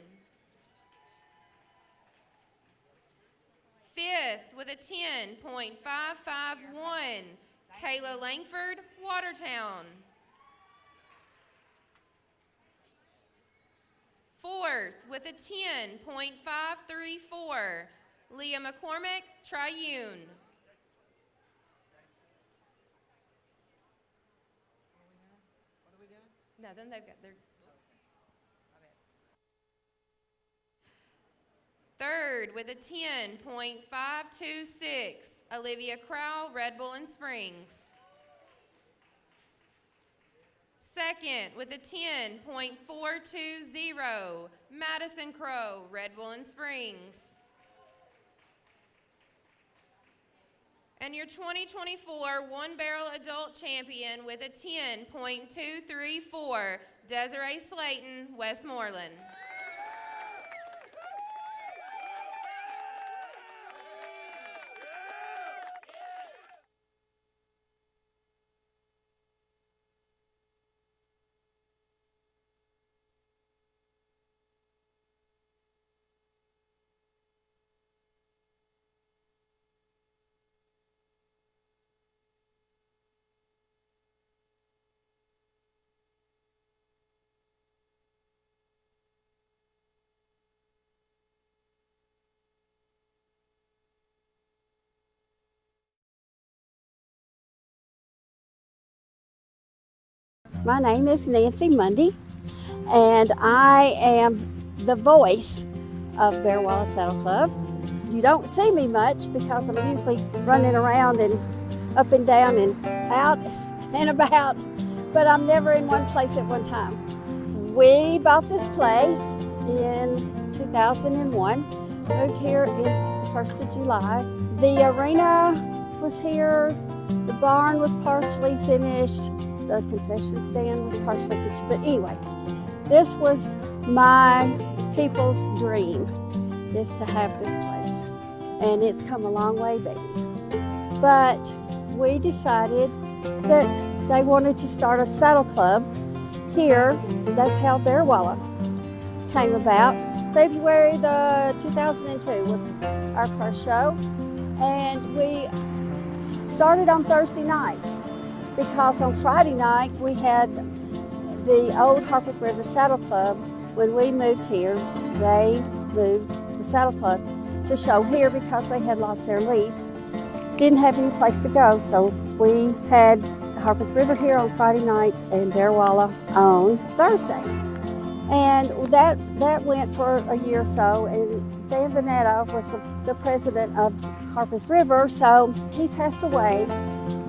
S6: 5th with a 10.551, Kayla Langford, Watertown. 4th with a 10.534, Leah McCormick, Triune. Nothing, they've got their. 3rd with a 10.526, Olivia Crow, Red Woolen Springs. 2nd with a 10.420, Madison Crow, Red Woolen Springs. And your 2024 One Barrel Adult Champion with a 10.234, Desiree Slayton, Westmoreland.
S9: My name is Nancy Mundy, and I am the voice of Bear Wallace Saddle Club. You don't see me much because I'm usually running around and up and down and out and about, but I'm never in one place at one time. We bought this place in 2001, moved here in the 1st of July. The arena was here, the barn was partially finished, the concession stand was partially finished, but anyway, this was my people's dream, is to have this place, and it's come a long way, baby. But we decided that they wanted to start a saddle club here. That's how Bear Wallace came about. February the 2002 was our first show, and we started on Thursday nights, because on Friday nights we had the old Harpeth River Saddle Club. When we moved here, they moved the Saddle Club to show here because they had lost their lease. Didn't have any place to go, so we had Harpeth River here on Friday nights and Bear Wallace on Thursdays. And that went for a year or so, and Dan Vanetta was the president of Harpeth River, so he passed away.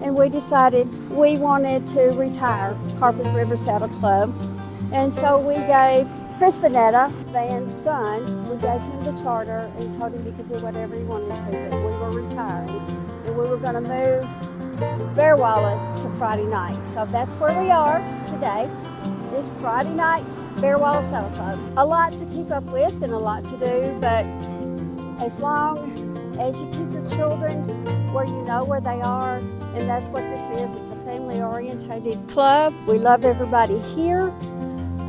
S9: And we decided we wanted to retire Harpeth River Saddle Club. And so we gave Chris Vanetta, Van's son, we gave him the charter and told him he could do whatever he wanted to, that we were retiring. And we were going to move Bear Wallace to Friday nights. So that's where we are today. It's Friday nights, Bear Wallace Saddle Club. A lot to keep up with and a lot to do, but as long as you keep your children where you know where they are, and that's what this is. It's a family-oriented club. We love everybody here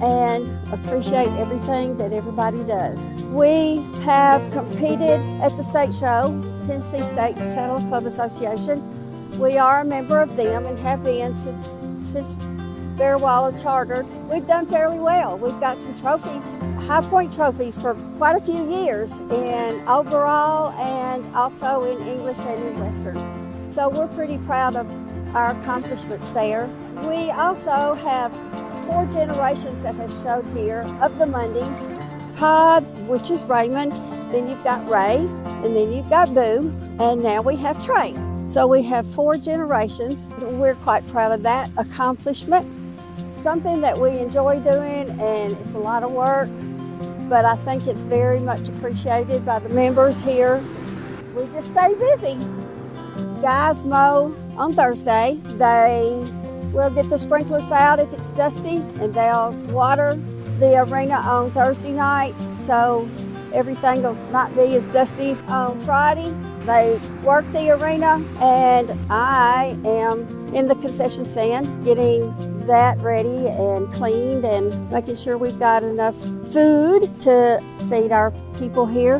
S9: and appreciate everything that everybody does. We have competed at the state show, Tennessee State Saddle Club Association. We are a member of them and have been since Bear Wallace chartered. We've done fairly well. We've got some trophies, high point trophies for quite a few years in overall and also in English and in Western. So we're pretty proud of our accomplishments there. We also have 4 generations that have showed here of the Mundies. Pod, which is Raymond, then you've got Ray, and then you've got Boo, and now we have Trey. So we have 4 generations. We're quite proud of that accomplishment. Something that we enjoy doing, and it's a lot of work, but I think it's very much appreciated by the members here. We just stay busy. Guys mow on Thursday. They will get the sprinklers out if it's dusty, and they'll water the arena on Thursday night, so everything will not be as dusty on Friday. They work the arena, and I am in the concession stand getting that ready and cleaned and making sure we've got enough food to feed our people here.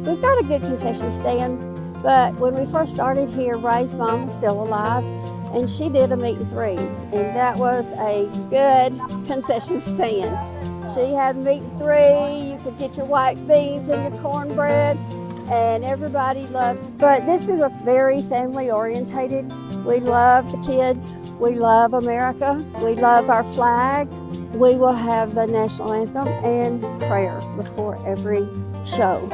S9: We've got a good concession stand, but when we first started here, Ray's mom was still alive, and she did a meet and three, and that was a good concession stand. She had meat and three, you could get your white beans and your cornbread, and everybody loved. But this is a very family orientated. We love the kids, we love America, we love our flag. We will have the national anthem and prayer before every show.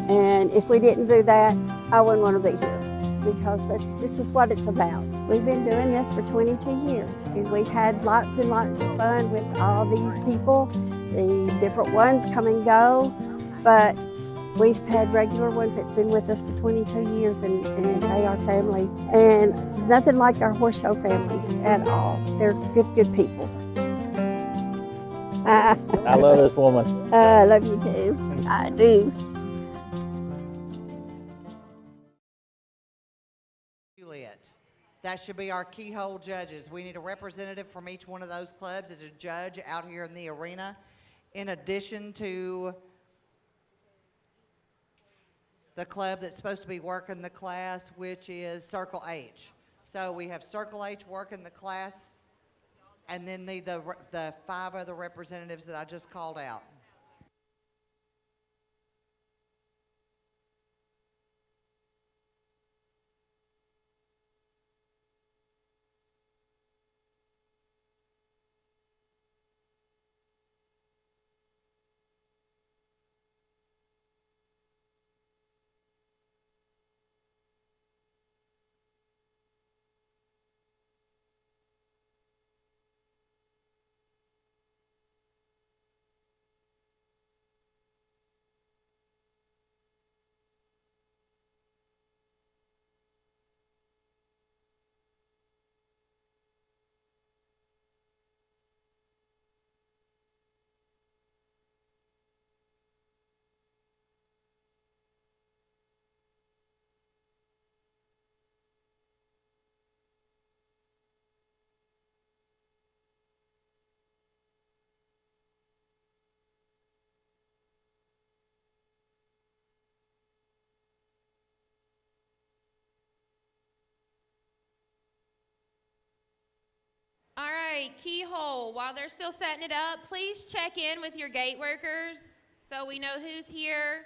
S9: And if we didn't do that, I wouldn't want to be here, because this is what it's about. We've been doing this for 22 years, and we've had lots and lots of fun with all these people. The different ones come and go, but we've had regular ones that's been with us for 22 years, and they are family. And it's nothing like our horse show family at all. They're good people.
S11: I love this woman.
S9: I love you too. I do.
S5: Juliet. That should be our Keyhole judges. We need a representative from each one of those clubs as a judge out here in the arena, in addition to the club that's supposed to be working the class, which is Circle H. So we have Circle H working the class, and then the 5 other representatives that I just called out.
S6: All right, Keyhole, while they're still setting it up, please check in with your gate workers so we know who's here.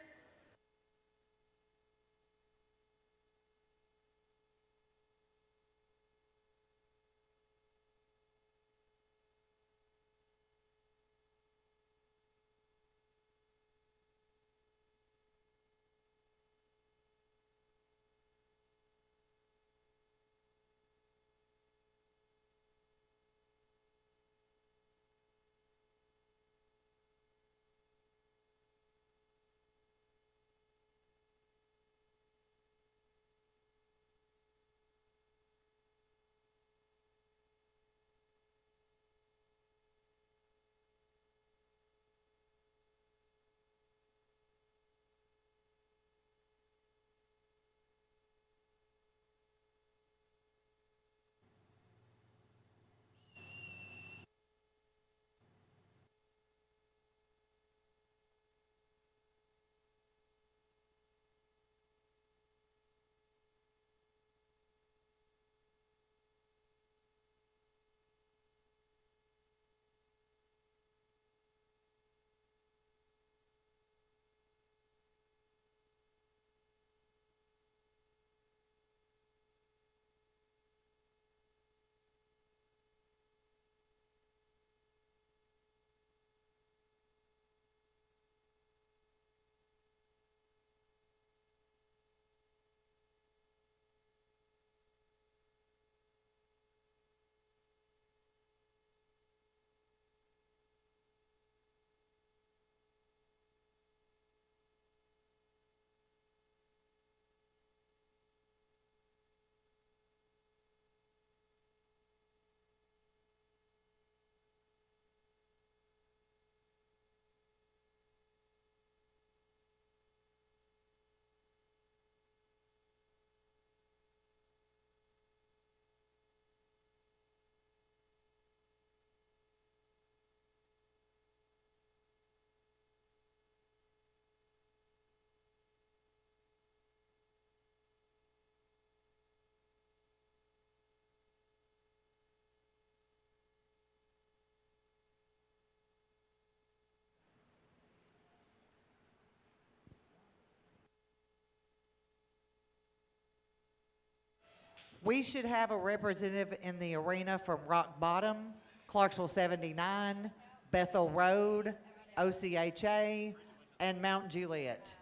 S5: We should have a representative in the arena from Rock Bottom, Clarksville 79, Bethel Road, OCHA, and Mount Juliet.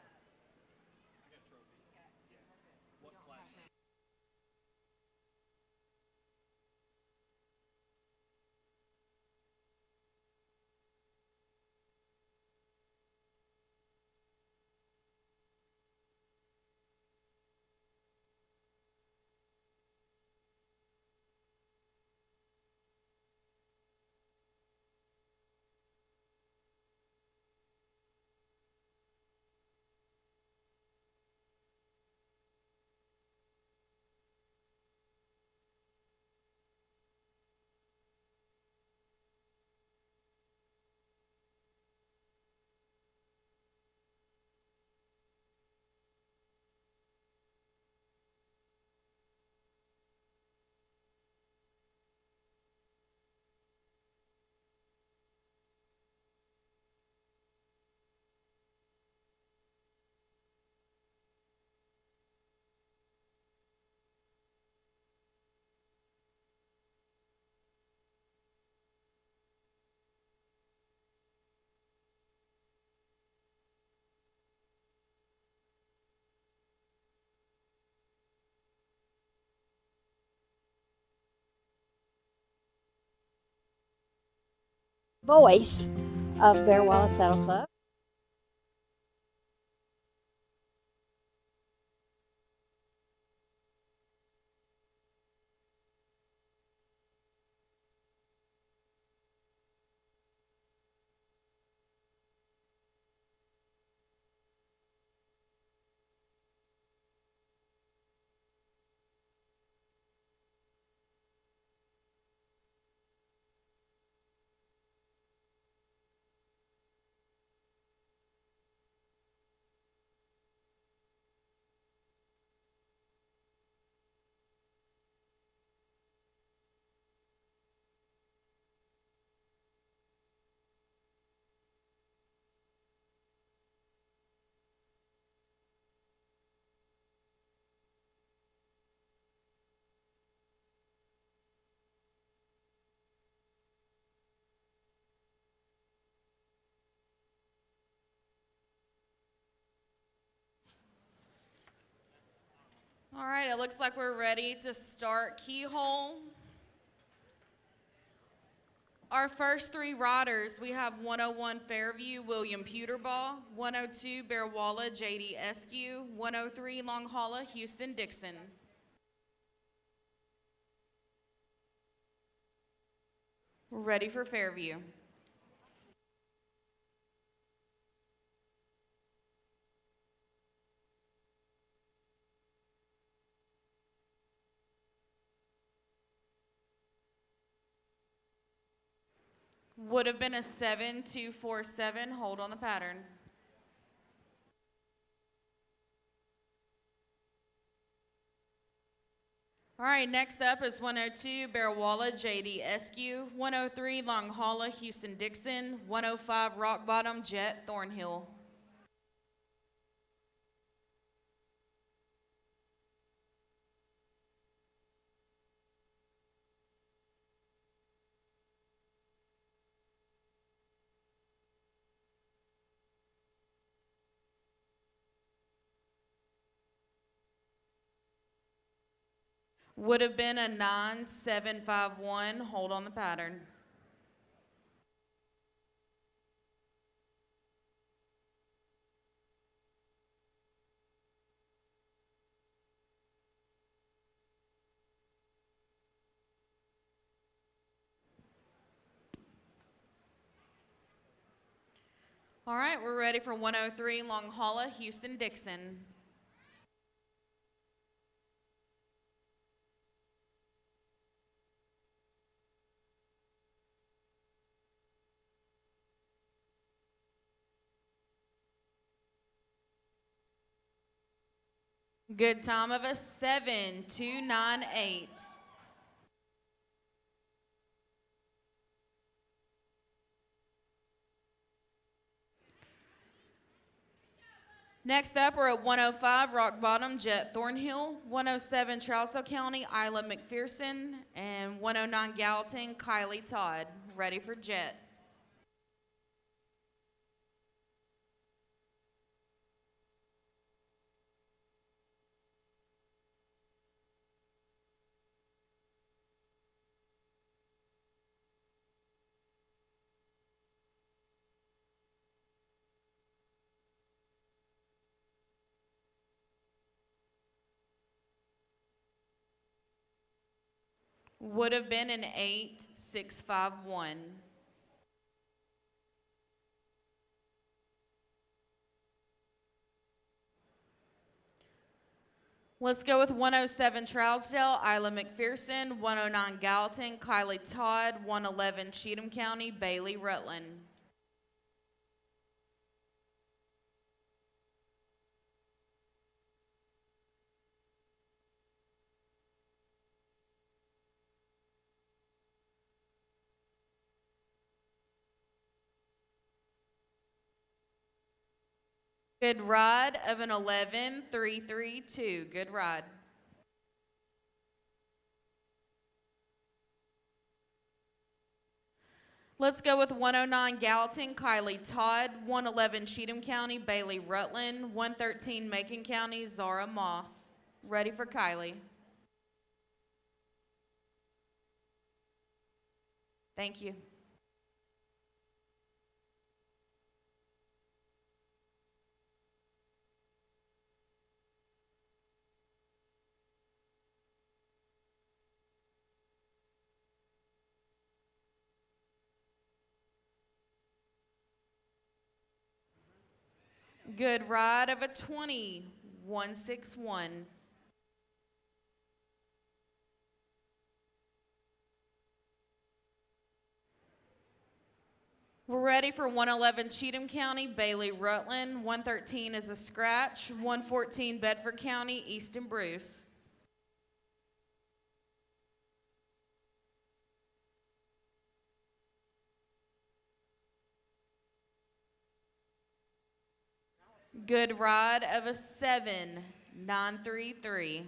S9: Voice of Bear Wallace Saddle Club.
S12: All right, it looks like we're ready to start Keyhole. Our first three riders, we have 101 Fairview, William Pewterbaugh, 102 Bearwalla, J.D. Eskew, 103 Long Holla, Houston Dixon. We're ready for Fairview. Would have been a 7-2-4-7. Hold on the pattern. All right, next up is 102 Bearwalla, J.D. Eskew, 103 Long Holla, Houston Dixon, 105 Rock Bottom, Jet Thornhill. Would have been a 9-7-5-1. Hold on the pattern. All right, we're ready for 103 Long Holla, Houston Dixon. Good time of a 7-2-9-8. Next up, we're at 105 Rock Bottom, Jet Thornhill, 107 Trousdale County, Isla McPherson, and 109 Gallatin, Kylie Todd. Ready for Jet. Would have been an 8.651. Let's go with 107 Trousdale, Isla McPherson, 109 Gallatin, Kylie Todd, 111 Cheatham County, Bailey Rutland. Good ride of an 11.332. Good ride. Let's go with 109 Gallatin, Kylie Todd, 111 Cheatham County, Bailey Rutland, 113 Macon County, Zara Moss. Ready for Kylie. Thank you. Good ride of a 20.161. We're ready for 111 Cheatham County, Bailey Rutland, 113 is a scratch, 114 Bedford County, Easton Bruce. Good ride of a 7.933.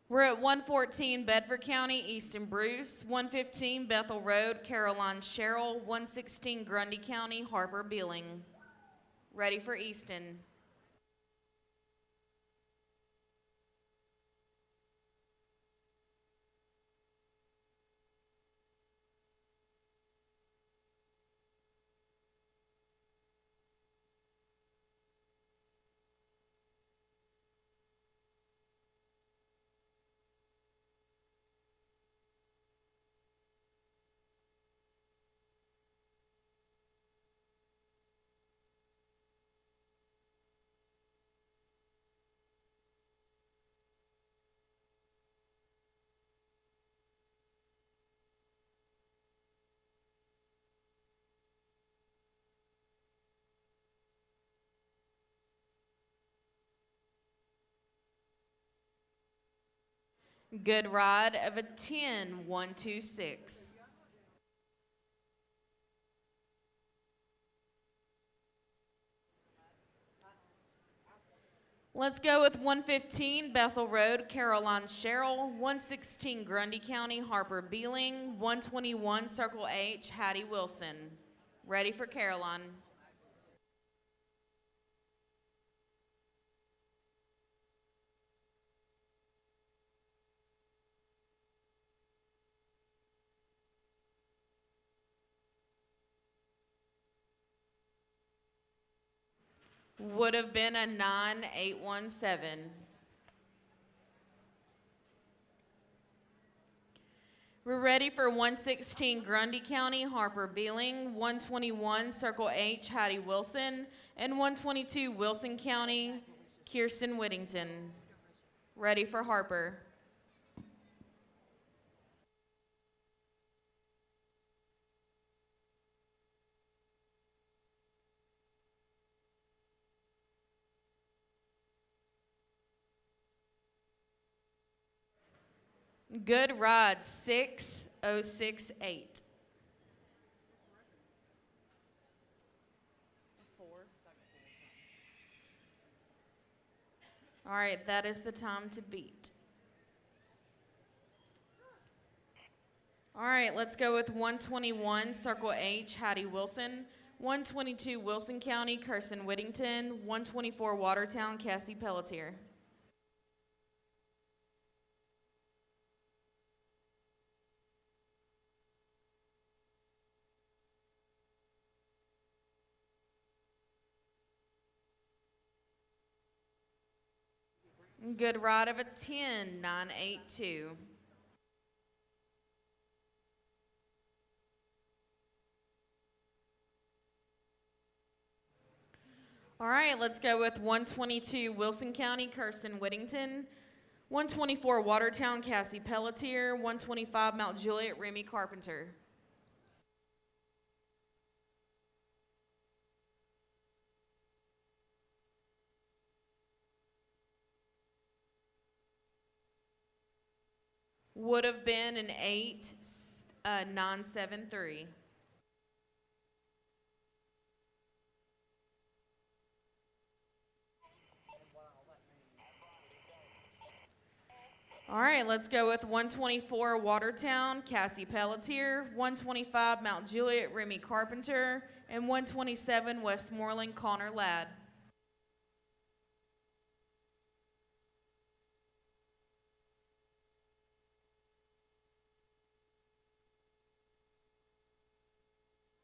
S12: We're at 114 Bedford County, Easton Bruce, 115 Bethel Road, Caroline Sherrill, 116 Grundy County, Harper Beeling. Ready for Easton. Good ride of a 10.126. Let's go with 115 Bethel Road, Caroline Sherrill, 116 Grundy County, Harper Beeling, 121 Circle H, Hattie Wilson. Ready for Caroline. Would have been a 9.817. We're ready for 116 Grundy County, Harper Beeling, 121 Circle H, Hattie Wilson, and 122 Wilson County, Kirsten Whittington. Ready for Harper. Good Rod 6068. All right, that is the time to beat. All right, let's go with 121, Circle H, Hattie Wilson. 122, Wilson County, Kirsten Whittington. 124, Watertown, Cassie Pelletier. Good rod of a 10, 982. All right, let's go with 122 Wilson County, Kirsten Whittington. 124 Watertown, Cassie Pelletier. 125 Mount Juliet, Remy Carpenter. Would have been an 8, 973. All right, let's go with 124 Watertown, Cassie Pelletier. 125 Mount Juliet, Remy Carpenter. And 127 Westmoreland, Connor Ladd.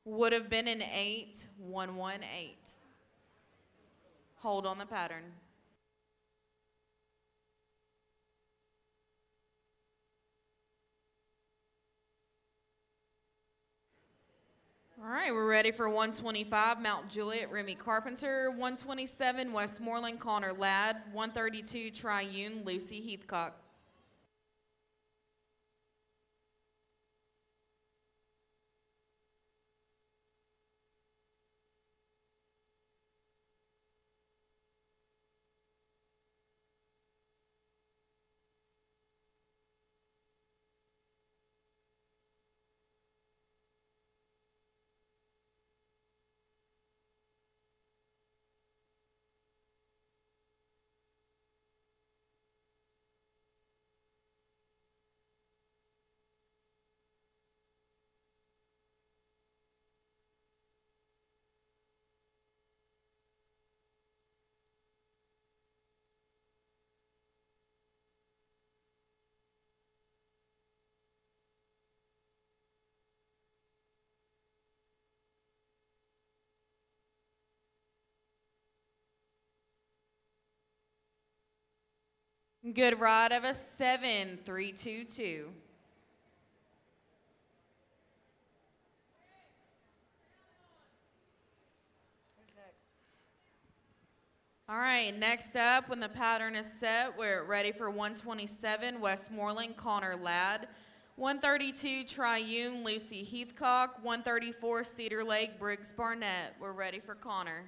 S12: Would have been an 8, 118. Hold on the pattern. All right, we're ready for 125 Mount Juliet, Remy Carpenter. 127 Westmoreland, Connor Ladd. 132 Triune, Lucy Heathcock. Good rod of a 7, 322. All right, next up, when the pattern is set, we're ready for 127 Westmoreland, Connor Ladd. 132 Triune, Lucy Heathcock. 134 Cedar Lake, Briggs Barnett. We're ready for Connor.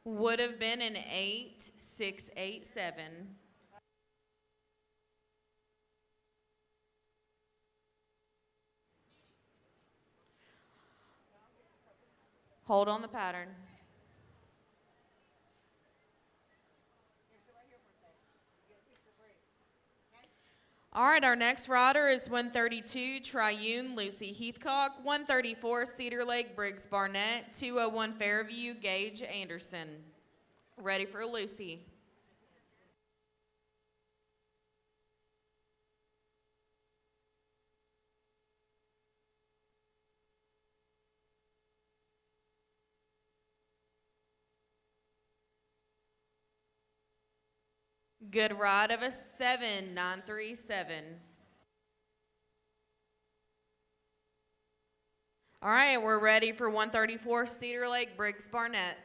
S12: Would have been an 8, 687. Hold on the pattern. All right, our next rider is 132 Triune, Lucy Heathcock. 134 Cedar Lake, Briggs Barnett. 201 Fairview, Gage Anderson. Ready for Lucy. Good ride of a 7,937. All right, we're ready for 134 Cedar Lake Briggs Barnett.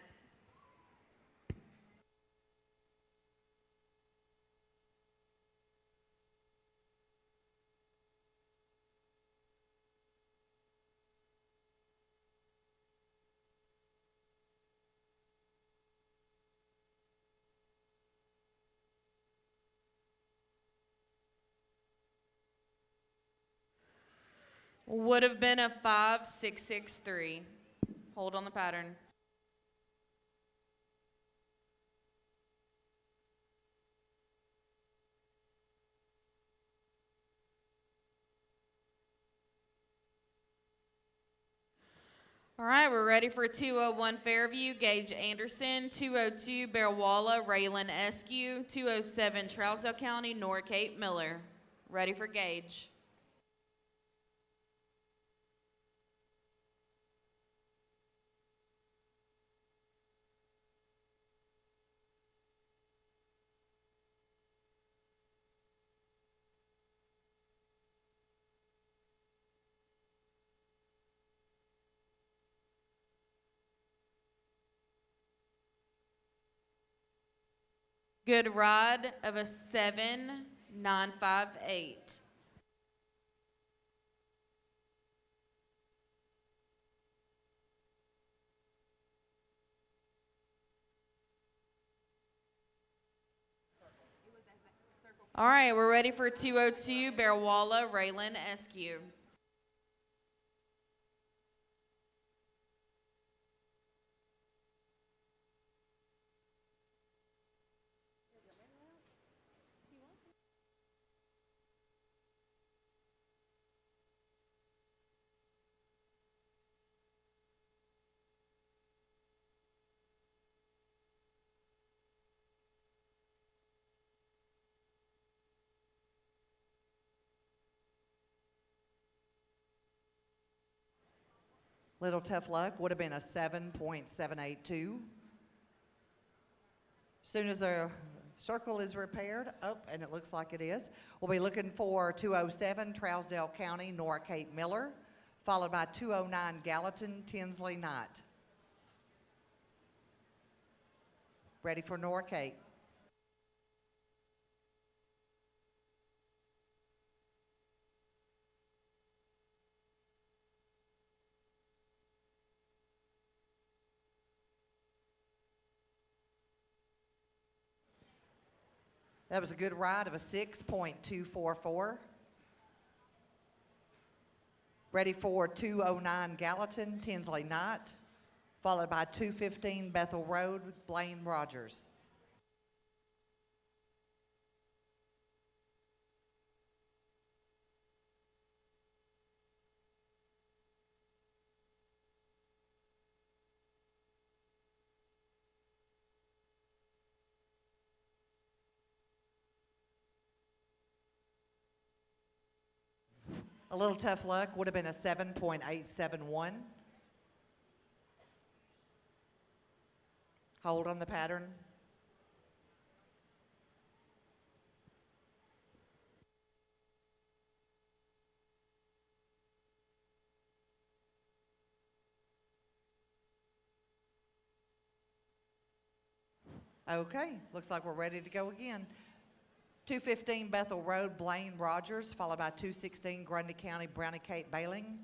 S12: Would have been a 5,663. Hold on the pattern. All right, we're ready for 201 Fairview, Gage Anderson, 202 Bearwalla, Raylan Eskew, 207 Trousdale County, Nora Kate Miller. Ready for Gage. Good ride of a 7,958. All right, we're ready for 202 Bearwalla, Raylan Eskew.
S5: Little tough luck, would have been a 7.782. Soon as the circle is repaired, and it looks like it is, we'll be looking for 207 Trousdale County, Nora Kate Miller, followed by 209 Gallatin, Tinsley Knight. Ready for Nora Kate. That was a good ride of a 6.244. Ready for 209 Gallatin, Tinsley Knight, followed by 215 Bethel Road, Blaine Rogers. A little tough luck, would have been a 7.871. Hold on the pattern. Okay, looks like we're ready to go again. 215 Bethel Road, Blaine Rogers, followed by 216 Grundy County, Brownie Kate Bailing.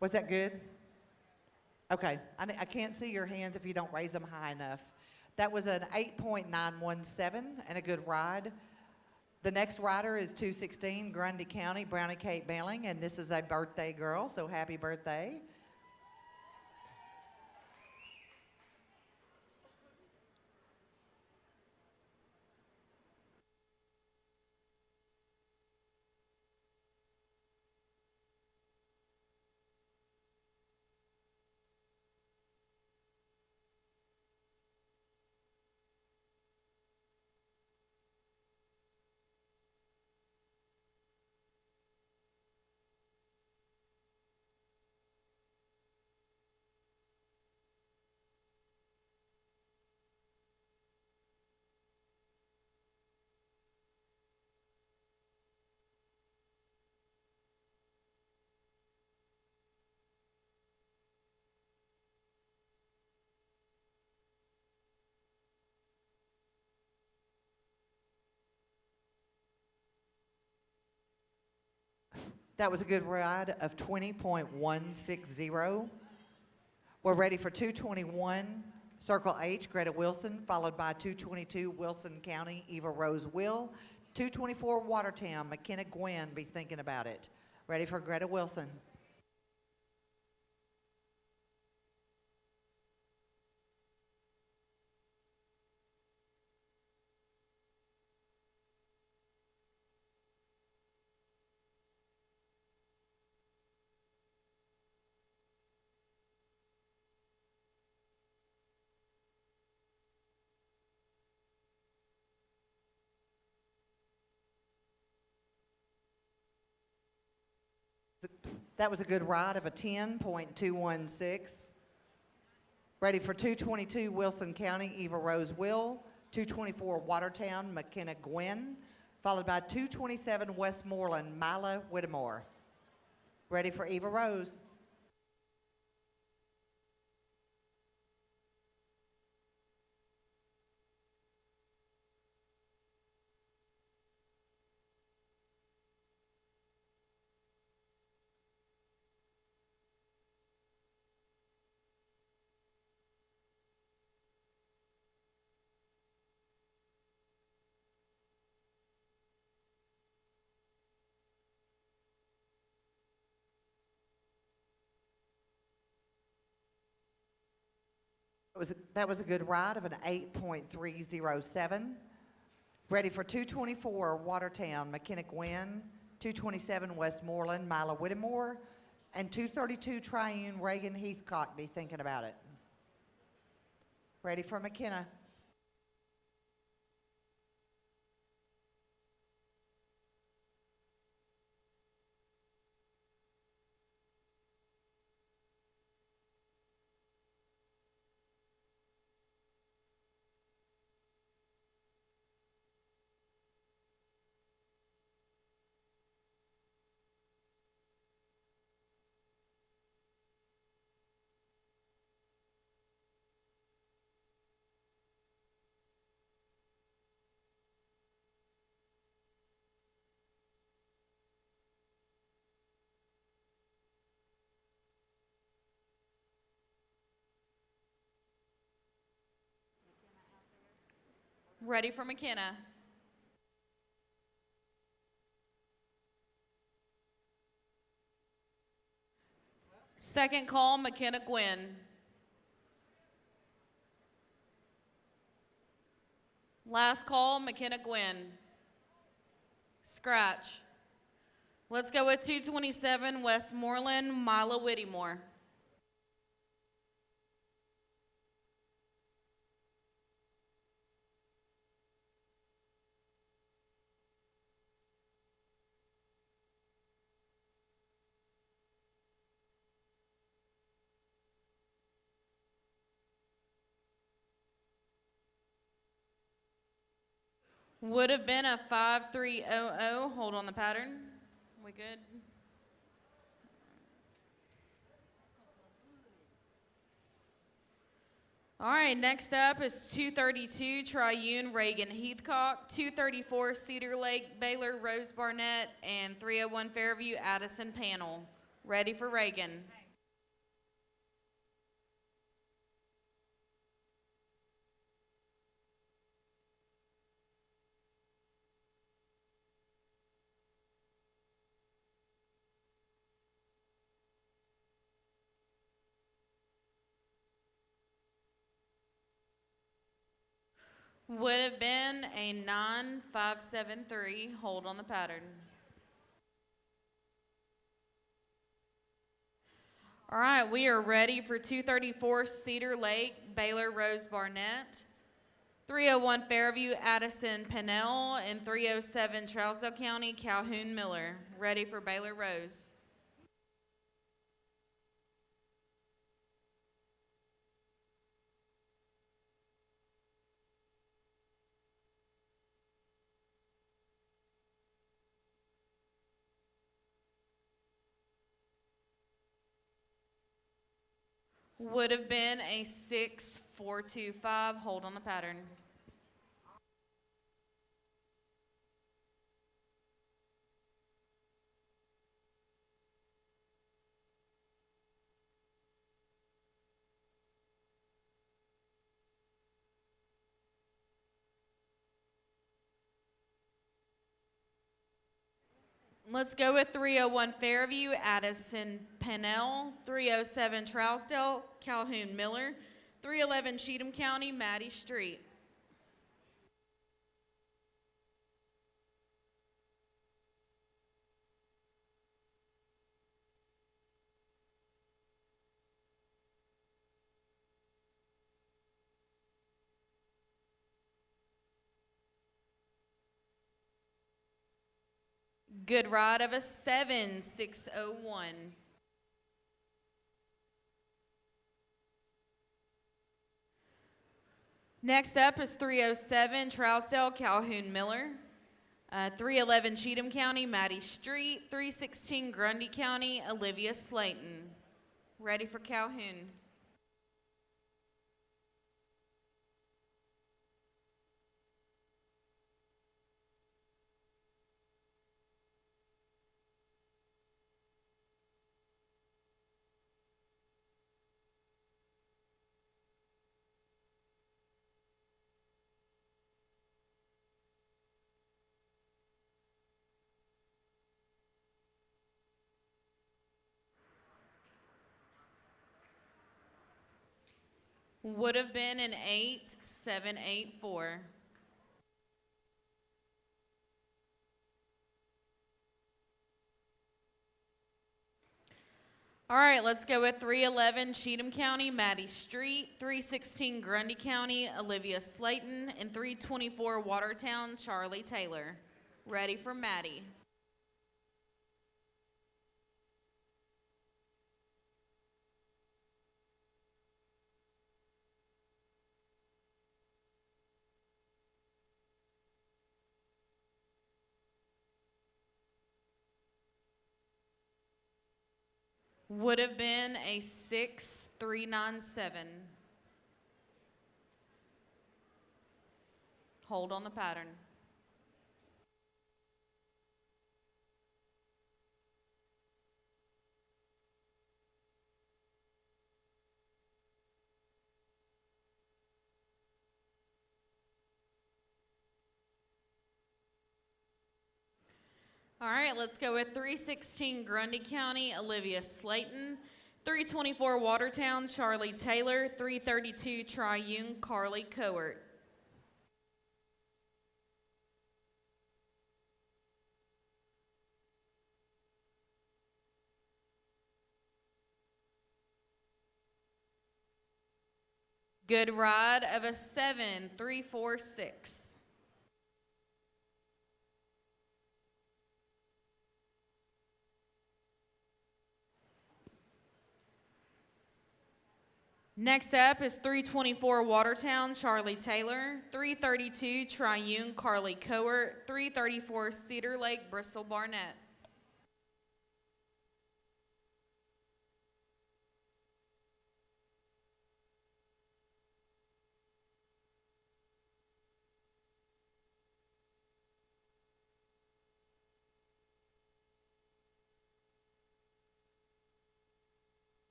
S5: Was that good? Okay, I can't see your hands if you don't raise them high enough. That was an 8.917 and a good ride. The next rider is 216 Grundy County, Brownie Kate Belling, and this is a birthday girl, so happy birthday. That was a good ride of 20.160. We're ready for 221, Circle H, Greta Wilson, followed by 222, Wilson County, Eva Rose Will. 224, Watertown, McKenna Gwen, be thinking about it. Ready for Greta Wilson. That was a good ride of a 10.216. Ready for 222, Wilson County, Eva Rose Will. 224, Watertown, McKenna Gwen. Followed by 227, Westmoreland, Mila Whittemore. Ready for Eva Rose. That was a good ride of an 8.307. Ready for 224, Watertown, McKenna Gwen. 227, Westmoreland, Mila Whittemore. And 232, Triune, Reagan Heathcock, be thinking about it. Ready for McKenna.
S12: Ready for McKenna. Second call, McKenna Gwen. Last call, McKenna Gwen. Scratch. Let's go with 227, Westmoreland, Mila Whittemore. Would have been a 5300. Hold on the pattern. We good? All right, next up is 232, Triune, Reagan Heathcock. 234, Cedar Lake, Baylor, Rose Barnett. And 301, Fairview, Addison Panel. Ready for Reagan. Would have been a 9-5-7-3. Hold on the pattern. All right, we are ready for 234 Cedar Lake, Baylor Rose Barnett, 301 Fairview, Addison Pennell, and 307 Trousdale County, Calhoun Miller. Ready for Baylor Rose. Would have been a 6-4-2-5. Hold on the pattern. Let's go with 301 Fairview, Addison Pennell, 307 Trousdale, Calhoun Miller, 311 Cheatham County, Maddie Street. Good ride of a 7-6-0-1. Next up is 307 Trousdale, Calhoun Miller, 311 Cheatham County, Maddie Street, 316 Grundy County, Olivia Slayton. Ready for Calhoun. Would have been an 8-7-8-4. All right, let's go with 311 Cheatham County, Maddie Street, 316 Grundy County, Olivia Slayton, and 324 Watertown, Charlie Taylor. Ready for Maddie. Would have been a 6-3-9-7. Hold on the pattern. All right, let's go with 316 Grundy County, Olivia Slayton, 324 Watertown, Charlie Taylor, 332 Triune, Carly Cowart. Good ride of a 7-3-4-6. Next up is 324 Watertown, Charlie Taylor, 332 Triune, Carly Cowart, 334 Cedar Lake, Bristol Barnett.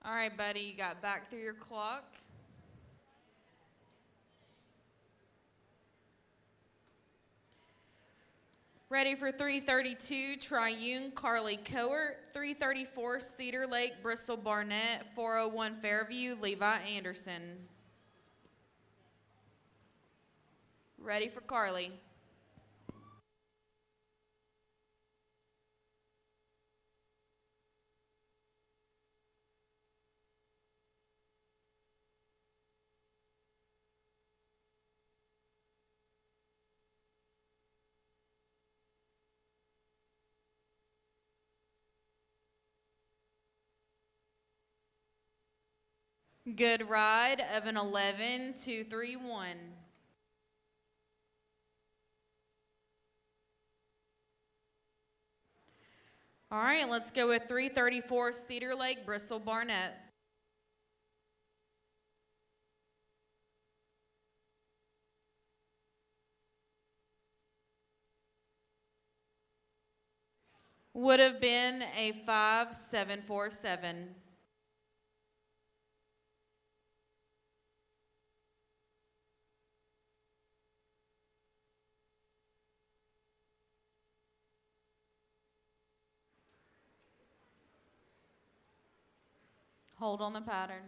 S12: All right, buddy, you got back through your clock. Ready for 332, Triune, Carly Coert. 334, Cedar Lake, Bristol Barnett. 401, Fairview, Levi Anderson. Ready for Carly. Good ride of an 11-231. All right, let's go with 334 Cedar Lake, Bristol Barnett. Would have been a 5747. Hold on the pattern.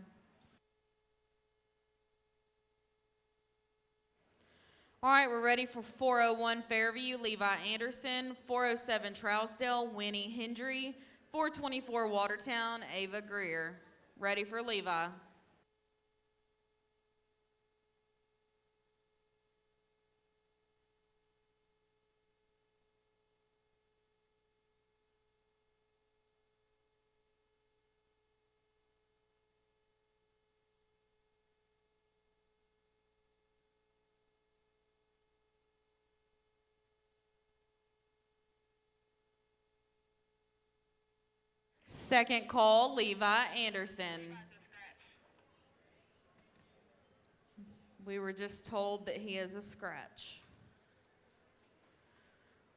S12: All right, we're ready for 401 Fairview, Levi Anderson. 407 Trousdale, Winnie Hendry. 424 Watertown, Ava Greer. Ready for Levi. Second call, Levi Anderson. We were just told that he is a scratch.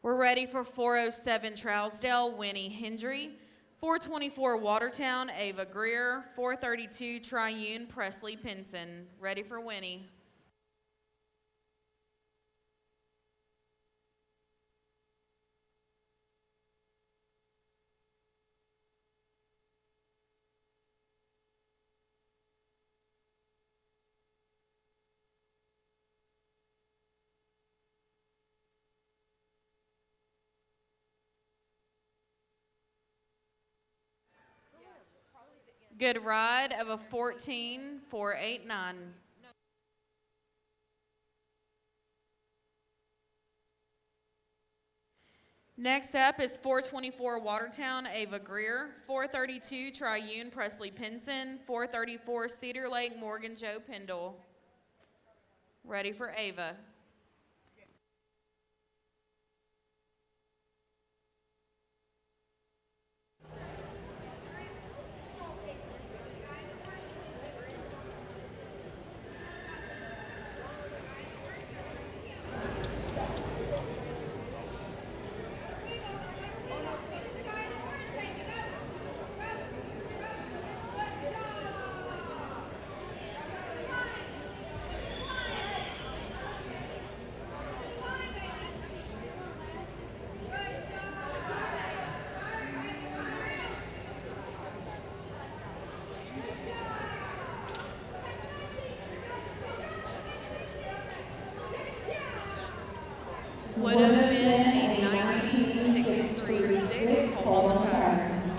S12: We're ready for 407 Trousdale, Winnie Hendry. 424 Watertown, Ava Greer. 432 Triune, Presley Pinson. Ready for Winnie. Good ride of a 14-489. Next up is 424 Watertown, Ava Greer. 432 Triune, Presley Pinson. 434 Cedar Lake, Morgan Joe Pendle. Ready for Ava. Would have been a 19-636. Hold on pattern.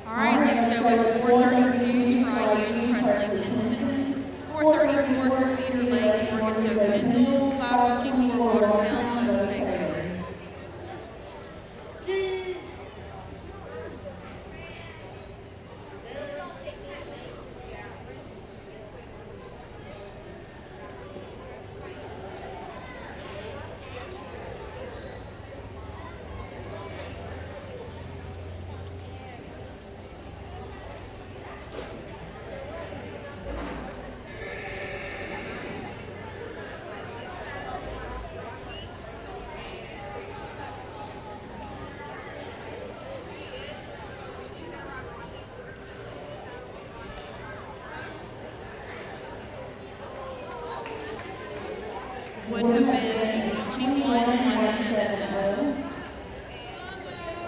S12: All right, let's go with 432 Triune, Presley Pinson. 434 Cedar Lake, Morgan Joe would have been a 21-170.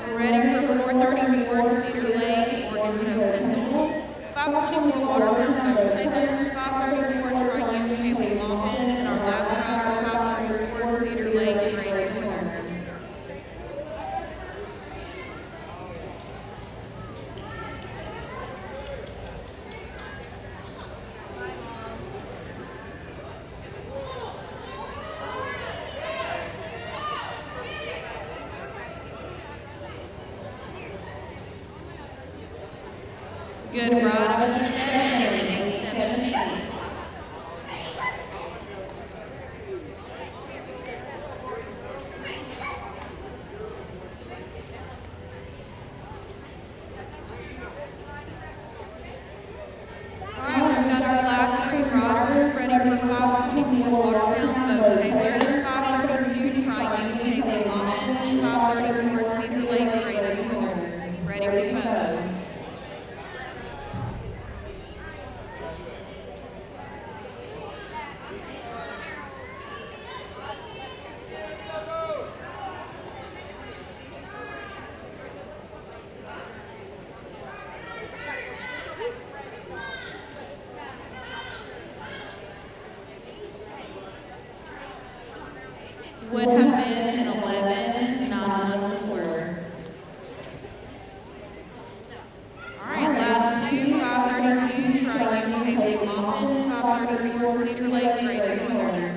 S12: We're ready for 434 Cedar Lake, Morgan Joe Kendall, 524 Watertown Vote Taylor, 534 Triune Haley Maupin, and our last rider 534 Cedar Lake Great Northern. Good ride of a 7-8. All right, we've got our last 3 riders ready for 524 Watertown Vote Taylor, 532 Triune Haley Maupin, 534 Cedar Lake Great Northern. Ready for vote. Would have been an 11-914. All right, last 2, 532 Triune Haley Maupin, 534 Cedar Lake Great Northern.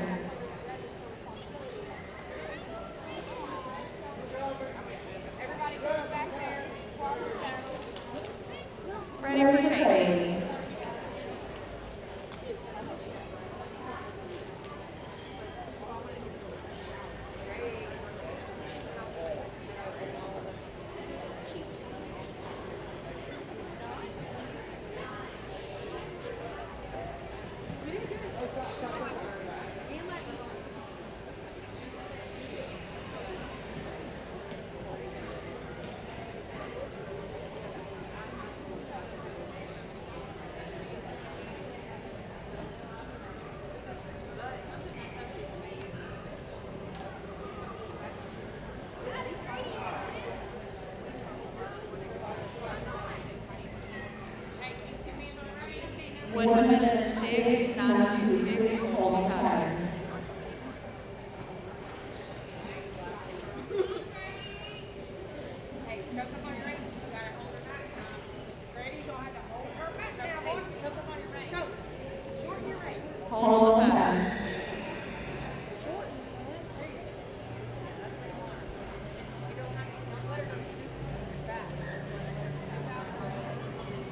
S12: Ready for Katie. Would have been a 6-926 hold pattern. Hold on the pattern.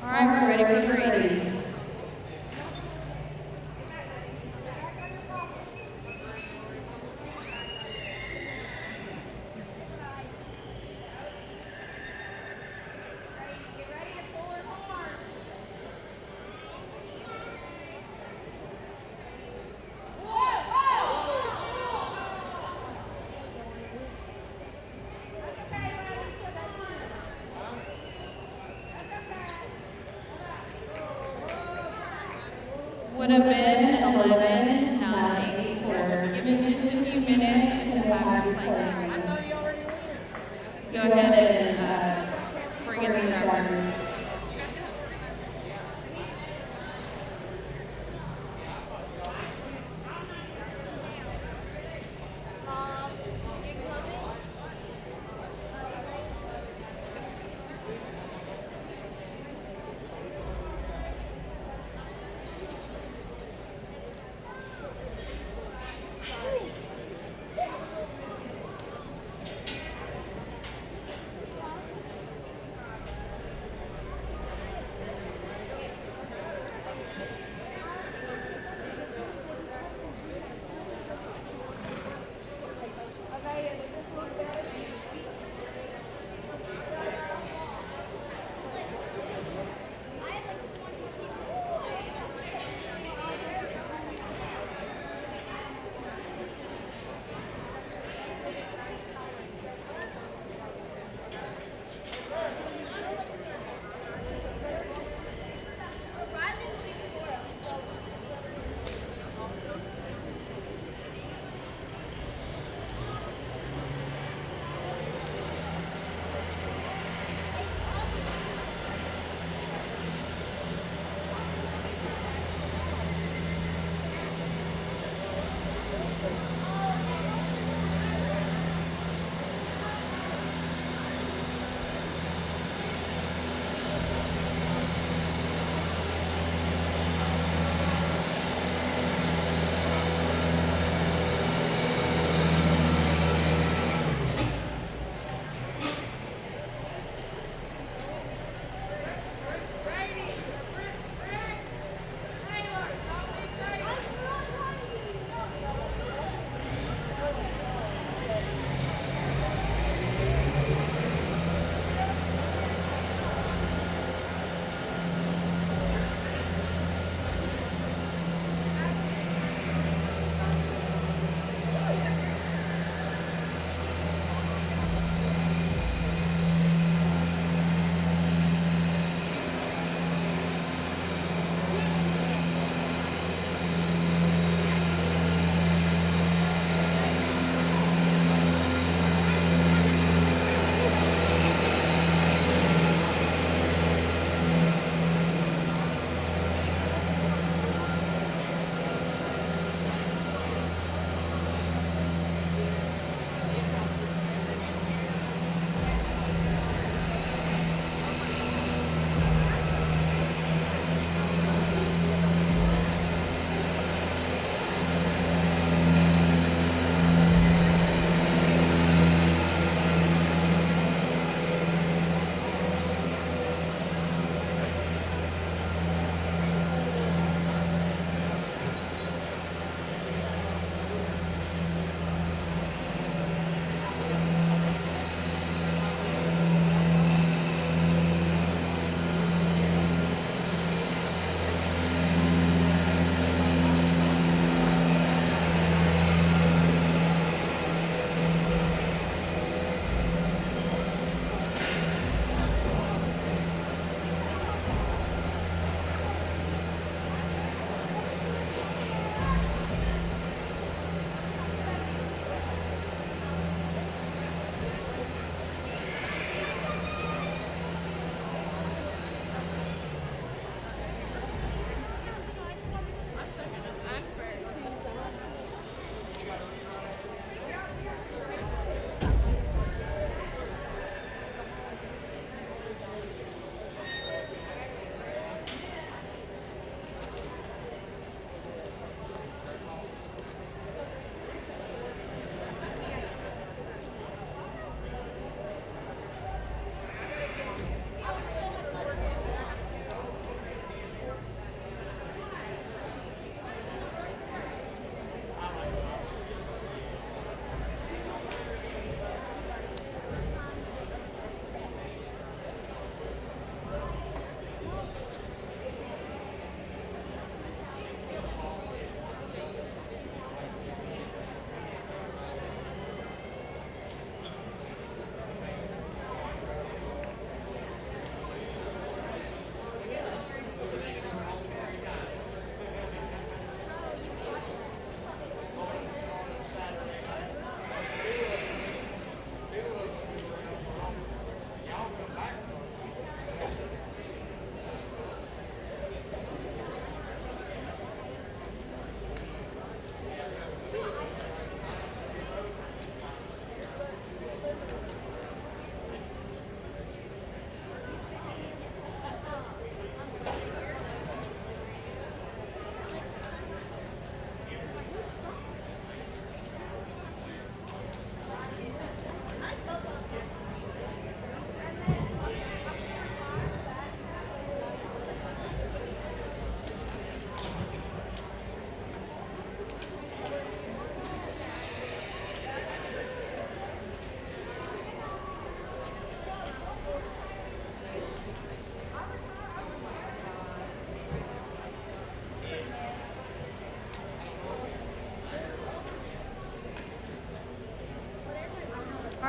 S12: All right, we're ready for Grady. Would have been an 11-984. Give us just a few minutes and we'll have your placings. Go ahead and bring in the trackers.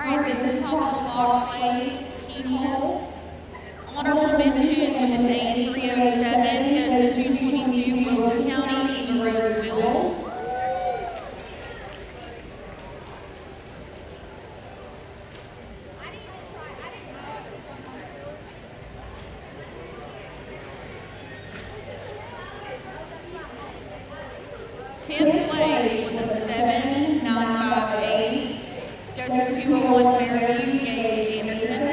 S12: right, this is how the clock placed Keyhole. Honorable mention with an 8:307 goes to 222 Wilson County, Eva Rose Will. 10th place with a 7.958 goes to 201 Fairview, Gage Anderson.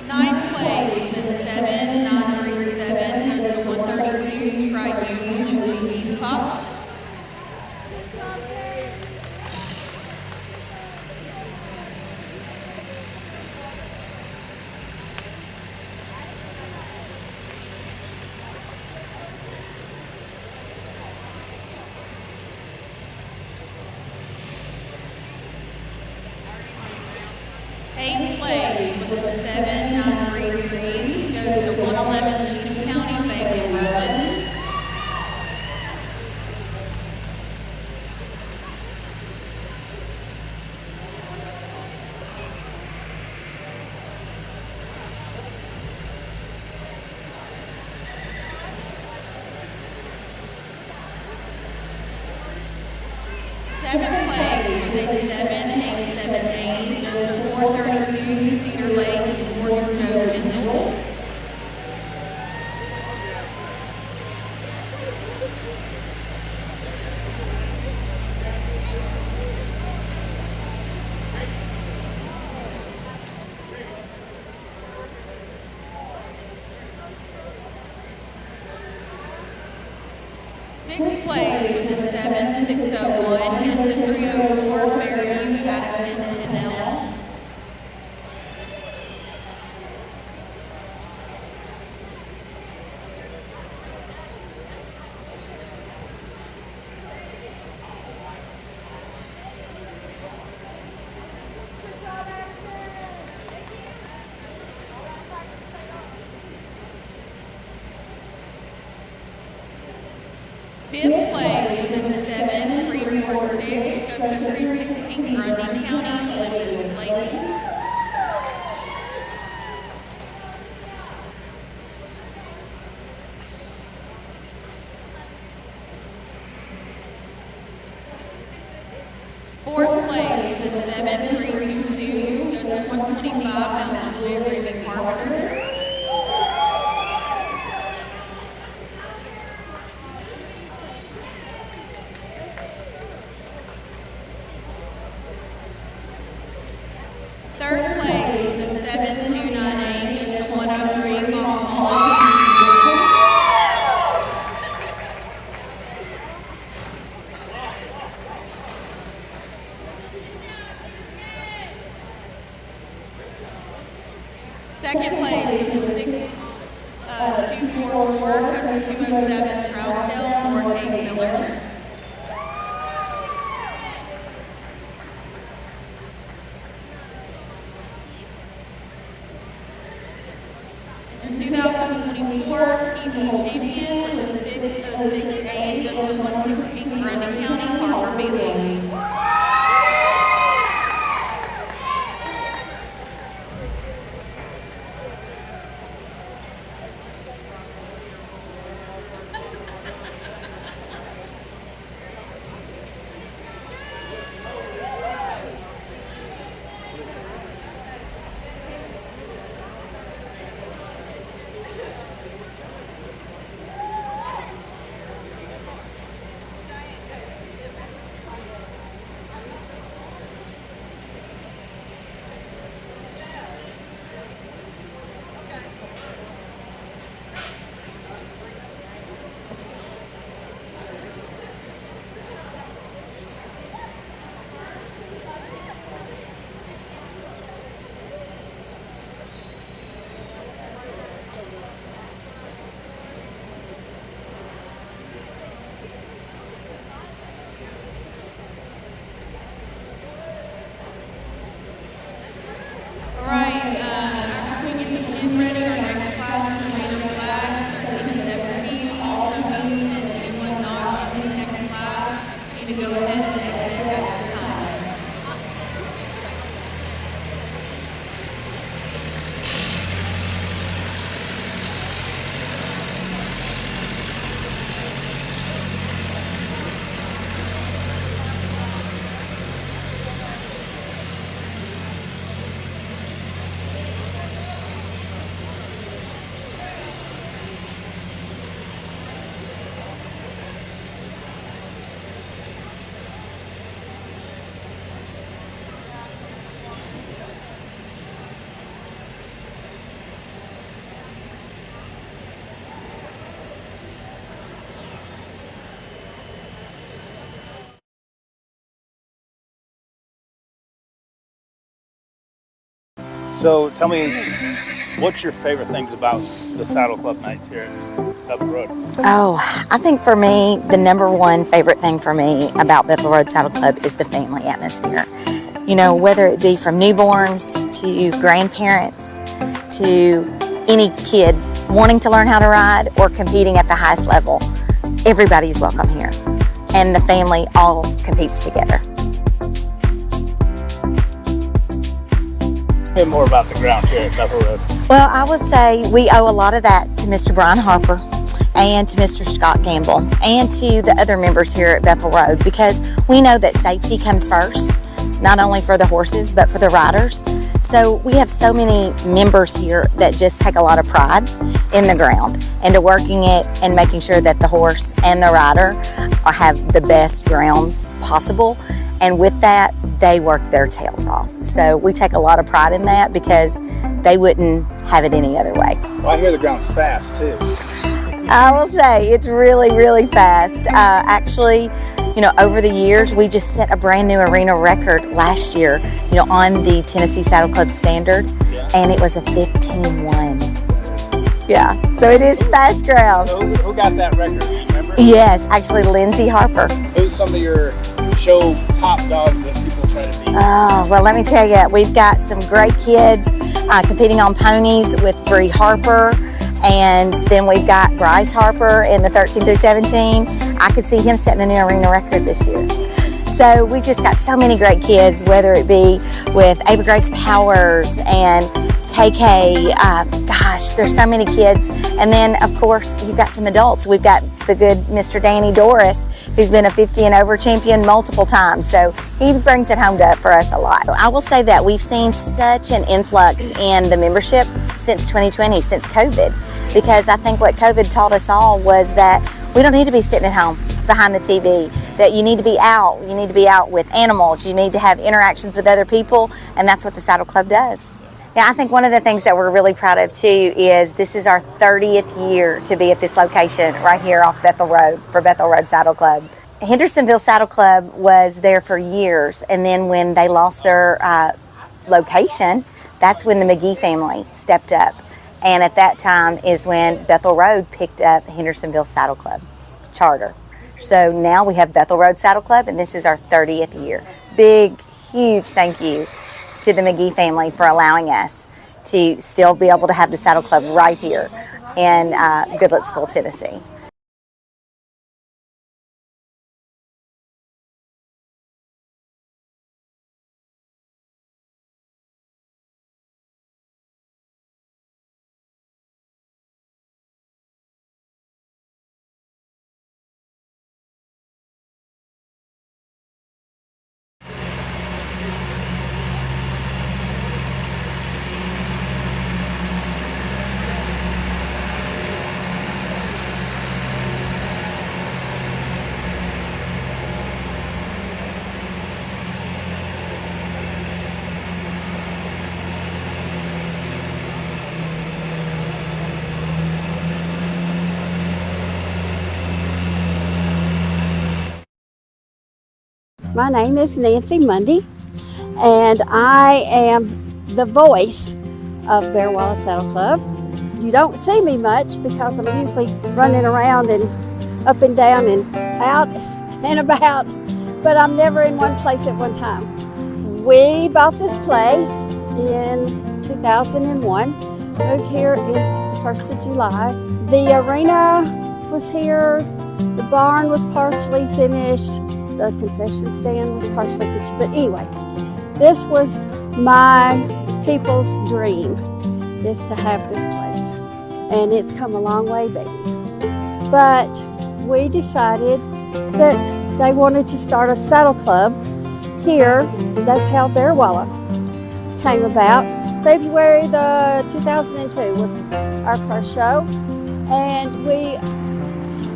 S12: Ninth place with a 7.937 goes to 132 Triune Lucy Heathcock. Eighth place with a 7.933 goes to 111 Cheatham County, Bailey Rutland. Seventh place with a 7.878 goes to 432 Cedar Lake, Morgan Joe Kendall. Sixth place with a 7.601 goes to 304 Fairview, Addison, Pinnell. Fifth place with a 7.346 goes to 316 Grundy County, Olivia Slayton. Fourth place with a 7.322 goes to 125 Mount Juliet Ruby Carpenter. Third place with a 7.298 goes to 103 Long Hollow. Second place with a 6.244 goes to 207 Trousdale, North Cape Miller. Your 2024 Keyhole champion with a 6.068 goes to 116 Grundy County, Harper Beeling.
S11: So tell me, what's your favorite things about the Saddle Club nights here at Bethel Road?
S10: Oh, I think for me, the number one favorite thing for me about Bethel Road Saddle Club is the family atmosphere. You know, whether it be from newborns to grandparents to any kid wanting to learn how to ride or competing at the highest level, everybody's welcome here. And the family all competes together.
S11: Tell me more about the ground here at Bethel Road.
S10: Well, I would say we owe a lot of that to Mr. Brian Harper and to Mr. Scott Gamble and to the other members here at Bethel Road, because we know that safety comes first, not only for the horses but for the riders. So we have so many members here that just take a lot of pride in the ground and to working it and making sure that the horse and the rider have the best ground possible. And with that, they work their tails off. So we take a lot of pride in that because they wouldn't have it any other way.
S11: Well, I hear the ground's fast too.
S10: I will say it's really, really fast. Actually, you know, over the years, we just set a brand new arena record last year, you know, on the Tennessee Saddle Club standard, and it was a 15-1. Yeah, so it is fast ground.
S11: So who got that record? Do you remember?
S10: Yes, actually Lindsay Harper.
S11: Who's some of your show top dogs that people try to beat?
S10: Oh, well, let me tell you, we've got some great kids competing on ponies with Bree Harper, and then we've got Bryce Harper in the 13 through 17. I could see him setting a new arena record this year. So we've just got so many great kids, whether it be with Ava Grace Powers and KK, gosh, there's so many kids. And then, of course, you've got some adults. We've got the good Mr. Danny Doris, who's been a 50 and over champion multiple times. So he brings it home for us a lot. I will say that we've seen such an influx in the membership since 2020, since COVID, because I think what COVID taught us all was that we don't need to be sitting at home behind the TV, that you need to be out. You need to be out with animals. You need to have interactions with other people, and that's what the Saddle Club does. Yeah, I think one of the things that we're really proud of too is this is our 30th year to be at this location right here off Bethel Road for Bethel Road Saddle Club. Hendersonville Saddle Club was there for years, and then when they lost their location, that's when the McGee family stepped up. And at that time is when Bethel Road picked up Hendersonville Saddle Club charter. So now we have Bethel Road Saddle Club, and this is our 30th year. Big, huge thank you to the McGee family for allowing us to still be able to have the Saddle Club right here in Goodlettsville, Tennessee.
S9: My name is Nancy Mundy, and I am the voice of Bear Wallace Saddle Club. You don't see me much because I'm usually running around and up and down and out and about, but I'm never in one place at one time. We bought this place in 2001, moved here in the 1st of July. The arena was here, the barn was partially finished, the concession stand was partially finished, but anyway, this was my people's dream, is to have this place, and it's come a long way, baby. But we decided that they wanted to start a saddle club here. That's how Bear Wallace came about. February the 2002 was our first show, and we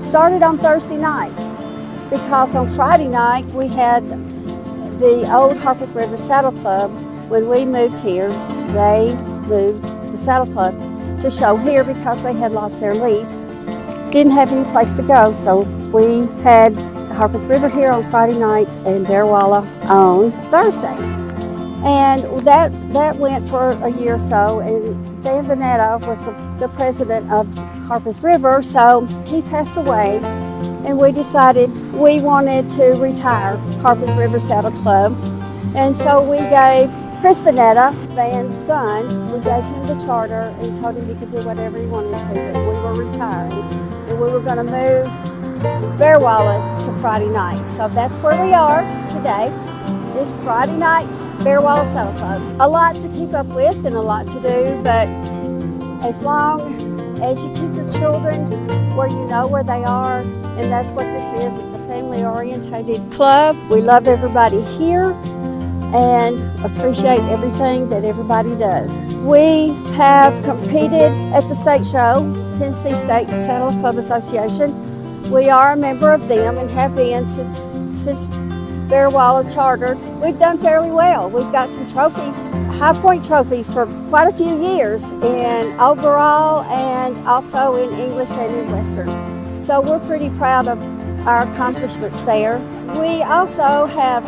S9: started on Thursday nights, because on Friday nights we had the old Harpeth River Saddle Club. When we moved here, they moved the Saddle Club to show here because they had lost their lease. Didn't have any place to go, so we had Harpeth River here on Friday nights and Bear Wallace on Thursdays. And that went for a year or so, and Dan Vanetta was the president of Harpeth River, so he passed away, and we decided we wanted to retire Harpeth River Saddle Club. And so we gave Chris Vanetta, Van's son, we gave him the charter and told him he could do whatever he wanted to, that we were retiring. And we were going to move Bear Wallet to Friday night. So that's where we are today. It's Friday nights, Bear Wallet Saddle Club. A lot to keep up with and a lot to do, but as long as you keep your children where you know where they are, and that's what this is. It's a family-oriented club. We love everybody here and appreciate everything that everybody does. We have competed at the state show, Tennessee State Saddle Club Association. We are a member of them and have been since Bear Wallet chartered. We've done fairly well. We've got some trophies, High Point trophies for quite a few years in overall and also in English and in Western. So we're pretty proud of our accomplishments there. We also have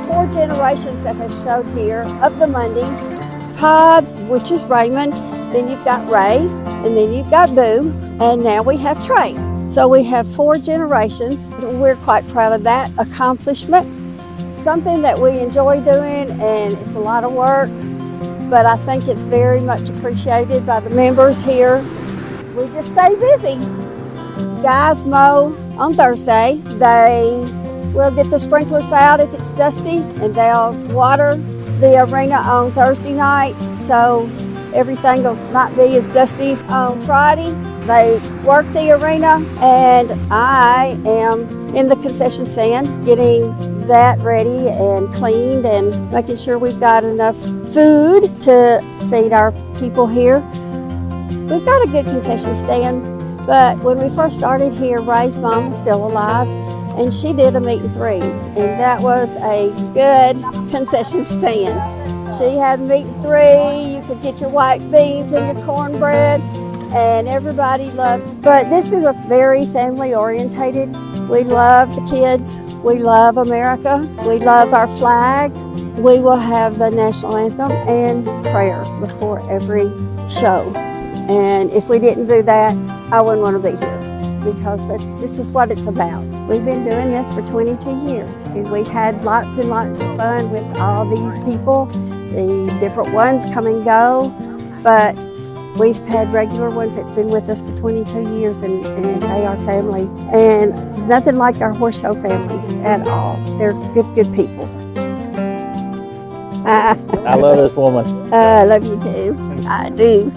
S9: 4 generations that have showed here of the Mundies. Pod, which is Raymond, then you've got Ray, and then you've got Boo, and now we have Trey. So we have 4 generations. We're quite proud of that accomplishment. Something that we enjoy doing, and it's a lot of work, but I think it's very much appreciated by the members here. We just stay busy. Guys mow on Thursday. They will get the sprinklers out if it's dusty, and they'll water the arena on Thursday night, so everything will not be as dusty on Friday. They work the arena, and I am in the concession stand getting that ready and cleaned and making sure we've got enough food to feed our people here. We've got a good concession stand, but when we first started here, Ray's mom was still alive, and she did a meat and 3, and that was a good concession stand. She had meat and 3, you could get your white beans and your cornbread, and everybody loved. But this is a very family orientated. We love the kids, we love America, we love our flag. We will have the national anthem and prayer before every show. And if we didn't do that, I wouldn't want to be here, because this is what it's about. We've been doing this for 22 years, and we've had lots and lots of fun with all these people. The different ones come and go, but we've had regular ones that's been with us for 22 years, and they are family. And it's nothing like our horse show family at all. They're good people.
S11: I love this woman.
S9: I love you too. I do.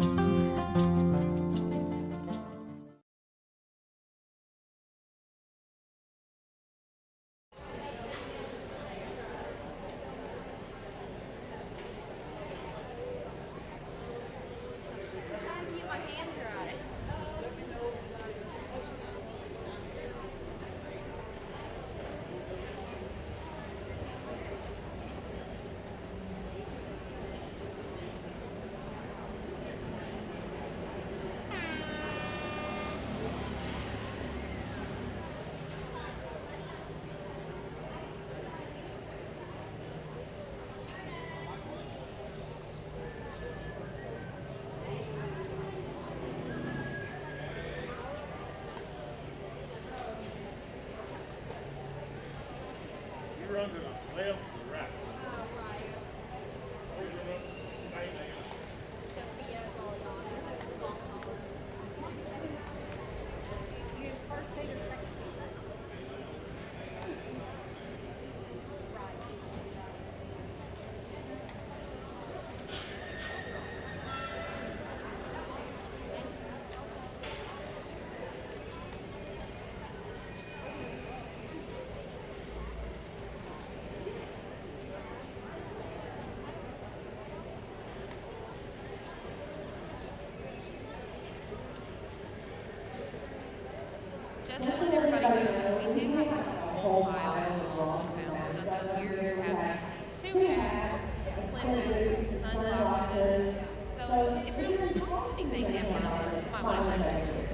S6: Just to let everybody know, we do have a whole pile of lost and found stuff up here. We have 2 hats, split boots, sunglasses. So if you're lost anything, you might want to check it here.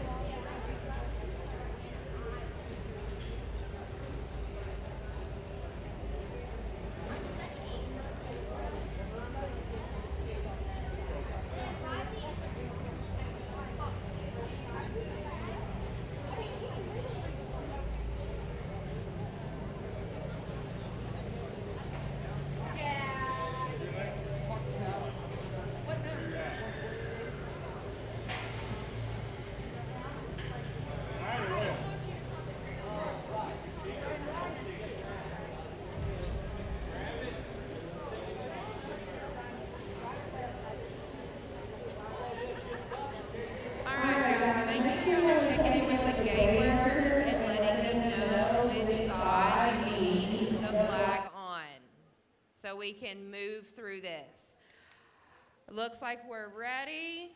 S6: can move through this. Looks like we're ready.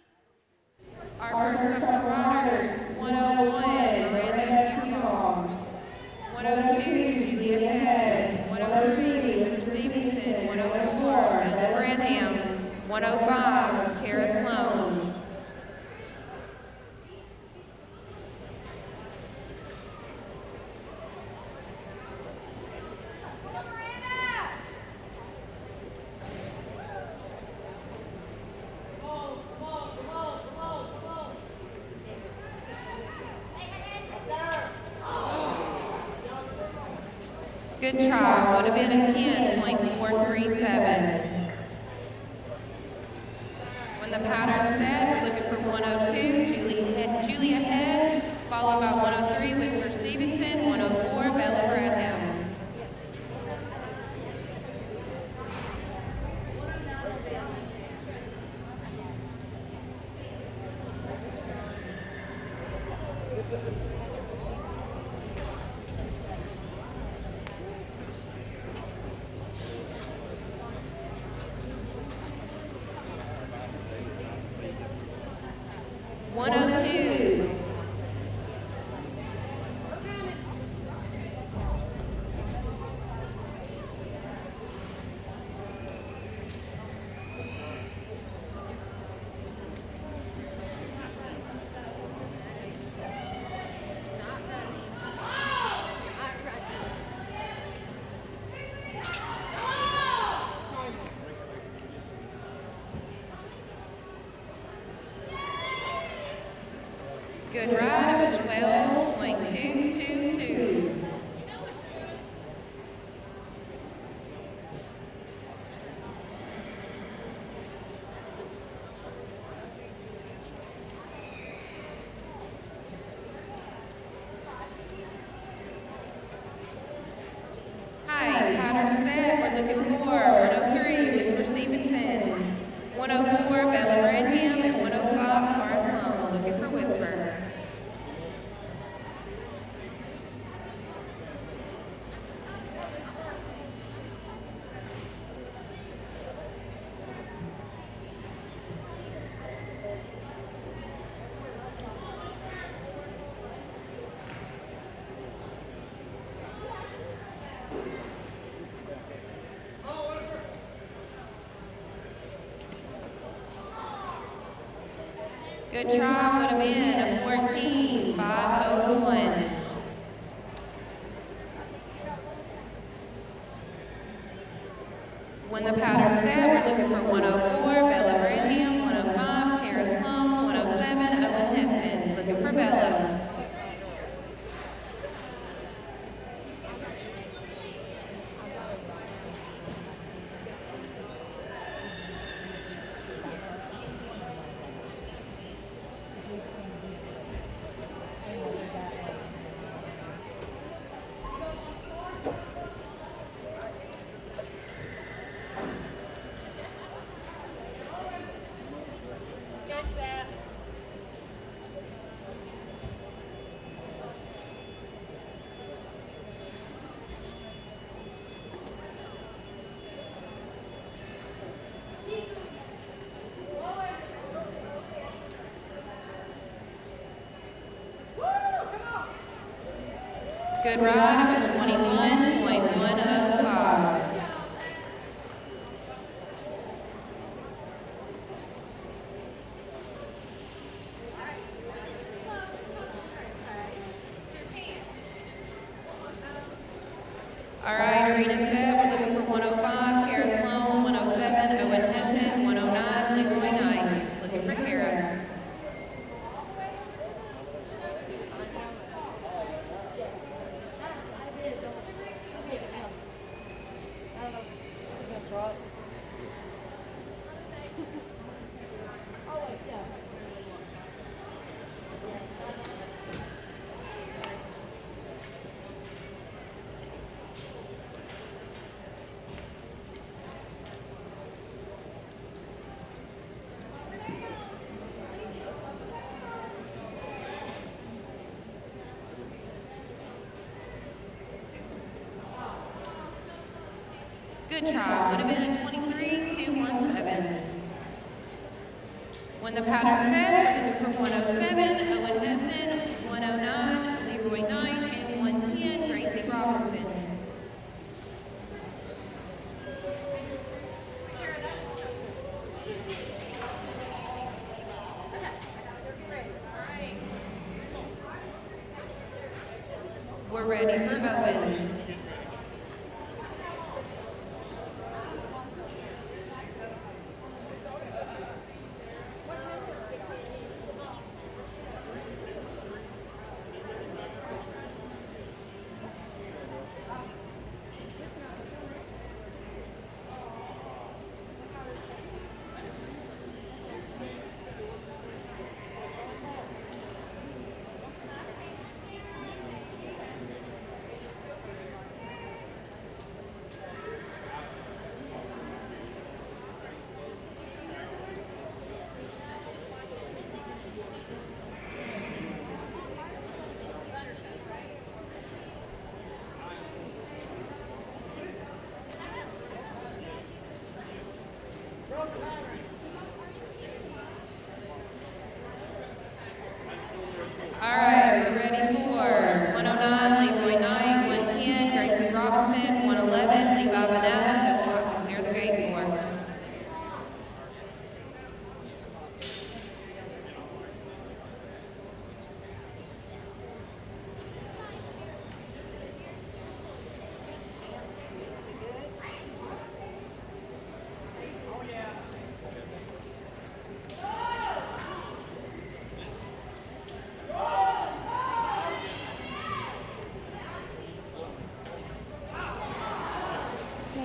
S6: Our first couple of riders, 101, Miranda Keyhole. 102, Julia Head. 103, Whistler Stevenson. 104, Bella Branham. 105, Kara Sloan. Good try, would have been a 10.437. When the pattern's set, we're looking for 102, Julia Head, followed by 103, Whistler Stevenson, 104, Bella Bradham. Good ride of a 12.222. Hi, pattern set, we're looking for 103, Whistler Stevenson, 104, Bella Branham, and 105, Kara Sloan. Looking for Whisper. Good try, would have been a 14.501. When the pattern's set, we're looking for 104, Bella Branham, 105, Kara Sloan, 107, Owen Hessen. Looking for Bella. Good ride of a 21.105. All right, arena set, we're looking for 105, Kara Sloan, 107, Owen Hessen, 109, Leroy Knight. Looking for Kara. Good try. Would have been a 23-217. When the pattern's set, we're looking for 107, Owen Heston, 109, Leroy Knight, and 110, Gracie Robinson. We're ready for Owen. All right, we're ready for 109, Leroy Knight, 110, Gracie Robinson, 111, Levi Banana, that we'll have to clear the gate for.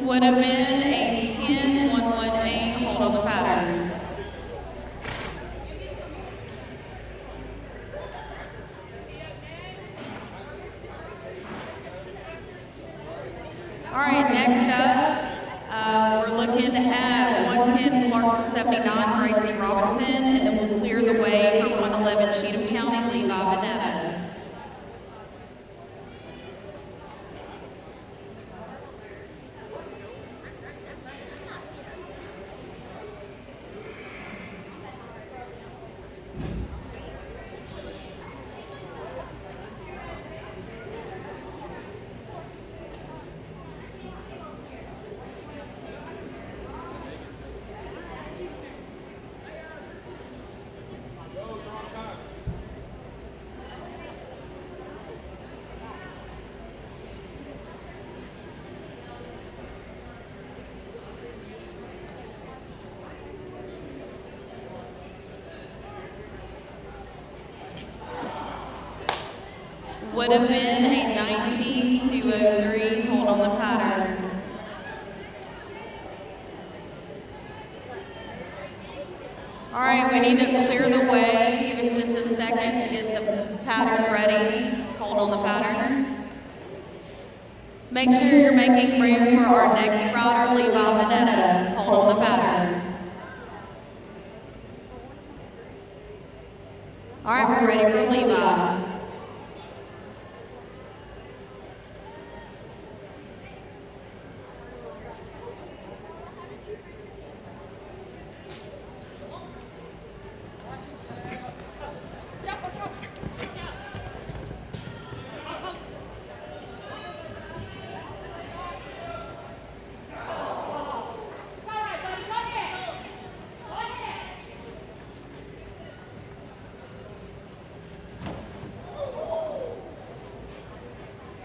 S12: Would have been a 10-118 hold on the pattern. All right, next up, we're looking at 110 Clarksville 79, Gracie Robinson, and then we'll clear the way for 111 Cheatham County, Levi Vanetta. Would have been a 19-203 hold on the pattern. All right, we need to clear the way. Give us just a second to get the pattern ready. Hold on the pattern. Make sure you're making room for our next rider, Levi Vanetta. Hold on the pattern. All right, we're ready for Levi.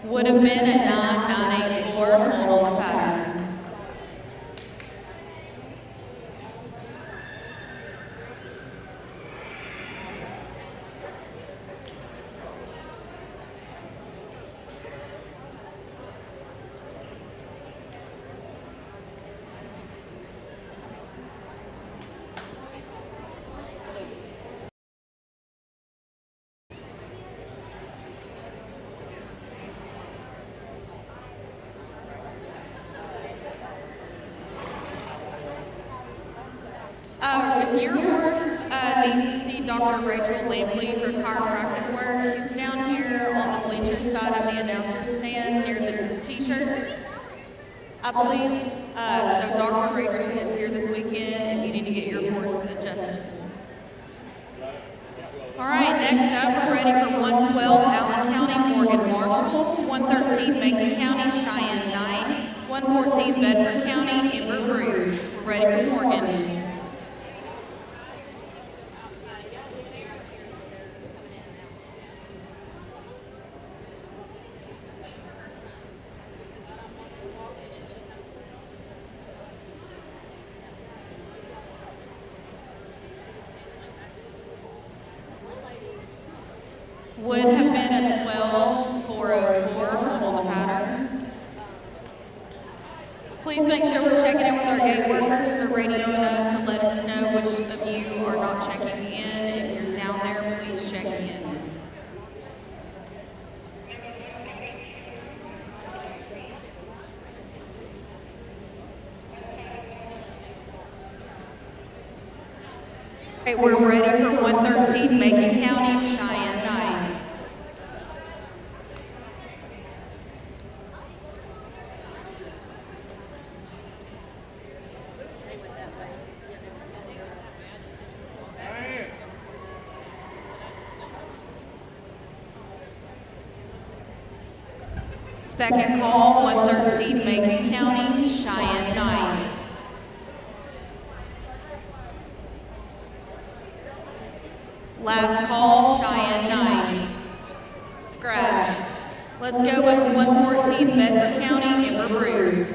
S12: Would have been a 9984 hold on the pattern. If your horse needs to see Dr. Rachel Lampley for chiropractic work, she's down here on the bleacher side of the announcer stand near the t-shirts, I believe. So Dr. Rachel is here this weekend if you need to get your horse adjusted. All right, next up, we're ready for 112 Allen County, Morgan Marshall, 113 Macon County, Cheyenne Knight, 114 Bedford County, Ember Bruce. We're ready for Morgan. Would have been a 12-404, hold on the pattern. Please make sure we're checking in with our gate workers. They're radioing us to let us know which of you are not checking in. If you're down there, please check in. Okay, we're ready for 113 Macon County, Cheyenne Knight. Second call, 113 Macon County, Cheyenne Knight. Last call, Cheyenne Knight. Scratch. Let's go with 114 Bedford County, Ember Bruce.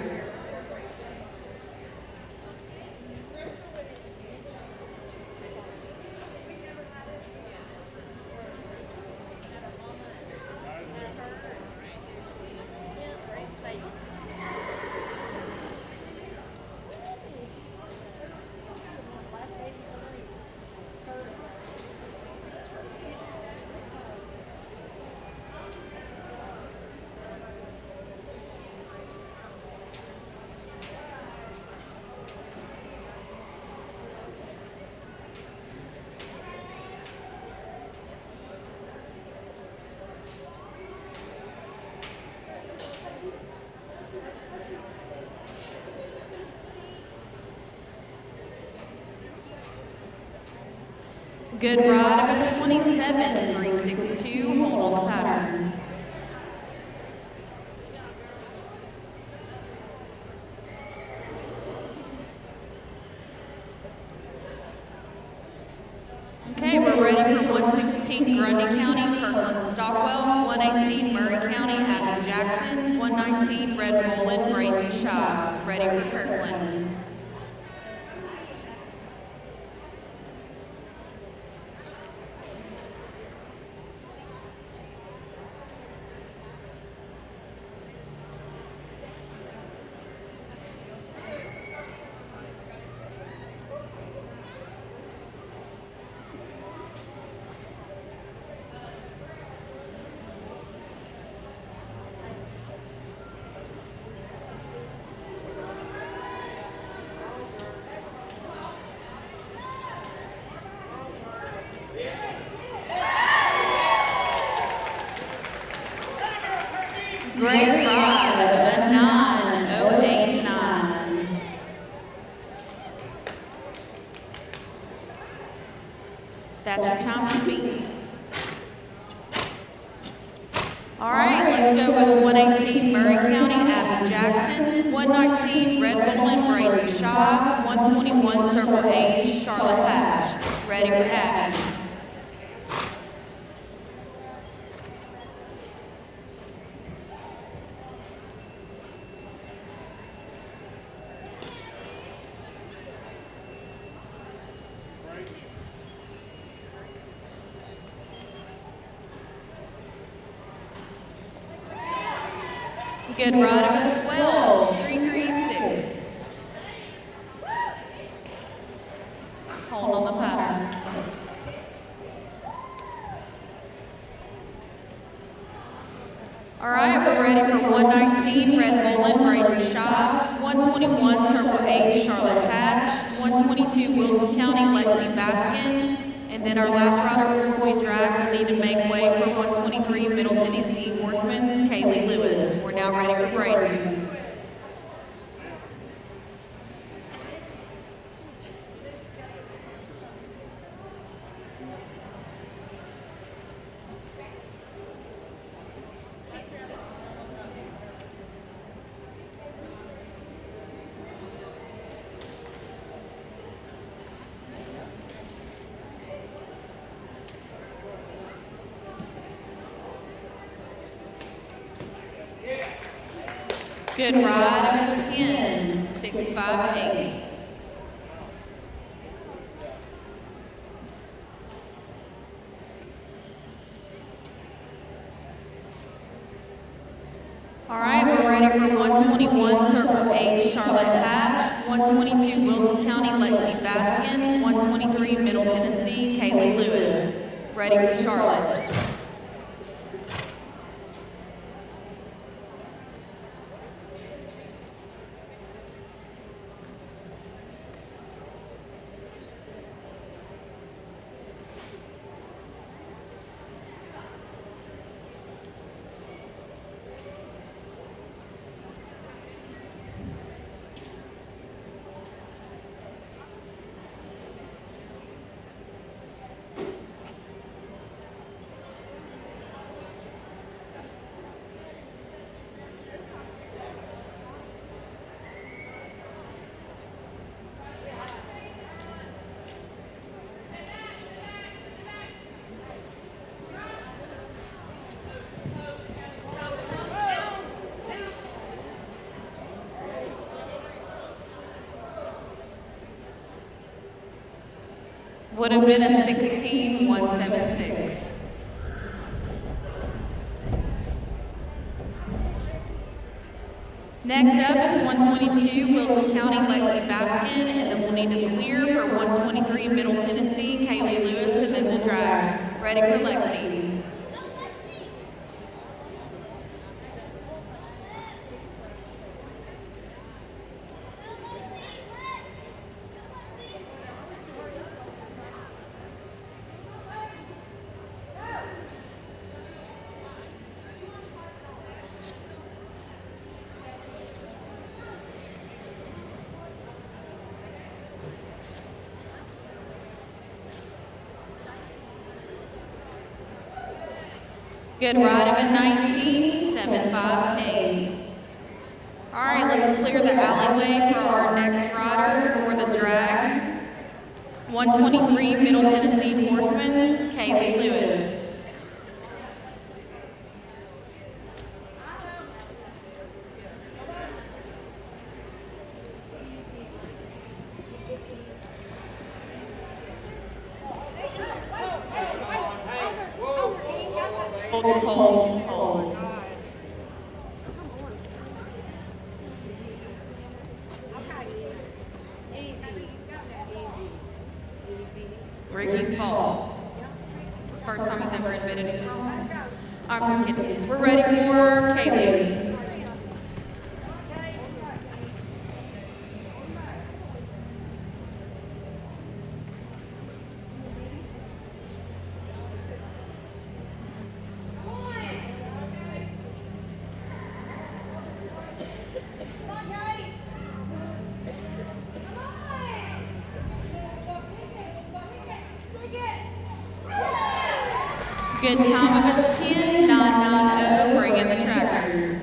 S12: Good ride of a 27-362, hold on the pattern. Okay, we're ready for 116 Grundy County, Kirkland Stockwell, 118 Murray County, Abby Jackson, 119 Red Bullen, Braden Shaw. Ready for Kirkland. Great ride of a 9089. That's your time to beat. All right, let's go with 118 Murray County, Abby Jackson, 119 Red Bullen, Braden Shaw, 121 Circle H, Charlotte Hatch. Ready for Abby. Good ride of a 12-336. Hold on the pattern. All right, we're ready for 119 Red Bullen, Braden Shaw, 121 Circle H, Charlotte Hatch, 122 Wilson County, Lexi Baskin, and then our last rider before we drag will need to make way for 123 Middle Tennessee Horsemen's Kaylee Lewis. We're now ready for Braden. Good ride of a 10-658. All right, we're ready for 121, Circle H, Charlotte Hatch, 122, Wilson County, Lexi Baskin, 123, Middle Tennessee, Kaylee Lewis. Ready for Charlotte. Would have been a 16-176. Next up is 122, Wilson County, Lexi Baskin, and then we'll need to clear for 123, Middle Tennessee, Kaylee Lewis, and then we'll drag. Ready for Lexi. Good ride of a 19-758. All right, let's clear the alleyway for our next rider for the drag. 123, Middle Tennessee Horsemen's, Kaylee Lewis. Hold. Ricky's fault. It's the first time he's ever admitted he's wrong. I'm just kidding. We're ready for Kaylee. Good time of a 10-990, bring in the trackers.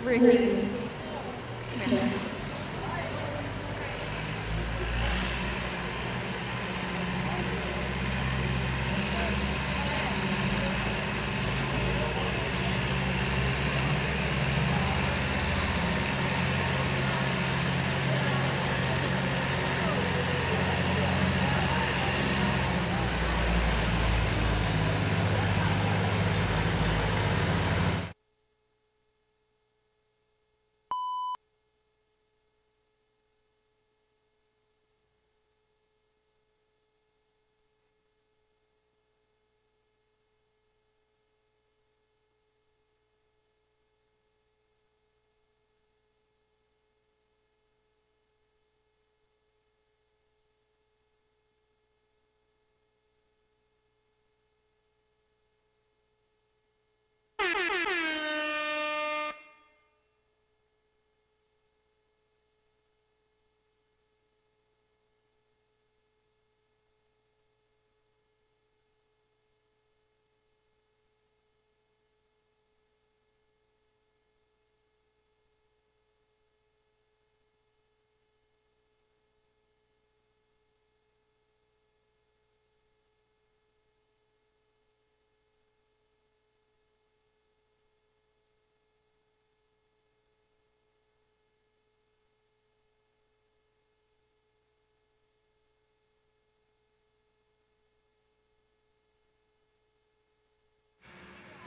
S12: Ricky. Come here.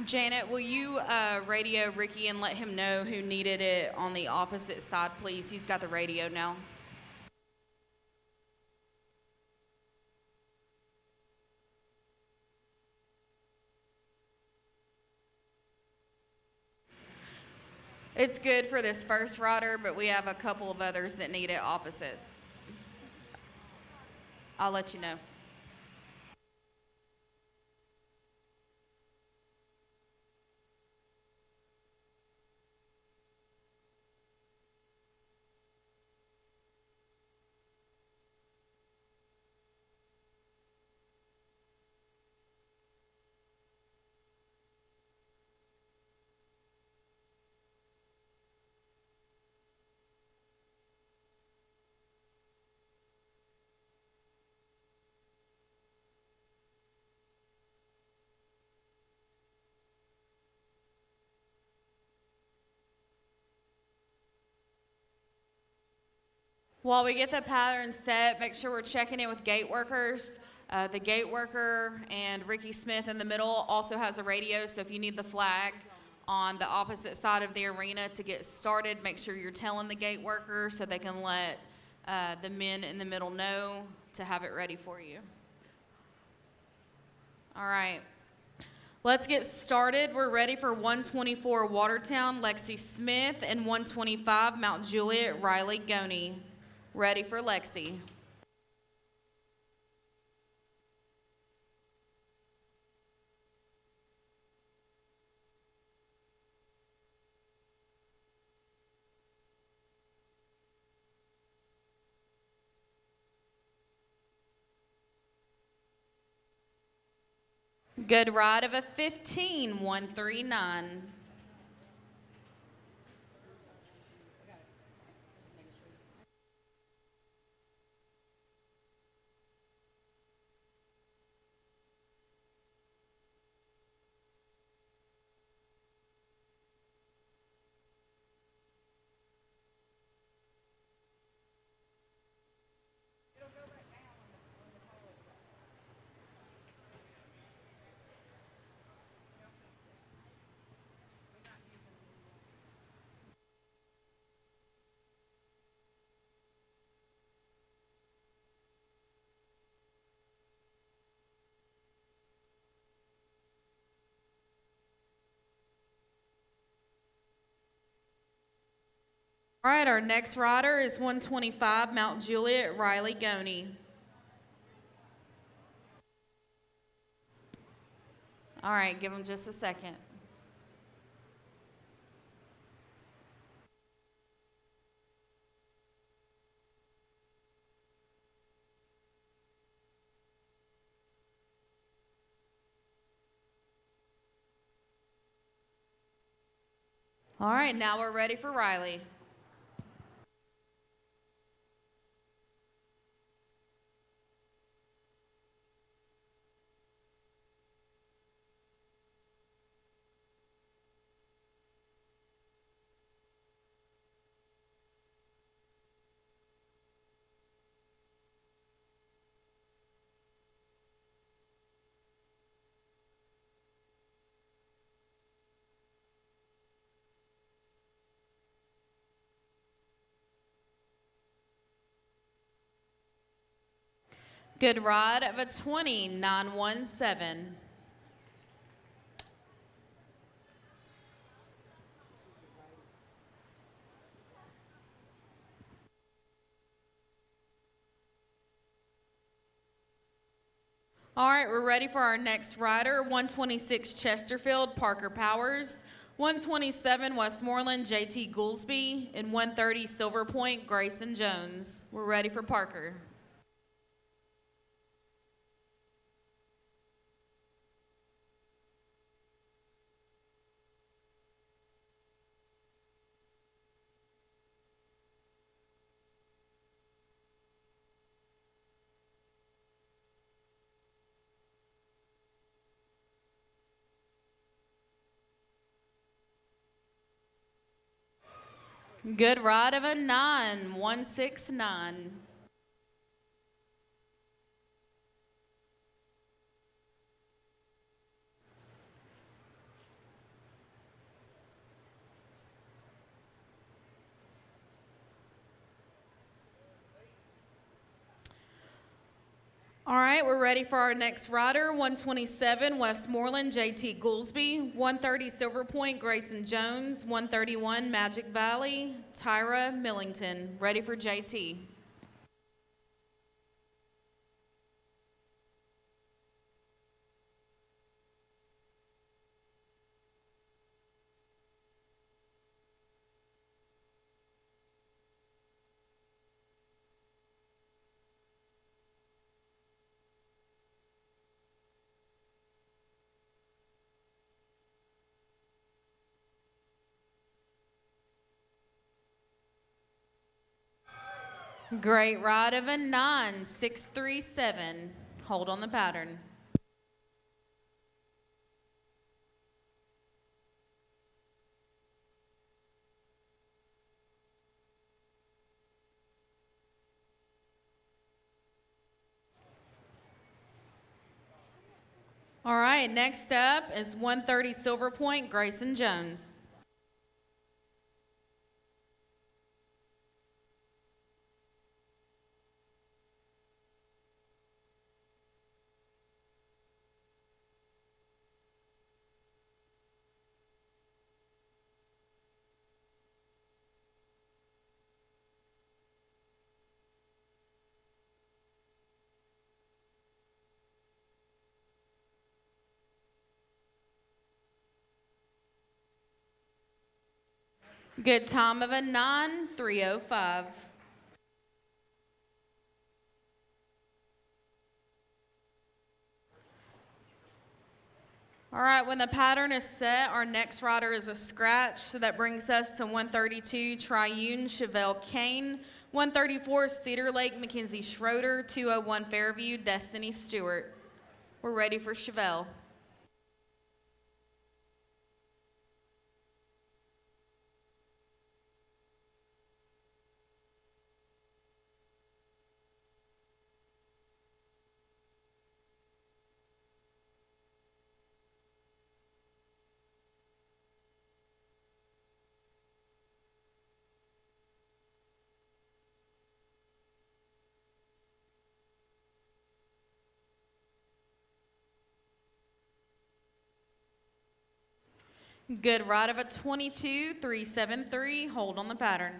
S12: Janet, will you radio Ricky and let him know who needed it on the opposite side, please? He's got the radio now. It's good for this first rider, but we have a couple of others that need it opposite. I'll let you know. While we get the pattern set, make sure we're checking in with gate workers. The gate worker and Ricky Smith in the middle also has a radio, so if you need the flag on the opposite side of the arena to get started, make sure you're telling the gate worker so they can let the men in the middle know to have it ready for you. All right. Let's get started. We're ready for 124 Watertown, Lexi Smith, and 125 Mount Juliet, Riley Goney. Ready for Lexi. Good ride of a 15.139. All right, our next rider is 125 Mount Juliet, Riley Goney. All right, give him just a second. All right, now we're ready for Riley. Good ride of a 20.917. All right, we're ready for our next rider, 126 Chesterfield, Parker Powers, 127 Westmoreland, JT Goolsby, and 130 Silver Point, Grayson Jones. We're ready for Parker. Good ride of a 9.169. All right, we're ready for our next rider. 127 Westmoreland, JT Goolsby. 130 Silver Point, Grayson Jones. 131 Magic Valley, Tyra Millington. Ready for JT. Great ride of a 9.637. Hold on the pattern. All right, next up is 130 Silver Point, Grayson Jones. Good time of a 9.305. All right, when the pattern is set, our next rider is a scratch, so that brings us to 132 Triune Chevelle Kane, 134 Cedar Lake Mackenzie Schroeder, 201 Fairview Destiny Stewart. We're ready for Chevelle. Good ride of a 22.373. Hold on the pattern.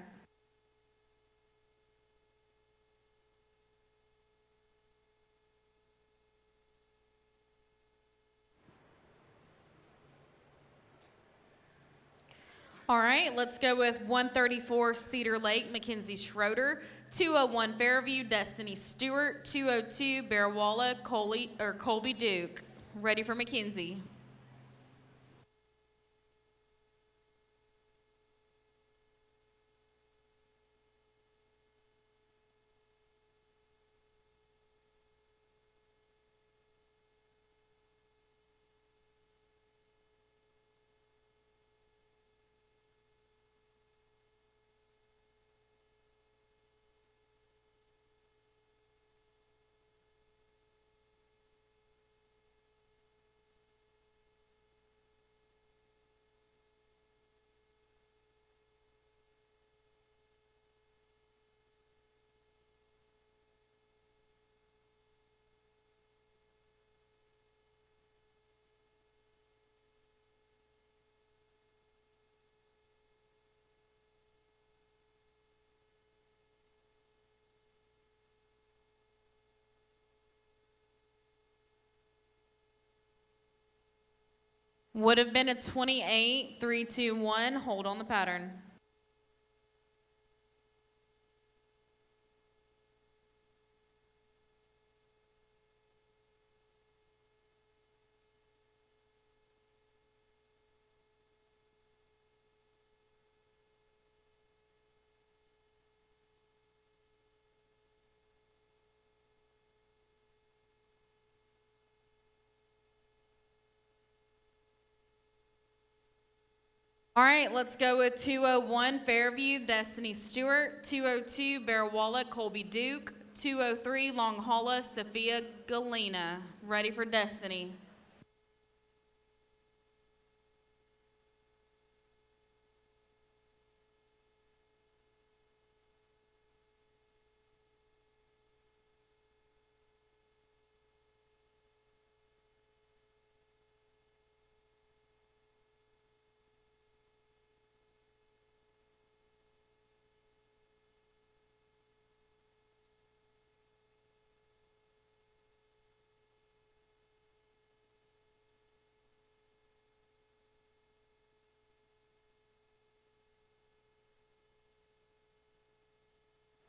S12: All right, let's go with 134 Cedar Lake Mackenzie Schroeder, 201 Fairview Destiny Stewart, 202 Bearwalla Colby Duke. Ready for Mackenzie. Would have been a 28.321. Hold on the pattern. All right, let's go with 201 Fairview Destiny Stewart, 202 Bearwalla Colby Duke, 203 Long Holla Sophia Galena. Ready for Destiny.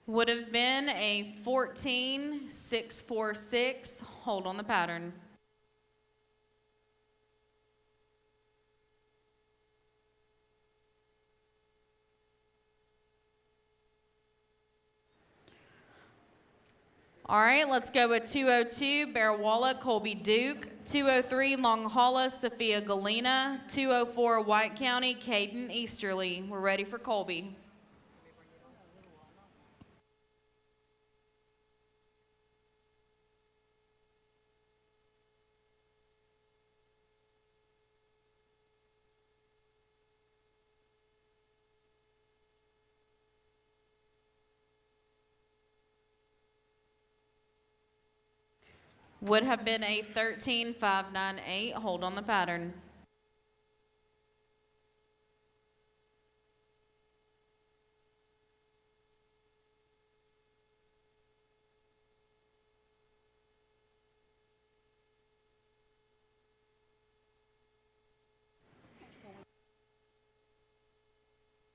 S12: Would have been a 14-646. Hold on the pattern. All right, let's go with 202, Bearwalla, Colby Duke. 203, Long Holla, Sophia Galena. 204, White County, Caden Easterly. We're ready for Colby. Would have been a 13-598. Hold on the pattern.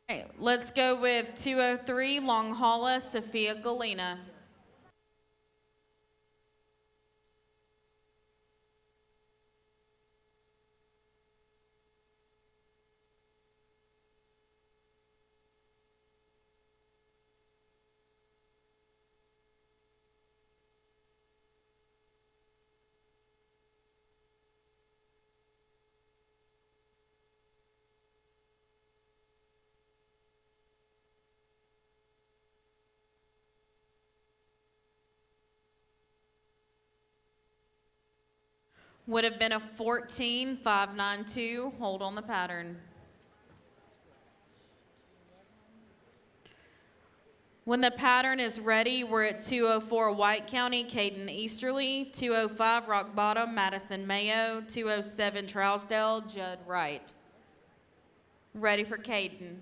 S12: Okay, let's go with 203, Long Holla, Sophia Galena. Would have been a 14-592. Hold on the pattern. When the pattern is ready, we're at 204 White County, Caden Easterly. 205 Rock Bottom, Madison Mayo. 207 Trousdale, Judd Wright. Ready for Caden.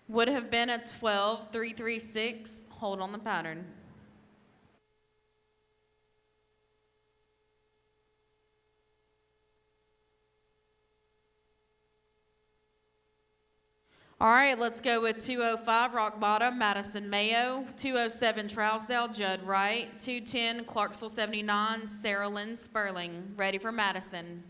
S12: Would have been a 12-336. Hold on the pattern. All right, let's go with 205 Rock Bottom, Madison Mayo. 207 Trousdale, Judd Wright. 210 Clarksville 79, Sarah Lynn Sperling. Ready for Madison.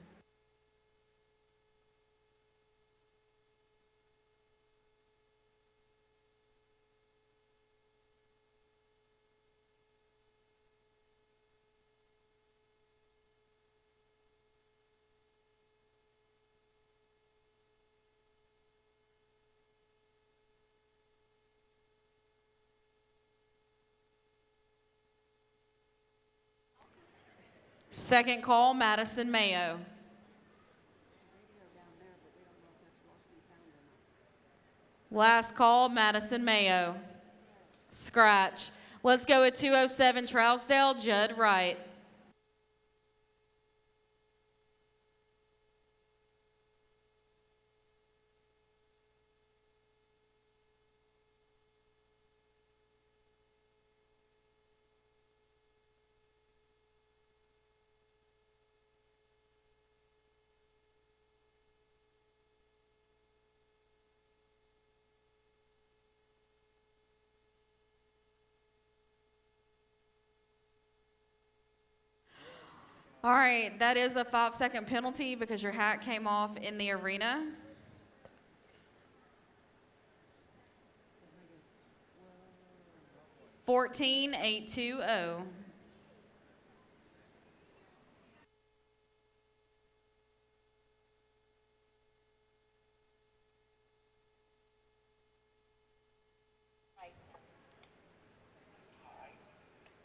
S12: Second call, Madison Mayo. Last call, Madison Mayo. Scratch. Let's go with 207 Trousdale, Judd Wright. All right, that is a 5-second penalty because your hat came off in the arena. $14,820.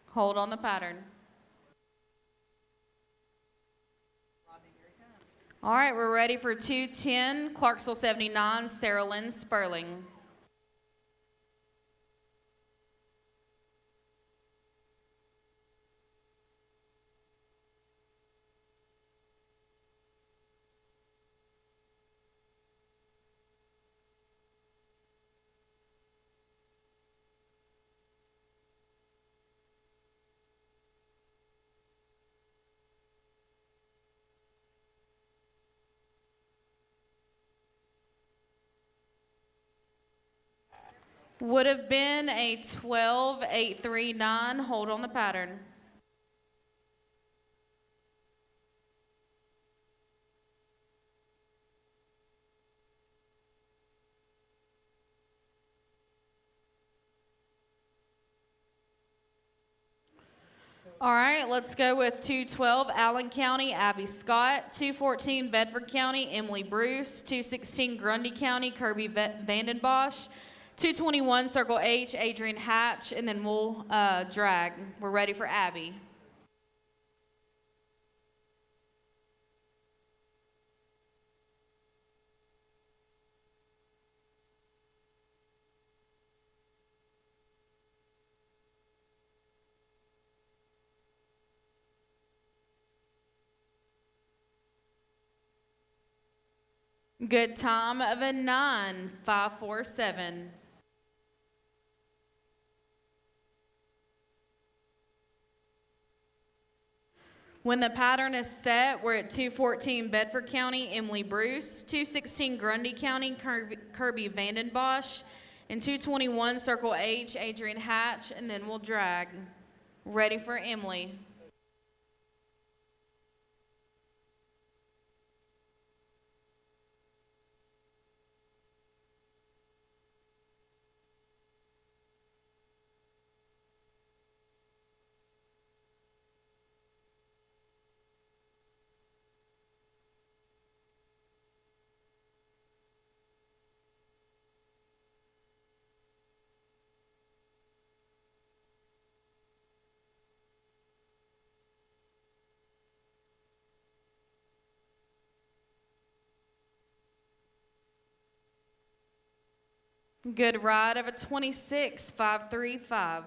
S12: Hold on the pattern. All right, we're ready for 210, Clarksville 79, Sarah Lynn Sperling. Would have been a 12-8-3-9. Hold on the pattern. All right, let's go with 212, Allen County, Abby Scott. 214, Bedford County, Emily Bruce. 216, Grundy County, Kirby Vandenbosch. 221, Circle H, Adrian Hatch, and then we'll drag. We're ready for Abby. Good time of a 9-5-4-7. When the pattern is set, we're at 214 Bedford County, Emily Bruce, 216 Grundy County, Kirby Vandenbosch, and 221 Circle H, Adrian Hatch, and then we'll drag. Ready for Emily. Good ride of a 26-5-3-5.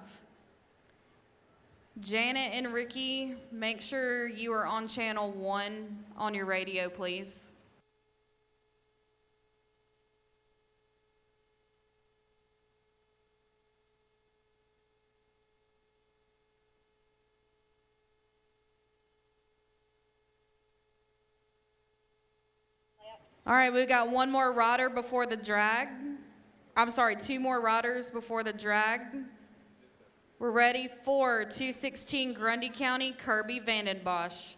S12: Janet and Ricky, make sure you are on channel 1 on your radio, please. All right, we've got one more rider before the drag. I'm sorry, 2 more riders before the drag. We're ready for 216 Grundy County, Kirby Vandenbosch.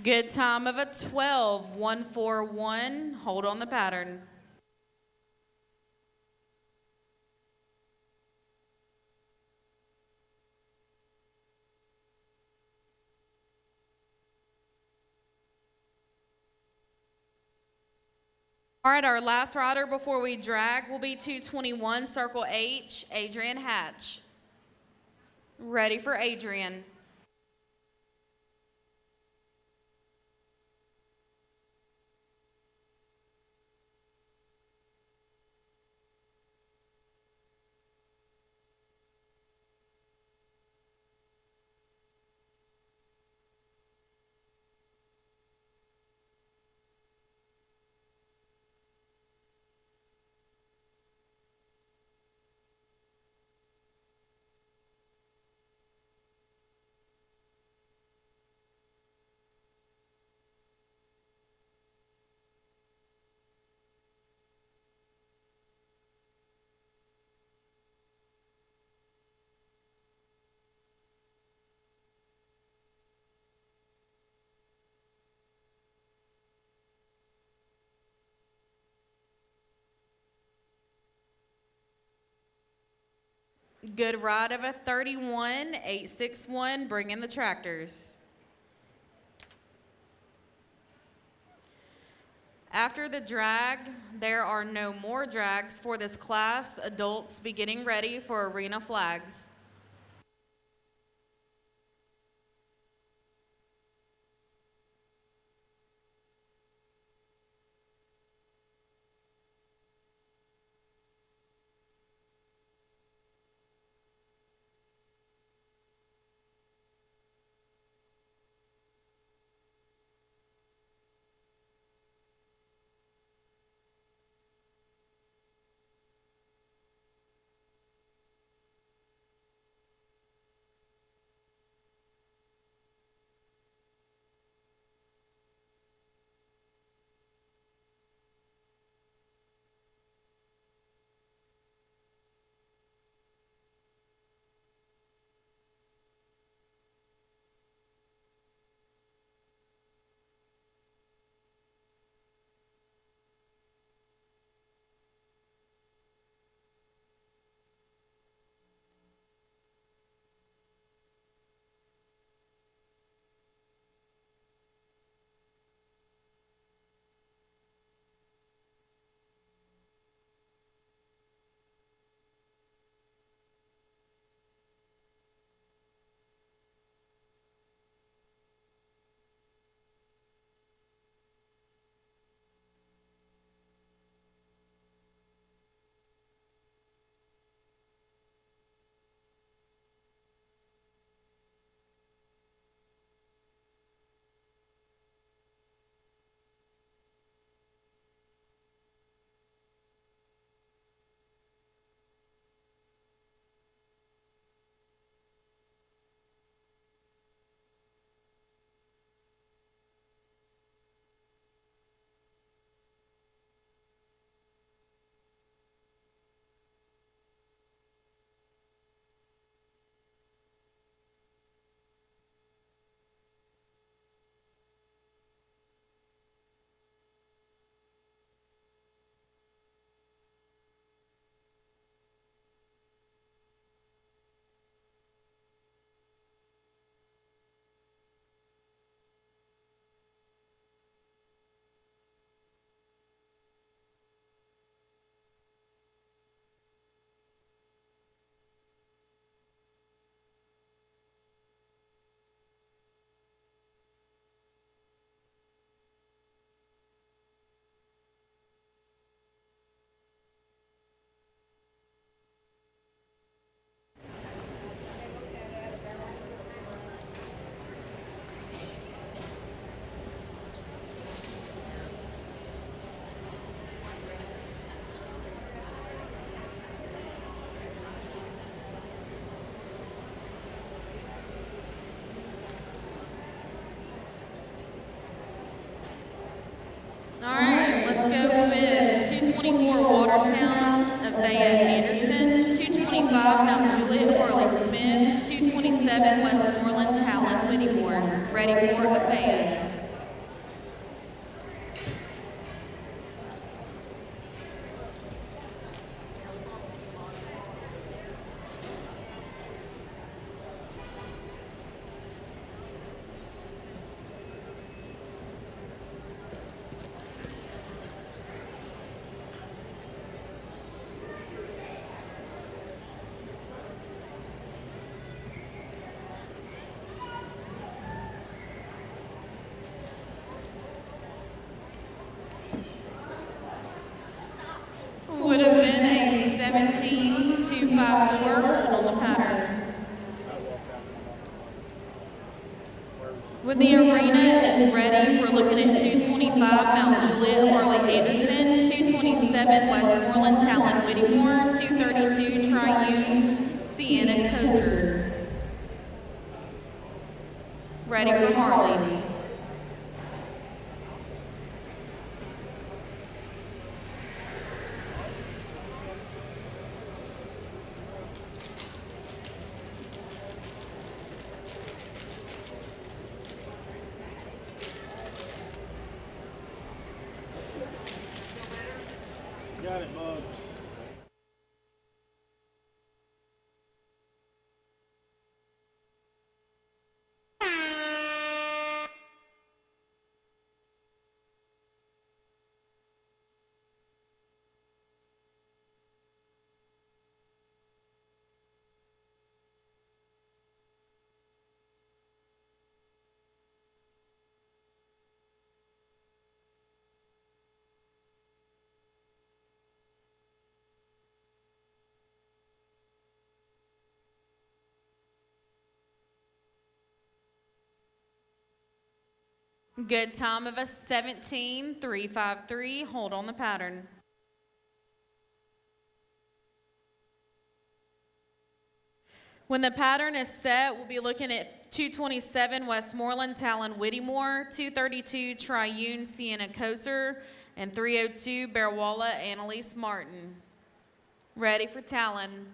S12: Good time of a 12-1-4-1. Hold on the pattern. All right, our last rider before we drag will be 221 Circle H, Adrian Hatch. Ready for Adrian. Good ride of a 31-861. Bring in the tractors. After the drag, there are no more drags for this class. Adults be getting ready for arena flags. All right, let's go with 224 Watertown, Avea Anderson, 225 Mount Juliet, Harley Smith, 227 Westmoreland, Talon Whittemore. Ready for Avea. Would have been a 17-254 on the pattern. When the arena is ready, we're looking at 225 Mount Juliet, Harley Anderson, 227 Westmoreland, Talon Whittemore, 232 Triune, Sienna Kozer. Ready for Harley.
S11: Got it, Bugs.
S12: Good time of a 17.353. Hold on the pattern. When the pattern is set, we'll be looking at 227 Westmoreland, Talon Whittemore, 232 Triune Sienna Koser, and 302 Bearwalla Annalise Martin. Ready for Talon.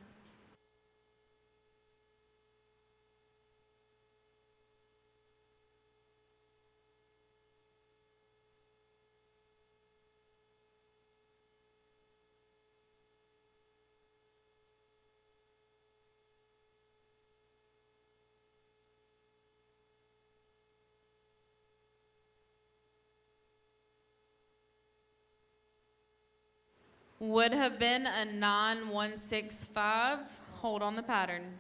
S12: Would have been a 9-1-6-5. Hold on the pattern.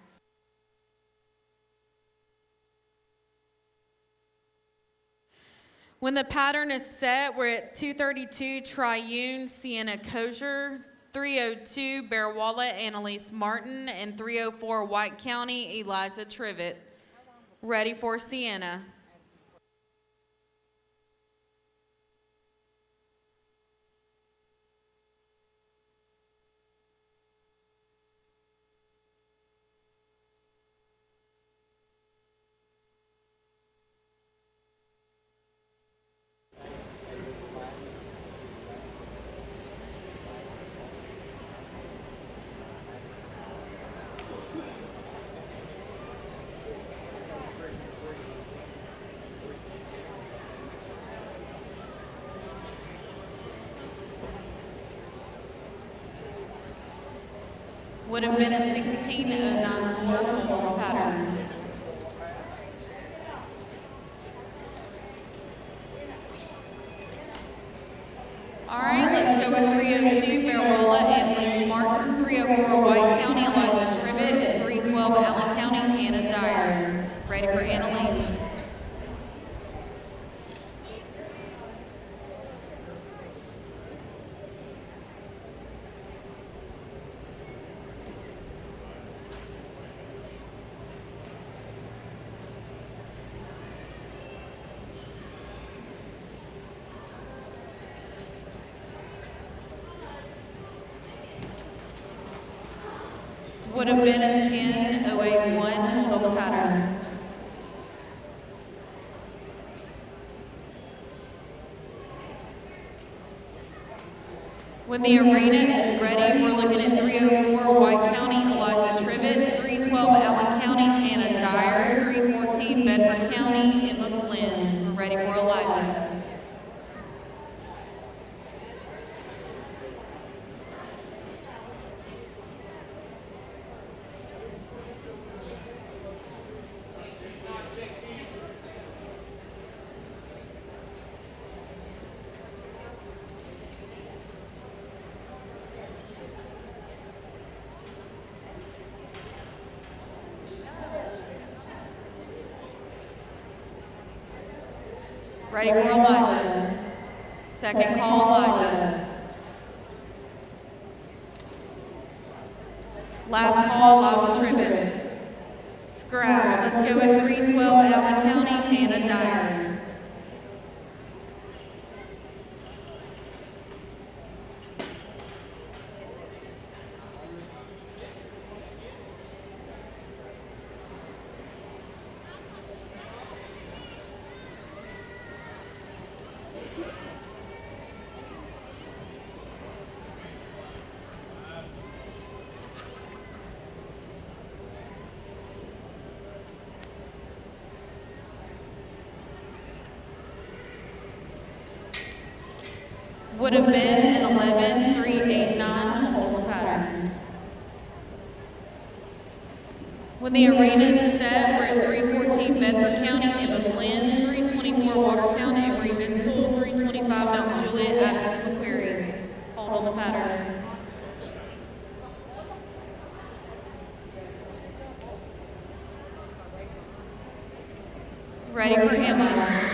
S12: When the pattern is set, we're at 232 Triune Sienna Koser, 302 Bearwalla Annalise Martin, and 304 White County Eliza Trivet. Ready for Sienna. Would have been a 16.094. Hold on the pattern. All right, let's go with 302 Bearwalla Annalise Martin, 304 White County Eliza Trivet, and 312 Allen County Hannah Dyer. Ready for Annalise. Would have been a 10.081. Hold on the pattern. When the arena is ready, we're looking at 304 White County Eliza Trivet, 312 Allen County Hannah Dyer, 314 Bedford County Emma Glenn. We're ready for Eliza. Ready for Eliza. Second call, Eliza. Last call, Eliza Trivet. Scratch. Let's go with 312 Allen County, Hannah Dyer. Would have been an 11.389. Hold on the pattern. When the arena is set, we're at 314 Bedford County, Emma Glenn, 324 Watertown, Emery Bensel, 325 Mount Juliet, Addison McQuarrie. Hold on the pattern. Ready for Emma.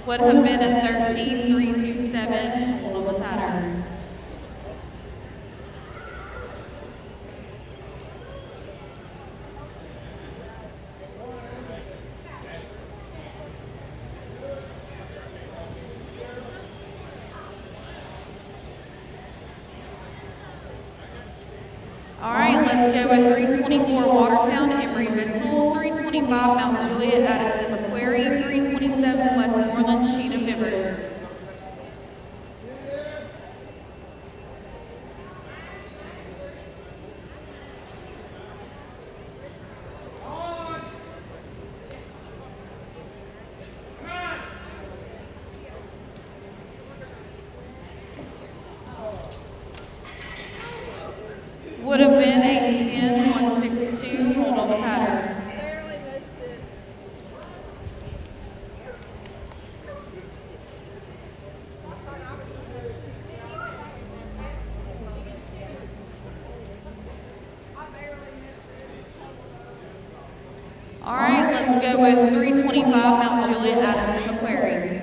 S12: Would have been a 13.327 hold on the pattern. All right, let's go with 324 Watertown, Emery Bitzel, 325 Mount Juliet, Addison McQuarrie, 327 Westmoreland, Sheena Bibbert. Would have been a 10.162, hold on the pattern. All right, let's go with 325 Mount Juliet, Addison McQuarrie.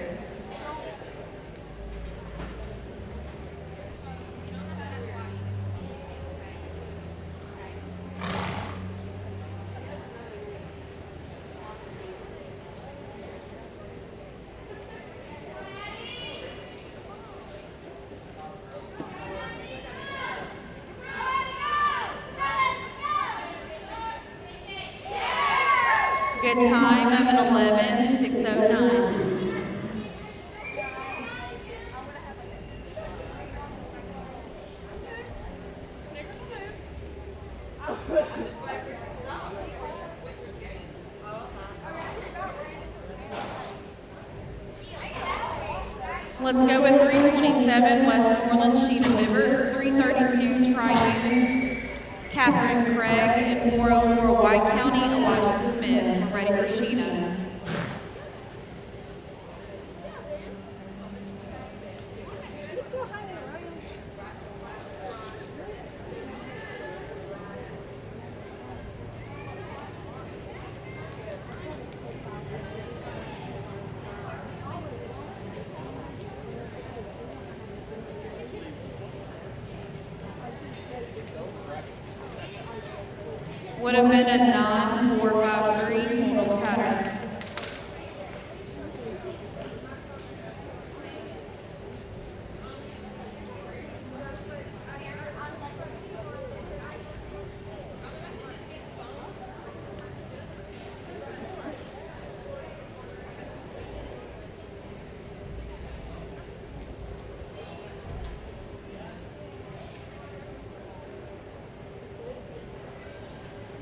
S12: Good time of an 11.609. Let's go with 327 Westmoreland, Sheena Bibbert, 332 Triune, Catherine Craig, and 404 White County, Elijah Smith. We're ready for Sheena. Would have been a 9.453, hold on the pattern.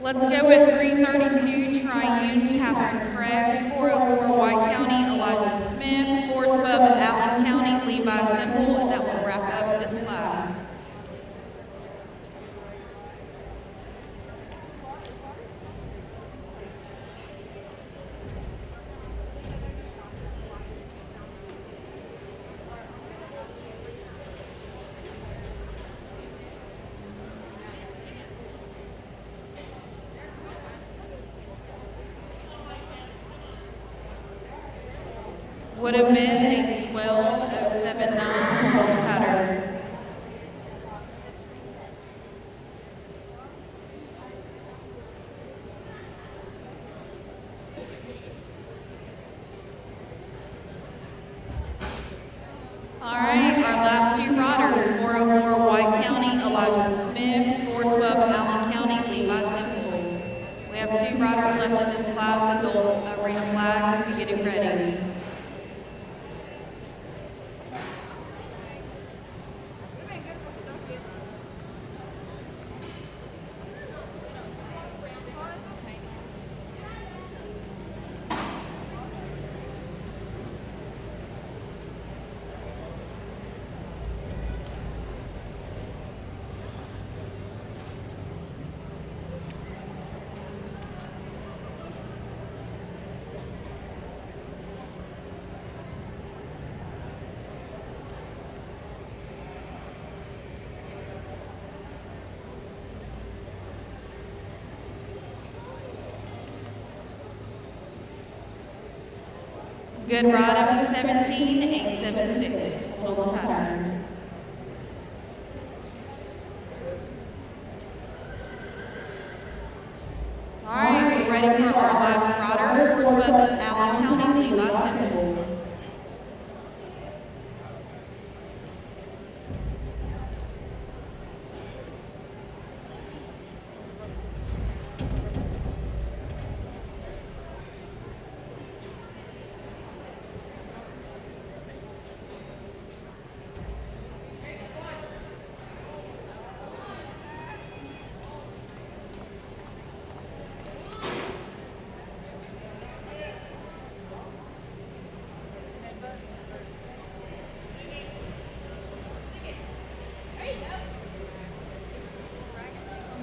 S12: Let's go with 332 Triune, Catherine Craig, 404 White County, Elijah Smith, 412 Allen County, Levi Temple, and that will wrap up this class. Would have been a 12.079, hold on the pattern. All right, our last two riders, 404 White County, Elijah Smith, 412 Allen County, Levi Temple. We have two riders left in this class. Adult arena flags, be getting ready. Good run of 17,876. Hold on the pattern. All right, we're ready for our last rider, Portsmouth, Allen County, lead by Temple.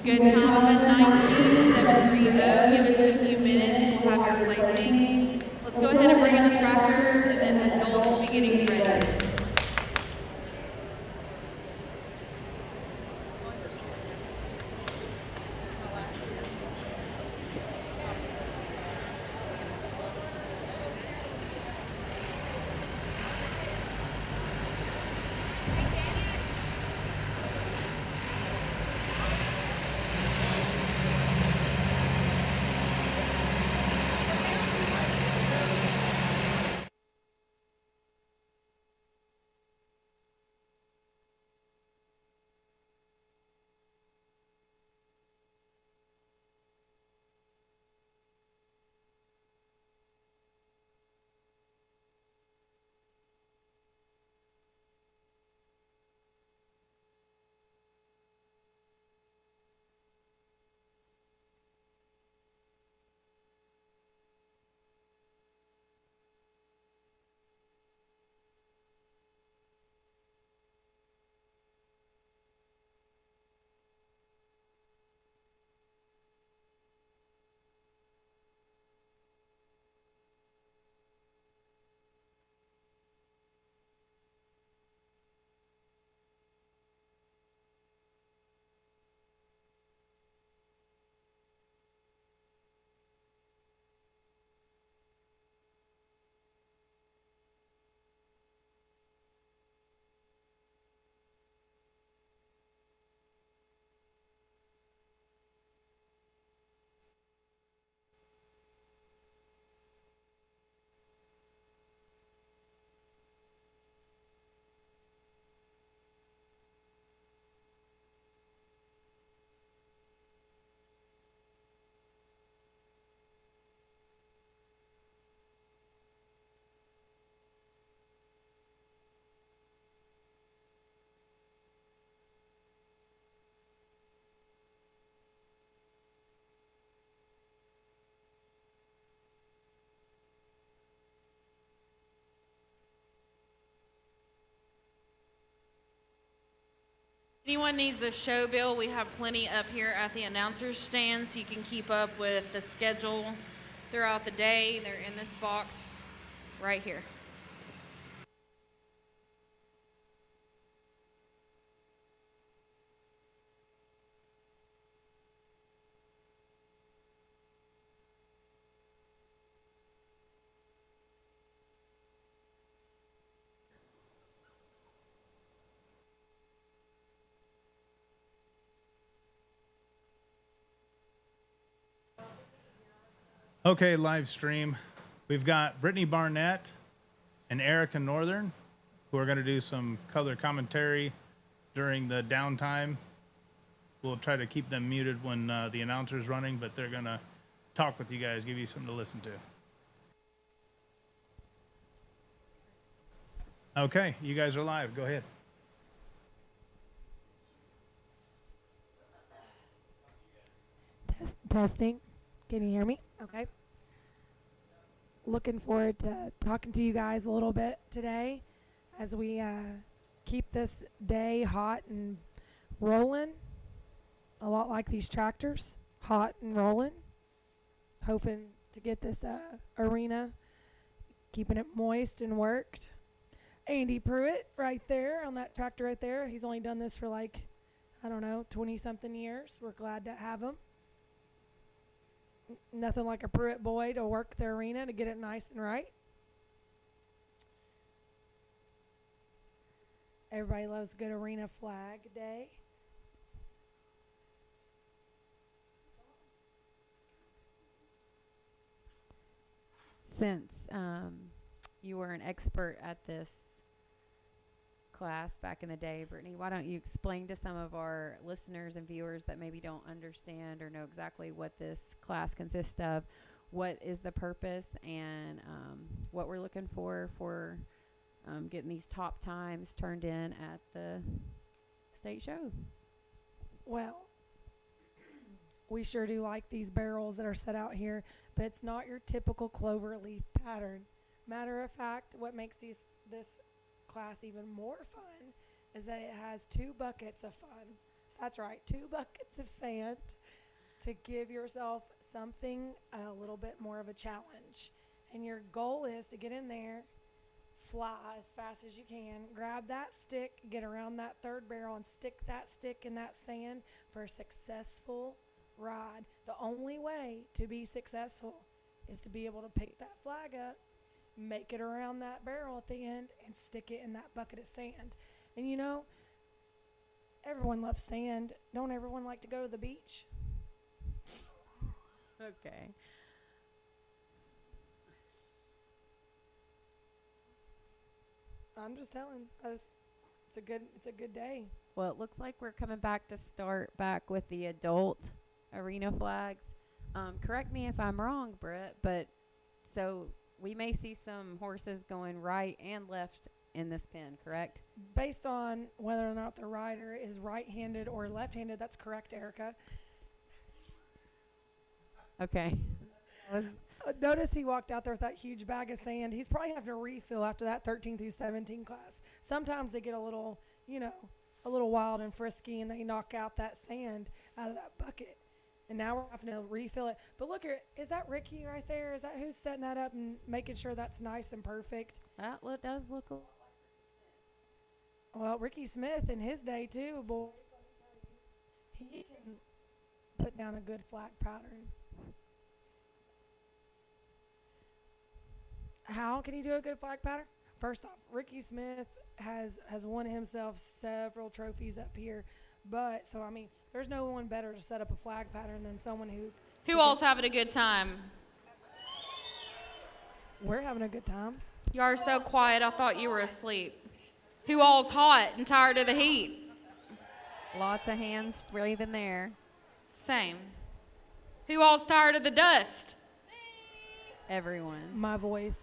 S12: Good time of 19,730. Give us a few minutes. We'll have your placings. Let's go ahead and bring in the tractors and then adults be getting ready. Anyone needs a show bill, we have plenty up here at the announcer's stand so you can keep up with the schedule throughout the day. They're in this box right here.
S1: Okay, live stream. We've got Brittany Barnett and Erica Northern who are going to do some color commentary during the downtime. We'll try to keep them muted when the announcer's running, but they're going to talk with you guys, give you something to listen to. Okay, you guys are live. Go ahead.
S13: Testing. Can you hear me? Okay. Looking forward to talking to you guys a little bit today as we keep this day hot and rolling. A lot like these tractors, hot and rolling. Hoping to get this arena, keeping it moist and worked. Andy Pruitt right there on that tractor right there. He's only done this for like, I don't know, 20-something years. We're glad to have him. Nothing like a Pruitt boy to work the arena to get it nice and right. Everybody loves good arena flag day.
S14: Since you were an expert at this class back in the day, Brittany, why don't you explain to some of our listeners and viewers that maybe don't understand or know exactly what this class consists of, what is the purpose, and what we're looking for getting these top times turned in at the state show?
S13: Well, we sure do like these barrels that are set out here, but it's not your typical clover leaf pattern. Matter of fact, what makes this class even more fun is that it has 2 buckets of fun. That's right, 2 buckets of sand to give yourself something a little bit more of a challenge. And your goal is to get in there, fly as fast as you can, grab that stick, get around that 3rd barrel, and stick that stick in that sand for a successful ride. The only way to be successful is to be able to pick that flag up, make it around that barrel at the end, and stick it in that bucket of sand. And you know, everyone loves sand. Don't everyone like to go to the beach?
S14: Okay.
S13: I'm just telling. It's a good day.
S14: Well, it looks like we're coming back to start back with the adult arena flags. Correct me if I'm wrong, Britt, but so we may see some horses going right and left in this pen, correct?
S13: Based on whether or not the rider is right-handed or left-handed, that's correct, Erica.
S14: Okay.
S13: Notice he walked out there with that huge bag of sand. He's probably having to refill after that 13 through 17 class. Sometimes they get a little, a little wild and frisky, and they knock out that sand out of that bucket. And now we're having to refill it. But look here, is that Ricky right there? Is that who's setting that up and making sure that's nice and perfect?
S14: That does look a lot like
S13: Well, Ricky Smith in his day too, boy. He can put down a good flag pattern. How can he do a good flag pattern? First off, Ricky Smith has won himself several trophies up here. But, so, I mean, there's no one better to set up a flag pattern than someone
S12: Who all's having a good time?
S13: We're having a good time.
S12: You are so quiet, I thought you were asleep. Who all's hot and tired of the heat?
S14: lots of hands waving there.
S12: Same. Who all's tired of the dust?
S14: Everyone.
S13: My voice.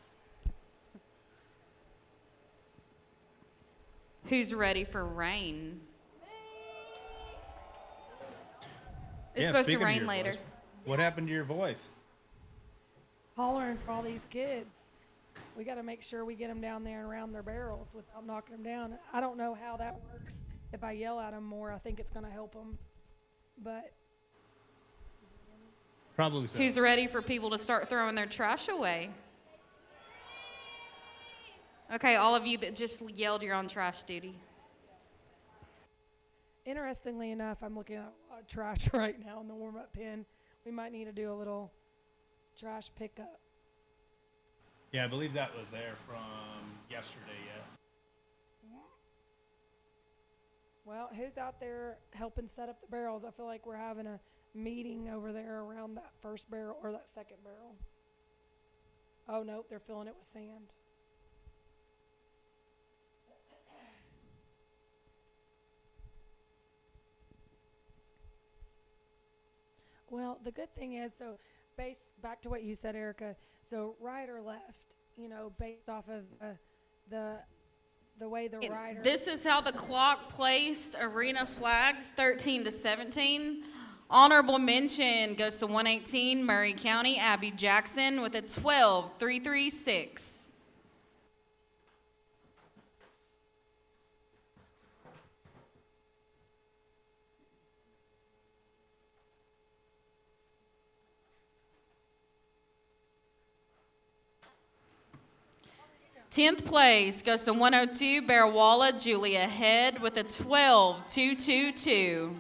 S12: Who's ready for rain? It's supposed to
S1: speaking of
S12: rain
S1: your
S12: later.
S1: voice, what happened to your voice?
S13: Hollering for all these kids. We got to make sure we get them down there and around their barrels without knocking them down. I don't know how that works. If I yell at them more, I think it's going to help them. But
S1: Probably so.
S12: Who's ready for people to start throwing their trash away? Okay, all of you that just yelled, you're on trash duty.
S13: interestingly enough, I'm looking at a lot of trash right now in the warm-up pen. We might need to do a little trash pickup.
S1: Yeah, I believe that was there from yesterday, yeah.
S13: Well, who's out there helping set up the barrels? I feel like we're having a meeting over there around that first barrel or that second barrel. Oh, nope, they're filling it with sand. Well, the good thing is, so back to what you said, Erica, so right or left, you know, based off of the way the rider...
S12: This is how the clock placed arena flags, 13 to 17. Honorable mention goes to 118 Murray County, Abby Jackson with a 12.336. Tenth place goes to 102 Bearwalla Julia Head with a 12.222.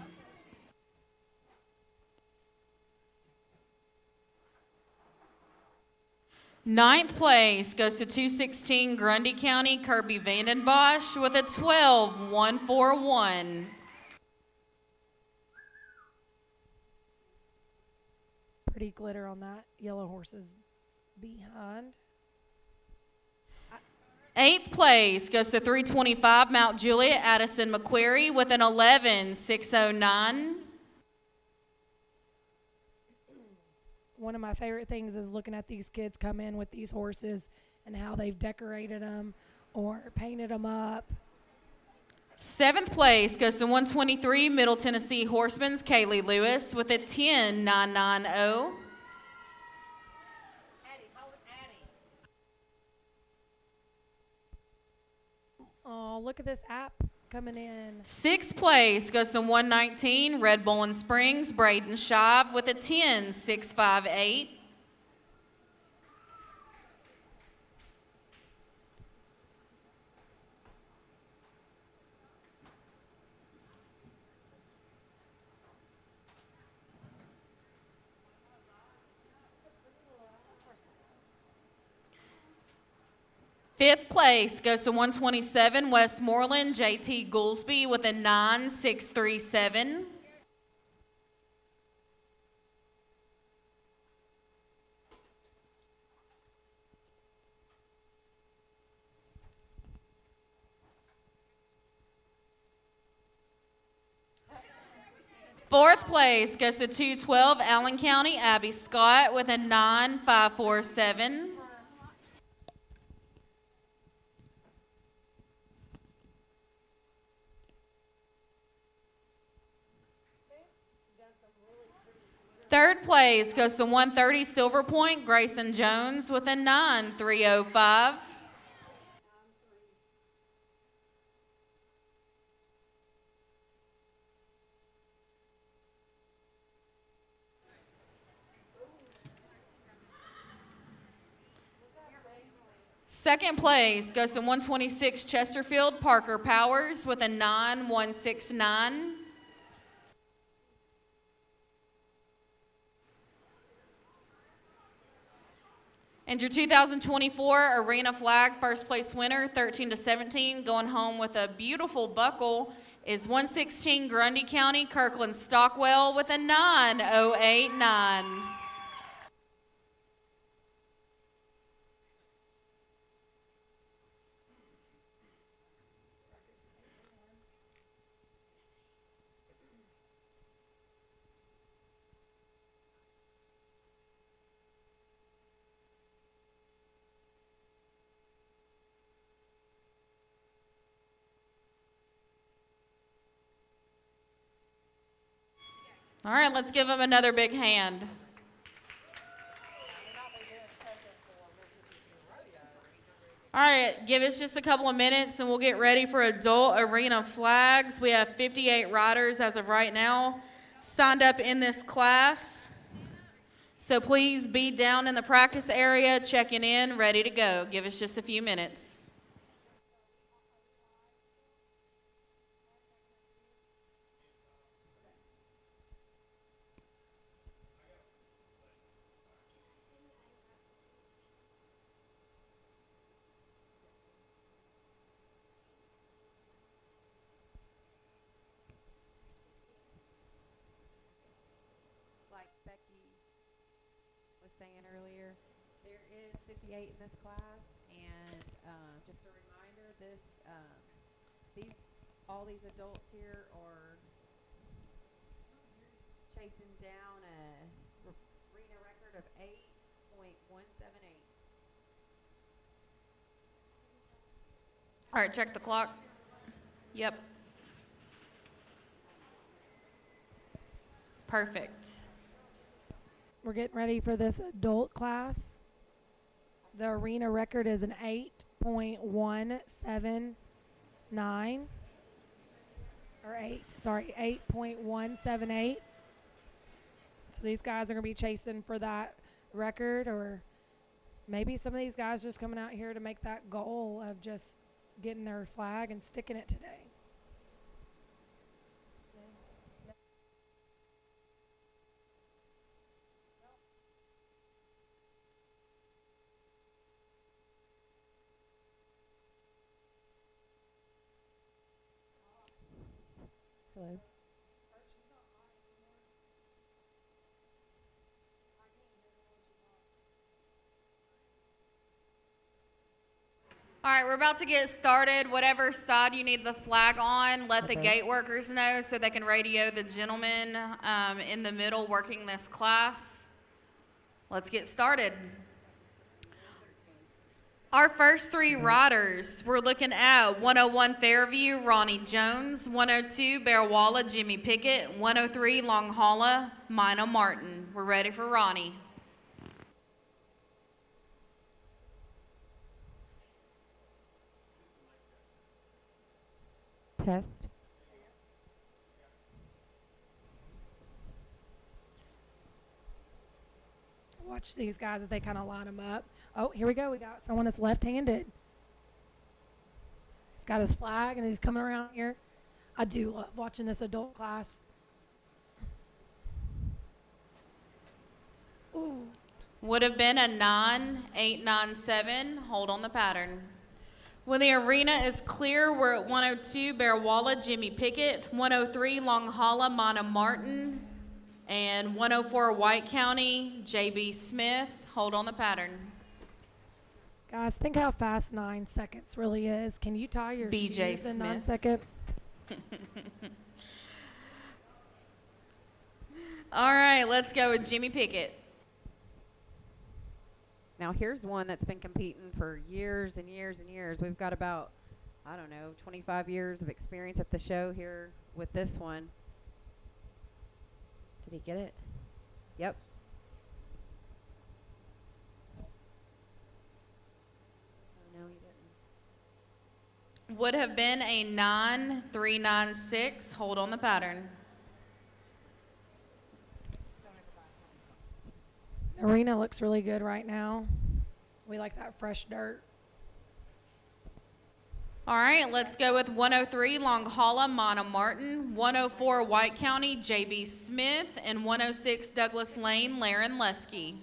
S12: Ninth place goes to 216 Grundy County, Kirby Vandenbosch with a 12.141.
S13: Pretty glitter on that yellow horse's behind.
S12: Eighth place goes to 325 Mount Juliet, Addison McQuarrie with an 11.609.
S13: One of my favorite things is looking at these kids come in with these horses and how they've decorated them or painted them up.
S12: Seventh place goes to 123 Middle Tennessee Horsemen's Kaylee Lewis with a 10.990.
S13: Oh, look at this app coming in.
S12: Sixth place goes to 119 Red Bowling Springs Braden Shive with a 10.658. Fifth place goes to 127 Westmoreland JT Goolsby with a 9.637. Fourth place goes to 212 Allen County Abby Scott with a 9.547. Third place goes to 130 Silver Point Grayson Jones with a 9.305. Second place goes to 126 Chesterfield Parker Powers with a 9.169. And your 2024 Arena Flag first place winner, 13-17, going home with a beautiful buckle, is 116 Grundy County Kirkland Stockwell with a 9.089. All right, let's give them another big hand. All right, give us just a couple of minutes and we'll get ready for adult arena flags. We have 58 riders as of right now signed up in this class. So please be down in the practice area, checking in, ready to go. Give us just a few minutes.
S14: Saying earlier, there is 58 in this class, and just a reminder, all these adults here are chasing down a arena record of 8.178.
S12: All right, check the clock. Yep. Perfect.
S13: We're getting ready for this adult class. The arena record is an 8.179. Or 8.178. So these guys are going to be chasing for that record, or maybe some of these guys just coming out here to make that goal of just getting their flag and sticking it today.
S14: Hello.
S12: All right, we're about to get started. Whatever side you need the flag on, let the gate workers know so they can radio the gentleman in the middle working this class. Let's get started. Our first three riders, we're looking at 101 Fairview, Ronnie Jones, 102 Bearwalla, Jimmy Pickett, 103 Long Holla, Mina Martin. We're ready for Ronnie.
S14: Test.
S13: Watch these guys as they kind of line them up. Oh, here we go. We got someone that's left-handed. He's got his flag, and he's coming around here. I do love watching this adult class. Ooh.
S12: Would have been a 9-8-9-7. Hold on the pattern. When the arena is clear, we're at 102 Bearwalla, Jimmy Pickett, 103 Long Holla, Mina Martin, and 104 White County, J.B. Smith. Hold on the pattern.
S13: Guys, think how fast 9 seconds really is. Can you tie your
S12: BJ
S13: shoes in 9
S12: Smith.
S13: seconds?
S12: All right, let's go with Jimmy Pickett.
S14: Now here's one that's been competing for years and years and years. We've got about, 25 years of experience at the show here with this one. Did he get it? Yep. Oh, no, he didn't.
S12: Would have been a 9-3-9-6. Hold on the pattern.
S13: The arena looks really good right now. We like that fresh dirt.
S12: All right, let's go with 103 Long Holla, Mina Martin, 104 White County, J.B. Smith, and 106 Douglas Lane, Laren Lesky.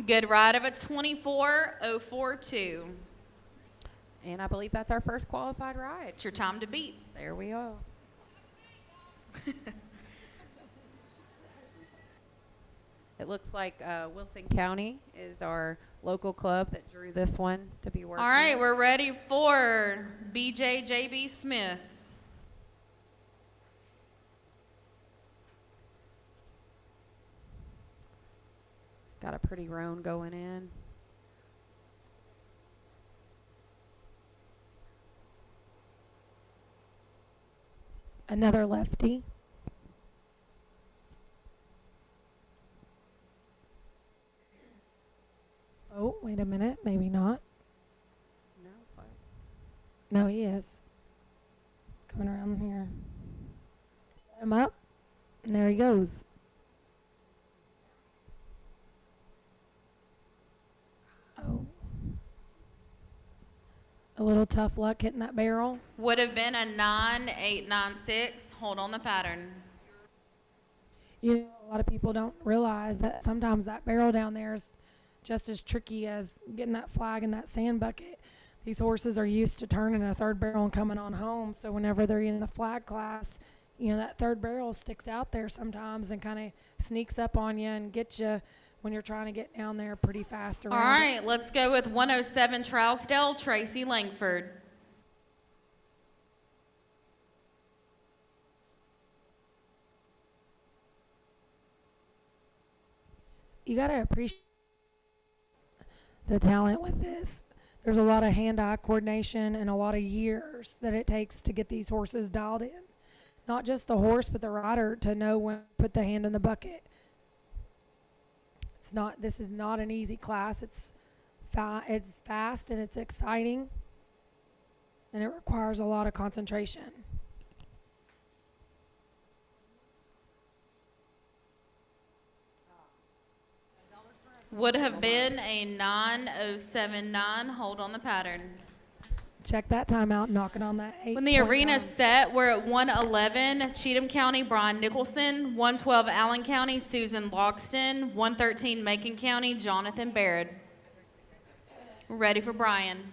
S12: Good ride of a 24.042.
S14: And I believe that's our first qualified ride.
S12: It's your time to beat.
S14: There we are. It looks like Wilson County is our local club that drew this one to be working.
S12: All right, we're ready for BJ J.B. Smith.
S14: Got a pretty roan going in.
S13: Another lefty. Oh, wait a minute. Maybe not.
S14: No, what?
S13: No, he is. It's coming around here. Set him up. And there he goes. Oh. A little tough luck hitting that barrel.
S12: Would have been a 9-8-9-6. Hold on the pattern.
S13: You know, a lot of people don't realize that sometimes that barrel down there is just as tricky as getting that flag in that sand bucket. These horses are used to turning a third barrel and coming on home, so whenever they're in the flag class, you know, that third barrel sticks out there sometimes and kind of sneaks up on you and gets you when you're trying to get down there pretty fast around.
S12: All right, let's go with 107 Trousdale, Tracy Langford.
S13: You got to appreciate the talent with this. There's a lot of hand-eye coordination and a lot of years that it takes to get these horses dialed in. Not just the horse, but the rider to know when to put the hand in the bucket. This is not an easy class. It's fast and it's exciting, and it requires a lot of concentration.
S12: Would have been a 9:079. Hold on the pattern.
S13: Check that timeout, knocking on that 8.
S12: When the arena set, we're at 111, Cheatham County, Brian Nicholson, 112, Allen County, Susan Logston, 113, Macon County, Jonathan Baird. We're ready for Brian.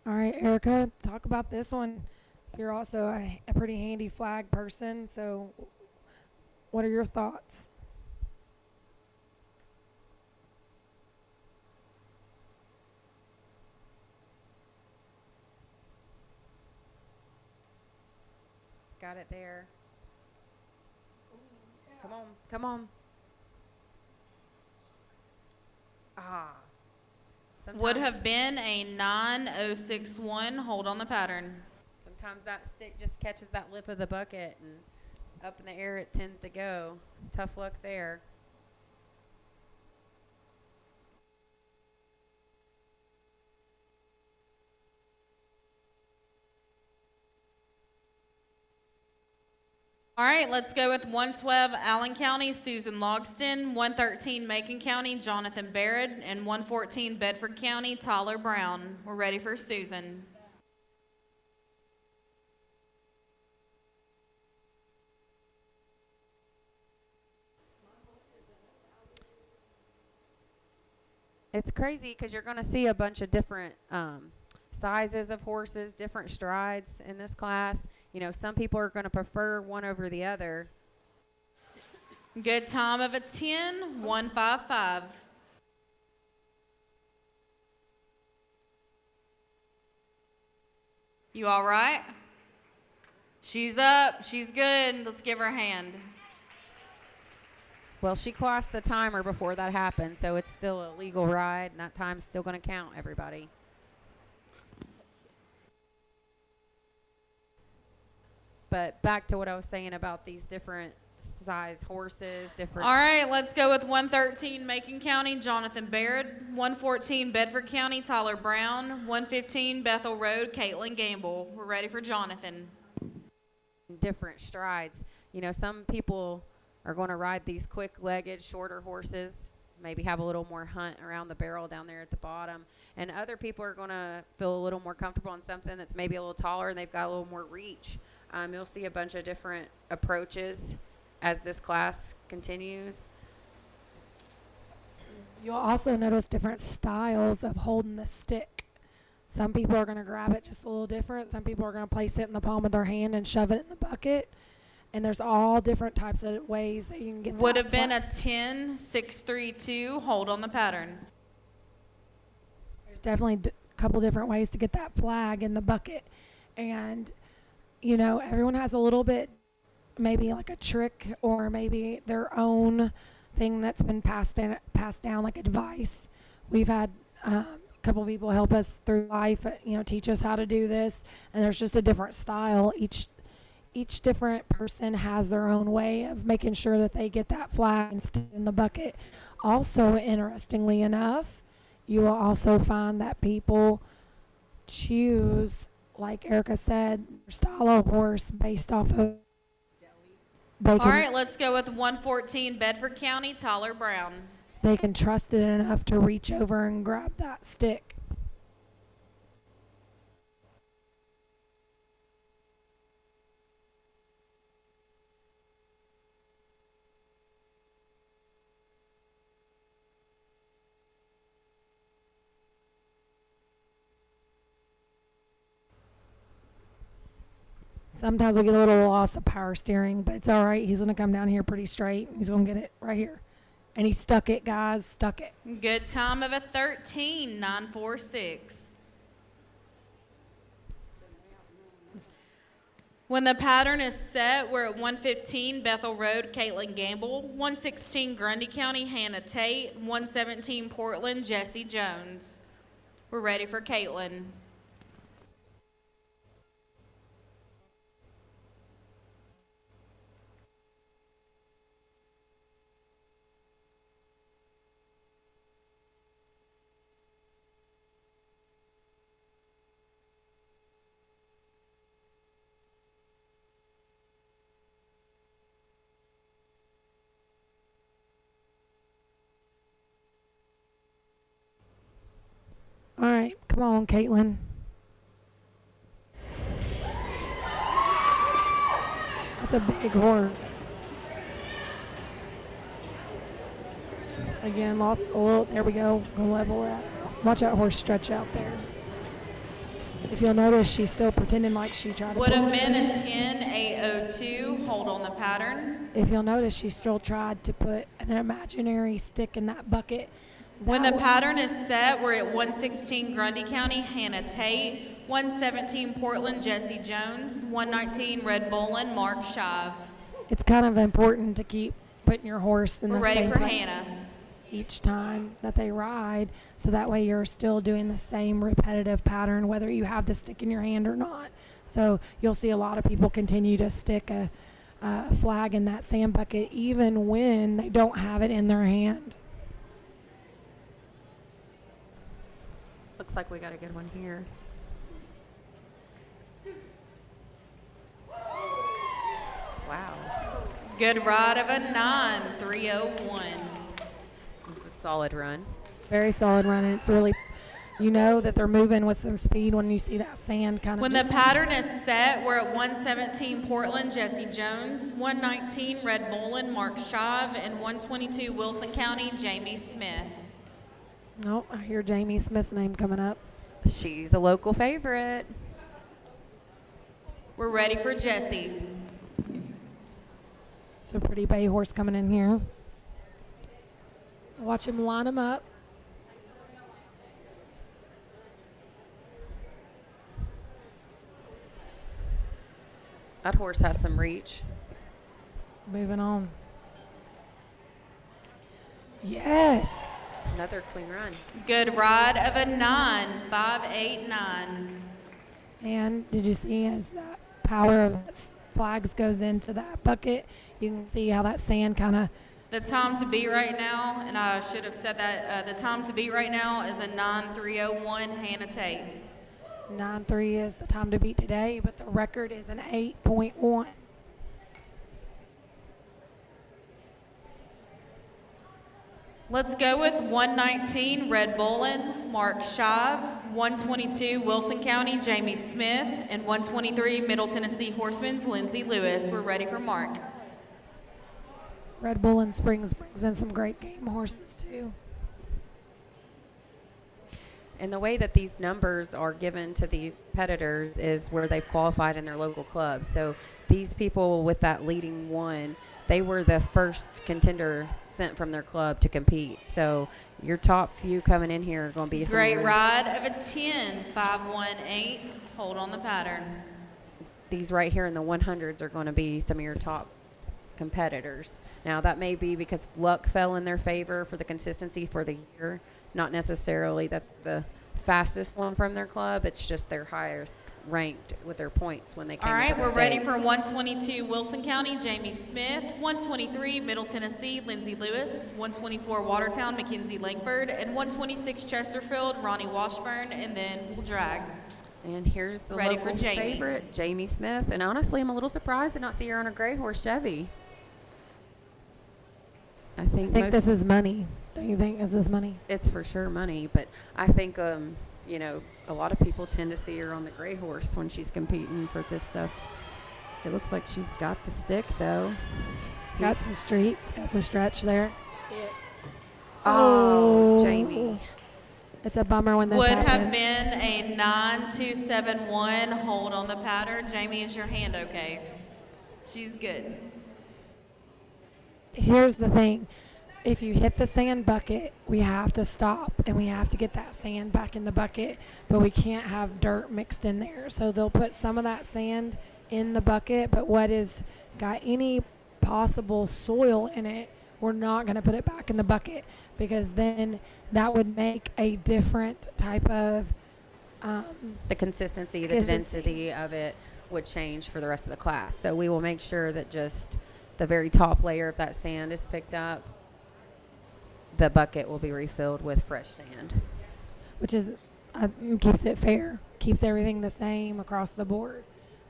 S13: All right, Erica, talk about this one. You're also a pretty handy flag person, so what are your thoughts?
S14: It's got it there. Come on, come on. Ah.
S12: Would have been a 9:061. Hold on the pattern.
S14: Sometimes that stick just catches that lip of the bucket, and up in the air it tends to go. Tough luck there.
S12: All right, let's go with 112, Allen County, Susan Logston, 113, Macon County, Jonathan Barrett, and 114, Bedford County, Tyler Brown. We're ready for Susan.
S14: It's crazy because you're going to see a bunch of different sizes of horses, different strides in this class. You know, some people are going to prefer one over the other.
S12: Good time of a 10:155. You all right? She's up. She's good. Let's give her a hand.
S14: Well, she crossed the timer before that happened, so it's still a legal ride, and that time's still going to count, everybody. But back to what I was saying about these different size horses, different...
S12: All right, let's go with 113, Macon County, Jonathan Baird, 114, Bedford County, Tyler Brown, 115, Bethel Road, Caitlin Gamble. We're ready for Jonathan.
S14: Different strides. You know, some people are going to ride these quick-legged, shorter horses, maybe have a little more hunt around the barrel down there at the bottom. And other people are going to feel a little more comfortable on something that's maybe a little taller and they've got a little more reach. You'll see a bunch of different approaches as this class continues.
S13: You'll also notice different styles of holding the stick. Some people are going to grab it just a little different. Some people are going to place it in the palm of their hand and shove it in the bucket. And there's all different types of ways that you can get
S12: Would
S13: that
S12: have been a 10-632. Hold on the pattern.
S13: There's definitely a couple different ways to get that flag in the bucket. And, you know, everyone has a little bit, maybe like a trick or maybe their own thing that's been passed down, like advice. We've had a couple people help us through life, you know, teach us how to do this. And there's just a different style. Each different person has their own way of making sure that they get that flag and stick in the bucket. Also, interestingly enough, you will also find that people choose, like Erica said, their style of horse based off of.
S12: All right, let's go with 114, Bedford County, Tyler Brown.
S13: They can trust it enough to reach over and grab that stick. Sometimes we get a little loss of power steering, but it's all right. He's going to come down here pretty straight. He's going to get it right here. And he stuck it, guys. Stuck it.
S12: Good time of a 13-946. When the pattern is set, we're at 115 Bethel Road, Caitlin Gamble, 116 Grundy County, Hannah Tate, 117 Portland, Jesse Jones. We're ready for Caitlin.
S13: All right, come on, Caitlin. That's a big horn. Again, lost a little. There we go. Gonna level that. Watch that horse stretch out there. If you'll notice, she's still pretending like she tried to.
S12: Would have been a 10.802. Hold on the pattern.
S13: If you'll notice, she still tried to put an imaginary stick in that bucket.
S12: When the pattern is set, we're at 116 Grundy County, Hannah Tate. 117 Portland, Jesse Jones. 119 Red Bolin, Mark Shive.
S13: It's kind of important to keep putting your horse in
S12: We're
S13: the
S12: ready
S13: same
S12: for
S13: place
S12: Hannah.
S13: each time that they ride, so that way you're still doing the same repetitive pattern whether you have the stick in your hand or not. So you'll see a lot of people continue to stick a flag in that sand bucket even when they don't have it in their hand.
S14: Looks like we got a good one here. Wow.
S12: Good ride of a 9.301.
S14: It's a solid run.
S13: Very solid run, and it's really, you know that they're moving with some speed when you see that sand kind of.
S12: When the pattern is set, we're at 117 Portland, Jesse Jones. 119 Red Bolin, Mark Shive. And 122 Wilson County, Jamie Smith.
S13: Oh, I hear Jamie Smith's name coming up.
S14: She's a local favorite.
S12: We're ready for Jesse.
S13: It's a pretty bay horse coming in here. Watch him line him up.
S14: That horse has some reach.
S13: Moving on. Yes.
S14: Another clean run.
S12: Good ride of a 9.589.
S13: And did you see as that power of that flags goes into that bucket, you can see how that sand kind of.
S12: The time to beat right now, and I should have said that, the time to beat right now is a 9.301 Hannah Tate.
S13: 9.3 is the time to beat today, but the record is an 8.1.
S12: Let's go with 119 Red Bolin, Mark Shive, 122 Wilson County, Jamie Smith, and 123 Middle Tennessee Horsemen's Lindsey Lewis. We're ready for Mark.
S13: Red Bull and Springs brings in some great game horses too.
S14: And the way that these numbers are given to these competitors is where they've qualified in their local clubs. So these people with that leading one, they were the first contender sent from their club to compete. So your top few coming in here are going to be
S12: Great ride of a 10.518. Hold on the pattern.
S14: These right here in the 100s are going to be some of your top competitors. Now that may be because luck fell in their favor for the consistency for the year. Not necessarily that the fastest one from their club, it's just their highest ranked with their points when they came.
S12: All right,
S14: into the
S12: we're
S14: state.
S12: ready for 122 Wilson County, Jamie Smith, 123 Middle Tennessee, Lindsey Lewis, 124 Watertown, Mackenzie Langford, and 126 Chesterfield, Ronnie Washburn, and then we'll drag.
S14: And here's the
S12: Ready
S14: local
S12: for Jamie.
S14: favorite, Jamie Smith. And honestly, I'm a little surprised to not see her on a gray horse Chevy. I think
S13: this is money. Don't you think? Is this money?
S14: It's for sure money, but I think you know, a lot of people tend to see her on the gray horse when she's competing for this stuff. It looks like she's got the stick though.
S13: Got some street. Got some stretch there. See it?
S14: Oh, Jamie.
S13: It's a bummer when this
S12: Would
S13: happens.
S12: have been a 9271. Hold on the pattern. Jamie, is your hand okay? She's good.
S13: Here's the thing. If you hit the sand bucket, we have to stop and we have to get that sand back in the bucket, but we can't have dirt mixed in there. So they'll put some of that sand in the bucket, but what is got any possible soil in it, we're not going to put it back in the bucket because then that would make a different type of
S14: the consistency, the density of it would change for the rest of the class. So we will make sure that just the very top layer of that sand is picked up. The bucket will be refilled with fresh sand.
S13: Which is keeps it fair, keeps everything the same across the board.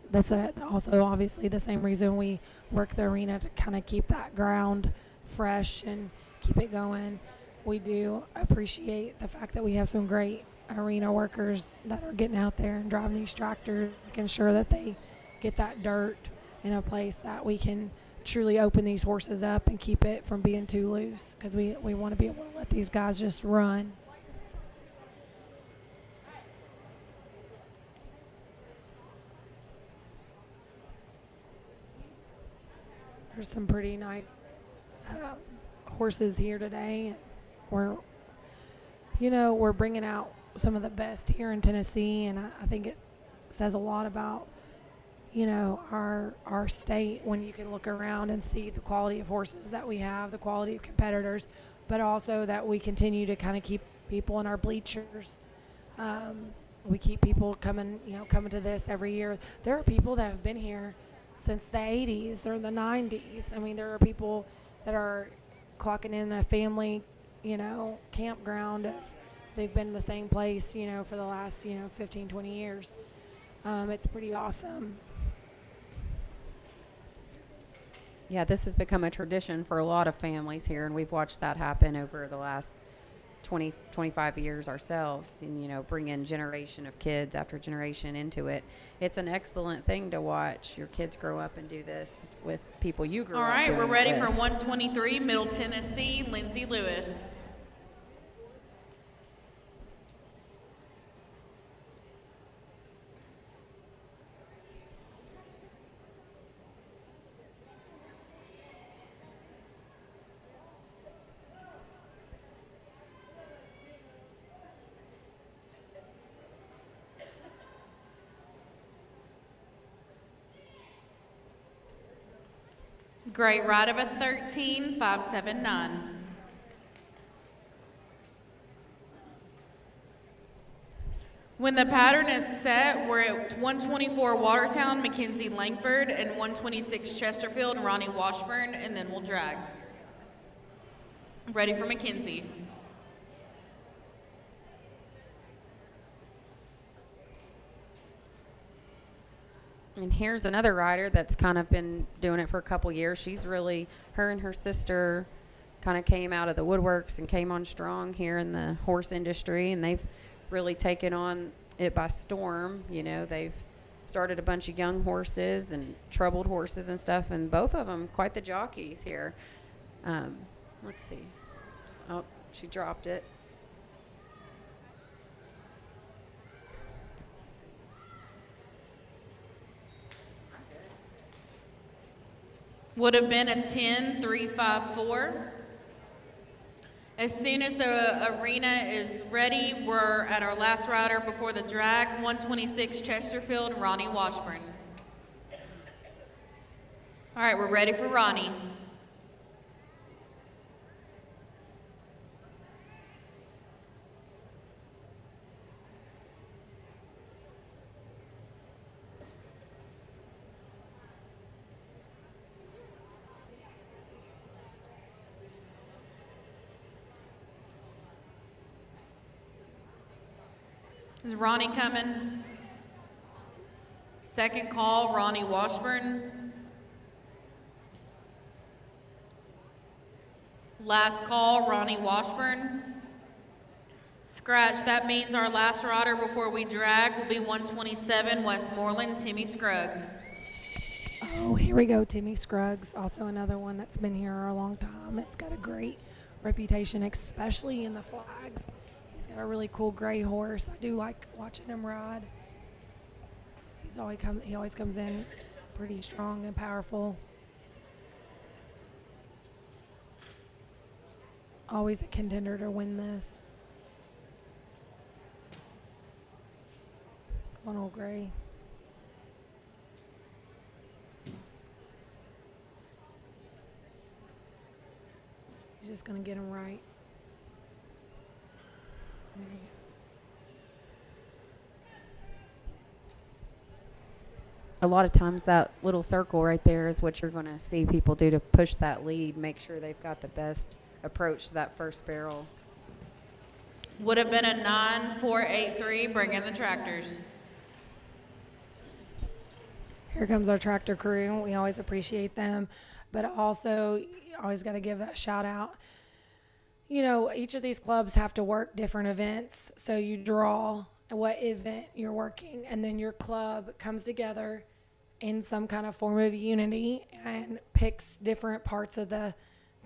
S13: That's also obviously the same reason we work the arena, to kind of keep that ground fresh and keep it going. We do appreciate the fact that we have some great arena workers that are getting out there and driving these tractors, making sure that they get that dirt in a place that we can truly open these horses up and keep it from being too loose, because we want to be able to let these guys just run. There's some pretty nice horses here today. We're bringing out some of the best here in Tennessee, and I think it says a lot about, our state when you can look around and see the quality of horses that we have, the quality of competitors, but also that we continue to kind of keep people in our bleachers. We keep people coming to this every year. There are people that have been here since the 80s or the 90s. I mean, there are people that are clocking in a family, campground. They've been in the same place, for the last, 15, 20 years. It's pretty awesome.
S14: Yeah, this has become a tradition for a lot of families here, and we've watched that happen over the last 20, 25 years ourselves, and, bring in generation of kids after generation into it. It's an excellent thing to watch your kids grow up and do this with people you grew up
S12: All right,
S14: doing
S12: we're ready
S14: it
S12: for
S14: with.
S12: 123, Middle Tennessee, Lindsay Lewis. Great ride of a 13.579. When the pattern is set, we're at 124 Watertown, Mackenzie Langford, and 126 Chesterfield, Ronnie Washburn, and then we'll drag. Ready for Mackenzie.
S14: And here's another rider that's kind of been doing it for a couple years. Her and her sister kind of came out of the woodworks and came on strong here in the horse industry, and they've really taken on it by storm. They've started a bunch of young horses and troubled horses and stuff, and both of them quite the jockeys here. Let's see. Oh, she dropped it.
S12: Would have been a 10.354. As soon as the arena is ready, we're at our last rider before the drag, 126 Chesterfield, Ronnie Washburn. All right, we're ready for Ronnie. Is Ronnie coming? Second call, Ronnie Washburn. Last call, Ronnie Washburn. Scratch, that means our last rider before we drag will be 127 Westmoreland, Timmy Scruggs.
S13: Oh, here we go, Timmy Scruggs, also another one that's been here a long time. It's got a great reputation, especially in the flags. He's got a really cool gray horse. I do like watching him ride. He always comes in pretty strong and powerful. Always a contender to win this. Come on, old gray. He's just going to get him right. There he goes.
S14: A lot of times that little circle right there is what you're going to see people do to push that lead, make sure they've got the best approach to that first barrel.
S12: Would have been a 9.483, bring in the tractors.
S13: Here comes our tractor crew. We always appreciate them, but also always got to give that shout out, each of these clubs have to work different events. So you draw what event you're working, and then your club comes together in some kind of form of unity and picks different parts of the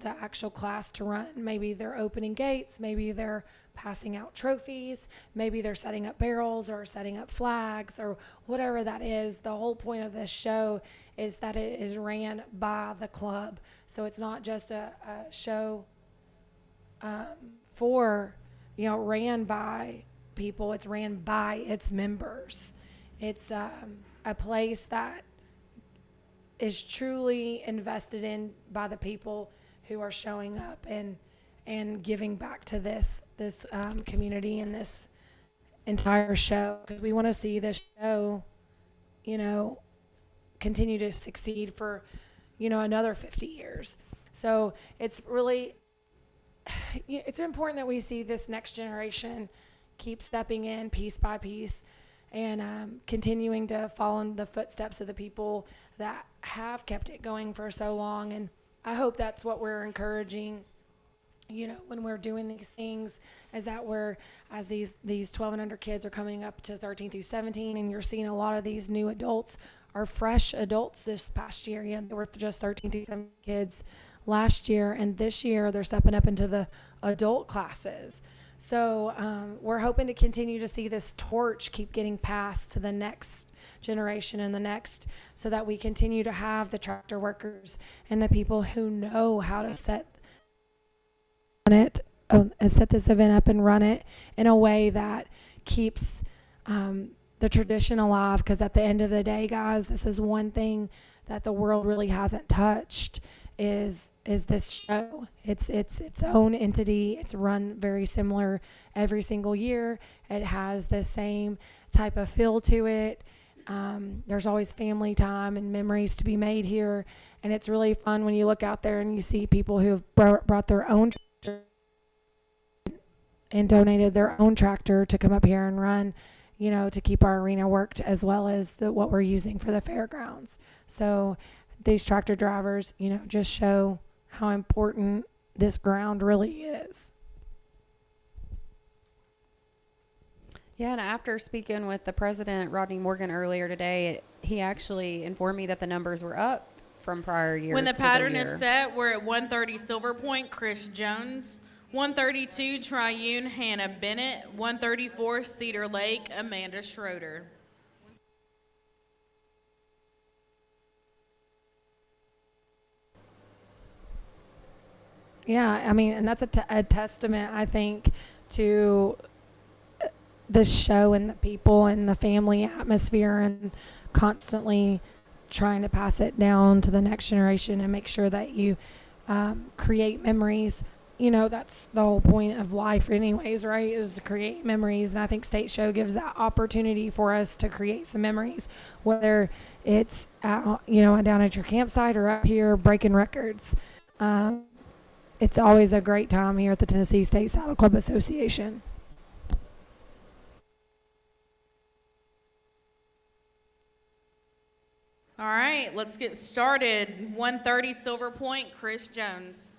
S13: actual class to run. Maybe they're opening gates, maybe they're passing out trophies, maybe they're setting up barrels or setting up flags or whatever that is. The whole point of this show is that it is ran by the club. So it's not just a show ran by people, it's ran by its members. It's a place that is truly invested in by the people who are showing up and giving back to this community and this entire show, because we want to see this show continue to succeed for another 50 years. So it's really it's important that we see this next generation keep stepping in piece by piece and continuing to follow in the footsteps of the people that have kept it going for so long. And I hope that's what we're encouraging, when we're doing these things, is that as these 12 and under kids are coming up to 13 through 17, and you're seeing a lot of these new adults are fresh adults this past year. They were just 13 through 17 kids last year, and this year they're stepping up into the adult classes. So we're hoping to continue to see this torch keep getting passed to the next generation and the next, so that we continue to have the tractor workers and the people who know how to set this event up and run it in a way that keeps the tradition alive. Because at the end of the day, guys, this is one thing that the world really hasn't touched is this show. It's its own entity. It's run very similar every single year. It has the same type of feel to it. There's always family time and memories to be made here, and it's really fun when you look out there and you see people who have brought their own tractor and donated their own tractor to come up here and run, to keep our arena worked, as well as what we're using for the fairgrounds. So these tractor drivers, just show how important this ground really is.
S14: Yeah, and after speaking with the president, Rodney Morgan, earlier today, he actually informed me that the numbers were up from prior years.
S12: When the pattern is set, we're at 130 Silver Point, Chris Jones. 132 Triune, Hannah Bennett. 134 Cedar Lake, Amanda Schroeder.
S13: Yeah, and that's a testament, I think, to this show and the people and the family atmosphere, and constantly trying to pass it down to the next generation and make sure that you create memories. That's the whole point of life anyways, right, is to create memories. And I think State Show gives that opportunity for us to create some memories, whether it's down at your campsite or up here breaking records. It's always a great time here at the Tennessee State Saddle Club Association.
S12: All right, let's get started. 130 Silver Point, Chris Jones.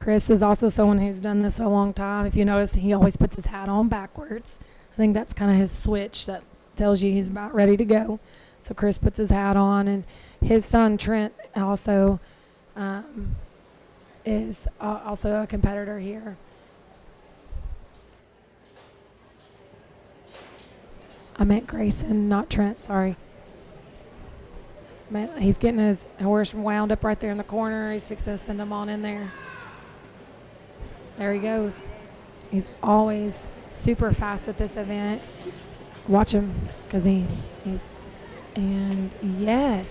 S13: Chris is also someone who's done this a long time. If you notice, he always puts his hat on backwards. I think that's kind of his switch that tells you he's about ready to go. So Chris puts his hat on, and his son Trent also is also a competitor here. I meant Grayson, not Trent, sorry. He's getting his horse wound up right there in the corner. He's fixing to send him on in there. There he goes. He's always super fast at this event. Watch him, because he's, and yes.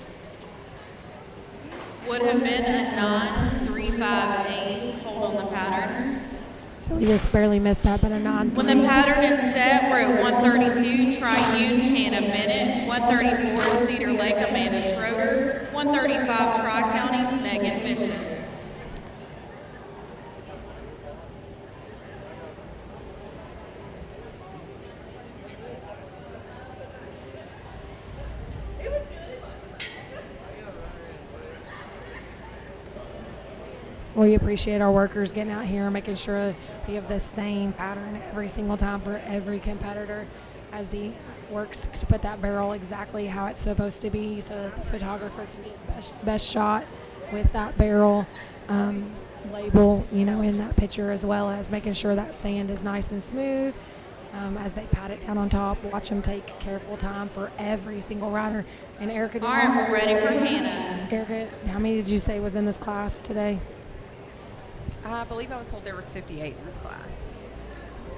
S12: Would have been a non-358 hold on the pattern.
S13: So we just barely missed that, but a non-3.
S12: When the pattern is set, we're at 132 Triune, Hannah Bennett. 134 Cedar Lake, Amanda Schroeder. 135 Tri-County, Megan Bishop.
S13: We appreciate our workers getting out here and making sure we have the same pattern every single time for every competitor as he works to put that barrel exactly how it's supposed to be so that the photographer can get the best shot with that barrel label, you know, in that picture, as well as making sure that sand is nice and smooth. As they pat it down on top, watch them take careful time for every single rider. And Erica,
S12: All right, we're ready for Hannah.
S13: Erica, how many did you say was in this class today?
S14: I believe I was told there was 58 in this class.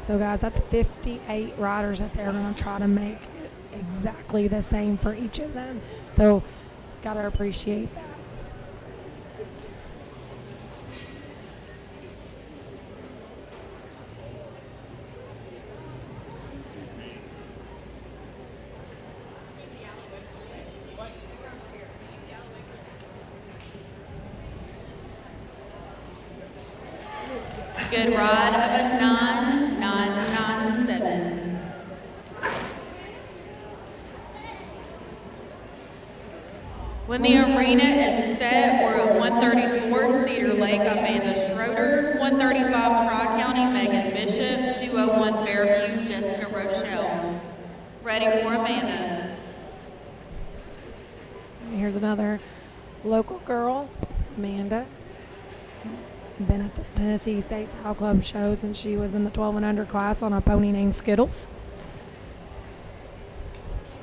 S13: So guys, that's 58 riders that they're going to try to make exactly the same for each of them. So got to appreciate that.
S12: Good rod of a 9997. When the arena is set, we're at 134 Cedar Lake, Amanda Schroeder, 135 Tri-County, Megan Bishop, 201 Fairview, Jessica Rochelle. Ready for Amanda.
S13: Here's another local girl, Amanda. Been at this Tennessee State Saddle Club shows, and she was in the 12 and under class on a pony named Skittles.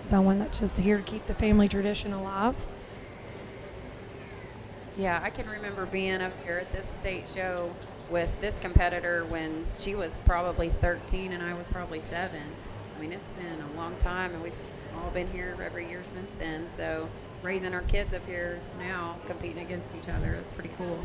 S13: Someone that's just here to keep the family tradition alive.
S14: Yeah, I can remember being up here at this state show with this competitor when she was probably 13 and I was probably 7. I mean, it's been a long time, and we've all been here every year since then. So raising our kids up here now, competing against each other, that's pretty cool.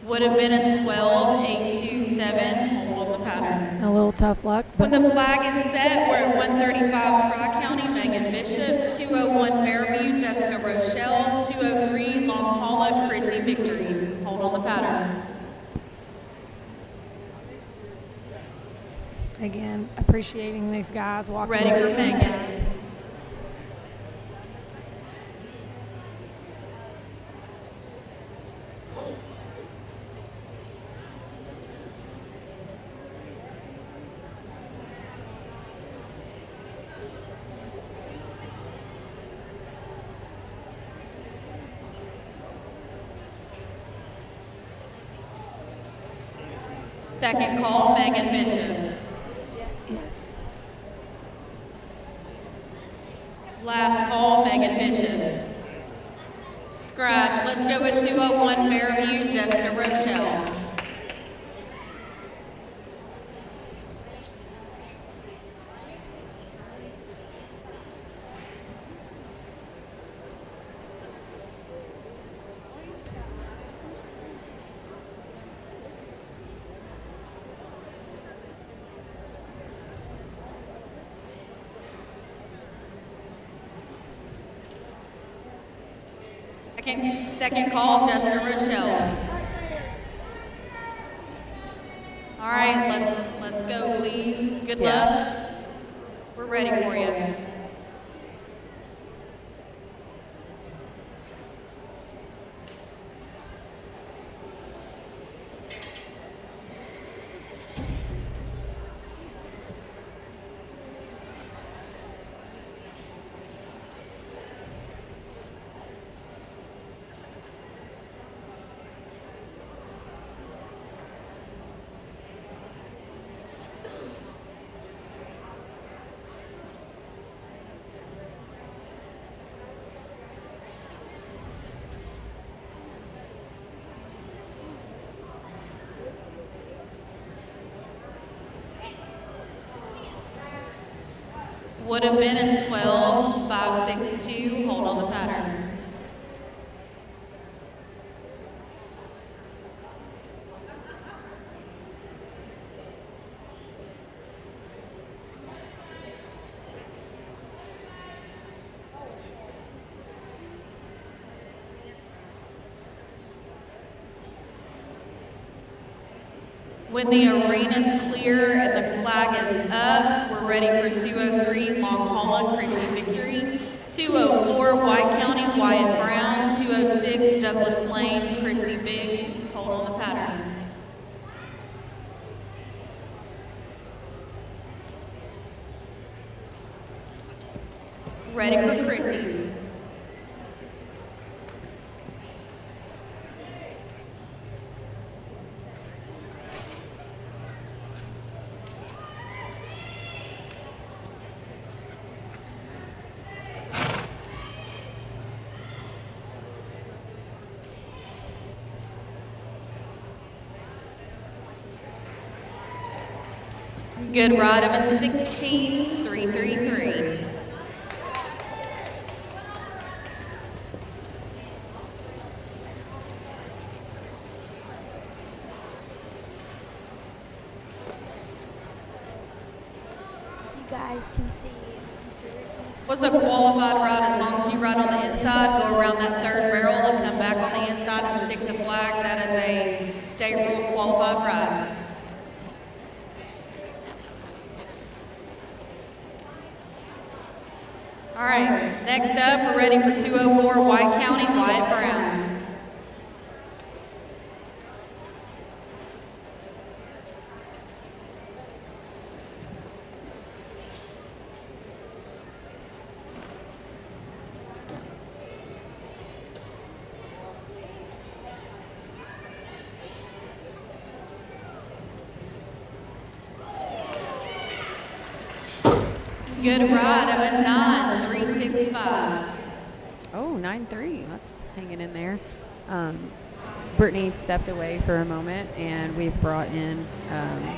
S12: Would have been a 12-827, hold on the pattern.
S13: A little tough luck.
S12: When the flag is set, we're at 135 Tri-County, Megan Bishop, 201 Fairview, Jessica Rochelle, 203 Long Holla, Chrissy Victory. Hold on the pattern.
S13: Again, appreciating these guys walking.
S12: Ready for Megan. Second call, Megan Bishop.
S13: Yes.
S12: Last call, Megan Bishop. Scratch. Let's go with 201 Fairview, Jessica Rochelle. Second call, Jessica Rochelle. All right, let's go, please. Good luck. We're ready for you. Would have been a 12-562. Hold on the pattern. When the arena's clear and the flag is up, we're ready for 203 Long Holla, Chrissy Victory, 204 White County, Wyatt Brown. 206 Douglas Lane, Christy Biggs. Hold on the pattern. Ready for Christy. Good ride of a 16.333.
S15: Guys can see Mr. Ricky's.
S6: What's a qualified ride? As long as you ride on the inside, go around that third barrel and come back on the inside and stick the flag. That is a state rule qualified ride. All right, next up, we're ready for 204 White County, Wyatt Brown. Good ride of a 9.365.
S14: Oh, 9.3. That's hanging in there. Brittany stepped away for a moment, and we've brought in.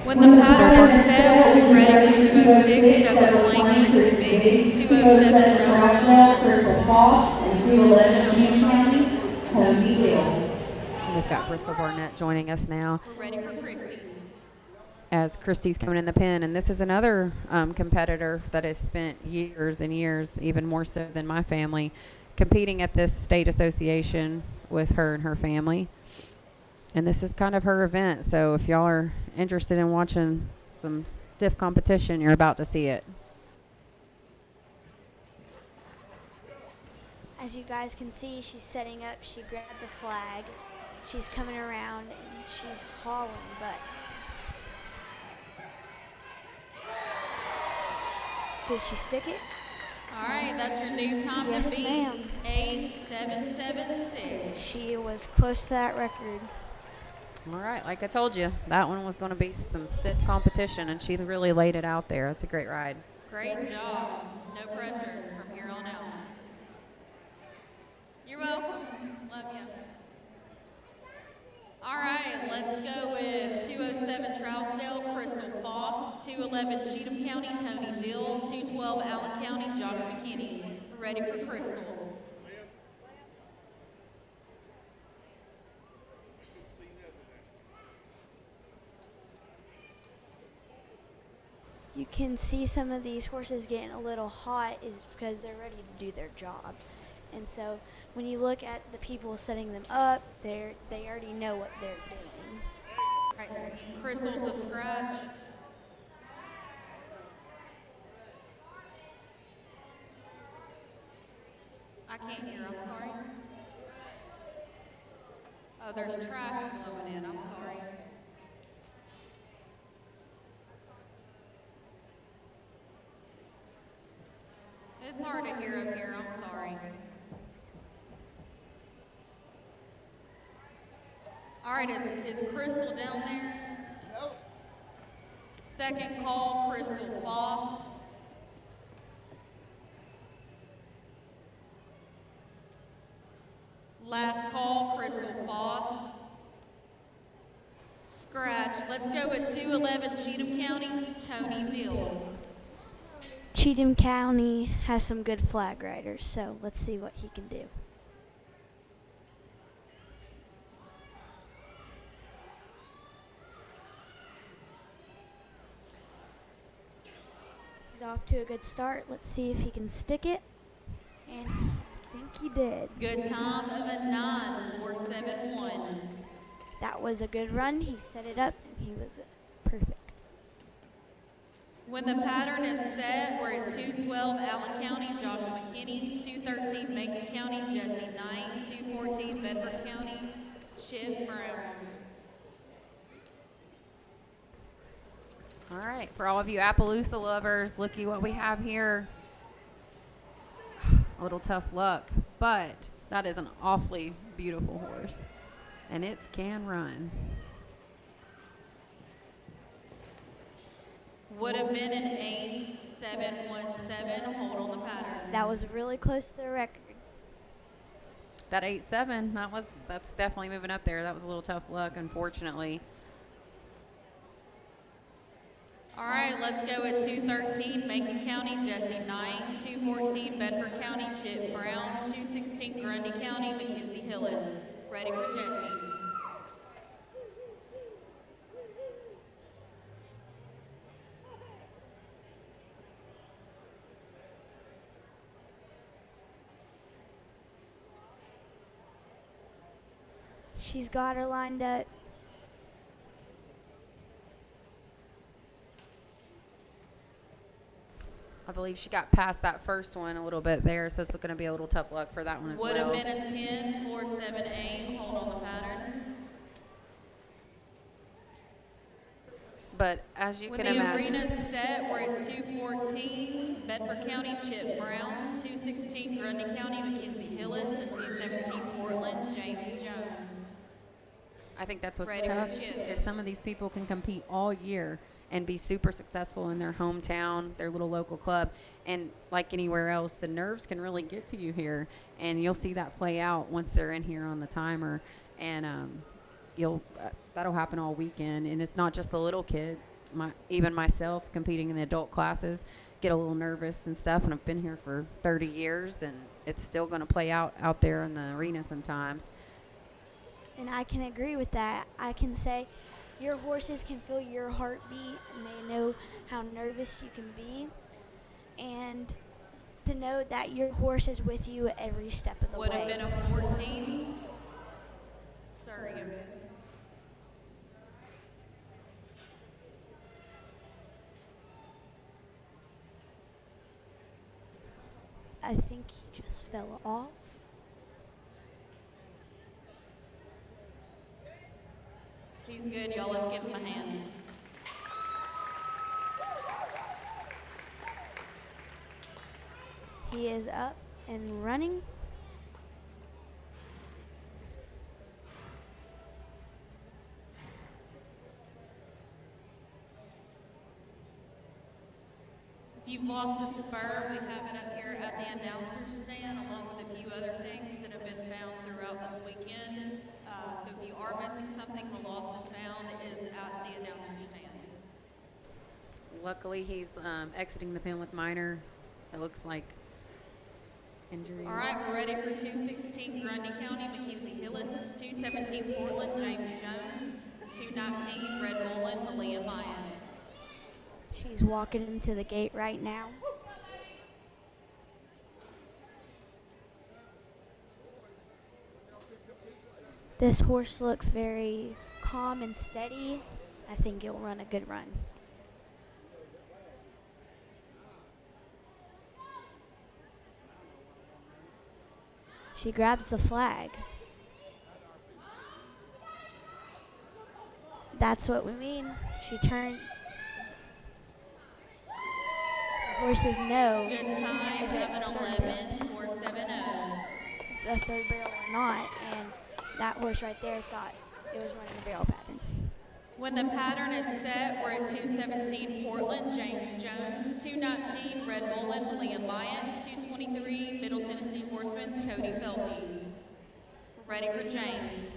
S6: When the pattern is set, we'll be ready for 206 Douglas Lane, Christy Biggs, 207 Charles
S12: Crystal Falls, and 211 King County, Tony Hill.
S14: We've got Bristol Barnett joining us now.
S6: We're ready for Christy.
S14: As Christy's coming in the pen, and this is another competitor that has spent years and years, even more so than my family, competing at this state association with her and her family. And this is kind of her event, so if y'all are interested in watching some stiff competition, you're about to see it.
S15: As you guys can see, she's setting up. She grabbed the flag. She's coming around, and she's hauling butt. Did she stick it?
S12: All right, that's your new time
S15: Yes,
S12: to beat.
S15: ma'am.
S12: 8.776.
S15: She was close to that record.
S14: All right, like I told you, that one was going to be some stiff competition, and she really laid it out there. It's a great ride.
S12: Great job. No pressure from here on out. You're welcome. Love you. All right, let's go with 207 Trousdale, Crystal Foss, 211 Cheatham County, Tony Dill, 212 Allen County, Josh McKinney. We're ready for Crystal.
S15: You can see some of these horses getting a little hot is because they're ready to do their job. And so when you look at the people setting them up, they already know what they're doing.
S12: All right, Crystal's a scratch. I can't hear, I'm sorry. Oh, there's trash blowing in, I'm sorry. It's hard to hear up here, I'm sorry. All right, is Crystal down there? Nope. Second call, Crystal Foss. Last call, Crystal Foss. Scratch. Let's go with 211 Cheatham County, Tony Dill.
S15: Cheatham County has some good flag riders, so let's see what he can do. He's off to a good start. Let's see if he can stick it. And I think he did.
S12: Good time of a 9.471.
S15: That was a good run. He set it up, and he was perfect.
S12: When the pattern is set, we're at 212 Allen County, Josh McKinney, 213 Macon County, Jesse Knight, 214 Bedford County, Chip Brown.
S14: All right, for all of you Appaloosa lovers, looky what we have here. A little tough luck, but that is an awfully beautiful horse, and it can run.
S12: Would have been an 8-7-1-7. Hold on the pattern.
S15: That was really close to the record.
S14: That 8-7, that's definitely moving up there. That was a little tough luck, unfortunately.
S12: All right, let's go at 213 Macon County, Jesse Knight, 214 Bedford County, Chip Brown, 216 Grundy County, Mackenzie Hillis. Ready for Jesse.
S15: She's got her lined up.
S14: I believe she got past that first one a little bit there, so it's going to be a little tough luck for that one as well.
S12: Would have been a 10-4-7-8. Hold on the pattern.
S14: But as you
S12: When
S14: can
S12: the
S14: imagine,
S12: arena's set, we're at 214 Bedford County, Chip Brown, 216 Grundy County, Mackenzie Hillis, and 217 Portland, James Jones.
S14: I think that's what's
S12: Ready for
S14: tough
S12: Chip.
S14: is some of these people can compete all year and be super successful in their hometown, their little local club. And like anywhere else, the nerves can really get to you here. And you'll see that play out once they're in here on the timer. And that'll happen all weekend. And it's not just the little kids. Even myself competing in the adult classes get a little nervous and stuff. And I've been here for 30 years, and it's still going to play out there in the arena sometimes.
S15: And I can agree with that. I can say your horses can feel your heartbeat, and they know how nervous you can be. And to know that your horse is with you every step of the
S12: Would
S15: way.
S12: have been a 14. Sorry, go ahead.
S15: I think he just fell off.
S12: He's good, y'all. Let's give him a hand.
S15: He is up and running.
S12: If you've lost a spur, we have it up here at the announcer's stand, along with a few other things that have been found throughout this weekend. So if you are missing something, the lost and found is at the announcer's stand.
S14: Luckily, he's exiting the pen with minor, it looks like, injuries.
S12: All right, we're ready for 216 Grundy County, Mackenzie Hillis, 217 Portland, James Jones, 219 Red Bullin, Malia Mayan.
S15: She's walking into the gate right now. This horse looks very calm and steady. I think it'll run a good run. She grabs the flag. That's what we mean. She turned. Horses know.
S12: Good time,
S15: if it's
S12: 11-4-7-0.
S15: the third barrel or not, and that horse right there thought it was running the barrel pattern.
S12: When the pattern is set, we're at 217 Portland, James Jones, 219 Red Bullin, Malia Mayan, 223 Middle Tennessee Horsemen's Cody Felty. Ready for James.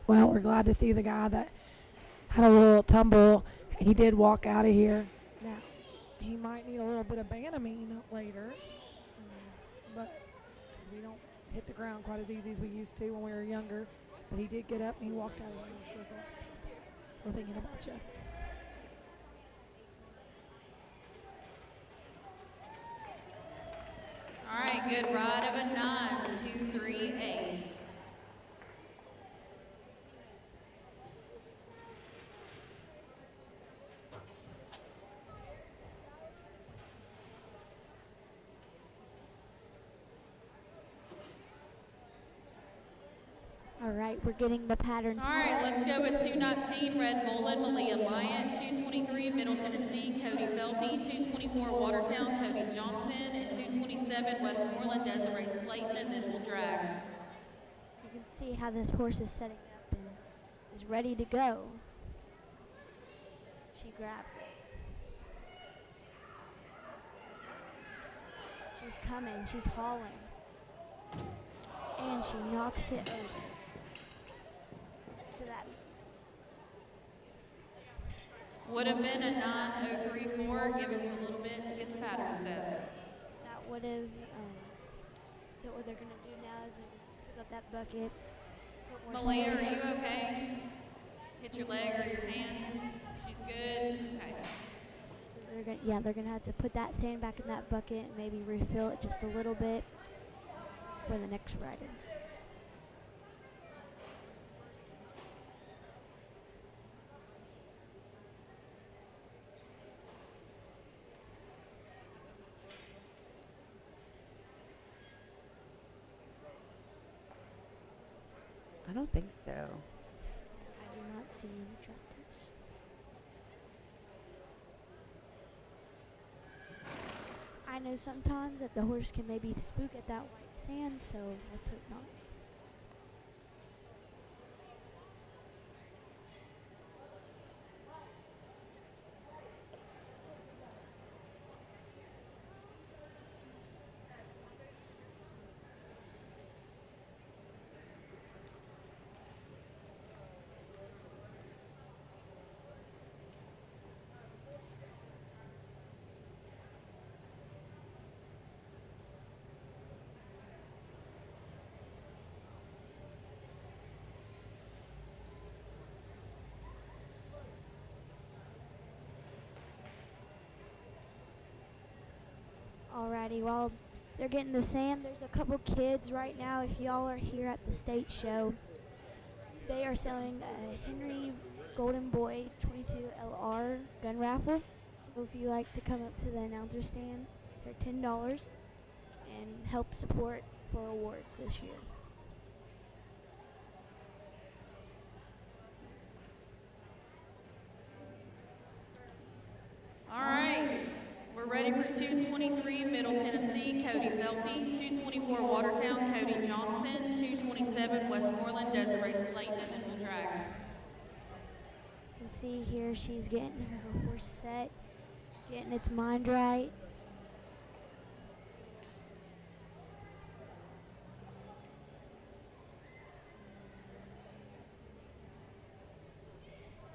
S13: Well, we're glad to see the guy that had a little tumble. He did walk out of here. Now, he might need a little bit of Banamine later, but we don't hit the ground quite as easy as we used to when we were younger. But he did get up and he walked out of here. We're thinking about you.
S12: good ride of a 9-2-3-8.
S15: All right, we're getting the patterns.
S12: All right, let's go with 219 Red Mullen, Malia Myatt, 223 Middle Tennessee, Cody Felty, 224 Watertown, Cody Johnson, and 227 Westmoreland, Desiree Slayton, and then we'll drag.
S15: You can see how this horse is setting up and is ready to go. She grabs it. She's coming, she's hauling. And she knocks it over. To that.
S12: Would have been a 9-0-3-4. Give us a little bit to get the pattern set.
S15: That would have, so what they're going to do now is they're gonna pick up that bucket. put more
S12: Malia, are
S15: sand.
S12: you okay? Hit your leg or your hand? She's good? Okay.
S15: So they're gonna have to put that sand back in that bucket and maybe refill it just a little bit for the next rider.
S14: I don't think so.
S15: I do not see any tractors. I know sometimes that the horse can maybe spook at that white sand, so let's hope not. Alrighty, while they're getting the sand, there's a couple kids right now. If y'all are here at the state show, they are selling a Henry Golden Boy 22 LR gun raffle. So if you like to come up to the announcer stand, they're $10 and help support for awards this year.
S12: All right. We're ready for 223 Middle Tennessee, Cody Felty, 224 Watertown, Cody Johnson, 227 Westmoreland, Desiree Slayton, and then we'll drag.
S15: You can see here she's getting her horse set, getting its mind right.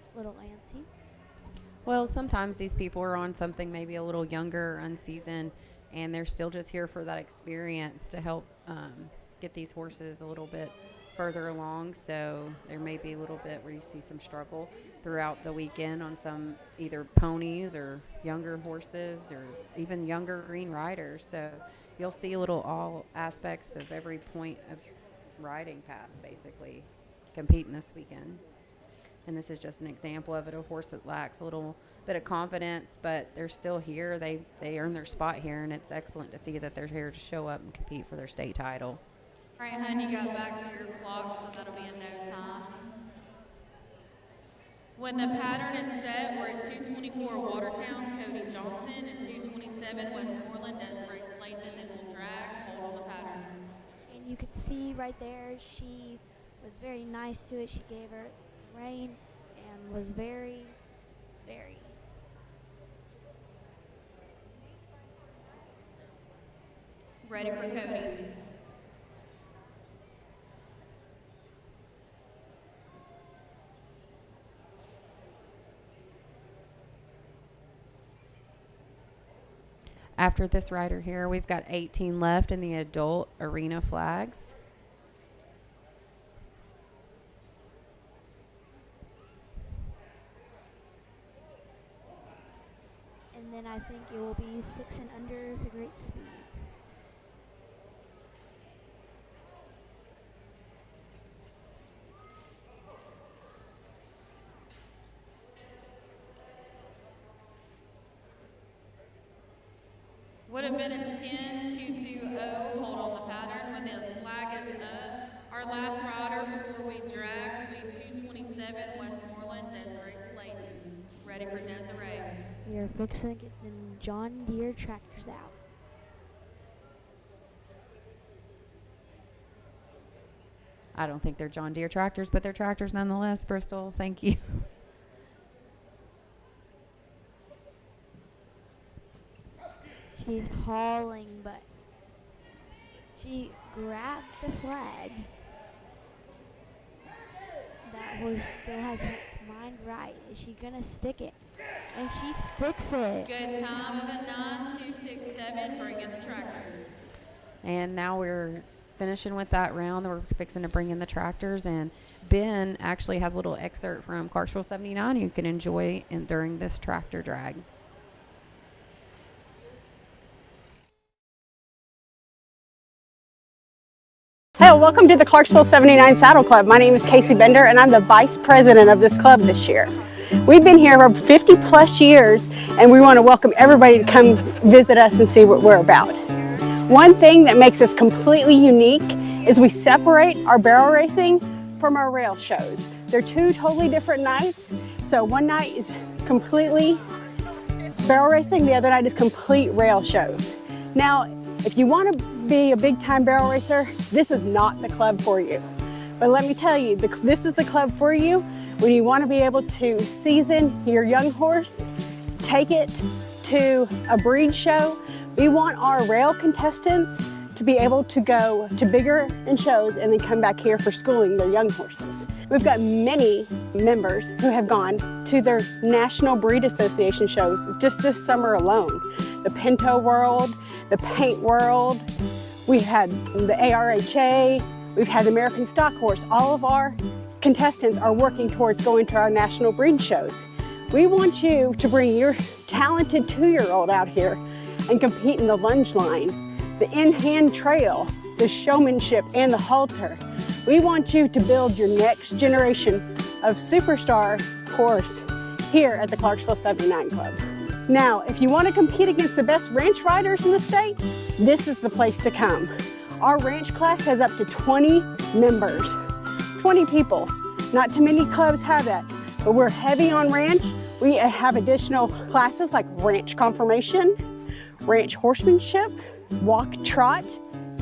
S15: It's little Lancy.
S14: Well, sometimes these people are on something maybe a little younger, unseasoned, and they're still just here for that experience to help get these horses a little bit further along. So there may be a little bit where you see some struggle throughout the weekend on some either ponies or younger horses or even younger green riders. So you'll see a little all aspects of every point of riding path basically competing this weekend. And this is just an example of it, a horse that lacks a little bit of confidence, but they're still here. They earn their spot here, and it's excellent to see that they're here to show up and compete for their state title.
S12: All right, hun, you got back to your clock, so that'll be in no time. When the pattern is set, we're at 224 Watertown, Cody Johnson, and 227 Westmoreland, Desiree Slayton, and then we'll drag, hold on the pattern.
S15: And you can see right there, she was very nice to it. She gave her rein and was very, very.
S12: Ready for Cody.
S14: After this rider here, we've got 18 left in the adult arena flags.
S15: And then I think it will be 6 and under for great speed.
S12: Would have been a 10-2-2-0 hold on the pattern when the flag is up. Our last rider before we drag will be 227 Westmoreland, Desiree Slayton. Ready for Desiree.
S15: We are fixing to get the John Deere tractors out.
S14: I don't think they're John Deere tractors, but they're tractors nonetheless, Bristol. Thank you.
S15: She's hauling butt. She grabs the flag. That horse still has its mind right. Is she gonna stick it? And she sticks it.
S12: Good time of a 9-2-6-7. Bring in the tractors.
S14: And now we're finishing with that round. We're fixing to bring in the tractors. And Ben actually has a little excerpt from Clarksville 79 you can enjoy during this tractor drag.
S16: Hey, welcome to the Clarksville 79 Saddle Club. My name is Casey Bender and I'm the vice president of this club this year. We've been here for 50 plus years and we want to welcome everybody to come visit us and see what we're about. One thing that makes us completely unique is we separate our barrel racing from our rail shows. They're two totally different nights. So one night is completely barrel racing, the other night is complete rail shows. Now, if you want to be a big-time barrel racer, this is not the club for you. But let me tell you, this is the club for you when you want to be able to season your young horse, take it to a breed show. We want our rail contestants to be able to go to bigger shows and then come back here for schooling their young horses. We've got many members who have gone to their National Breed Association shows just this summer alone. The Pinto World, the Paint World, we've had the ARHA, we've had the American Stock Horse. All of our contestants are working towards going to our national breed shows. We want you to bring your talented 2-year-old out here and compete in the lunge line, the in-hand trail, the showmanship, and the halter. We want you to build your next generation of superstar horse here at the Clarksville 79 Club. Now, if you want to compete against the best ranch riders in the state, this is the place to come. Our ranch class has up to 20 members, 20 people. Not too many clubs have that, but we're heavy on ranch. We have additional classes like ranch conformation, ranch horsemanship, walk trot.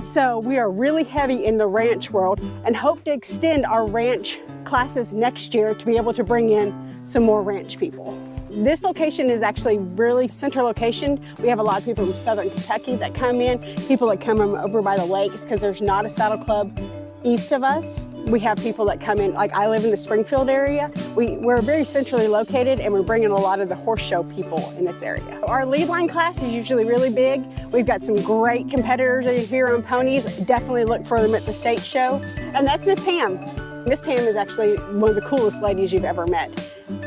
S16: So we are really heavy in the ranch world and hope to extend our ranch classes next year to be able to bring in some more ranch people. This location is actually really central location. We have a lot of people from Southern Kentucky that come in, people that come from over by the lakes because there's not a saddle club east of us. We have people that come in, like I live in the Springfield area. We're very centrally located and we're bringing a lot of the horse show people in this area. Our lead line class is usually really big. We've got some great competitors here on ponies. Definitely look for them at the state show. And that's Miss Pam. Miss Pam is actually one of the coolest ladies you've ever met.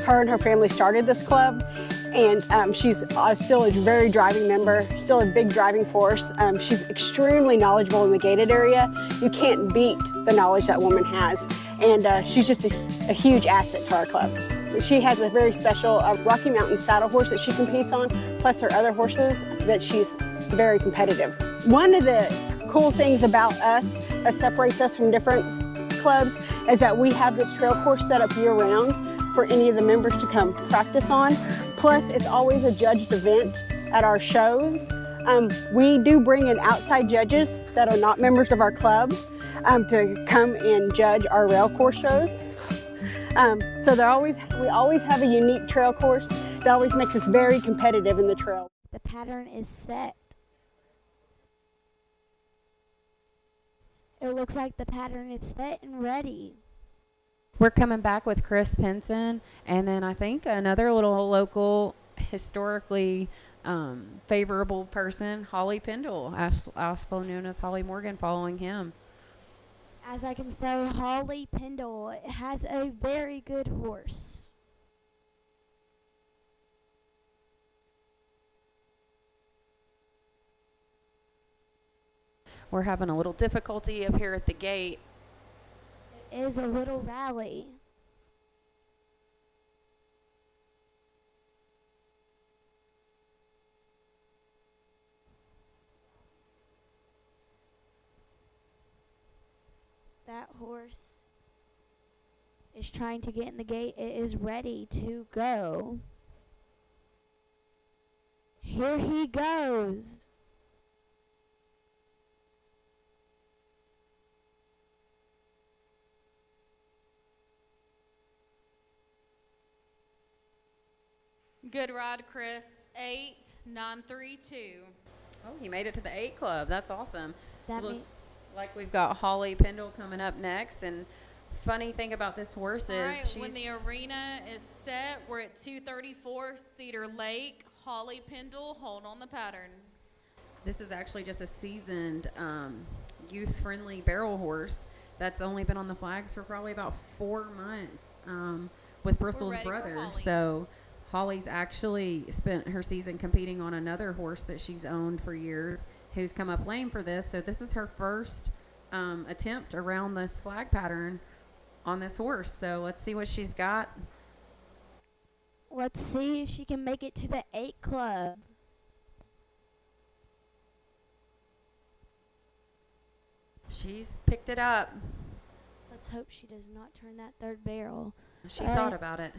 S16: Her and her family started this club and she's still a very driving member, still a big driving force. She's extremely knowledgeable in the gated area. You can't beat the knowledge that woman has, and she's just a huge asset to our club. She has a very special Rocky Mountain saddle horse that she competes on, plus her other horses that she's very competitive. One of the cool things about us that separates us from different clubs is that we have this trail course set up year-round for any of the members to come practice on. Plus, it's always a judged event at our shows. We do bring in outside judges that are not members of our club to come and judge our rail course shows. So we always have a unique trail course that always makes us very competitive in the trail.
S15: The pattern is set. It looks like the pattern is set and ready.
S14: We're coming back with Chris Pinson, and then I think another little local, historically favorable person, Holly Pendle, also known as Holly Morgan, following him.
S15: As I can say, Holly Pendle has a very good horse.
S14: We're having a little difficulty up here at the gate.
S15: It is a little rally. That horse is trying to get in the gate. It is ready to go. Here he goes.
S12: Good ride, Chris. 8-9-3-2.
S14: Oh, he made it to the 8 club. That's awesome.
S15: That
S14: Looks
S15: means
S14: like we've got Holly Pendle coming up next. And funny thing about this horse
S12: All
S14: is
S12: right, when the arena is set, we're at 234 Cedar Lake. Holly Pendle, hold on the pattern.
S14: this is actually just a seasoned youth-friendly barrel horse that's only been on the flags for probably about 4 months with Bristol's brother. So Holly's actually spent her season competing on another horse that she's owned for years who's come up lame for this. So this is her first attempt around this flag pattern on this horse. So let's see what she's got.
S15: Let's see if she can make it to the 8 club.
S14: She's picked it up.
S15: Let's hope she does not turn that third barrel.
S14: She thought about it.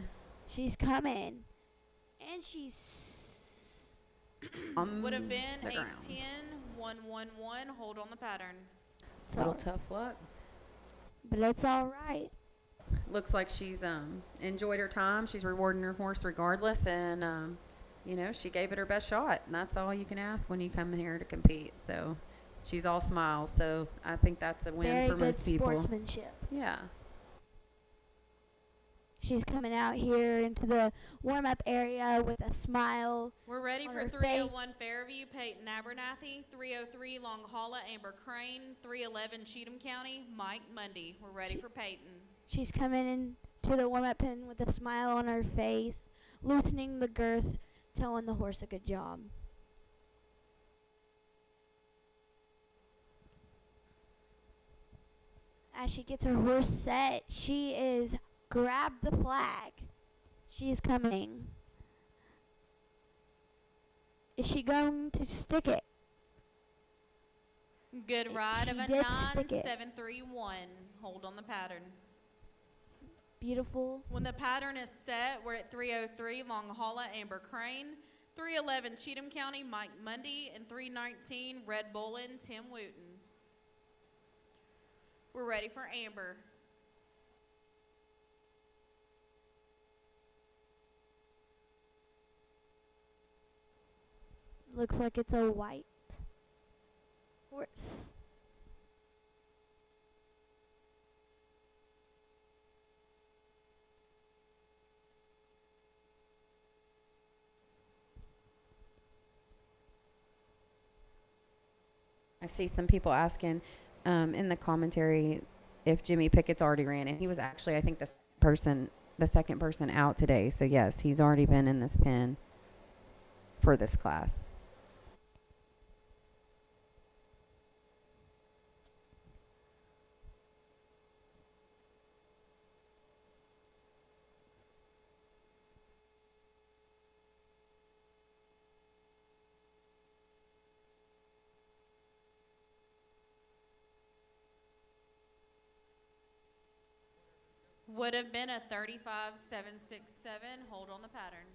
S15: She's coming. And she's
S12: Would have been
S14: the
S12: a
S14: ground.
S12: 10-1-1-1. Hold on the pattern.
S14: A little tough luck.
S15: But it's all right.
S14: Looks like she's enjoyed her time. She's rewarding her horse regardless, and you know, she gave it her best shot, and that's all you can ask when you come here to compete. So she's all smiles. So I think that's a win
S15: Very
S14: for
S15: good
S14: most people.
S15: sportsmanship.
S14: Yeah.
S15: She's coming out here into the warm-up area with a smile.
S12: We're ready
S15: on
S12: for
S15: her
S12: 301 Fairview, Peyton Abernathy. 303 Long Holla, Amber Crane. 311 Cheatham County, Mike Mundy. We're ready for Peyton.
S15: She's coming into the warm-up pen with a smile on her face, loosening the girth, telling the horse a good job. As she gets her horse set, she is grabbed the flag. She is coming. Is she going to stick it?
S12: Good ride of a
S15: She did stick it.
S12: 9-7-3-1. Hold on the pattern.
S15: Beautiful.
S12: When the pattern is set, we're at 303 Long Holla, Amber Crane. 311 Cheatham County, Mike Mundy. And 319 Red Bullin, Tim Wooten. We're ready for Amber.
S15: Looks like it's a white horse.
S14: I see some people asking in the commentary if Jimmy Pickett's already ran, and he was actually, I think, the second person out today. So yes, he's already been in this pen for this class.
S12: Would have been a 35-7-6-7. Hold on the pattern.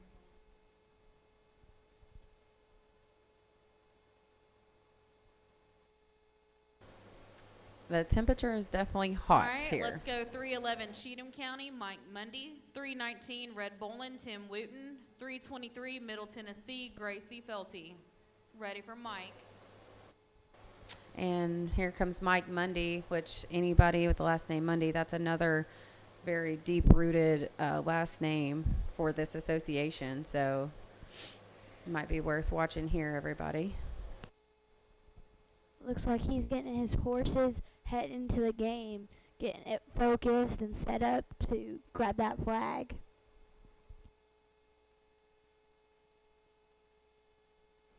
S14: The temperature is definitely hot
S12: All right,
S14: here.
S12: let's go 311 Cheatham County, Mike Mundy. 319 Red Bullin, Tim Wooten. 323 Middle Tennessee, Gracie Felty. Ready for Mike.
S14: And here comes Mike Mundy, which anybody with the last name Mundy, that's another very deep-rooted last name for this association. So it might be worth watching here, everybody.
S15: Looks like he's getting his horses head into the game, getting it focused and set up to grab that flag.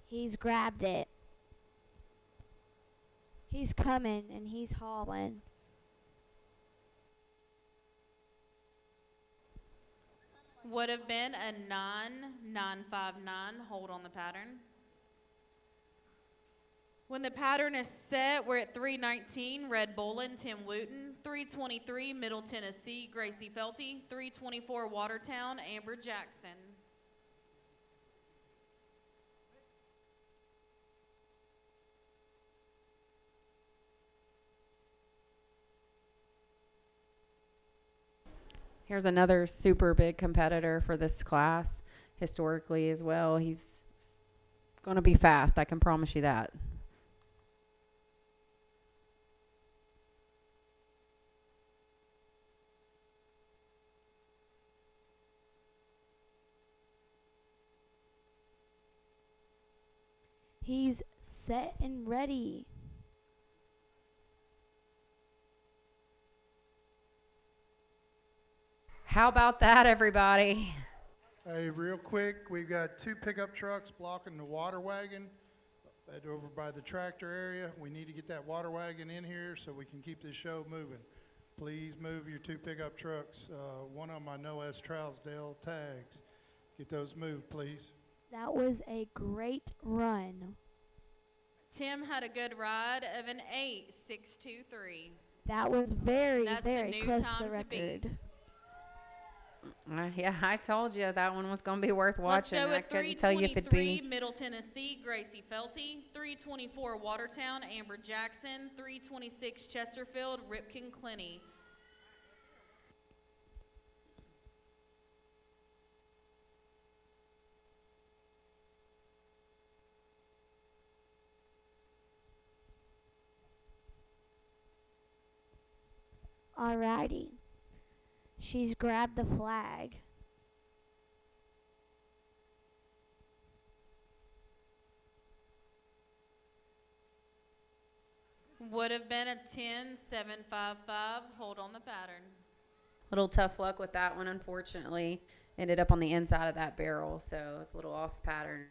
S15: He's grabbed it. He's coming and he's hauling.
S12: Would have been a 9-9-5-9. Hold on the pattern. When the pattern is set, we're at 319, Red Bolin, Tim Wooten. 323, Middle Tennessee, Gracie Felty. 324, Watertown, Amber Jackson.
S14: Here's another super big competitor for this class, historically as well. He's going to be fast, I can promise you that.
S15: He's set and ready.
S14: How about that, everybody?
S7: Hey, real quick, we've got 2 pickup trucks blocking the water wagon over by the tractor area. We need to get that water wagon in here so we can keep this show moving. Please move your 2 pickup trucks. One of them I know has Trousdale tags. Get those moved, please.
S15: That was a great run.
S12: Tim had a good ride of an 8.623.
S15: That was very,
S12: That's the
S15: very
S12: new
S15: close to
S12: time
S15: the
S12: to beat.
S15: record.
S14: Yeah, I told you that one was going to be worth watching.
S12: Let's go
S14: I
S12: with
S14: couldn't tell you if it'd
S12: 323,
S14: be.
S12: Middle Tennessee, Gracie Felty. 324, Watertown, Amber Jackson. 326, Chesterfield, Ripken Clenny.
S15: Alrighty. She's grabbed the flag.
S12: Would have been a 10.755. Hold on the pattern.
S14: Little tough luck with that one, unfortunately. Ended up on the inside of that barrel, so it's a little off pattern.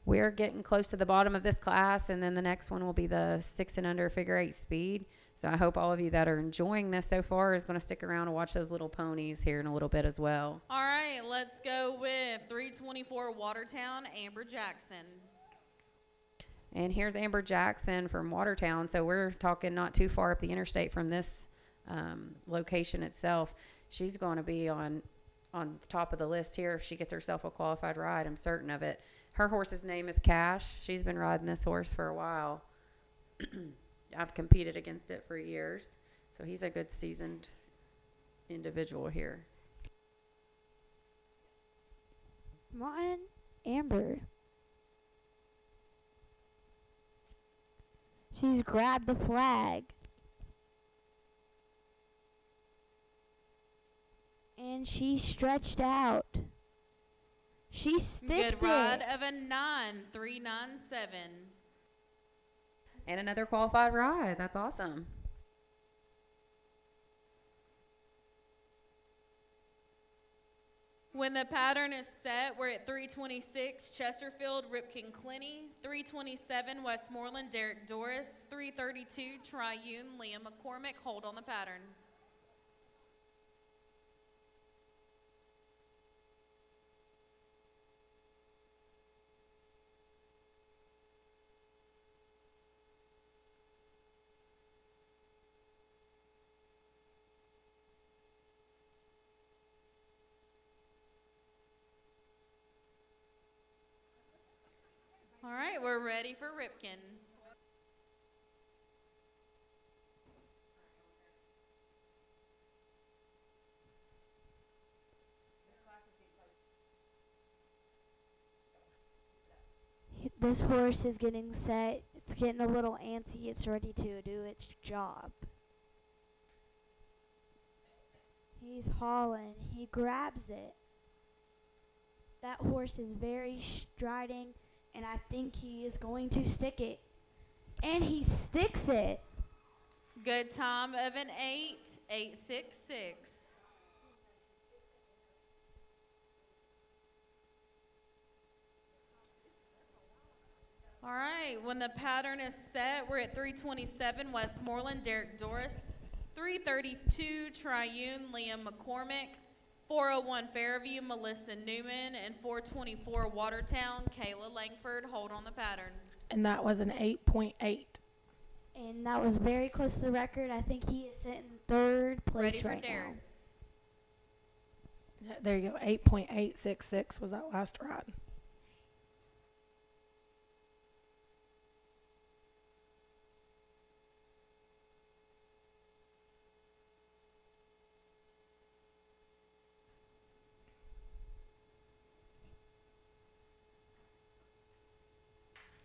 S14: We're getting close to the bottom of this class, and then the next one will be the 6 and under figure 8 speed. So I hope all of you that are enjoying this so far is going to stick around and watch those little ponies here in a little bit as well.
S12: All right, let's go with 324, Watertown, Amber Jackson.
S14: And here's Amber Jackson from Watertown. So we're talking not too far up the interstate from this location itself. She's going to be on the top of the list here if she gets herself a qualified ride. I'm certain of it. Her horse's name is Cash. She's been riding this horse for a while. I've competed against it for years. So he's a good seasoned individual here.
S15: Come on, Amber. She's grabbed the flag. And she stretched out. She sticked
S12: Good ride
S15: it.
S12: of a 9.397.
S14: And another qualified ride. That's awesome.
S12: When the pattern is set, we're at 326, Chesterfield, Ripken Clenny. 327, Westmoreland, Derek Doris. 332, Triune, Liam McCormick. Hold on the pattern. All right, we're ready for Ripken.
S15: This horse is getting set. It's getting a little antsy. It's ready to do its job. He's hauling. He grabs it. That horse is very striding, and I think he is going to stick it. And he sticks it.
S12: Good time of an 8.866. All right, right, when the pattern is set, we're at 327 Westmoreland, Derek Doris. 332 Triune, Liam McCormick. 401 Fairview, Melissa Newman. And 424 Watertown, Kayla Langford. Hold on the pattern.
S13: And that was an 8.8.
S15: And that was very close to the record. I think he is sitting third place
S12: Ready for
S15: right
S12: Derek.
S13: Yeah, there you go. 8.866 was that last ride.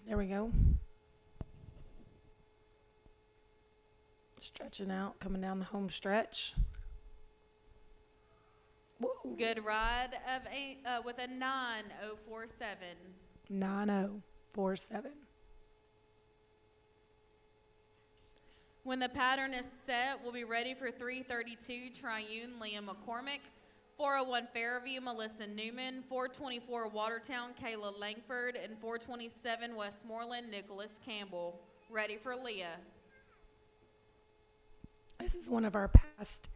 S13: There we go. Stretching out, coming down the home stretch. Whoa.
S12: Good ride of with a 9047.
S13: 9047.
S12: When the pattern is set, we'll be ready for 332 Triune, Liam McCormick. 401 Fairview, Melissa Newman. 424 Watertown, Kayla Langford. And 427 Westmoreland, Nicholas Campbell. Ready for Leah.
S13: This is one of our past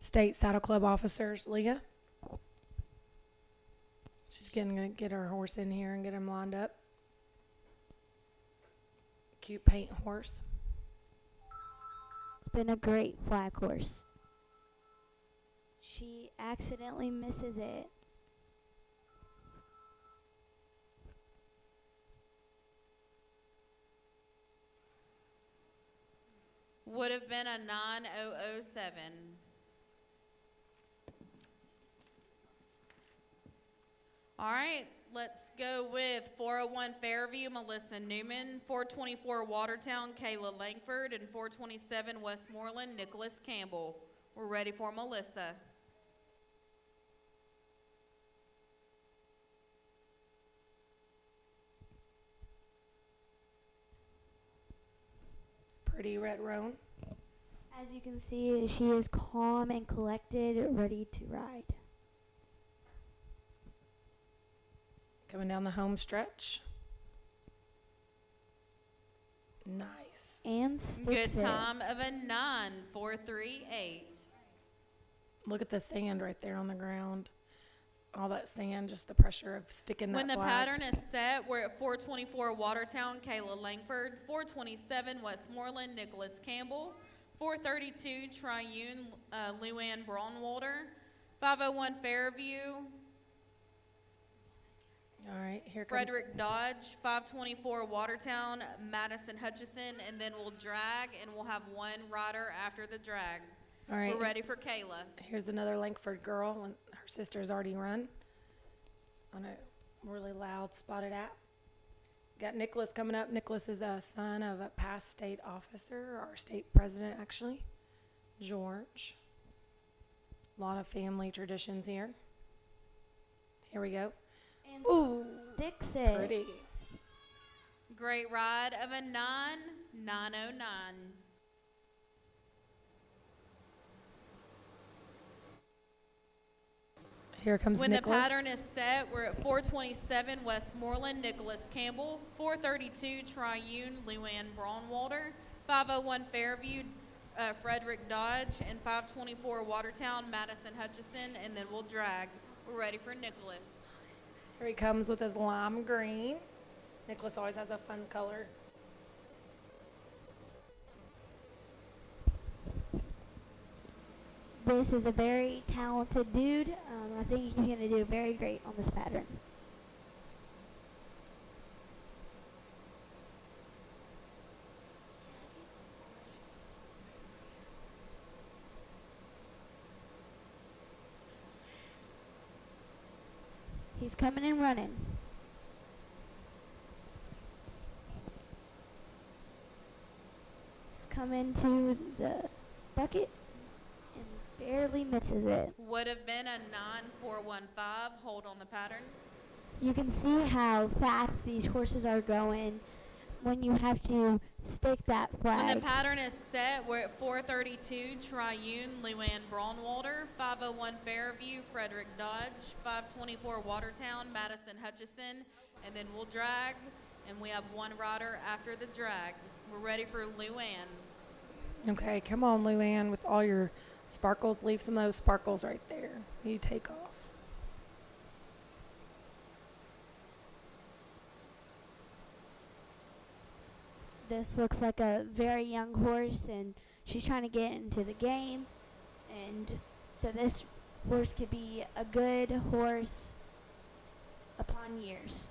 S13: state saddle club officers, Leah. She's going to get her horse in here and get him lined up. Cute paint horse.
S15: It's been a great flag horse. She accidentally misses it.
S12: Would have been a 9007. All right, let's go with 401 Fairview, Melissa Newman. 424 Watertown, Kayla Langford. And 427 Westmoreland, Nicholas Campbell. We're ready for Melissa.
S13: Pretty red roan.
S15: As you can see, she is calm and collected, ready to ride.
S13: Coming down the home stretch. Nice.
S15: And sticks
S12: Good
S15: it.
S12: time of a 9438.
S13: Look at the sand right there on the ground. All that sand, just the pressure of sticking that
S12: When the
S13: flag.
S12: pattern is set, we're at 424 Watertown, Kayla Langford. 427 Westmoreland, Nicholas Campbell. 432 Triune, Luann Braunwalder. 501 Fairview,
S13: All right, here comes
S12: Frederick Dodge. 524 Watertown, Madison Hutchison. And then we'll drag, and we'll have one rider after the drag.
S13: All right.
S12: We're ready for Kayla.
S13: Here's another Langford girl when her sister's already run on a really loud spotted app. Got Nicholas coming up. Nicholas is a son of a past state officer, our state president actually, George. A lot of family traditions here. Here we go.
S15: And
S13: Ooh,
S15: sticks it.
S13: pretty.
S12: Great ride of a 909.
S13: Here comes
S12: When
S13: Nicholas.
S12: the pattern is set, we're at 427 Westmoreland, Nicholas Campbell. 432 Triune, Luann Braunwalder. 501 Fairview, Frederick Dodge. And 524 Watertown, Madison Hutchison. And then we'll drag. We're ready for Nicholas.
S13: Here he comes with his lime green. Nicholas always has a fun color.
S15: This is a very talented dude. I think he's going to do very great on this pattern. He's coming and running. He's coming to the bucket and barely misses it.
S12: Would have been a 9415. Hold on the pattern.
S15: You can see how fast these horses are going when you have to stick that flag.
S12: When the pattern is set, we're at 432 Triune, Luann Braunwalder. 501 Fairview, Frederick Dodge. 524 Watertown, Madison Hutchison. And then we'll drag. and we have one rider after the drag. We're ready for Luann.
S13: Okay, come on, Luann, with all your sparkles. Leave some of those sparkles right there. You take off.
S15: This looks like a very young horse, and she's trying to get into the game. And so this horse could be a good horse upon years.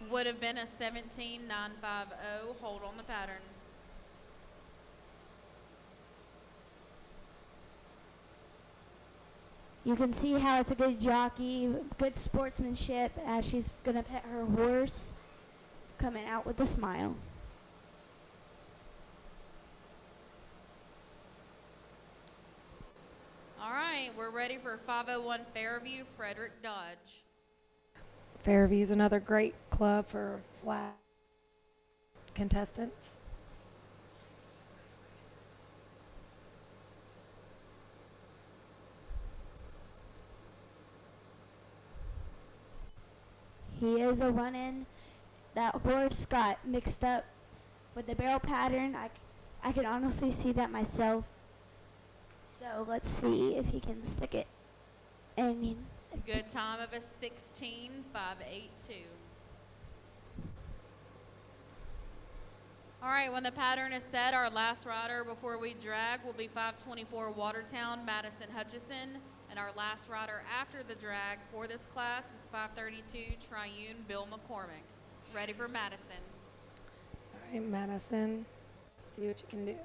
S12: Would have been a 17.950. Hold on the pattern.
S15: You can see how it's a good jockey, good sportsmanship as she's going to pet her horse, coming out with a smile.
S12: All right, we're ready for 501 Fairview, Frederick Dodge.
S13: Fairview is another great club for flat contestants.
S15: He is a run-in. That horse got mixed up with the barrel pattern. I can honestly see that myself. So let's see if he can stick it. And
S12: Good time of a 16.582. All right, when the pattern is set, our last rider before we drag will be 524 Watertown, Madison Hutchison. And our last rider after the drag for this class is 532 Triune, Bill McCormick. Ready for Madison.
S13: All right, Madison, see what you can do.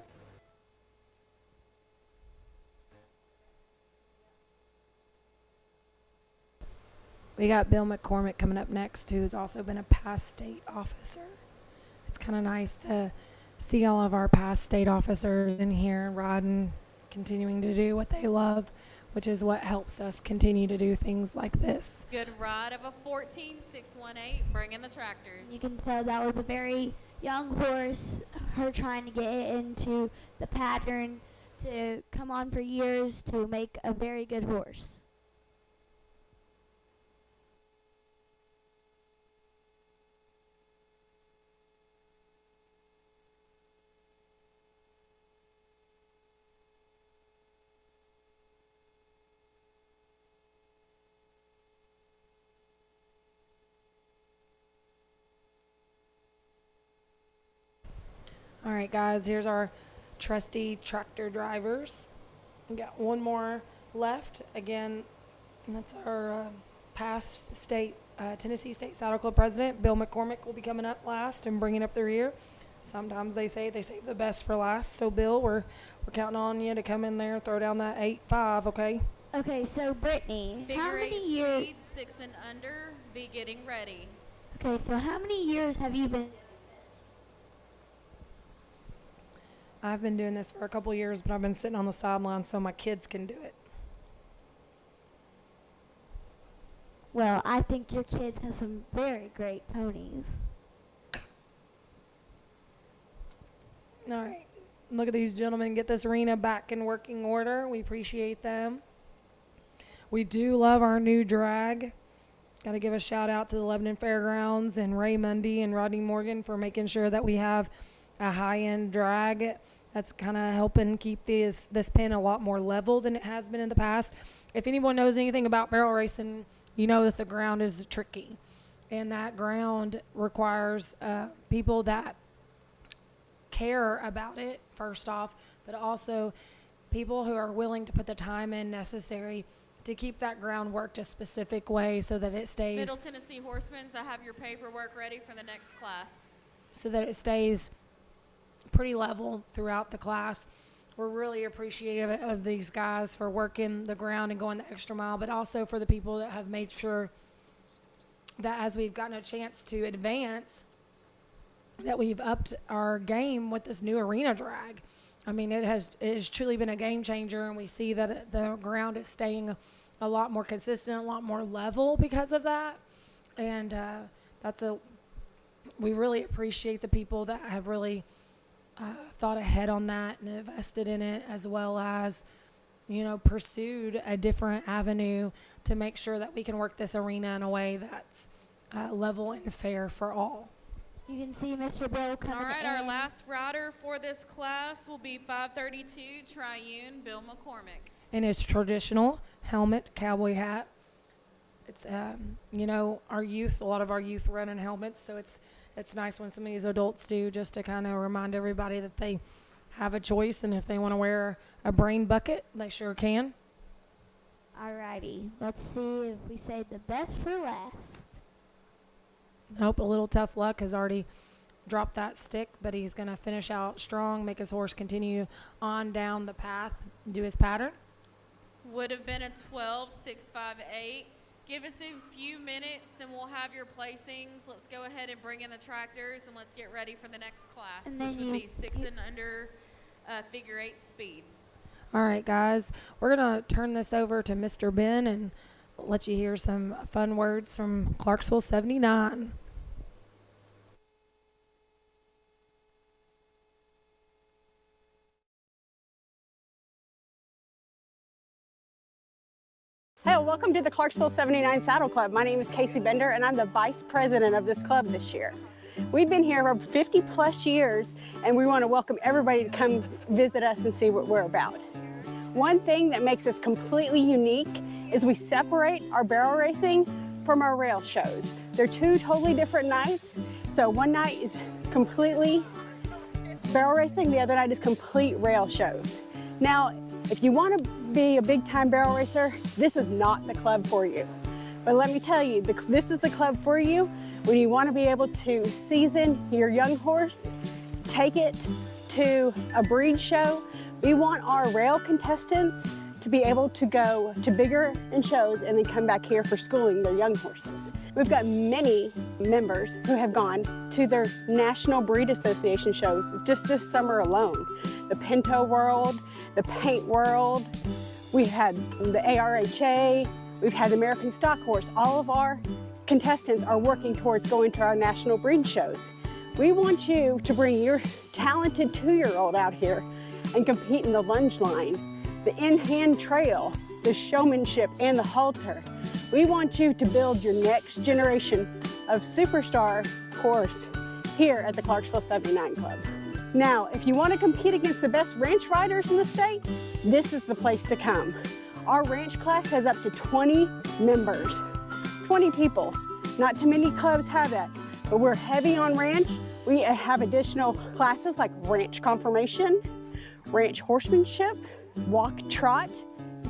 S13: We got Bill McCormick coming up next, who's also been a past state officer. It's kind of nice to see all of our past state officers in here riding, continuing to do what they love, which is what helps us continue to do things like this.
S12: Good ride of a 14.618. Bring in the tractors.
S15: you can tell that was a very young horse, her trying to get into the pattern to come on for years to make a very good horse.
S13: All right, guys, here's our trusty tractor drivers. We got one more left. Again, and that's our past state, Tennessee State Saddle Club president, Bill McCormick, will be coming up last and bringing up the rear. Sometimes they say they save the best for last. So, Bill, we're counting on you to come in there, throw down that 8-5, okay?
S15: Okay, so Brittany, how
S12: Figure
S15: many
S12: 8
S15: years?
S12: speed, 6 and under. Be getting ready.
S15: Okay, so how many years have you been?
S13: I've been doing this for a couple years, but I've been sitting on the sidelines so my kids can do it.
S15: Well, I think your kids have some very great ponies.
S13: All right. Look at these gentlemen get this arena back in working order. We appreciate them. We do love our new drag. Got to give a shout out to the Lebanon Fairgrounds and Ray Mundy and Rodney Morgan for making sure that we have a high-end drag that's kind of helping keep this pen a lot more level than it has been in the past. If anyone knows anything about barrel racing, you know that the ground is tricky. And that ground requires people that care about it, first off, but also people who are willing to put the time in necessary to keep that ground worked a specific way so that it stays.
S12: Middle Tennessee Horsemen, I have your paperwork ready for the next class.
S13: So that it stays pretty level throughout the class. We're really appreciative of these guys for working the ground and going the extra mile, but also for the people that have made sure that as we've gotten a chance to advance, that we've upped our game with this new arena drag. I mean, it has truly been a game changer, and we see that the ground is staying a lot more consistent, a lot more level because of that. And we really appreciate the people that have really thought ahead on that and invested in it, as well as pursued a different avenue to make sure that we can work this arena in a way that's level and fair for all.
S15: You can see Mr. Bill coming in.
S12: All right, our last rider for this class will be 532 Triune Bill McCormick.
S13: In his traditional helmet, cowboy hat. It's, our youth, a lot of our youth run in helmets, so it's nice when some of these adults do, just to kind of remind everybody that they have a choice, and if they want to wear a brain bucket, they sure can.
S15: Alrighty, let's see if we save the best for last.
S13: Nope, a little tough luck, has already dropped that stick, but he's going to finish out strong, make his horse continue on down the path, do his pattern.
S12: Would have been a 12.658. Give us a few minutes and we'll have your placings. Let's go ahead and bring in the tractors and let's get ready for the next class, which would be 6 and under figure 8 speed.
S13: All right, guys, we're going to turn this over to Mr. Ben and let you hear some fun words from Clarksville 79.
S16: Hey, welcome to the Clarksville 79 Saddle Club. My name is Casey Bender and I'm the vice president of this club this year. We've been here for 50 plus years and we want to welcome everybody to come visit us and see what we're about. One thing that makes us completely unique is we separate our barrel racing from our rail shows. They're two totally different nights. So one night is completely barrel racing, the other night is complete rail shows. Now, if you want to be a big-time barrel racer, this is not the club for you. But let me tell you, this is the club for you when you want to be able to season your young horse, take it to a breed show. We want our rail contestants to be able to go to bigger shows and then come back here for schooling their young horses. We've got many members who have gone to their National Breed Association shows just this summer alone. The Pinto World, the Paint World, we've had the ARHA, we've had the American Stock Horse. All of our contestants are working towards going to our national breed shows. We want you to bring your talented 2-year-old out here and compete in the lunge line, the in-hand trail, the showmanship, and the halter. We want you to build your next generation of superstar horse here at the Clarksville 79 Club. Now, if you want to compete against the best ranch riders in the state, this is the place to come. Our ranch class has up to 20 members, 20 people. Not too many clubs have that, but we're heavy on ranch. We have additional classes like ranch conformation, ranch horsemanship, walk trot.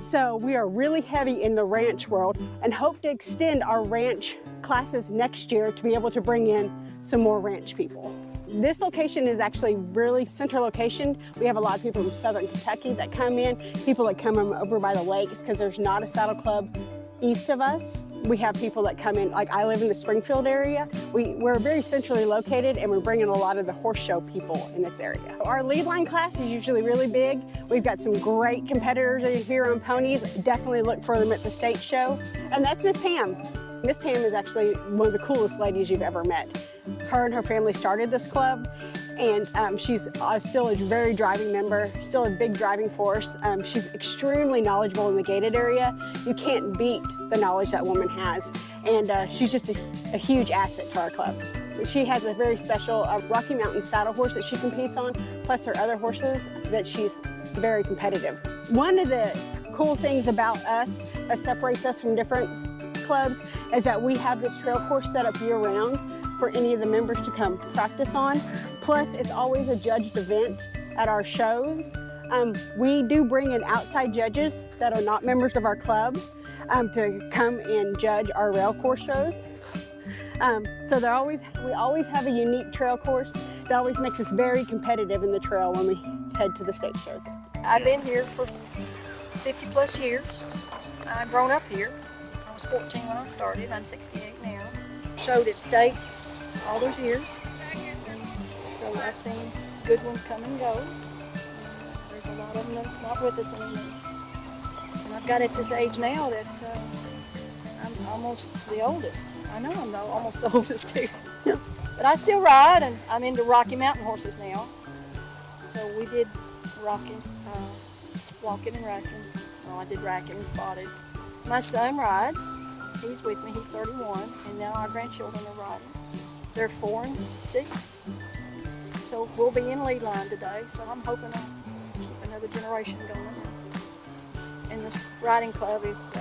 S16: So we are really heavy in the ranch world and hope to extend our ranch classes next year to be able to bring in some more ranch people. This location is actually really central location. We have a lot of people from southern Kentucky that come in, people that come over by the lakes because there's not a saddle club east of us. We have people that come in, like I live in the Springfield area. We're very centrally located and we're bringing a lot of the horse show people in this area. Our lead line class is usually really big. We've got some great competitors here on ponies. Definitely look for them at the state show. And that's Miss Pam. Miss Pam is actually one of the coolest ladies you've ever met. Her and her family started this club, and she's still a very driving member, still a big driving force. She's extremely knowledgeable in the gated area. You can't beat the knowledge that woman has, and she's just a huge asset to our club. She has a very special Rocky Mountain saddle horse that she competes on, plus her other horses that she's very competitive. One of the cool things about us that separates us from different clubs is that we have this trail course set up year-round for any of the members to come practice on. Plus, it's always a judged event at our shows. We do bring in outside judges that are not members of our club to come and judge our rail course shows. So we always have a unique trail course that always makes us very competitive in the trail when we head to the state shows.
S17: I've been here for 50 plus years. I've grown up here. I was 14 when I started. I'm 68 now. Showed at state all those years. So I've seen good ones come and go. There's a lot of them that are not with us anymore. And I've got at this age now that I'm almost the oldest. I know I'm almost the oldest too. Yeah. But I still ride, and I'm into Rocky Mountain horses now. So we did walking and riding Well, I did racking and spotted. My son rides. He's with me. He's 31, and now our grandchildren are riding. They're 4 and 6. So we'll be in lead line today. So I'm hoping I'll keep another generation going. And this riding club is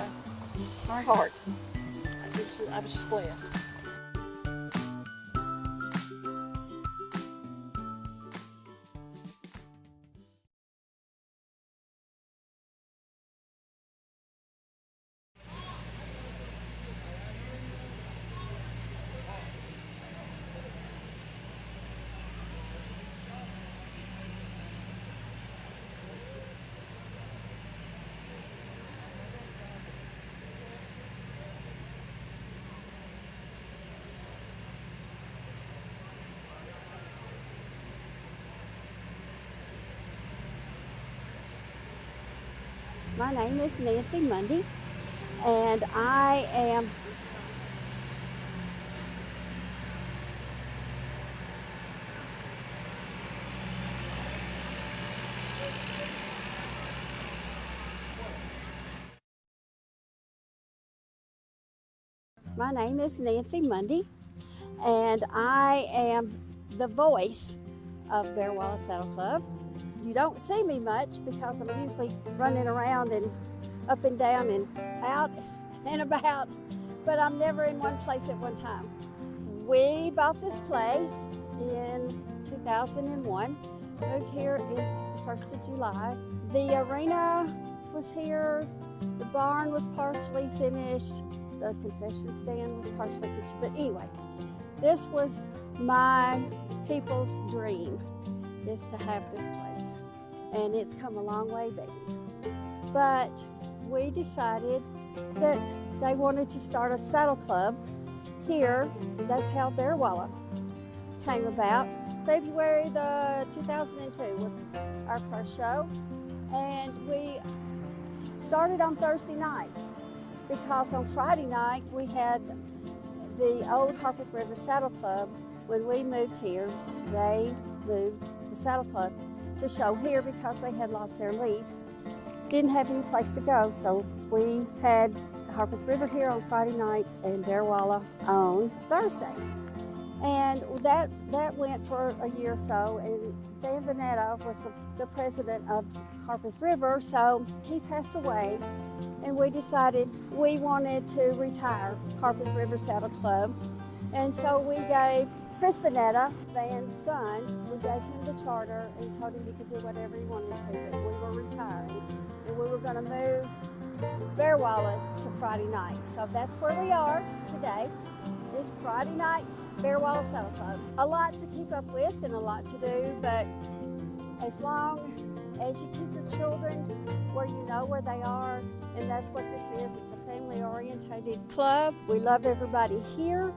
S17: my heart. I was just blessed.
S9: My name is Nancy Mundy, and I am My name is Nancy Mundy, and I am the voice of Bearwalla Saddle Club. You don't see me much because I'm usually running around and up and down and out and about, but I'm never in one place at one time. We bought this place in 2001, moved here in the 1st of July. The arena was here, the barn was partially finished, the concession stand was partially finished, but anyway, this was my people's dream, is to have this place. And it's come a long way, baby. But we decided that they wanted to start a saddle club here. That's how Bearwalla came about. February the 2002 was our first show, and we started on Thursday nights because on Friday nights we had the old Harpeth River Saddle Club. When we moved here, they moved the saddle club to show here because they had lost their lease. Didn't have any place to go, so we had Harpeth River here on Friday nights and Bearwalla on Thursdays. And that went for a year or so, and Dan Vanetta was the president of Harpeth River, so he passed away, and we decided we wanted to retire Harpeth River Saddle Club. And so we gave Chris Vanetta, Van's son, we gave him the charter and told him he could do whatever he wanted to, but we were retiring. And we were going to move Bearwalla to Friday nights. So that's where we are today. It's Friday nights, Bearwalla Saddle Club. A lot to keep up with and a lot to do, but as long as you keep your children where you know where they are, and that's what this is. It's a family-oriented club. We love everybody here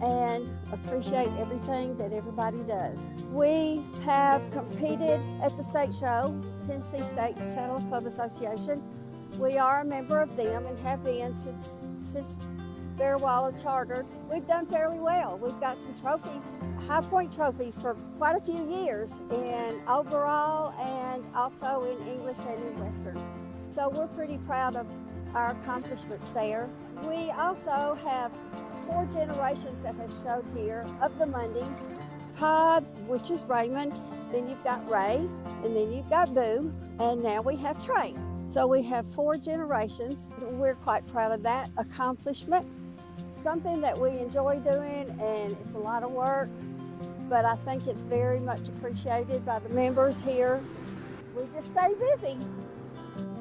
S9: and appreciate everything that everybody does. We have competed at the state show, Tennessee State Saddle Club Association. We are a member of them and have been since Bearwalla chartered. We've done fairly well. We've got some trophies, high point trophies for quite a few years in overall and also in English and in Western. So we're pretty proud of our accomplishments there. We also have 4 generations that have showed here of the Mundys. Pod, which is Raymond, then you've got Ray, and then you've got Boo, and now we have Trey. So we have 4 generations. We're quite proud of that accomplishment. Something that we enjoy doing, and it's a lot of work, but I think it's very much appreciated by the members here. We just stay busy.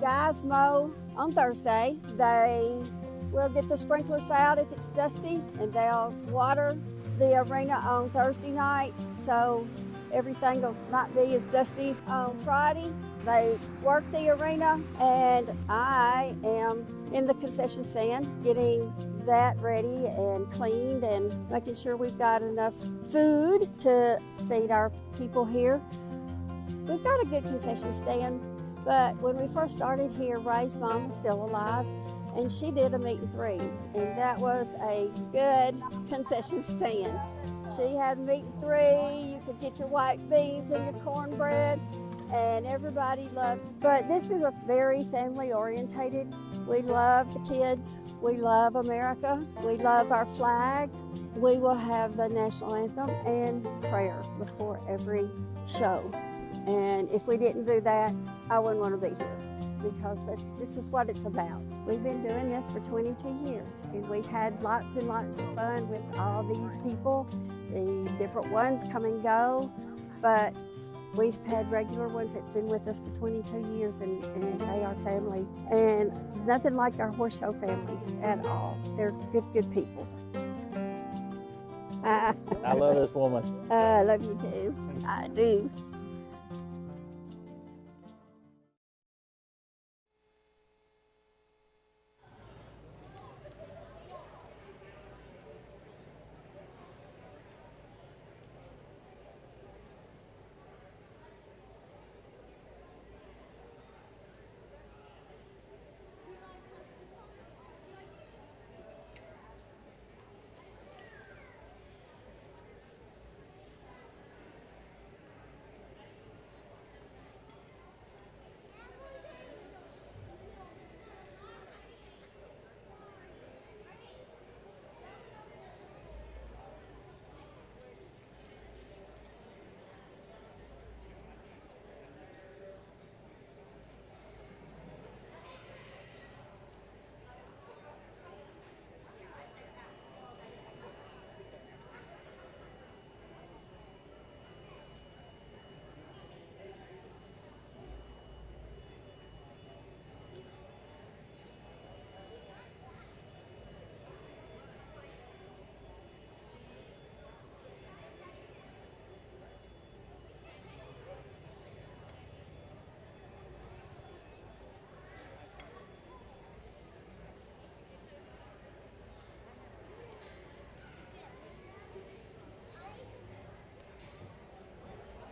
S9: Guys mow on Thursday. They will get the sprinklers out if it's dusty, and they'll water the arena on Thursday night, so everything will not be as dusty on Friday. They work the arena, and I am in the concession stand getting that ready and cleaned and making sure we've got enough food to feed our people here. We've got a good concession stand, but when we first started here, Ray's mom was still alive, and she did a meat and 3, and that was a good concession stand. She had meat and 3, you could get your white beans and your cornbread, and everybody loved. But this is a very family orientated. We love the kids. We love America. We love our flag. We will have the national anthem and prayer before every show. And if we didn't do that, I wouldn't want to be here, because this is what it's about. We've been doing this for 22 years, and we've had lots and lots of fun with all these people. The different ones come and go, but we've had regular ones that's been with us for 22 years, and they are family. And it's nothing like our horse show family at all. They're good people.
S18: I love this woman.
S9: I love you too. I do.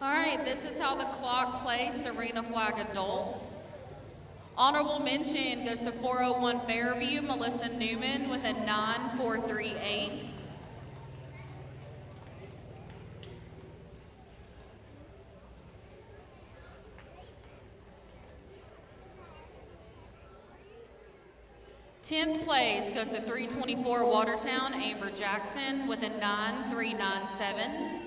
S12: All right, this is how the clock placed arena flag adults. Honorable mention goes to 401 Fairview, Melissa Newman with a 9.438. Tenth place goes to 324 Watertown, Amber Jackson with a 9.397.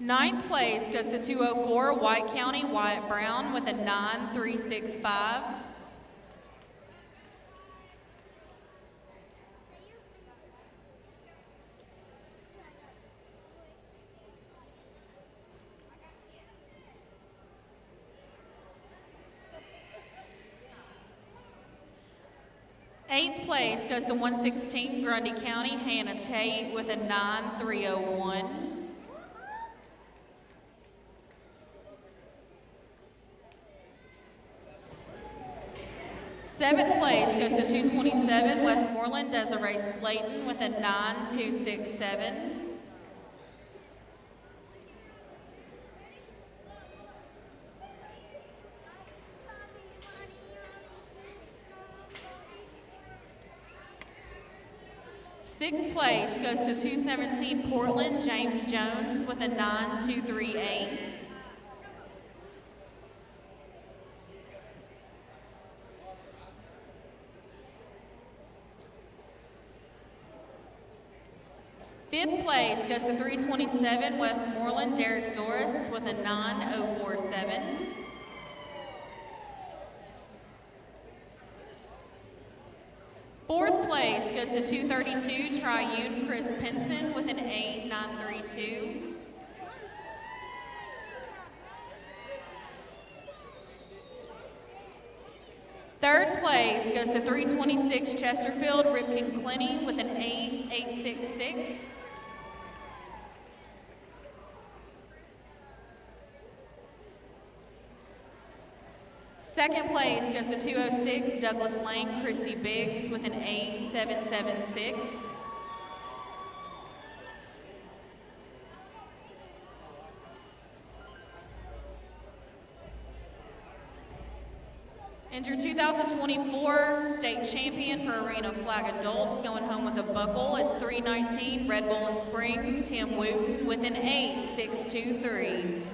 S12: Ninth place goes to 204 White County, Wyatt Brown with a 9.365. Eighth place goes to 116 Grundy County, Hannah Tate with a 9.301. Seventh place goes to 227 Westmoreland, Desiree Slayton with a 9.267. Sixth place goes to 217 Portland, James Jones with a 9.238. Fifth place goes to 327 Westmoreland, Derek Doris with a 9.047. Fourth place goes to 232 Triune Chris Pinson with an 8.932. Third place goes to 326 Chesterfield Ripken Clenny with an 8.866. Second place goes to 206 Douglas Lane Christy Biggs with an 8.776. And your 2024 state champion for Arena Flag Adults going home with a buckle is 319 Red Bowling Springs, Tim Wooten with an 8.623.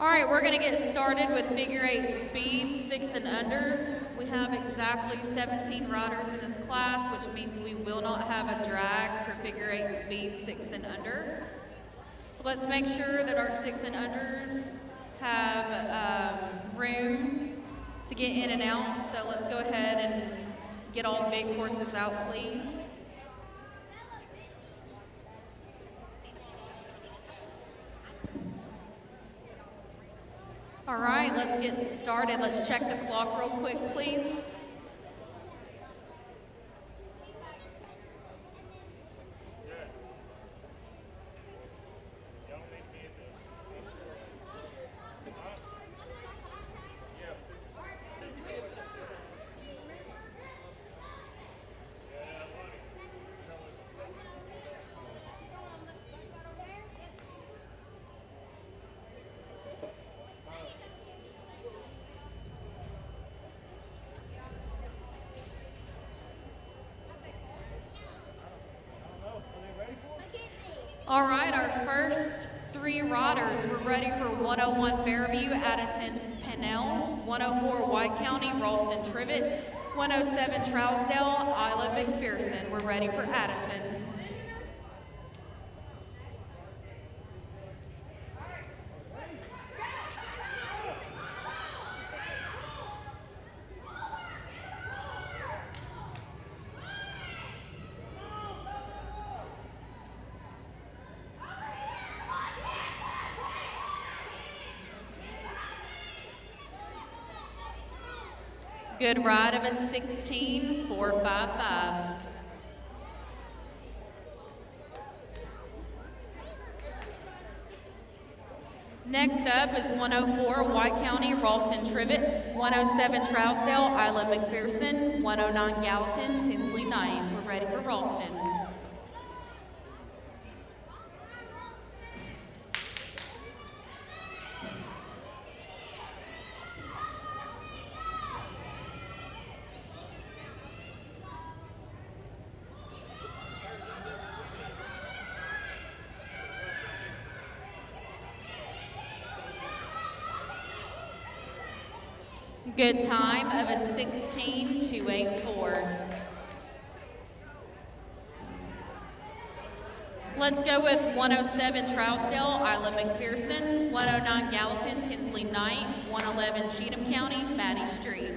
S12: All right, we're gonna get started with figure eight speed, 6 and under. We have exactly 17 riders in this class, which means we will not have a drag for figure eight speed, 6 and under. So let's make sure that our 6 and unders have room to get in and out. So let's go ahead and get all the big horses out, please. All right, let's get started. Let's check the clock real quick, please. All right, our first three riders, we're ready for 101 Fairview, Addison Pennell, 104 White County, Ralston Trivet, 107 Trousdale, Isla McPherson. We're ready for Addison. Good ride of a 16.455. Next up is 104 White County, Ralston Trivet, 107 Trousdale, Isla McPherson, 109 Gallatin, Tinsley Knight. We're ready for Ralston. Good time of a 16.284. Let's go with 107 Trousdale, Isla McPherson, 109 Gallatin, Tinsley Knight, 111 Cheatham County, Batty Street.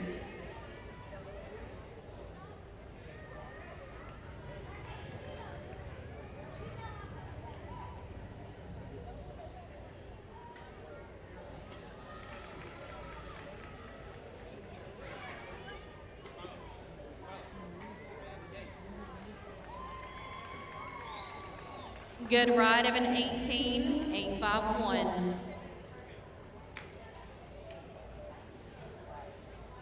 S12: Good ride of an 18.851.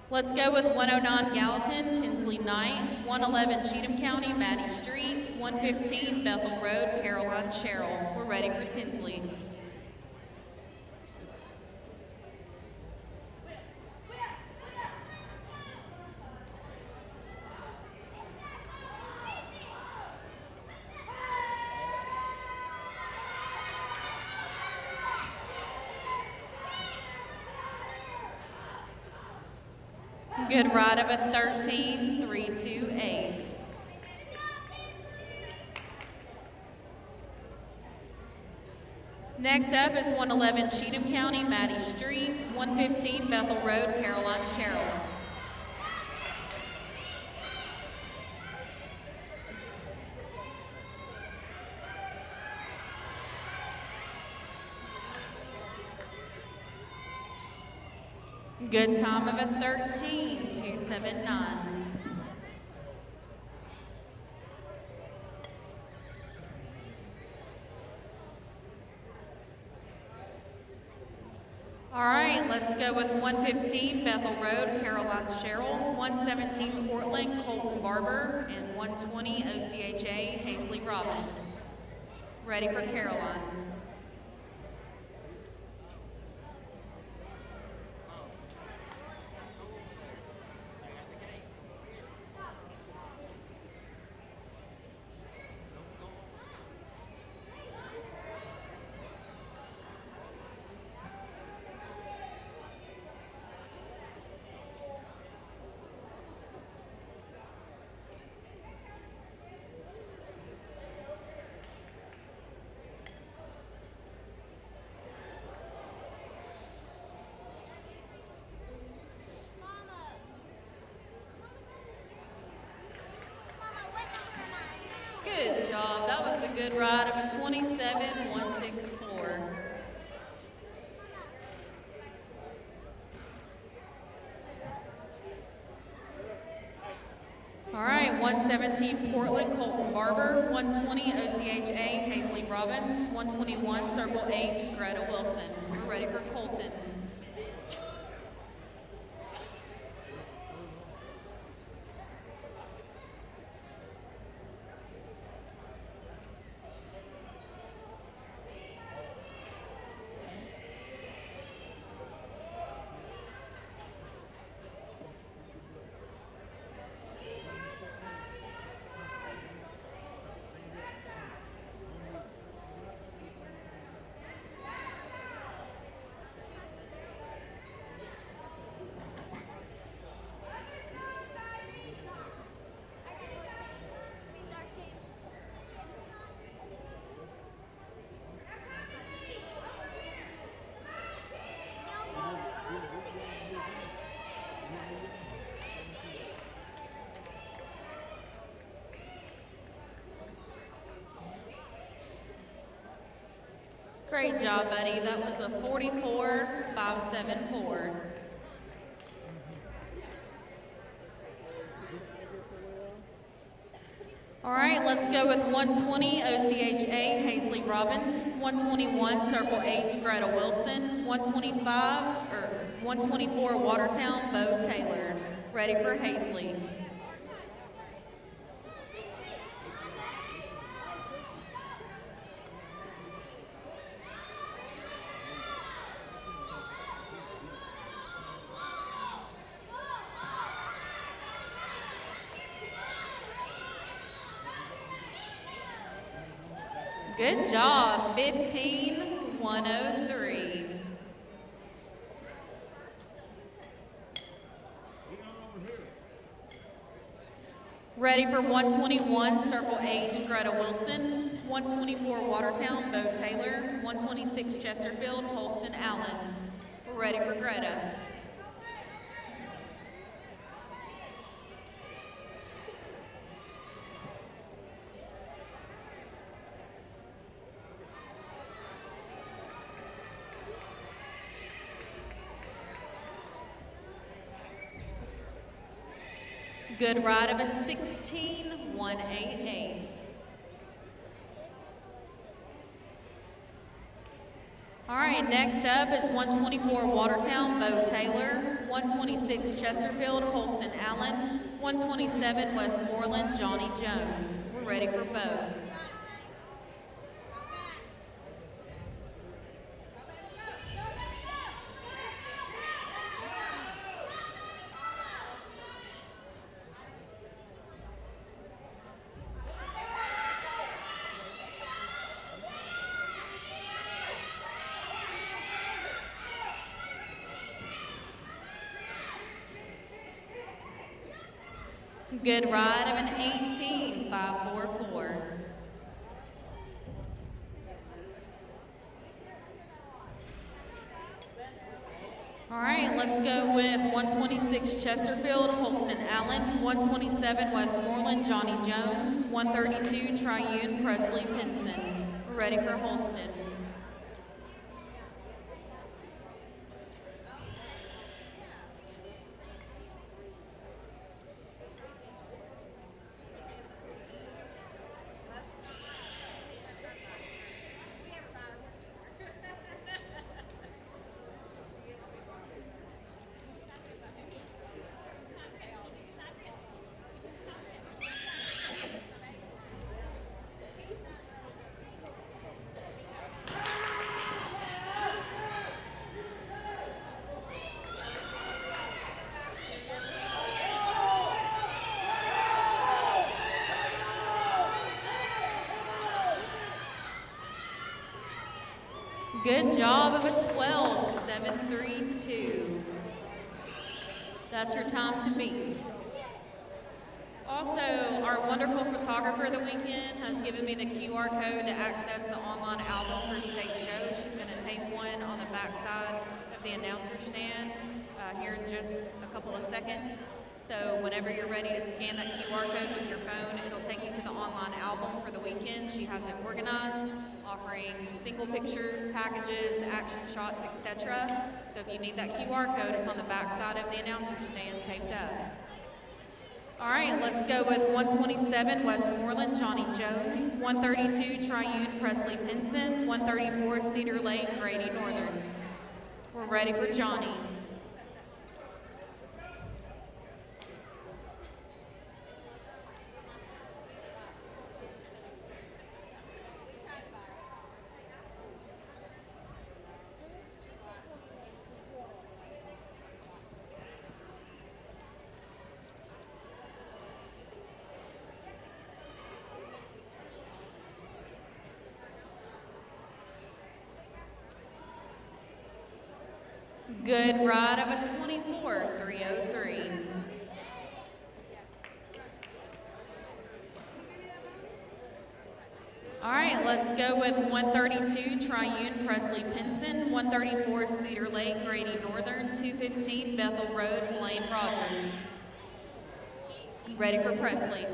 S12: Let's go with 109 Gallatin, Tinsley Knight, 111 Cheatham County, Maddie Street, 115 Bethel Road, Caroline Sherrill. We're ready for Tinsley. Good ride of a 13.328. Next up is 111 Cheatham County, Maddie Street, 115 Bethel Road, Caroline Sherrill. Good time of a 13.279. All right, let's go with 115 Bethel Road, Caroline Sherrill, 117 Portland, Colton Barber, and 120 OCHA, Hazley Robbins. Ready for Caroline. Good job. That was a good ride of a 27.164. All right, 117 Portland, Colton Barber, 120 OCHA, Hazley Robbins, 121 Circle H, Greta Wilson. We're ready for Colton. Great job, buddy. That was a 44.574. All right, let's go with 120 OCHA, Hazley Robbins, 121 Circle H, Greta Wilson, 124 Watertown, Bo Taylor. Ready for Hazley. Good job, 15.103. Ready for 121 Circle H, Greta Wilson, 124 Watertown, Bo Taylor, 126 Chesterfield, Holston Allen. We're ready for Greta. Good ride of a 16.188. All right, next up is 124 Watertown, Bo Taylor, 126 Chesterfield, Holston Allen, 127 Westmoreland, Johnny Jones. We're ready for Bo. Good ride of an 18.544. All right, let's go with 126 Chesterfield, Holston Allen, 127 Westmoreland, Johnny Jones, 132 Triune, Presley Pinson. We're ready for Holston. Good job of a 12.732. That's your time to beat. Also, our wonderful photographer of the weekend has given me the QR code to access the online album for state shows. She's going to tape one on the backside of the announcer stand here in just a couple of seconds. So whenever you're ready to scan that QR code with your phone, it'll take you to the online album for the weekend. She has it organized, offering single pictures, packages, action shots, etc. So if you need that QR code, it's on the back side of the announcer stand taped up. All right, let's go with 127 Westmoreland, Johnny Jones, 132 Triune, Presley Pinson, 134 Cedar Lake, Grady Northern. We're ready for Johnny. Good ride of a 24.303. All right, let's go with 132 Triune, Presley Pinson, 134 Cedar Lake, Grady Northern, 215 Bethel Road, Blaine Rogers. Ready for Presley.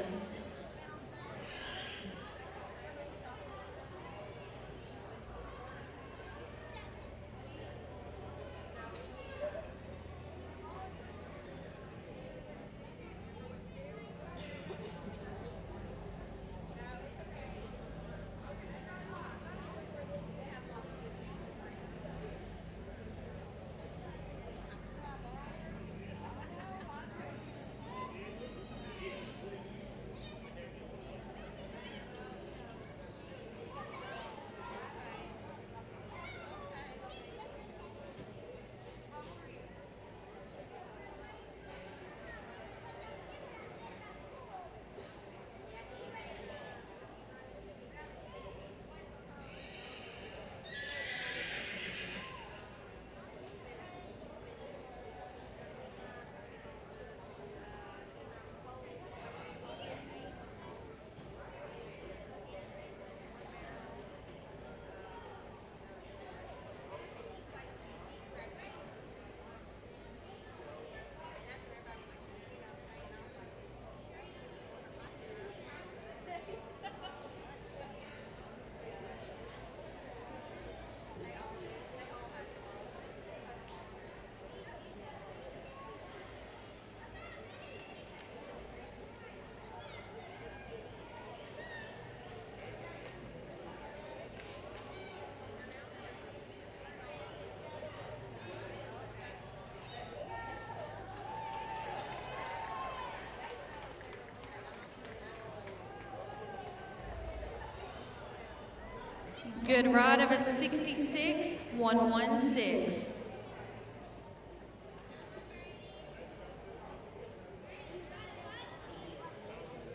S12: Good ride of a 66.116.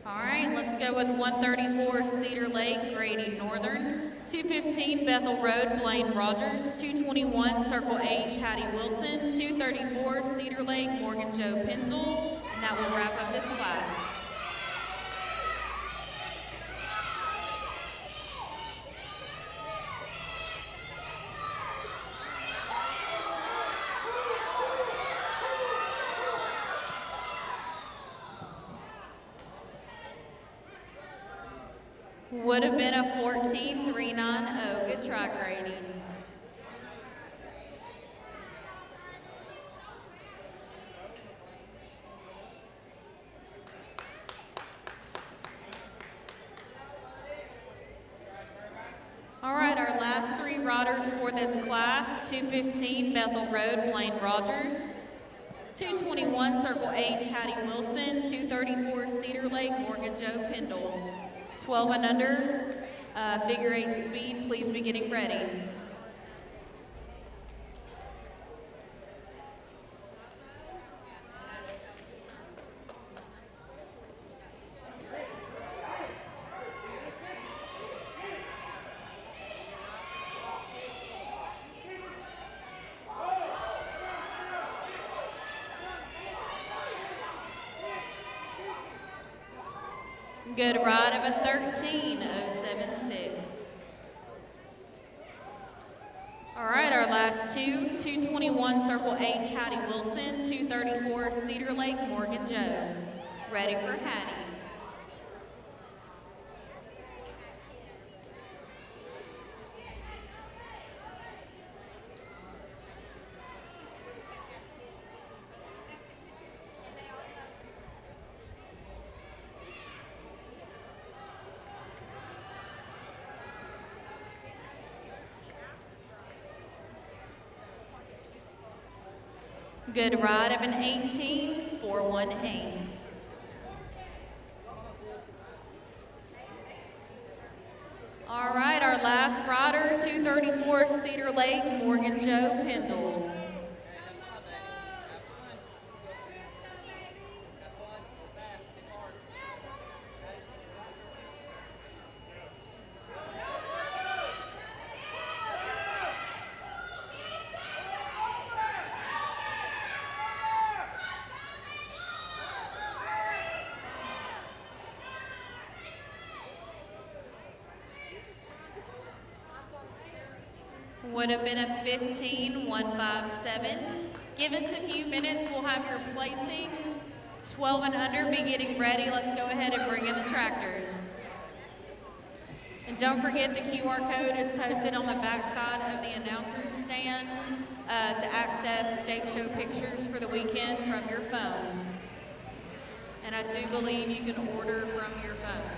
S12: All right, let's go with 134 Cedar Lake, Grady Northern. 215 Bethel Road, Blaine Rogers. 221 Circle H, Hattie Wilson. 234 Cedar Lake, Morgan Joe Pendle. And that will wrap up this class. Would have been a 14.390. Good try, Grady. All right, our last three riders for this class, 215 Bethel Road, Blaine Rogers. 221 Circle H, Hattie Wilson. 234 Cedar Lake, Morgan Joe Pendle. 12 and under, figure 8 speed, please be getting ready. Good ride of a 13.076. All right, our last two, 221 Circle H, Hattie Wilson, 234 Cedar Lake, Morgan Joe. Ready for Hattie. Good ride of an 18.418. All right, our last rider, 234 Cedar Lake, Morgan Joe Pendle. Would have been a 15.157. Give us a few minutes, we'll have your placings. 12 and under, be getting ready. Let's go ahead and bring in the tractors. And don't forget the QR code is posted on the back side of the announcer's stand to access state show pictures for the weekend from your phone. And I do believe you can order from your phone.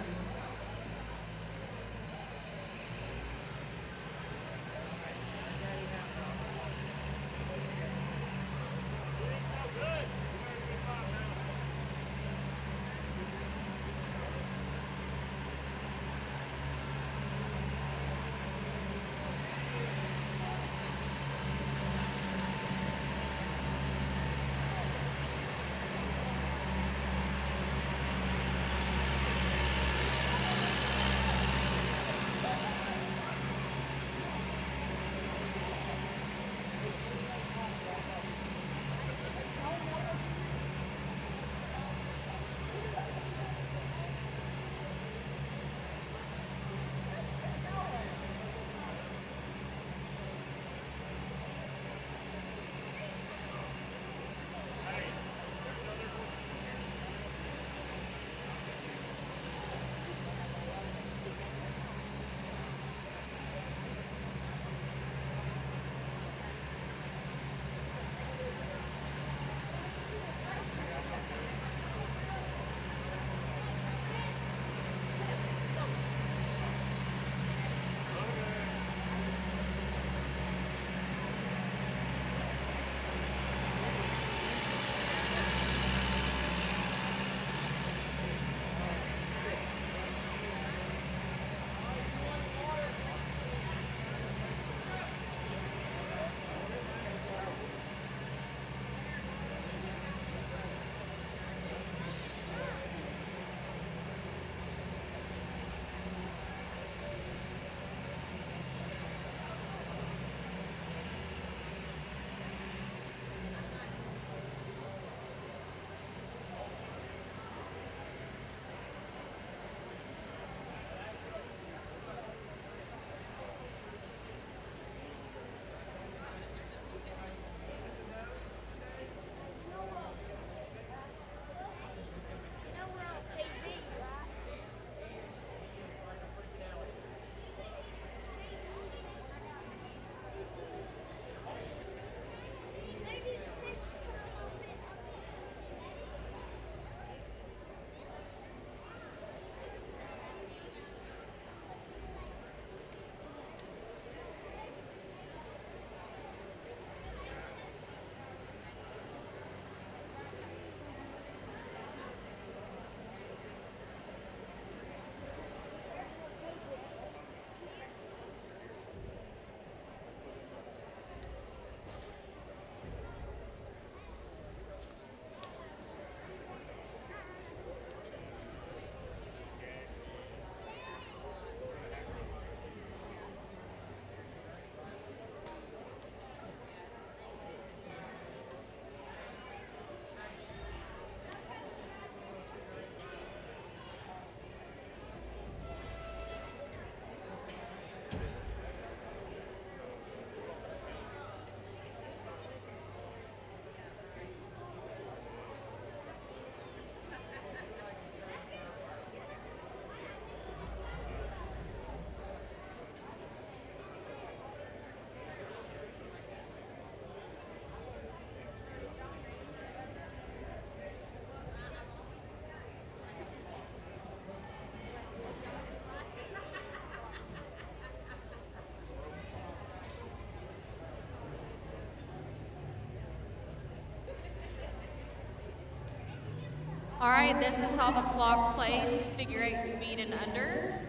S12: All right, this is how the clock placed, figure 8 speed and under.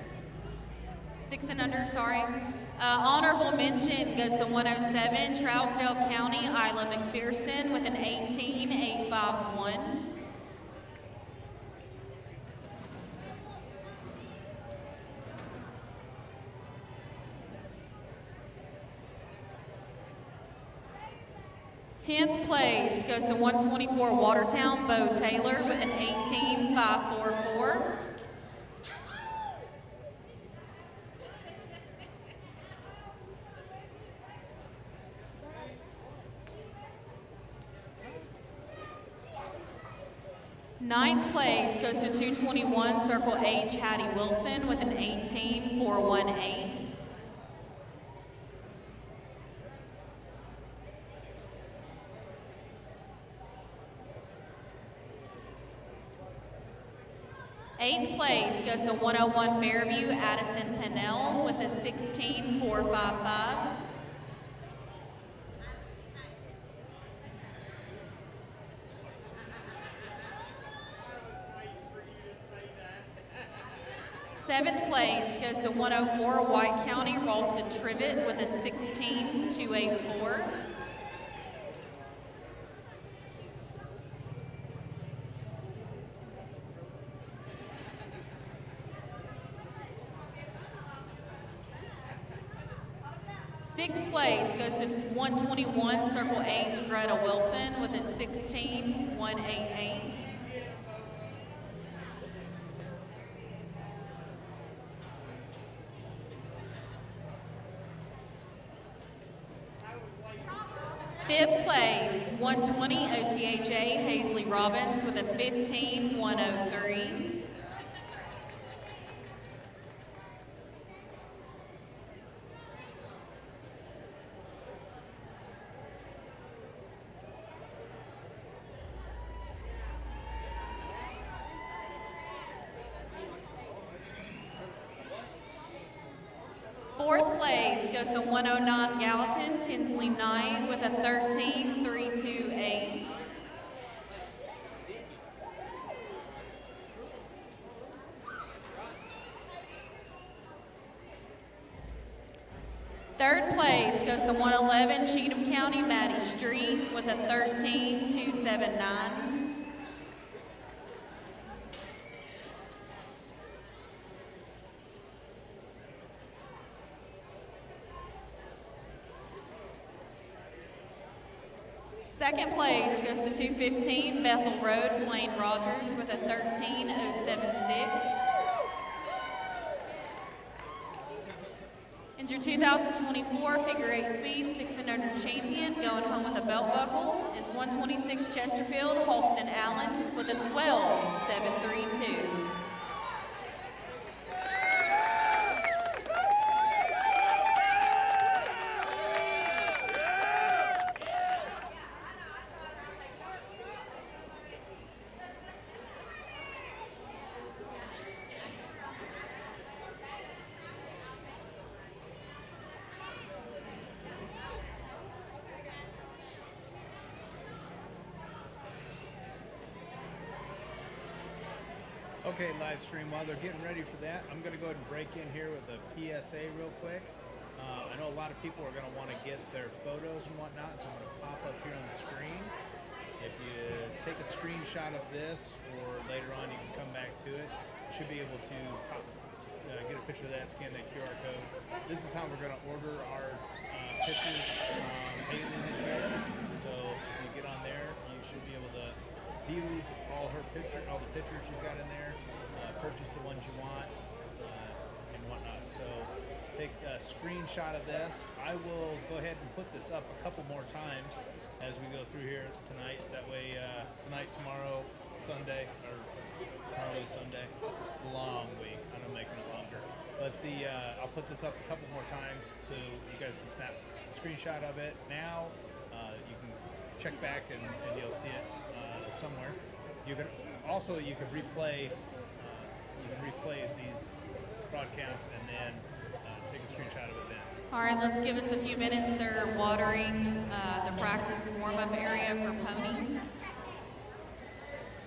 S12: 6 and under, sorry. Honorable mention goes to 107, Trousdale County, Isla McPherson with an 18.851. Tenth place goes to 124 Watertown, Bo Taylor with an 18.544. Ninth place goes to 221 Circle H, Hattie Wilson with an 18.418. Eighth place goes to 101 Fairview, Addison Pennell with a 16.455. Seventh place goes to 104 White County, Ralston Trivet with a 16.284. Sixth place goes to 121 Circle H, Greta Wilson with a 16.188. Fifth place, 120 OCHA, Hazley Robbins with a 15.103. Fourth place goes to 109 Gallatin, Tinsley Knight with a 13.328. Third place goes to 111 Cheatham County, Maddie Street with a 13.279. Second place goes to 215 Bethel Road, Blaine Rogers with a 13.076. And your 2024 figure 8 speed 6 and under champion going home with a belt buckle is 126 Chesterfield, Halston Allen with a 12.732.
S1: Okay, live stream, while they're getting ready for that, I'm going to go ahead and break in here with a PSA real quick. I know a lot of people are going to want to get their photos and whatnot, so I'm going to pop up here on the screen. If you take a screenshot of this, or later on you can come back to it, you should be able to get a picture of that, scan that QR code. This is how we're going to order our pictures from Haley this year. So if you get on there, you should be able to view all the pictures she's got in there, purchase the ones you want, and whatnot. So take a screenshot of this. I will go ahead and put this up a couple more times as we go through here tonight. That way, tonight, tomorrow, Sunday, or tomorrow is Sunday, long week. I'm making it longer. But I'll put this up a couple more times so you guys can snap a screenshot of it. Now, you can check back and you'll see it somewhere. You can replay these broadcasts and then take a screenshot of it then.
S12: All right, let's give us a few minutes. They're watering the practice warm-up area for ponies.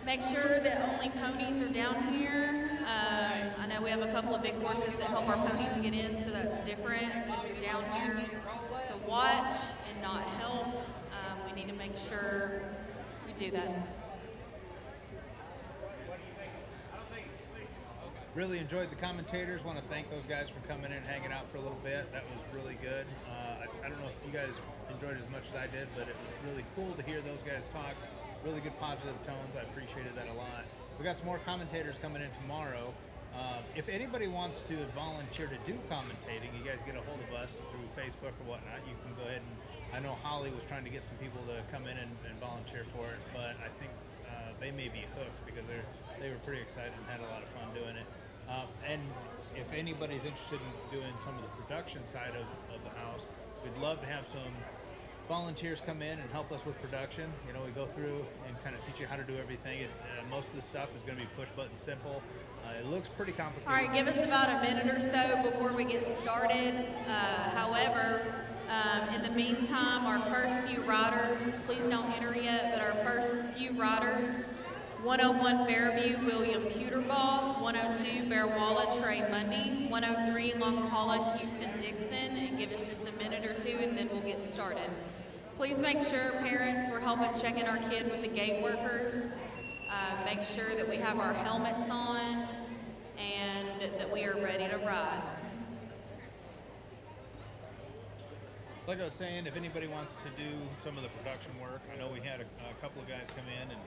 S12: Make sure that only ponies are down here. I know we have a couple of big horses that help our ponies get in, so that's different. But if you're down here to watch and not help, we need to make sure we do that.
S1: Really enjoyed the commentators. Want to thank those guys for coming in and hanging out for a little bit. That was really good. I don't know if you guys enjoyed it as much as I did, but it was really cool to hear those guys talk. Really good positive tones. I appreciated that a lot. We got some more commentators coming in tomorrow. If anybody wants to volunteer to do commentating, you guys get a hold of us through Facebook or whatnot. You can go ahead and, I know Holly was trying to get some people to come in and volunteer for it, but I think they may be hooked because they were pretty excited and had a lot of fun doing it. And if anybody's interested in doing some of the production side of the house, we'd love to have some volunteers come in and help us with production. You know, we go through and kind of teach you how to do everything. Most of the stuff is going to be push button simple. It looks pretty complicated.
S12: All right, give us about a minute or so before we get started. However, in the meantime, our first few riders, please don't enter yet, but our first few riders, 101 Fairview, William Pewterbaugh, 102 Bear Walla, Trey Mundy, 103 Long Holla, Houston Dixon, and give us just a minute or two and then we'll get started. Please make sure parents, we're helping check in our kid with the gate workers. Make sure that we have our helmets on and that we are ready to ride.
S1: Like I was saying, if anybody wants to do some of the production work, I know we had a couple of guys come in and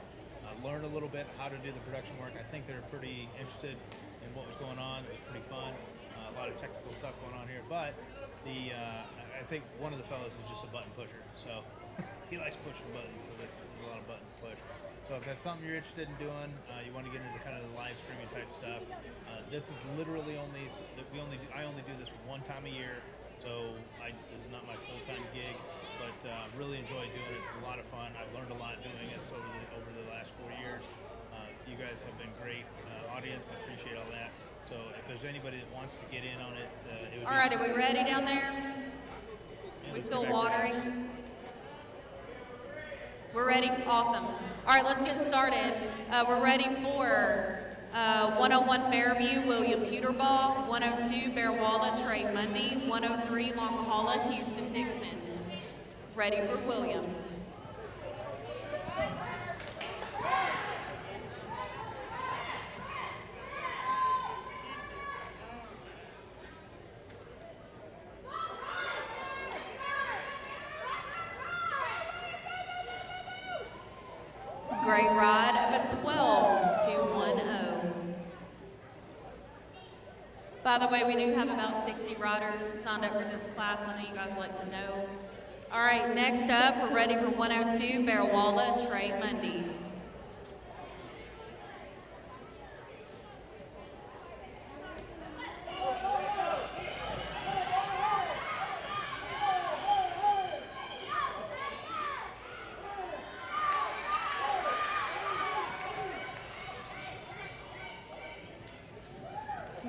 S1: learn a little bit how to do the production work. I think they're pretty interested in what was going on. It was pretty fun. A lot of technical stuff going on here, but I think one of the fellas is just a button pusher, so he likes pushing buttons. So there's a lot of button push. So if that's something you're interested in doing, you want to get into kind of the live streaming type stuff. This is literally I only do this one time a year. So this is not my full-time gig, but really enjoy doing it. It's a lot of fun. I've learned a lot doing it over the last 4 years. You guys have been great audience. I appreciate all that. So if there's anybody that wants to get in on it, it would
S12: all right, are we ready down there? We still watering? We're ready? Awesome. All right, let's get started. We're ready for 101 Fairview, William Pewterbaugh, 102 Bear Walla, Trey Mundy, 103 Long Holla, Houston Dixon. Ready for William. Great ride of a 12-2-1-0. By the way, we do have about 60 riders signed up for this class. I know you guys like to know. All right, next up, we're ready for 102 Bear Walla, Trey Mundy.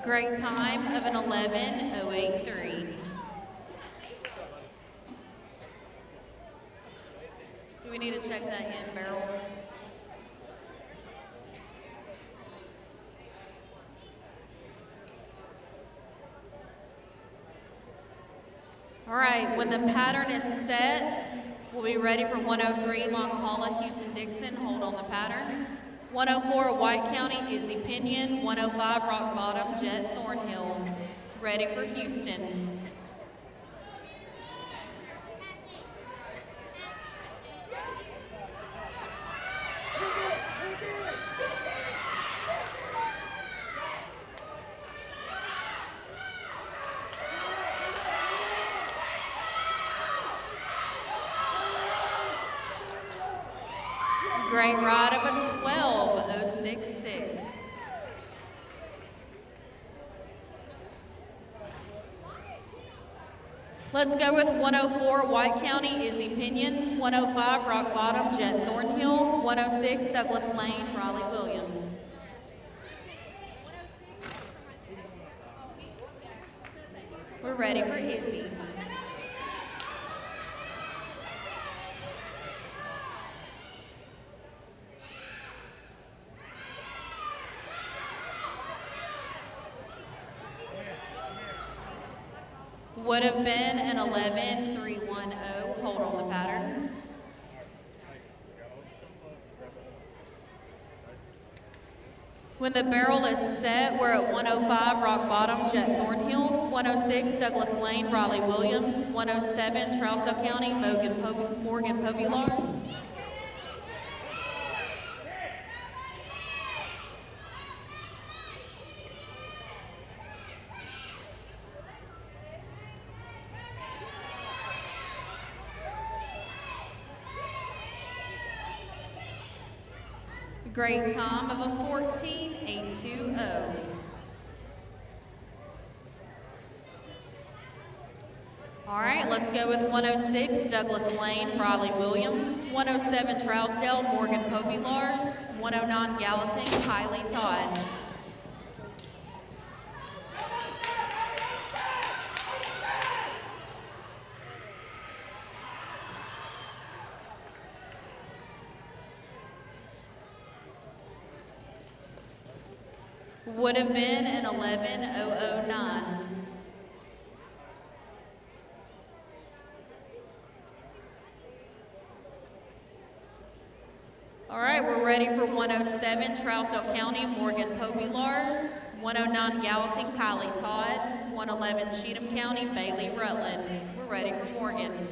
S12: Great time of an 11:083. Do we need to check that in barrel? All right, when the pattern is set, we'll be ready for 103 Long Holla, Houston Dixon. Hold on the pattern. 104 White County, Izzy Pinion. 105 Rock Bottom, Jet Thornhill. Ready for Houston. Great ride of a 12:066. Let's go with 104 White County, Izzy Pinion, 105 Rock Bottom, Jet Thornhill, 106 Douglas Lane, Raleigh Williams. We're ready for Izzy. Would have been an 11-3-1-0. Hold on the pattern. When the barrel is set, we're at 105 Rock Bottom, Jet Thornhill, 106 Douglas Lane, Raleigh Williams, 107 Trousdale County, Morgan Populars. Great time of a 14.820. All right, let's go with 106 Douglas Lane, Raleigh Williams, 107 Trousdale, Morgan Populars, 109 Gallatin, Kylie Todd. Would have been an 11-009. All right, we're ready for 107 Trousdale County, Morgan Populars, 109 Gallatin, Kylie Todd, 111 Cheatham County, Bailey Rutland. We're ready for Morgan.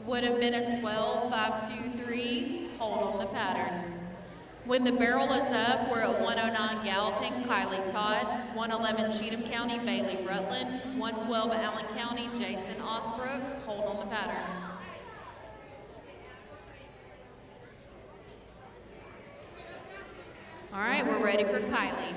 S12: Would have been a 12-5-2-3. Hold on the pattern. When the barrel is up, we're at 109 Gallatin, Kylie Todd, 111 Cheatham County, Bailey Rutland, 112 Allen County, Jason Osbrooks. Hold on the pattern. All right, we're ready for Kylie.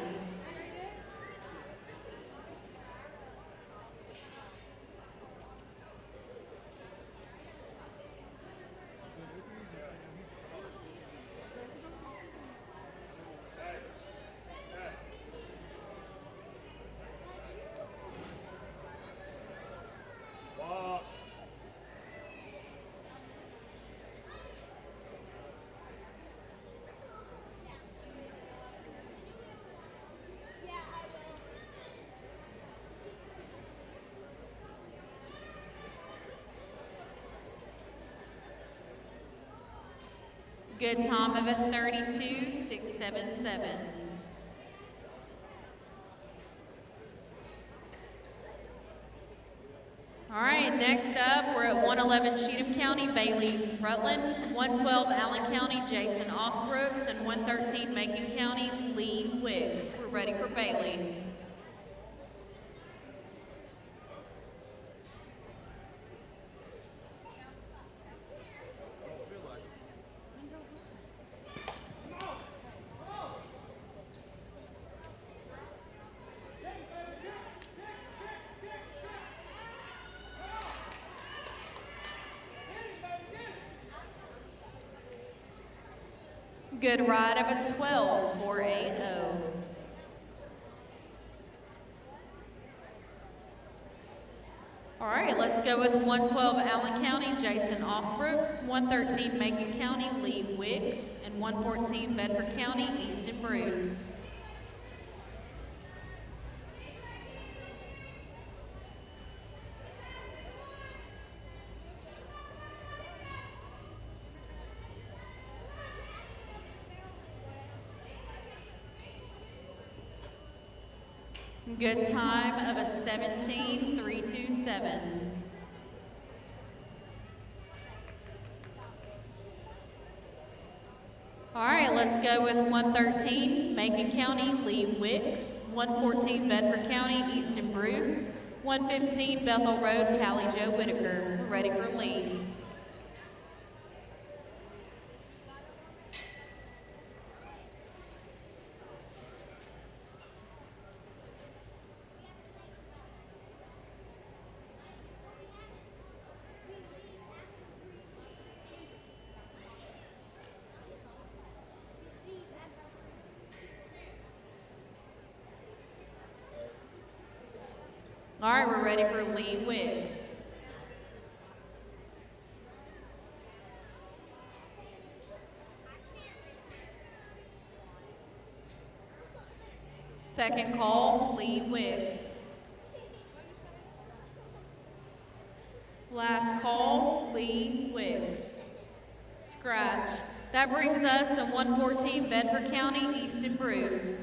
S12: Good time of a 32.677. All right, next up, we're at 111 Cheatham County, Bailey Rutland, 112 Allen County, Jason Osbrooks, and 113 Macon County, Lee Wicks. We're ready for Bailey. Good ride of a 12.480. All right, let's go with 112 Allen County, Jason Osbrooks, 113 Macon County, Lee Wicks, and 114 Bedford County, Easton Bruce. Good time of a 17.327. All right, let's go with 113 Macon County, Lee Wicks, 114 Bedford County, Easton Bruce, 115 Bethel Road, Callie Jo Whitaker. We're ready for Lee. All right, we're ready for Lee Wicks. Second call, Lee Wicks. Last call, Lee Wicks. Scratch. That brings us to 114 Bedford County, Easton Bruce.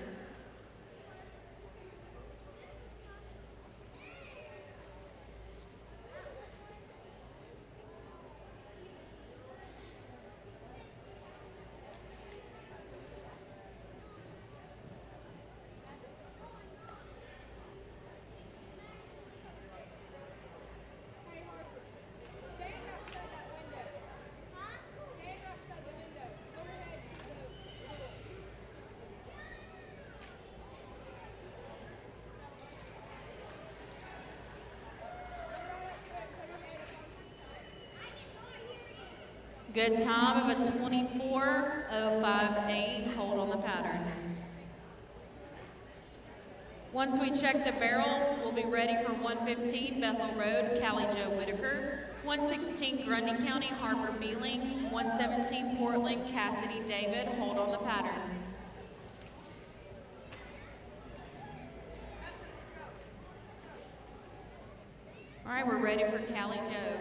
S12: Good time of a 24:058. Hold on the pattern. Once we check the barrel, we'll be ready for 115 Bethel Road, Callie Joe Whitaker. 116 Grundy County, Harper Beeling. 117 Portland, Cassidy David. Hold on the pattern. All right, we're ready for Callie Joe.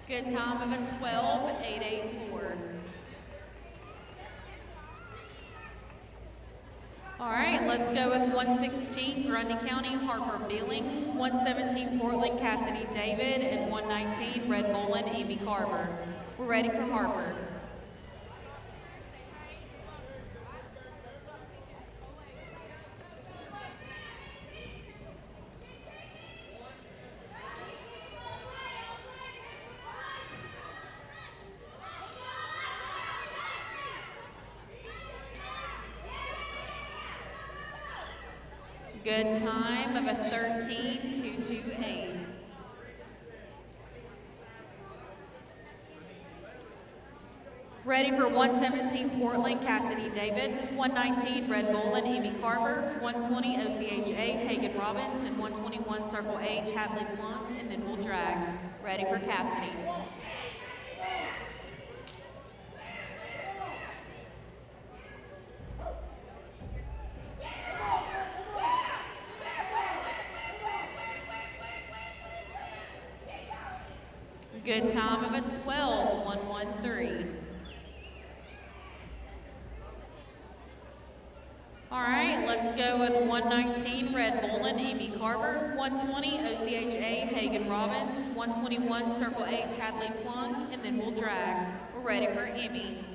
S12: Good time of a 12:884. All right, let's go with 116 Grundy County, Harper Beeling, 117 Portland, Cassidy David, and 119 Red Bolin, Amy Carver. We're ready for Harper. Good time of a 13:228. Ready for 117 Portland, Cassidy David, 119 Red Bolin, Amy Carver, 120 OCHA, Hagen Robbins, and 121 Circle H, Hadley Plunk, and then we'll drag. Ready for Cassidy. Good time of a 12:113. All right, let's go with 119 Red Bolin, Amy Carver, 120 OCHA, Hagen Robbins, 121 Circle H, Hadley Plunk, and then we'll drag. We're ready for Amy.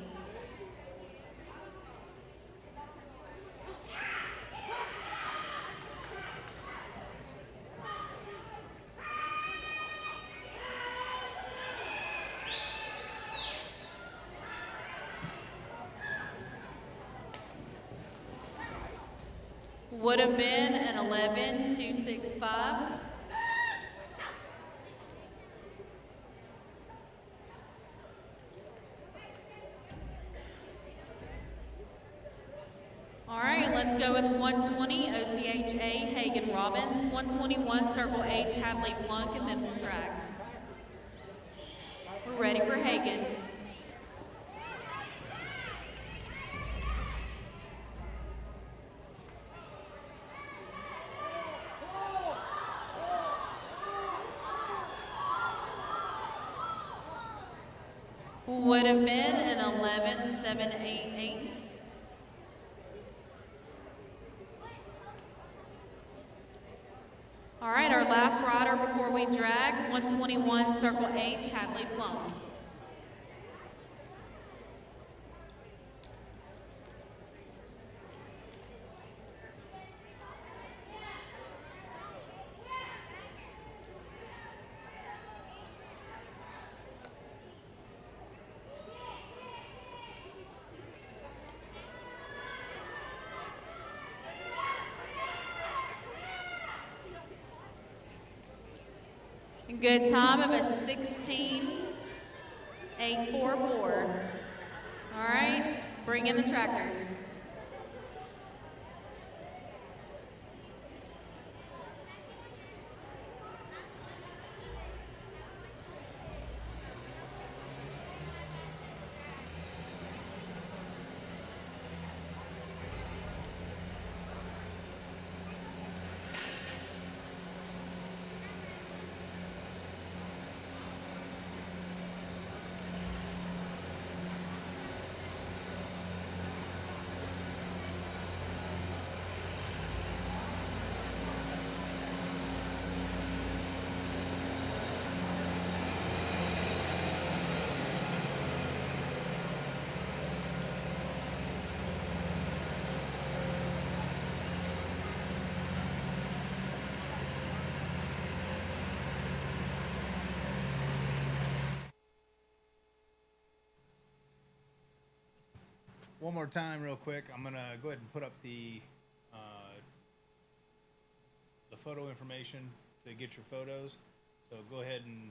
S12: Would have been an 11:265. All right, let's go with 120 OCHA, Hagen Robbins, 121 Circle H, Hadley Plunk, and then we'll drag. We're ready for Hagen. Would have been an 11:788. All right, our last rider before we drag, 121 Circle H, Hadley Plunk. Good time of a 16.844. All right, bring in the tractors.
S1: One more time real quick. I'm gonna go ahead and put up the photo information to get your photos. So go ahead and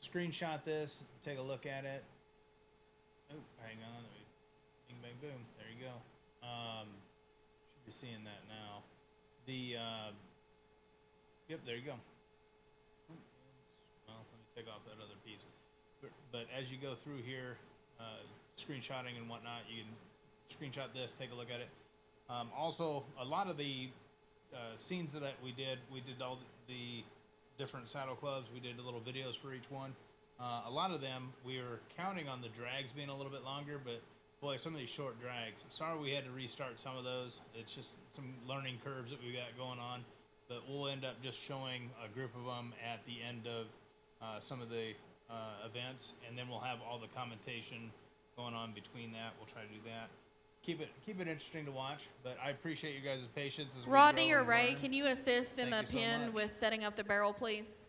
S1: screenshot this, take a look at it. Oh, hang on, let me bing bang boom. There you go. Should be seeing that now. Yep, there you go. Well, let me take off that other piece. But as you go through here, screenshotting and whatnot, you can screenshot this, take a look at it. Also, a lot of the scenes that we did all the different saddle clubs. We did little videos for each one. A lot of them, we were counting on the drags being a little bit longer, but boy, some of these short drags. Sorry we had to restart some of those. It's just some learning curves that we got going on, but we'll end up just showing a group of them at the end of some of the events, and then we'll have all the commentation going on between that. We'll try to do that. Keep it interesting to watch, but I appreciate you guys' patience as we
S12: Rodney
S1: grow
S12: or
S1: and
S12: Ray,
S1: learn.
S12: can you assist in the
S1: Thank you so
S12: pin
S1: much.
S12: with setting up the barrel, please?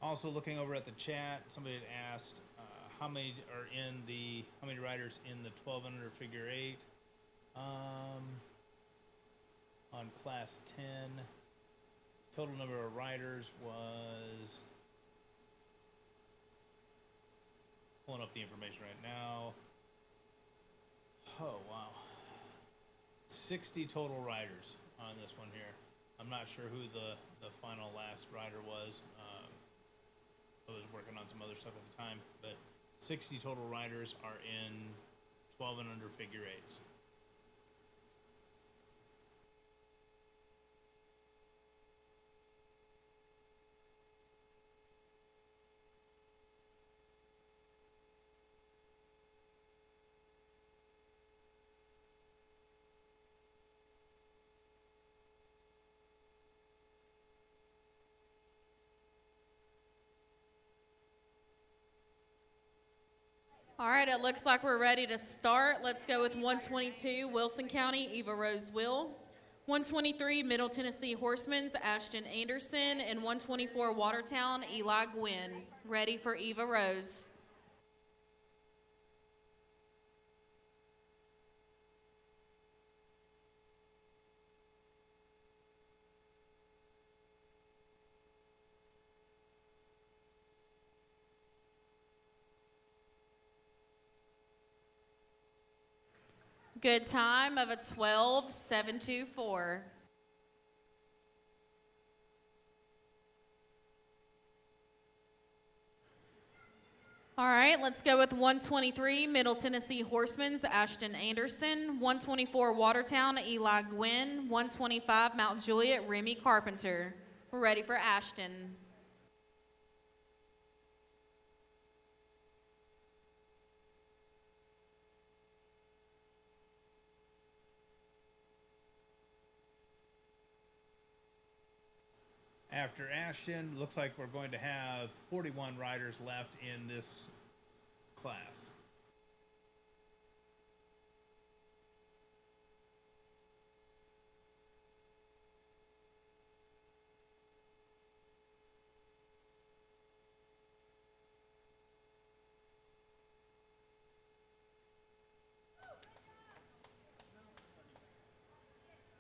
S1: Also, looking over at the chat, somebody had asked how many riders in the 12 under figure 8. On class 10, total number of riders was, pulling up the information right now. Oh wow, 60 total riders on this one here. I'm not sure who the final last rider was. I was working on some other stuff at the time, but 60 total riders are in 12 and under figure 8s.
S12: All right, it looks like we're ready to start. Let's go with 122, Wilson County, Eva Rose Will. 123, Middle Tennessee Horsemen's, Ashton Anderson. And 124, Watertown, Eli Gwynn. Ready for Eva Rose. Good time of a 12.724. All right, let's go with 123, Middle Tennessee Horsemen's, Ashton Anderson. 124, Watertown, Eli Gwynn. 125, Mount Juliet, Remy Carpenter. We're ready for Ashton.
S1: After Ashton, looks like we're going to have 41 riders left in this class.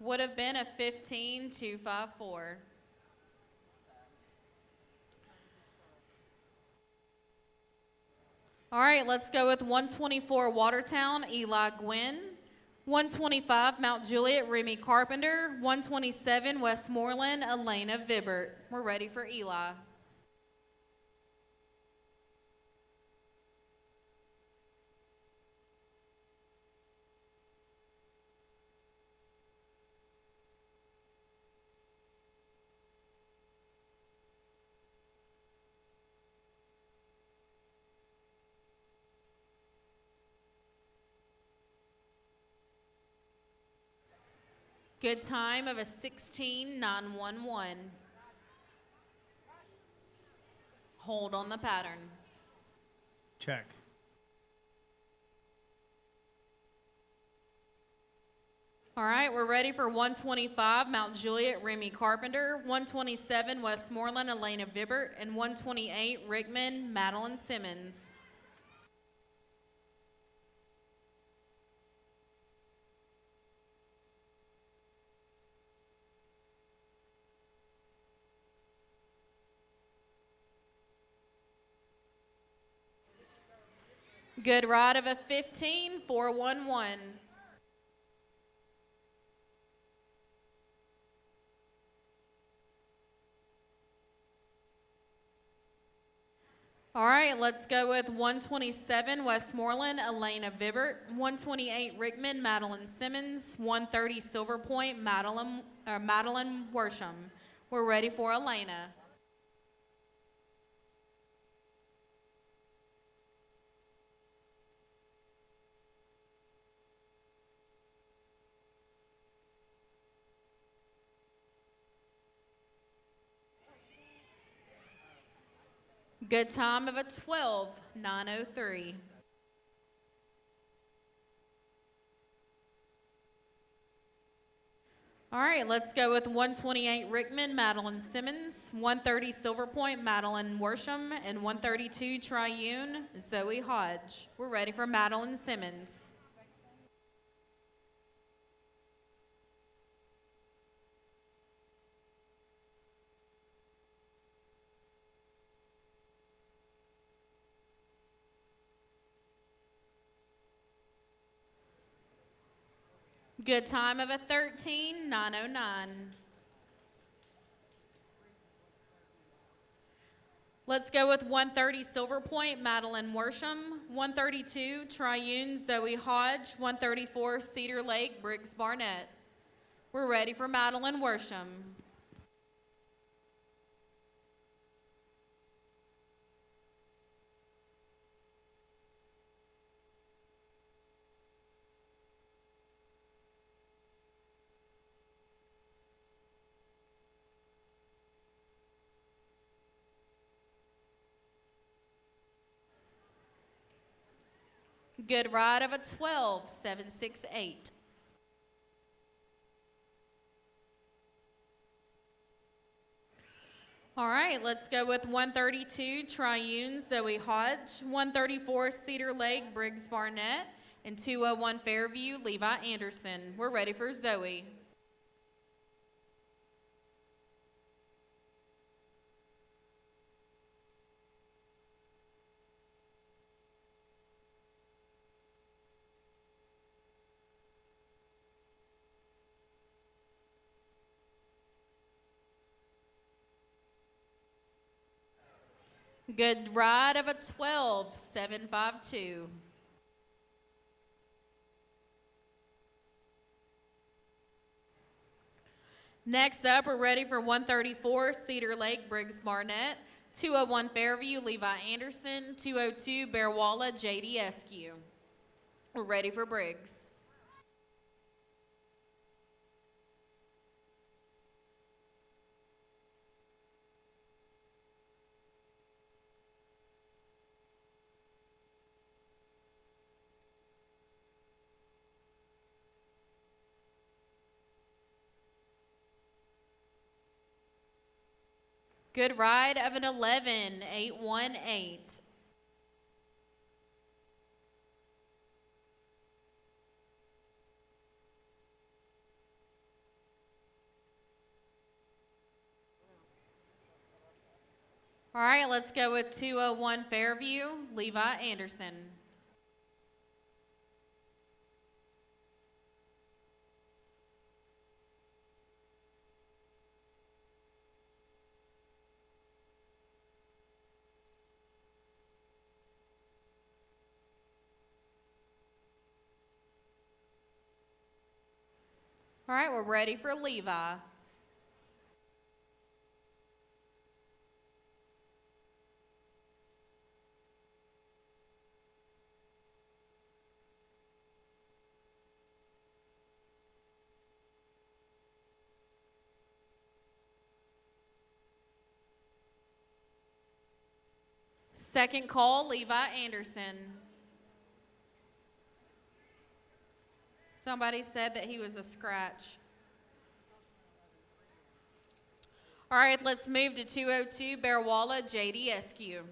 S12: Would have been a 15,254. All right, let's go with 124 Watertown, Eli Gwynn. 125 Mount Juliet, Remy Carpenter. 127 Westmoreland, Elena Vibbert. We're ready for Eli. Good time of a 16,911. Hold on the pattern.
S1: Check.
S12: All right, we're ready for 125 Mount Juliet, Remy Carpenter. 127 Westmoreland, Elena Vibbert. And 128 Rickman, Madeline Simmons. Good ride of a 15,411. All right, let's go with 127 Westmoreland, Elena Vibbert. 128 Rickman, Madeline Simmons. 130 Silver Point, Madeline Worsham. We're ready for Elena. Good time of a 12,903. All right, let's go with 128 Rickman, Madeline Simmons, 130 Silver Point, Madeline Worsham, and 132 Triune, Zoe Hodge. We're ready for Madeline Simmons. Good time of a 13,909. Let's go with 130 Silver Point, Madeline Worsham, 132 Triune, Zoe Hodge, 134 Cedar Lake, Briggs Barnett. We're ready for Madeline Worsham. Good ride of a 12,768. All right, let's go with 132 Triune, Zoe Hodge, 134 Cedar Lake, Briggs Barnett, and 201 Fairview, Levi Anderson. We're ready for Zoe. Good ride of a 12,752. Next up, we're ready for 134 Cedar Lake, Briggs Barnett, 201 Fairview, Levi Anderson, 202 Bearwalla, JD Eskew. We're ready for Briggs. Good ride of an 11,818. All right, let's go with 201 Fairview, Levi Anderson. All right, we're ready for Levi. Second call, Levi Anderson. Somebody said that he was a scratch. All right, let's move to 202 Bearwalla, JD Eskew.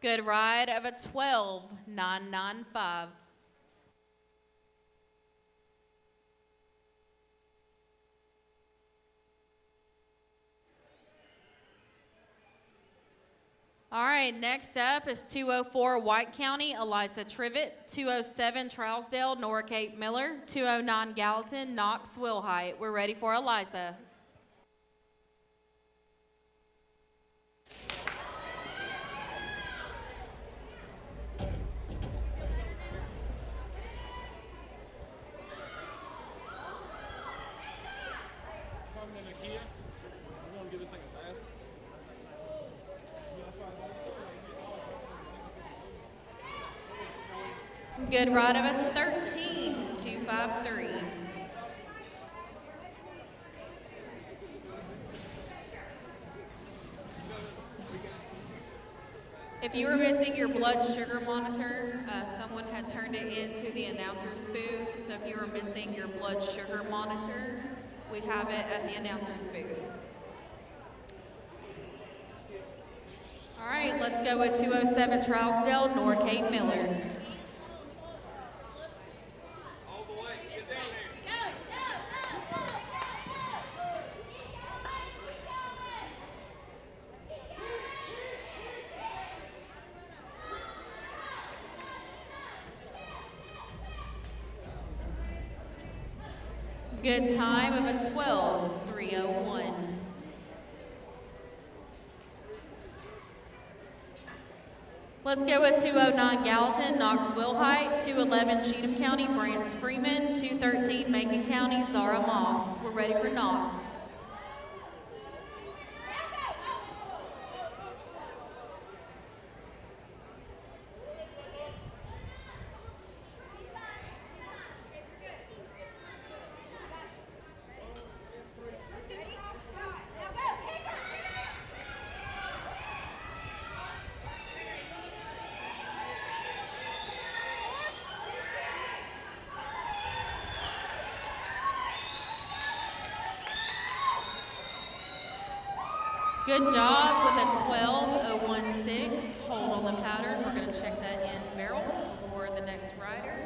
S12: Good ride of a 12.995. All right, next up is 204 White County, Eliza Trivet, 207 Trousdale, Nora Kate Miller, 209 Gallatin, Knox Wilhite. We're ready for Eliza. Good ride of a 13.253. If you were missing your blood sugar monitor, someone had turned it into the announcer's booth. So if you were missing your blood sugar monitor, we have it at the announcer's booth. All right, let's go with 207 Trousdale, Nora Kate Miller. Good time of a 12.301. Let's go with 209 Gallatin, Knox Wilhite, 211 Cheatham County, Brants Freeman, 213 Macon County, Zara Moss. We're ready for Knox. Good job with a 12.016. Hold on the pattern. We're going to check that in barrel for the next rider.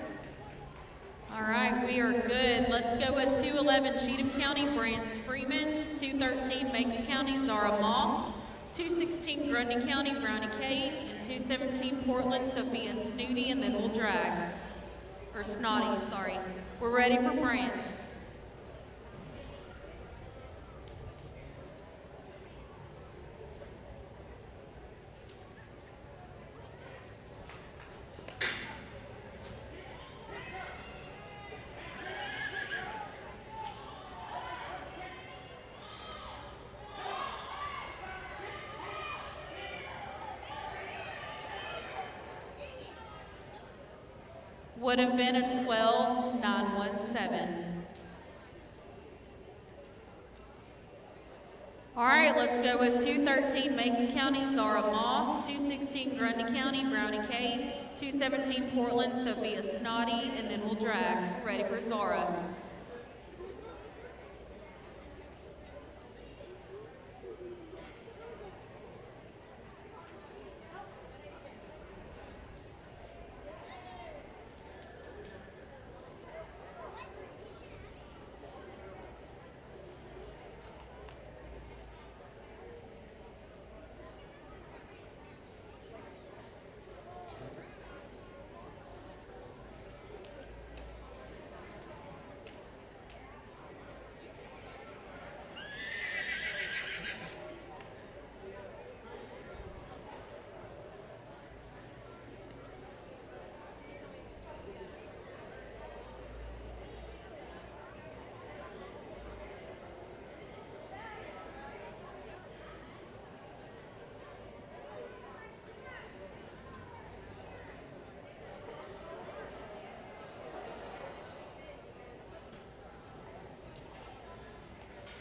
S12: All right, we are good. Let's go with 211 Cheatham County, Brants Freeman, 213 Macon County, Zara Moss, 216 Grundy County, Brownie Kate, and 217 Portland, Sophia Snooty, and then we'll drag. Or Snotty, sorry. We're ready for Brants. Would have been a 12.917. All right, let's go with 213 Macon County, Zara Moss, 216 Grundy County, Brownie Kate, 217 Portland, Sophia Snoddy, and then we'll drag. Ready for Zara.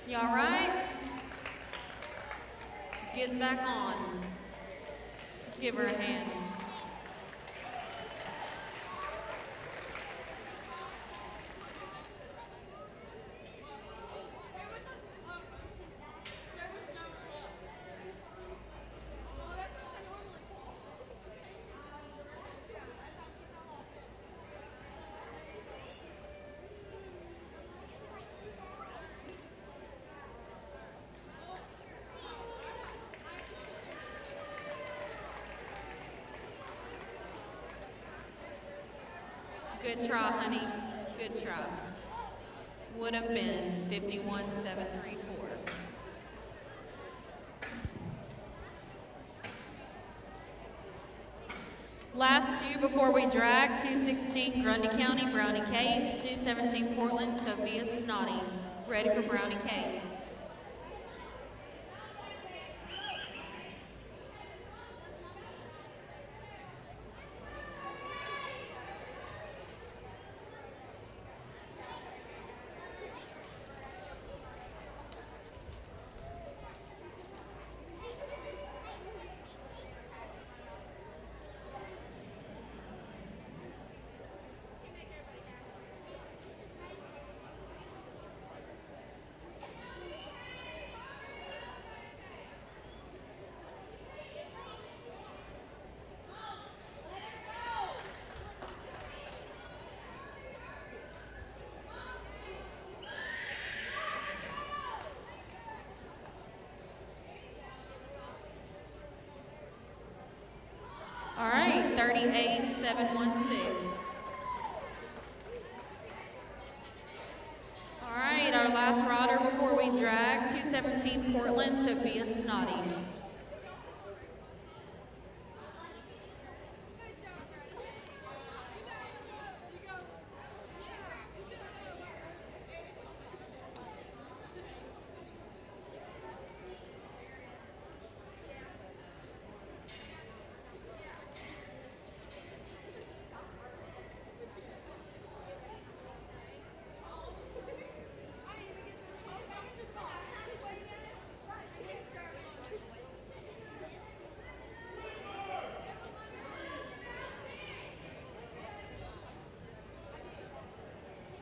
S12: You all right? She's getting back on. Let's give her a hand. Good try, honey. Good try. Would have been 51,734. Last two before we drag, 216 Grundy County, Brownie Kate, 217 Portland, Sophia Snoddy. Ready for Brownie Kate. All right, 38,716. All right, our last rider before we drag, 217 Portland, Sophia Snoddy.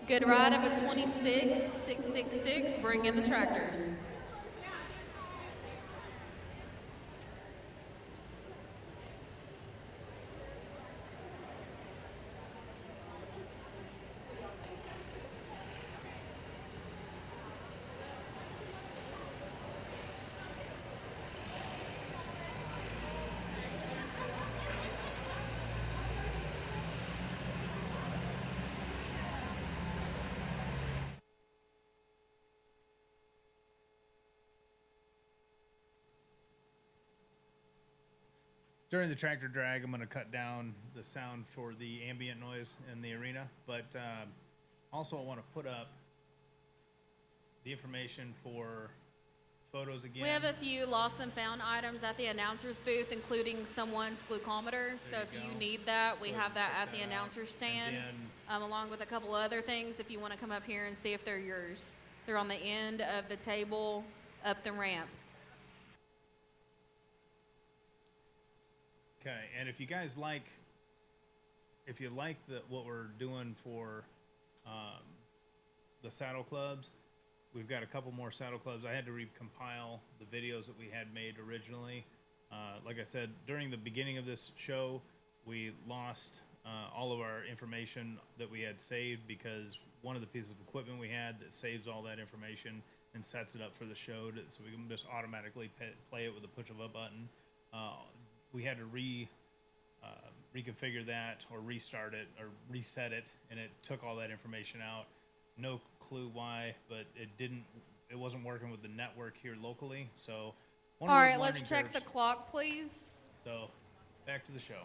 S12: Good ride of a 26,666. Bring in the tractors.
S1: During the tractor drag, I'm going to cut down the sound for the ambient noise in the arena, but also I want to put up the information for photos again.
S12: We have a few lost and found items at the announcer's booth, including someone's glucometer. So if you need that, we have that at the announcer's stand, along with a couple other things if you want to come up here and see if they're yours. They're on the end of the table up the ramp.
S1: Okay, and if you guys like, if you like what we're doing for the saddle clubs, we've got a couple more saddle clubs. I had to recompile the videos that we had made originally. Like I said, during the beginning of this show, we lost all of our information that we had saved because one of the pieces of equipment we had that saves all that information and sets it up for the show so we can just automatically play it with the push of a button. We had to reconfigure that or restart it or reset it, and it took all that information out. No clue why, but it wasn't working with the network here locally. So
S12: all right, let's check the clock, please.
S1: So back to the show.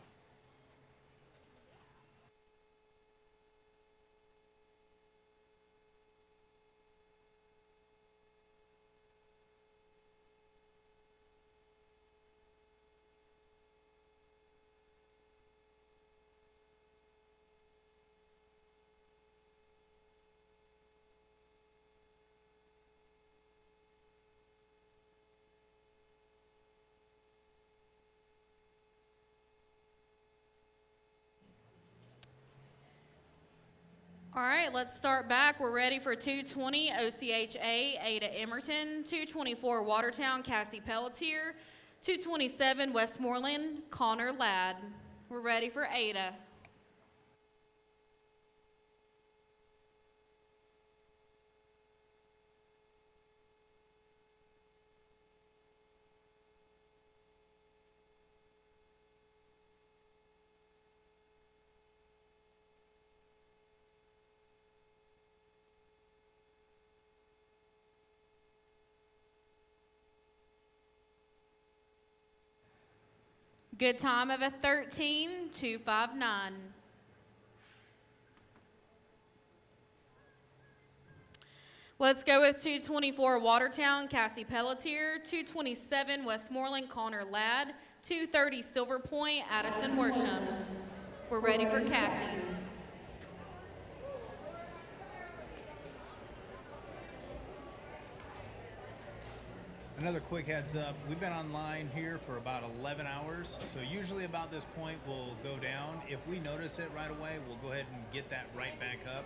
S12: All right, let's start back. We're ready for 220 OCHA, Ada Emerton, 224 Watertown, Cassie Pelletier, 227 Westmoreland, Connor Ladd. We're ready for Ada. Good time of a 13.259. Let's go with 224 Watertown, Cassie Pelletier, 227 Westmoreland, Connor Ladd, 230 Silver Point, Addison Worsham. We're ready for Cassie.
S1: Another quick heads up, we've been online here for about 11 hours, so usually about this point we'll go down. If we notice it right away, we'll go ahead and get that right back up.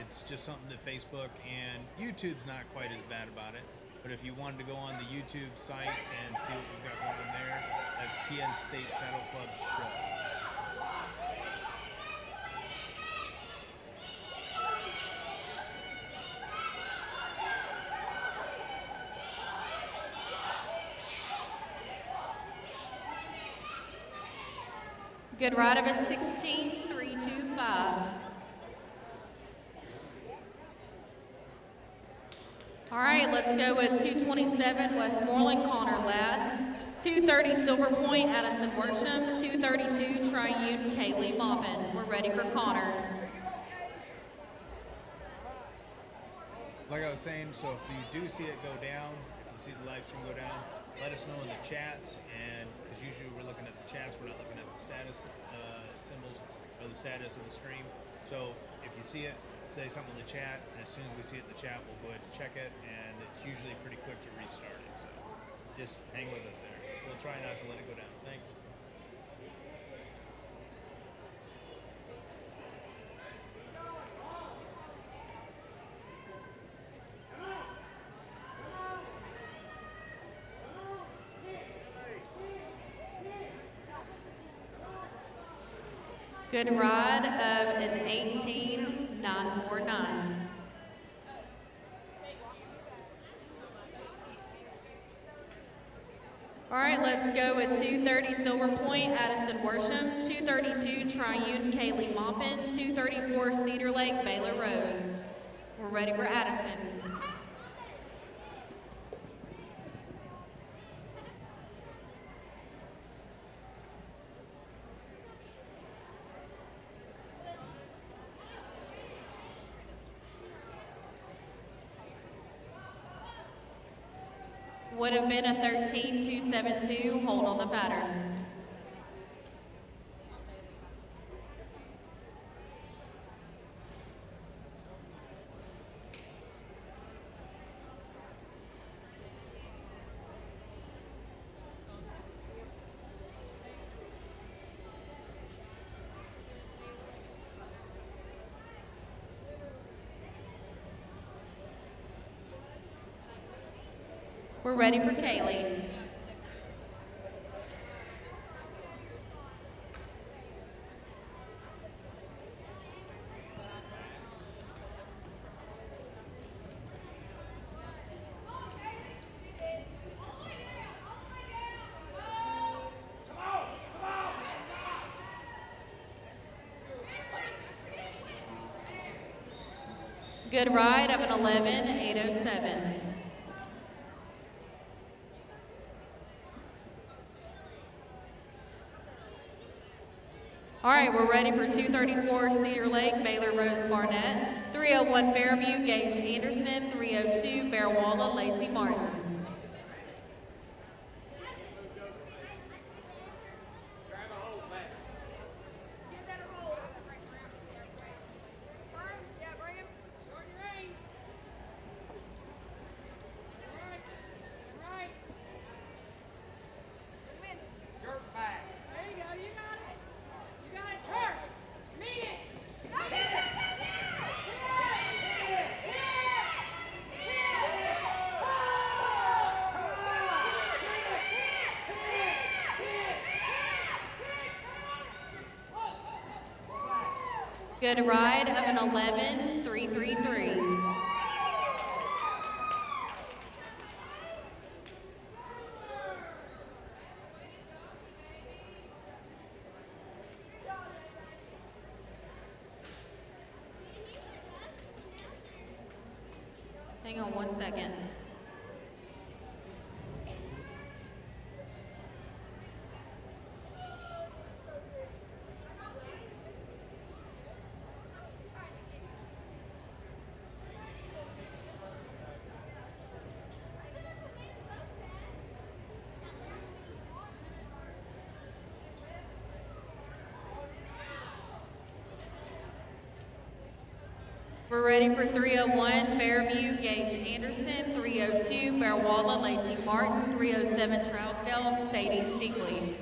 S1: It's just something that Facebook and YouTube's not quite as bad about it, but if you wanted to go on the YouTube site and see what we've got going on there, that's TN State Saddle Club Show.
S12: Good ride of a 16.325. All right, let's go with 227 Westmoreland, Connor Ladd, 230 Silver Point, Addison Worsham, 232 Triune, Kaylee Maupin. We're ready for Connor.
S1: Like I was saying, so if you do see it go down, if you see the live stream go down, let us know in the chats, and because usually we're looking at the chats, we're not looking at the status symbols or the status of the stream. So if you see it, say something in the chat, and as soon as we see it in the chat, we'll go ahead and check it, and it's usually pretty quick to restart it. So just hang with us there. We'll try not to let it go down. Thanks.
S12: Good ride of an 18.949. All right, let's go with 230 Silver Point, Addison Worsham, 232 Triune, Kaylee Maupin, 234 Cedar Lake, Baylor Rose. We're ready for Addison. Would have been a 13.272, hold on the pattern. We're ready for Kaylee. Good ride of an 11.807. All right, we're ready for 234 Cedar Lake, Baylor Rose Barnett, 301 Fairview, Gage Anderson, 302 Bear Walla, Lacey Martin. Good ride of an 11.333. Hang on 1 second. We're ready for 301 Fairview, Gage Anderson, 302 Bear Walla, Lacey Martin, 307 Trousdale, Sadie Steakley.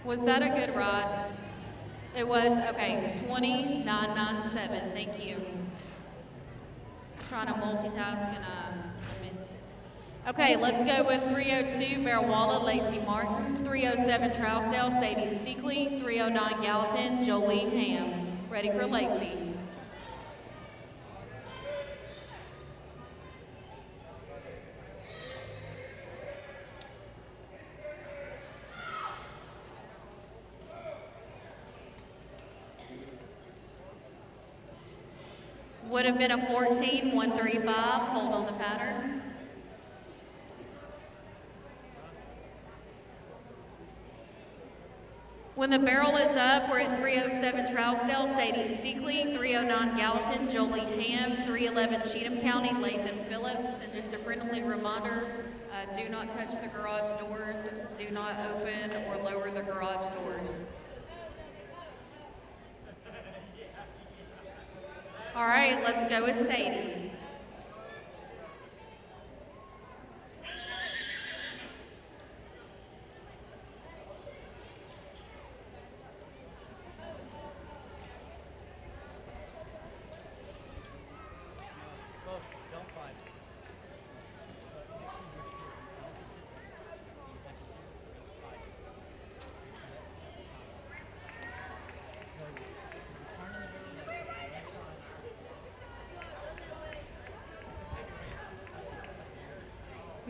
S12: Was that a good ride? It was? Okay, 20.997, thank you. I'm trying to multitask and I missed it. Okay, let's go with 302 Bear Walla, Lacey Martin, 307 Trousdale, Sadie Steakley, 309 Gallatin, Jolie Ham. Ready for Lacey. Would have been a 14.135, hold on the pattern. When the barrel is up, we're at 307 Trousdale, Sadie Steakley, 309 Gallatin, Jolie Ham, 311 Cheatham County, Lathan Phillips. And just a friendly reminder, do not touch the garage doors, do not open or lower the garage doors. All right, let's go with Sadie.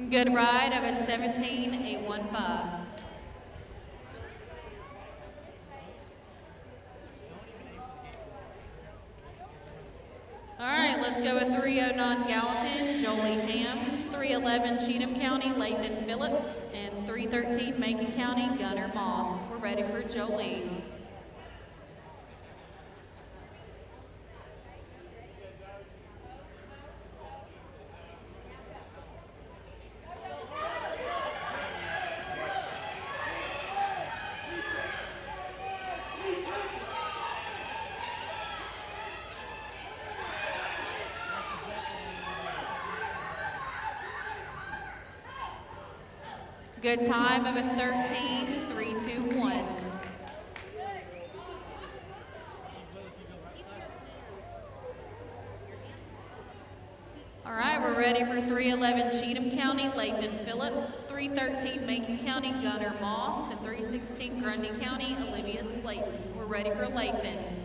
S12: Good ride of a 17.815. All right, let's go with 309 Gallatin, Jolie Ham, 311 Cheatham County, Lathan Phillips, and 3 313 Macon County, Gunner Moss. We're ready for Jolie. Good time of a 13.321. All right, we're ready for 311 Cheatham County, Lathan Phillips, 313 Macon County, Gunner Moss, and 316 Grundy County, Olivia Slayton. We're ready for Lathan.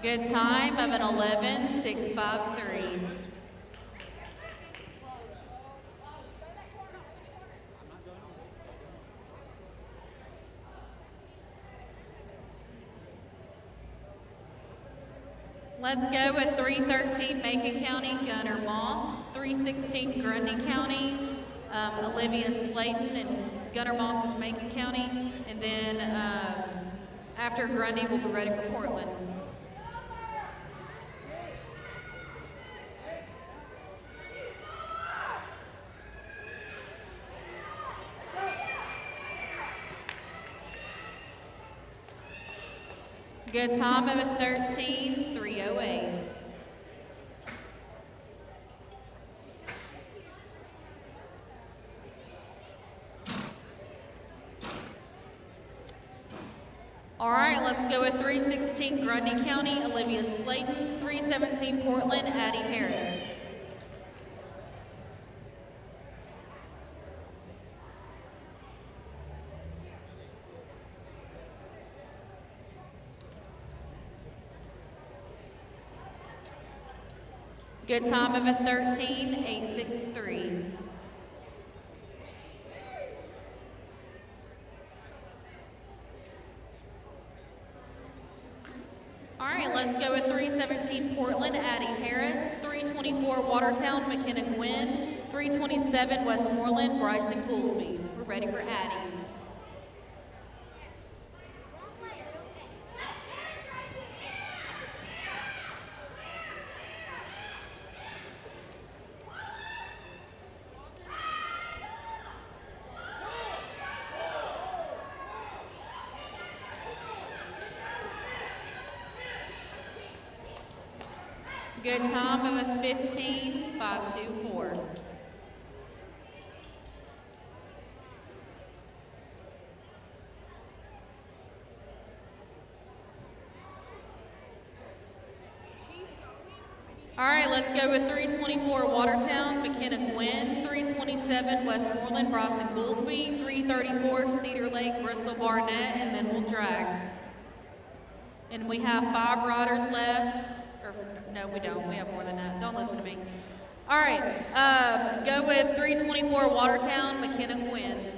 S12: Good time of an 11.653. Let's go with 313 Macon County, Gunner Moss, 316 Grundy County, Olivia Slayton, and Gunner Moss is Macon County, and then after Grundy, we'll be ready for Portland. Good time of a 13.308. All right, let's go with 316 Grundy County, Olivia Slayton, 317 Portland, Addie Harris. Good time of a 13.863. All right, let's go with 317 Portland, Addie Harris, 324 Watertown, McKenna Gwynn, 327 Westmoreland, Bryson Goolsby. We're ready for Addie. Good time of a 15.524. All right, let's go with 324 Watertown, McKenna Gwynn, 327 Westmoreland, Bryson Goolsby, 334 Cedar Lake, Bristol Barnett, and then we'll drag. And we have 5 riders left. Or, no, we don't. We have more than that. Don't listen to me. All right, go with 324 Watertown, McKenna Gwynn.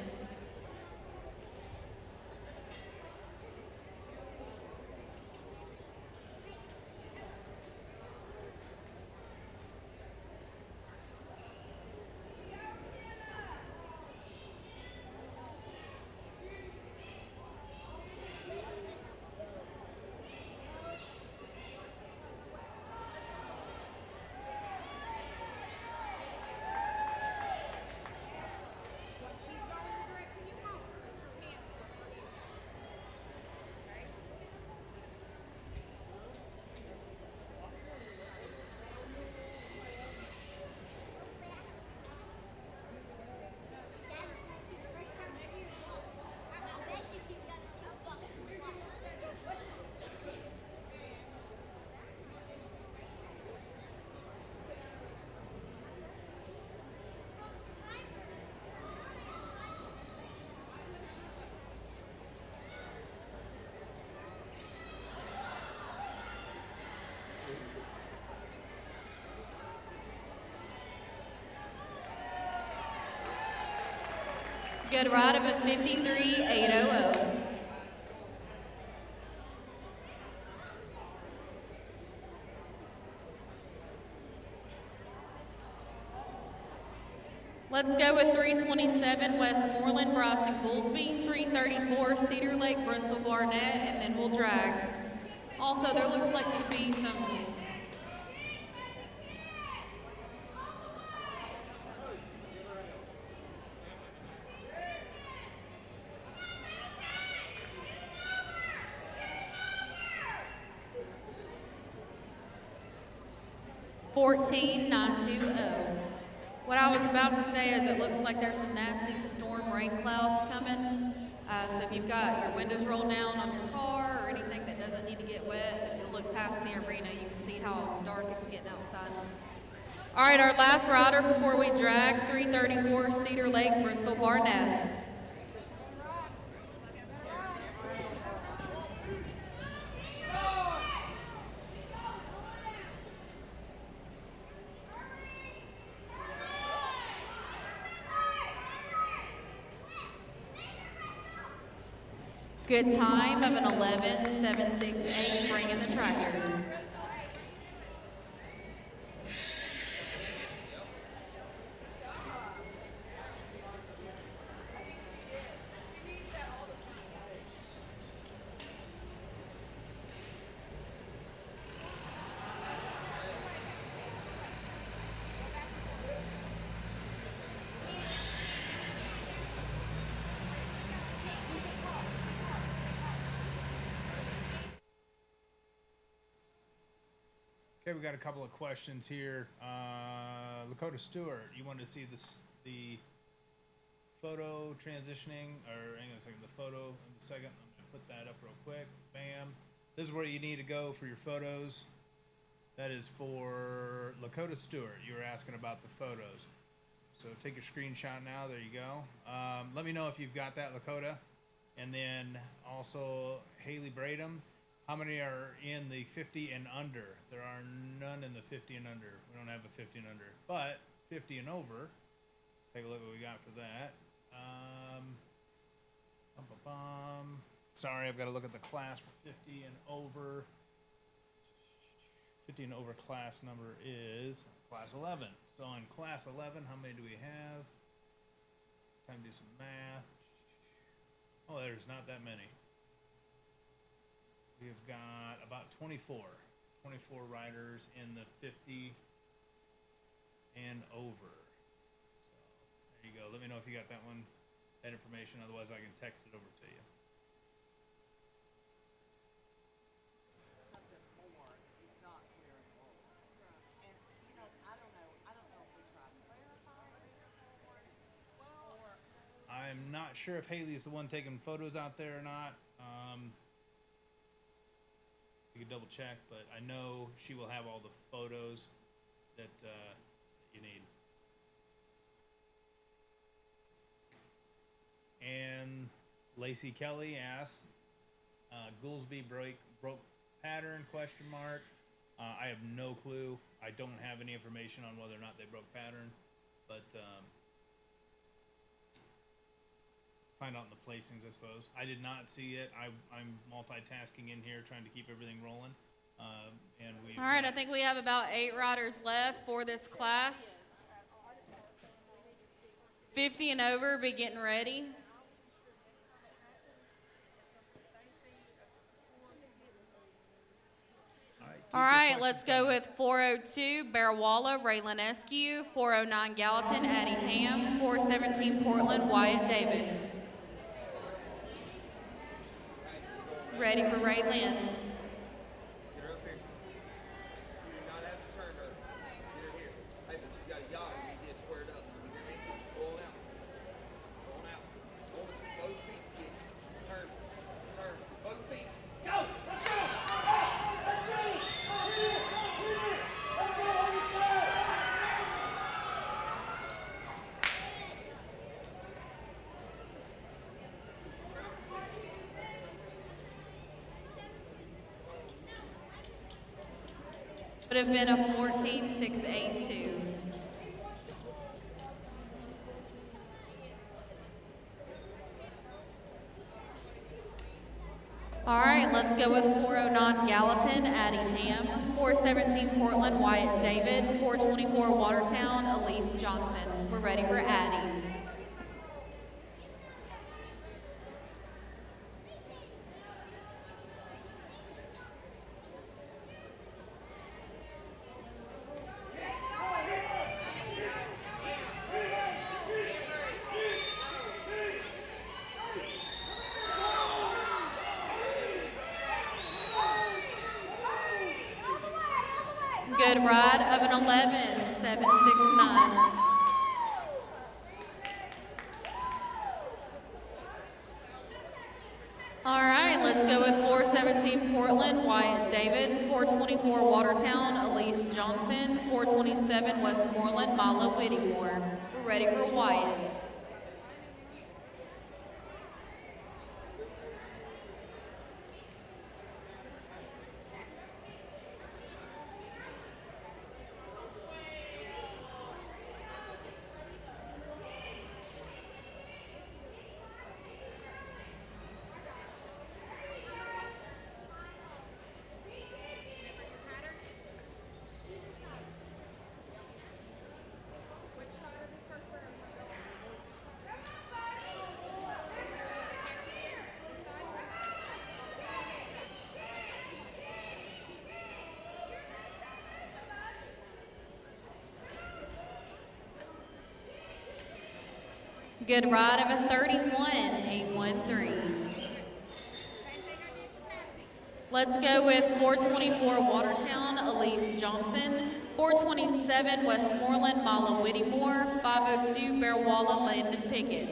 S12: Good ride of a 53.800. Let's go with 327 Westmoreland, Bryson Goolsby, 334 Cedar Lake, Bristol Barnett, and then we'll drag. Also, there looks like to be some $14,920. What I was about to say is it looks like there's some nasty storm rain clouds coming. So if you've got your windows rolled down on your car or anything that doesn't need to get wet, if you look past the arena, you can see how dark it's getting outside. All right, our last rider before we drag, 334 Cedar Lake, Bristol Barnett. Good time of an 11.768, bringing the tractors.
S1: Okay, we got a couple of questions here. Lakota Stewart, you wanted to see the photo transitioning, or hang on a second, the photo in a second. I'm gonna put that up real quick. Bam. This is where you need to go for your photos. That is for Lakota Stewart. You were asking about the photos. So take your screenshot now. There you go. Let me know if you've got that, Lakota. And then also Haley Bradham. How many are in the 50 and under? There are none in the 50 and under. We don't have a 50 and under, but 50 and over. Let's take a look at what we got for that. Sorry, I've got to look at the class for 50 and over. 50 and over class number is class 11. So in class 11, how many do we have? Time to do some math. Oh, there's not that many. We've got about 24 riders in the 50 and over. So there you go. Let me know if you got that one, that information. Otherwise, I can text it over to you. I'm not sure if Haley is the one taking photos out there or not. You can double check, but I know she will have all the photos that you need. And Lacey Kelly asks, Goolsby broke pattern, question mark. I have no clue. I don't have any information on whether or not they broke pattern, but find out in the placings, I suppose. I did not see it. I'm multitasking in here, trying to keep everything rolling. And we.
S12: All right, I think we have about 8 riders left for this class. 50 and over, be getting ready. All right, let's go with 402 Bearwalla, Raylan Eskew, 409 Gallatin, Addie Ham, 417 Portland, Wyatt David. Ready for Raylan. Would have been a 14.682. All right, let's go with 409 Gallatin, Addie Ham. 417 Portland, Wyatt David. 424 Watertown, Elise Johnson. We're ready for Addie. Good ride of an 11.769. All right, let's go with 417 Portland, Wyatt David. 424 Watertown, Elise Johnson. 427 Westmoreland, Mila Whittemore. We're ready for Wyatt. Good ride of a 31.813. Let's go with 424 Watertown, Elise Johnson. 427 Westmoreland, Mila Whittemore. 502 Bearwalla, Landon Pickett.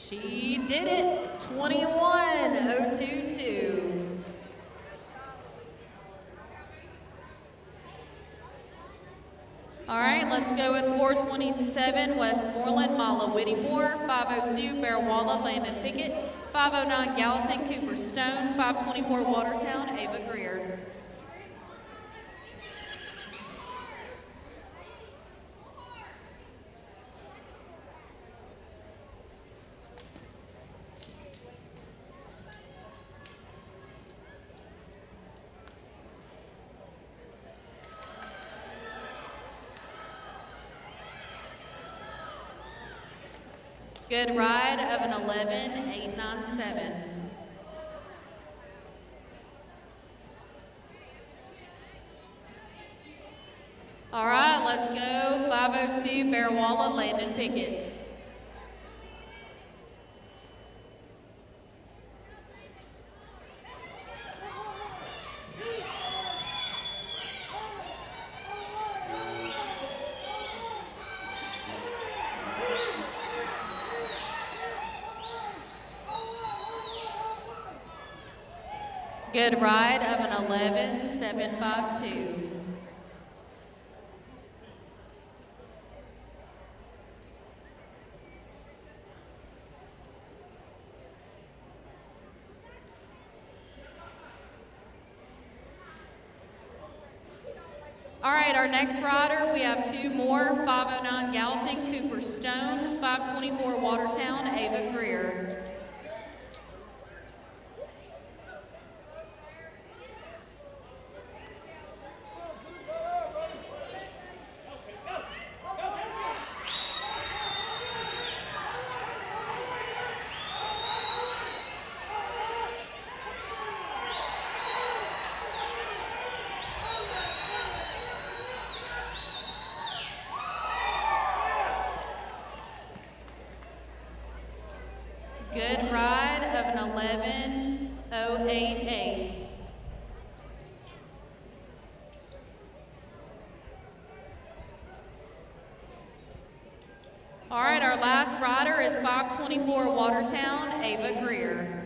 S12: She did it, 21.022. All right, let's go with 427 Westmoreland, Mila Whittemore. 502 Bearwalla, Landon Pickett. 509 Gallatin, Cooper Stone. 524 Watertown, Ava Greer. Good ride of an 11.897. All right, let's go. 502 Bearwalla, Landon Pickett. Good ride of an 11.752. All right, our next rider, we have two more. 509 Gallatin, Cooper Stone. 524 Watertown, Ava Greer. Good ride of an 11.088. All right, our last rider is 524 Watertown, Ava Greer.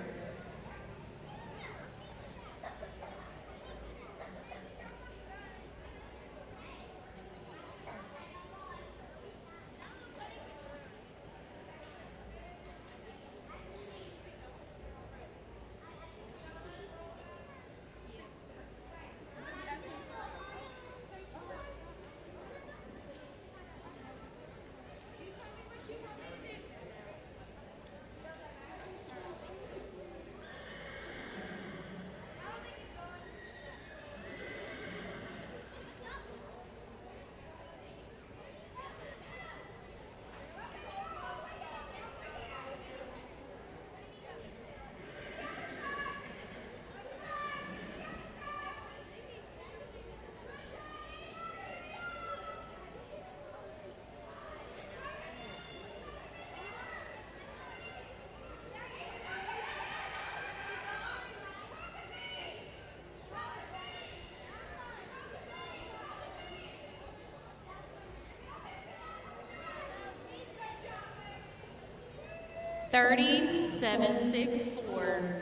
S12: $37.64.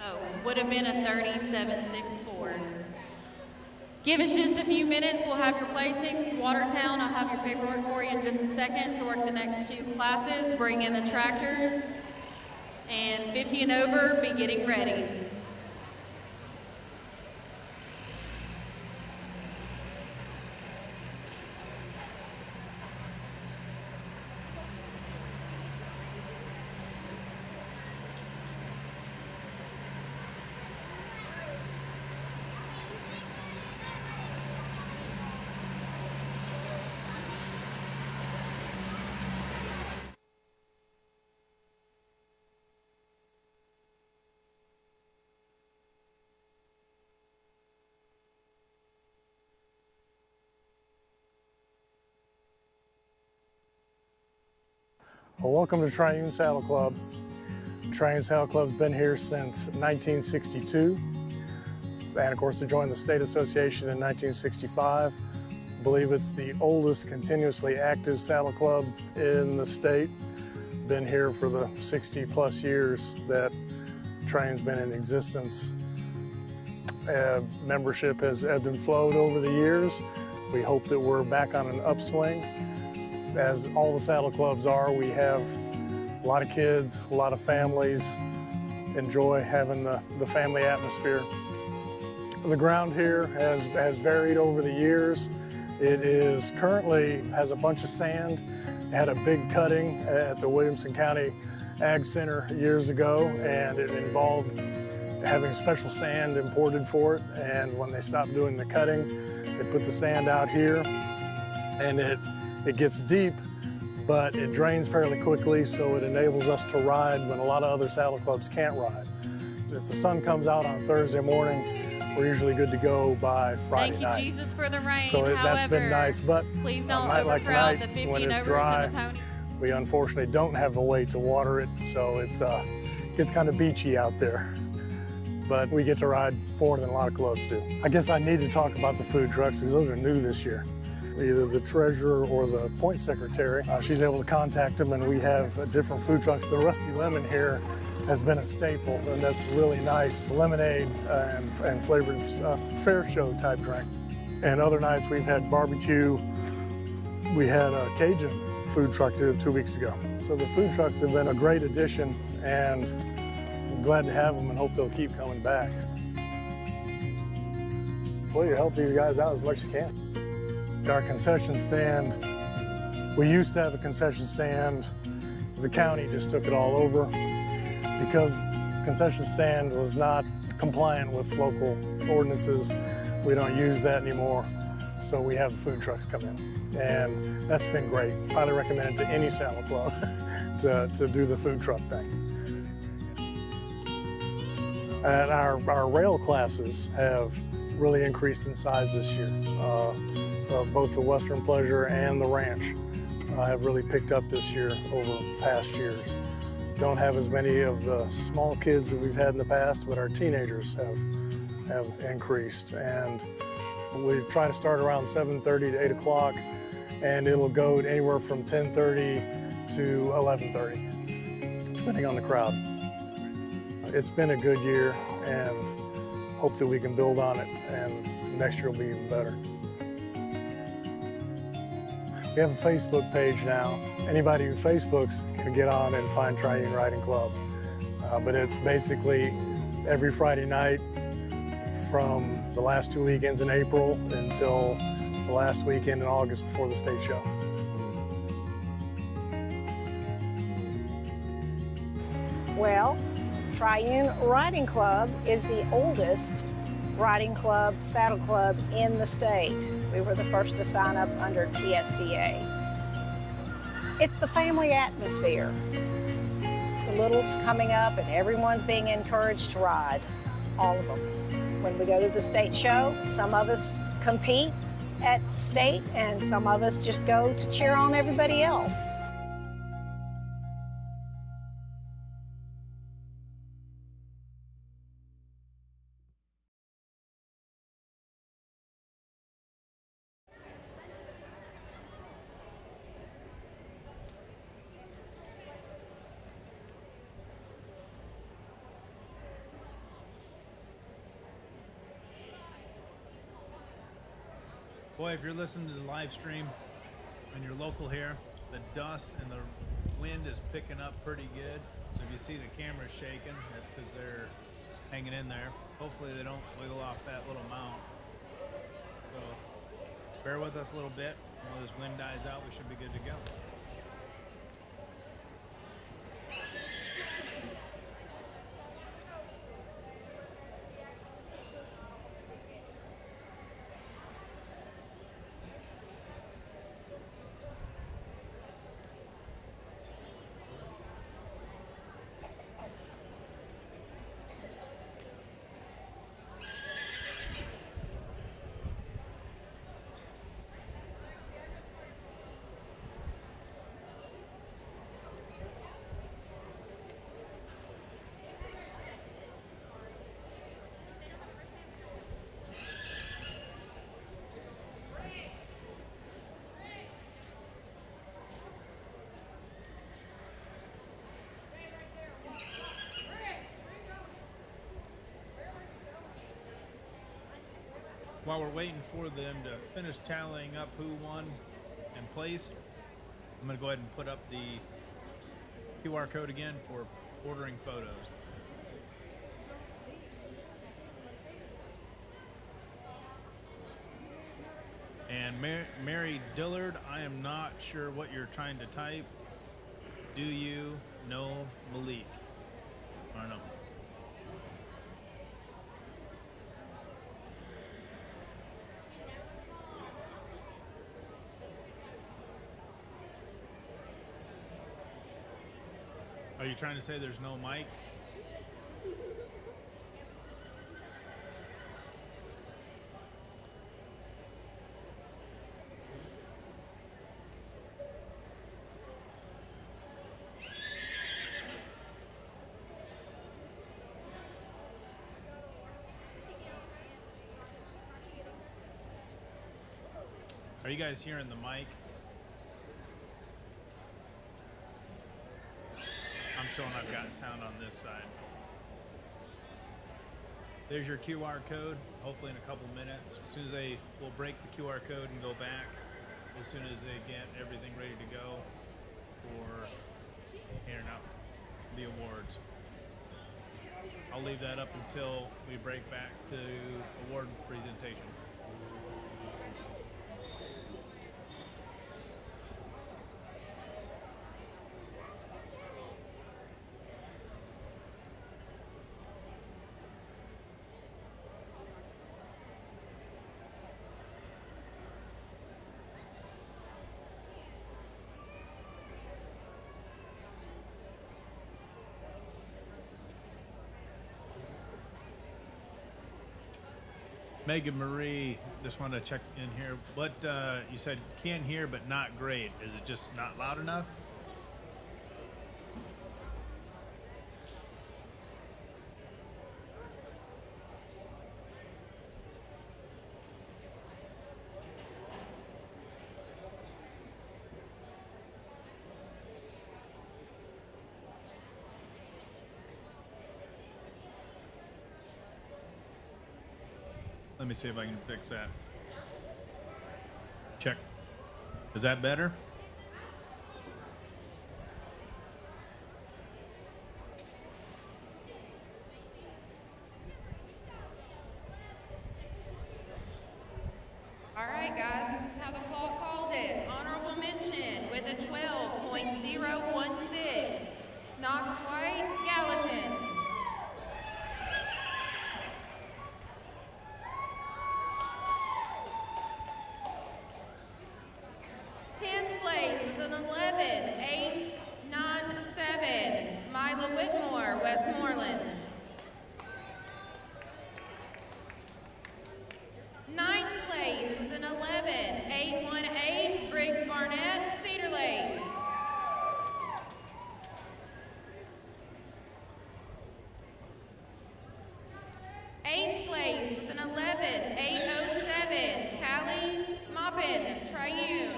S12: Oh, would have been a $37.64. Give us just a few minutes. We'll have your placings. Watertown, I'll have your paperwork for you in just a second to work the next two classes. Bring in the tractors. And 50 and over, be getting ready.
S18: Well, welcome to Triune Saddle Club. Triune Saddle Club's been here since 1962. And of course, they joined the State Association in 1965. I believe it's the oldest continuously active saddle club in the state. Been here for the 60 plus years that Triune's been in existence. Membership has ebbed and flowed over the years. We hope that we're back on an upswing. As all the saddle clubs are, we have a lot of kids, a lot of families enjoy having the family atmosphere. The ground here has varied over the years. It is currently has a bunch of sand. It had a big cutting at the Williamson County Ag Center years ago, and it involved having special sand imported for it. And when they stopped doing the cutting, they put the sand out here, and it gets deep, but it drains fairly quickly, so it enables us to ride when a lot of other saddle clubs can't ride. If the sun comes out on Thursday morning, we're usually good to go by Friday night.
S12: Thank you, Jesus, for the rain.
S18: So that's been nice, but
S12: please
S18: a
S12: don't
S18: night like
S12: overcrowd
S18: tonight,
S12: the 50
S18: when
S12: and
S18: it's
S12: overs
S18: dry,
S12: and the pony.
S18: we unfortunately don't have a way to water it, so it's gets kind of beachy out there. But we get to ride more than a lot of clubs do. I guess I need to talk about the food trucks, because those are new this year. Either the treasurer or the point secretary, she's able to contact them, and we have different food trucks. The Rusty Lemon here has been a staple, and that's really nice. Lemonade and flavored fair show type drink. And other nights we've had barbecue. We had a Cajun food truck here 2 weeks ago. So the food trucks have been a great addition, and I'm glad to have them and hope they'll keep coming back. Well, you help these guys out as much as you can. Our concession stand, we used to have a concession stand. The county just took it all over because the concession stand was not compliant with local ordinances. We don't use that anymore, so we have the food trucks come in, and that's been great. Highly recommend it to any saddle club to do the food truck thing. And our rail classes have really increased in size this year. Both the Western Pleasure and the Ranch. have really picked up this year over past years. Don't have as many of the small kids that we've had in the past, but our teenagers have increased. And we try to start around 7:30 to 8 o'clock, and it'll go anywhere from 10:30 to 11:30, depending on the crowd. It's been a good year, and hope that we can build on it, and next year will be even better. We have a Facebook page now. Anybody who Facebooks can get on and find Triune Riding Club. But it's basically every Friday night from the last 2 weekends in April until the last weekend in August before the state show.
S19: Well, Triune Riding Club is the oldest riding club, saddle club in the state. We were the first to sign up under TSCA. It's the family atmosphere. The littles coming up and everyone's being encouraged to ride, all of them. When we go to the state show, some of us compete at state and some of us just go to cheer on everybody else.
S1: Boy, if you're listening to the live stream and you're local here, the dust and the wind is picking up pretty good. So if you see the camera shaking, that's because they're hanging in there. Hopefully they don't wiggle off that little mount. So bear with us a little bit. When this wind dies out, we should be good to go. While we're waiting for them to finish tallying up who won and placed, I'm going to go ahead and put up the QR code again for ordering photos. And Mary Dillard, I am not sure what you're trying to type. Do you know Malik? I don't know. Are you trying to say there's no mic? Are you guys hearing the mic? I'm showing I've got sound on this side. There's your QR code, hopefully in a couple minutes. As soon as we'll break the QR code and go back, as soon as they get everything ready to go for handing out the awards. I'll leave that up until we break back to award presentation. Megan Marie, just wanted to check in here. What you said can hear but not great. Is it just not loud enough? Let me see if I can fix that. Check. Is that better?
S6: All right, guys, this is how the clock called it. Honorable mention with a 12.016. Knox White, Gallatin. 10th place with an 11.897. Mila Whitmore, Westmoreland. 9th place with an 11.818. Briggs Barnett, Cedar Lake. 8th place with an 11.807. Callie Maupin, Triune.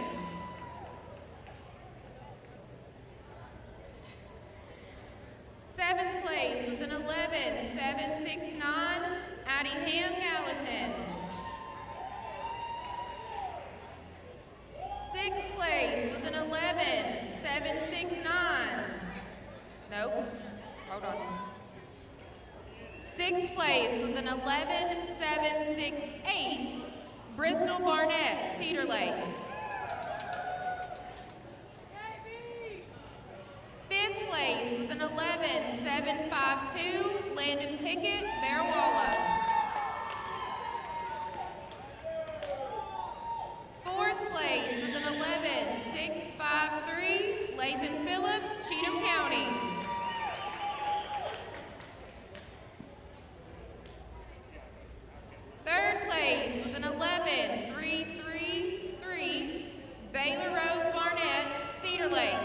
S6: 7th place with an 11.769. Addie Ham, Gallatin. 6th place with an 11.769. Nope. Hold on. 6th place with an 11.768. Bristol Barnett, Cedar Lake. 5th place with an 11.752. Landon Pickett, Bearwalla. 4th place with an 11.653. Lathan Phillips, Cheatham County. 3rd place with an 11.333. Baylor Rose Barnett, Cedar Lake.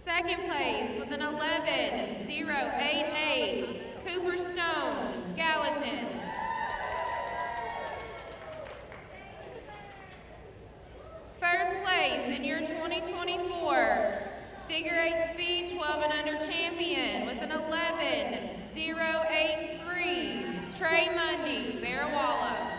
S6: 2nd place with an 11.088. Cooper Stone, Gallatin. 1st place in your 2024 Figure 8 Speed 12 and Under champion with an 11.083. Trey Mundy, Bearwalla.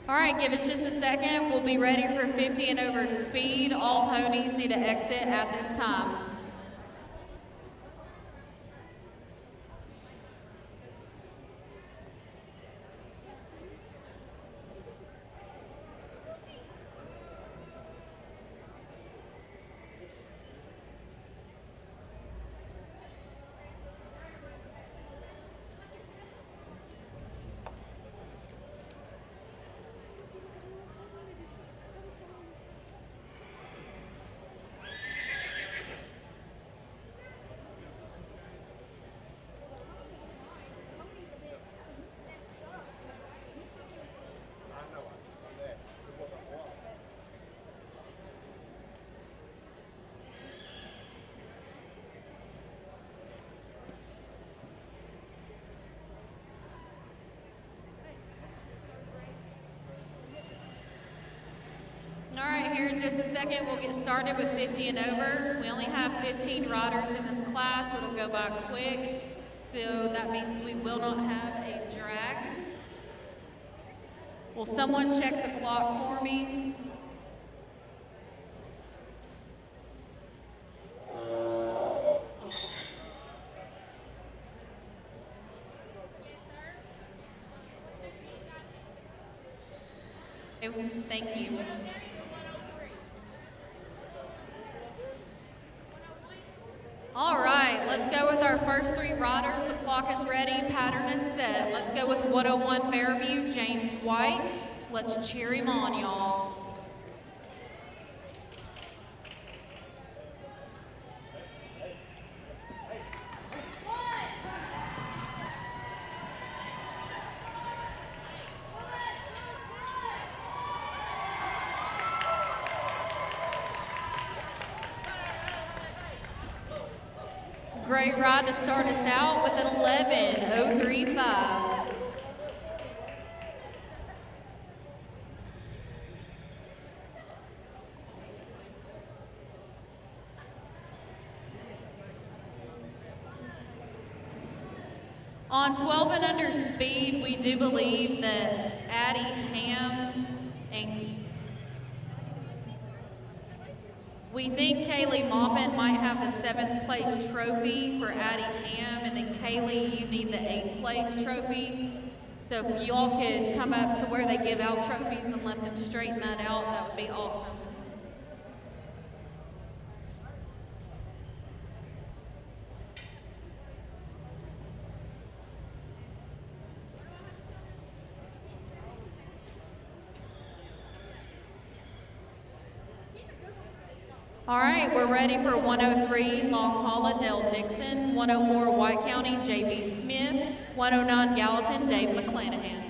S12: All right, give us just a second. We'll be ready for 50 and over speed. All ponies need to exit at this time. All right, here in just a second, we'll get started with 50 and over. We only have 15 riders in this class, so it'll go by quick. So that means we will not have a drag. Will someone check the clock for me? Thank you. All right, let's go with our first three riders. The clock is ready, pattern is set. Let's go with 101 Fairview, James White. Let's cheer him on, y'all. Great ride to start us out with an 11:035. On 12 and under speed, we do believe that Addie Ham and we think Kaylee Maupin might have the 7th place trophy for Addie Ham, and then Kaylee, you need the 8th place trophy. So if y'all could come up to where they give out trophies and let them straighten that out, that would be awesome. All right, we're ready for 103 Long Haul Dale Dixon, 104 White County J.B. Smith, 109 Gallatin Dave McClanahan.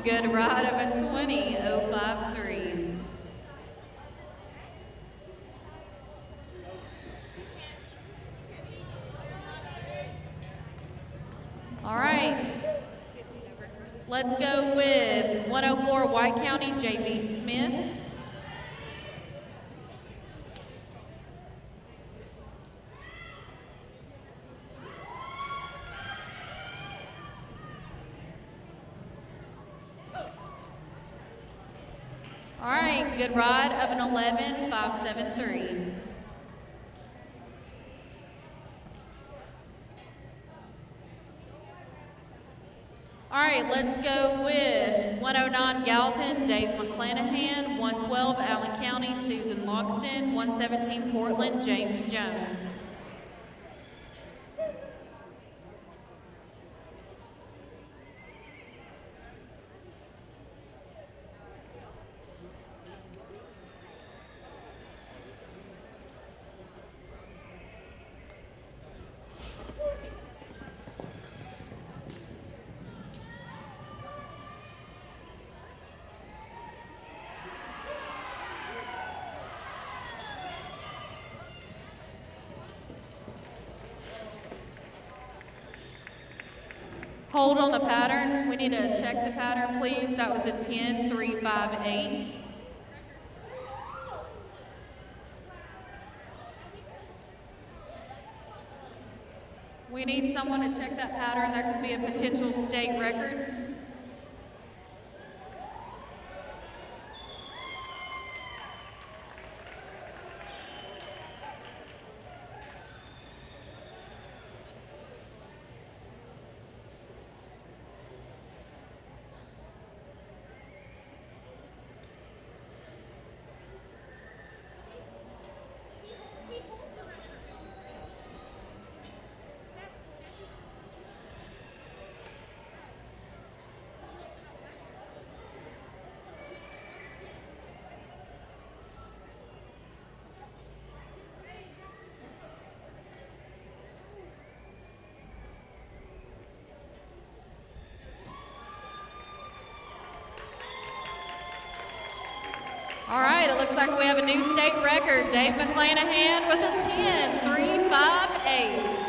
S12: Good ride of a 20:053. All right. Let's go with 104 White County J.B. Smith. All right, good ride of an 11:573. All right, let's go with 109 Gallatin, Dave McClanahan, 112 Allen County, Susan Loxton, 117 Portland, James Jones. Hold on the pattern. We need to check the pattern, please. That was a 10-3-5-8. We need someone to check that pattern. That could be a potential state record. All right, it looks like we have a new state record. Dave McClanahan with a 10-3-5-8.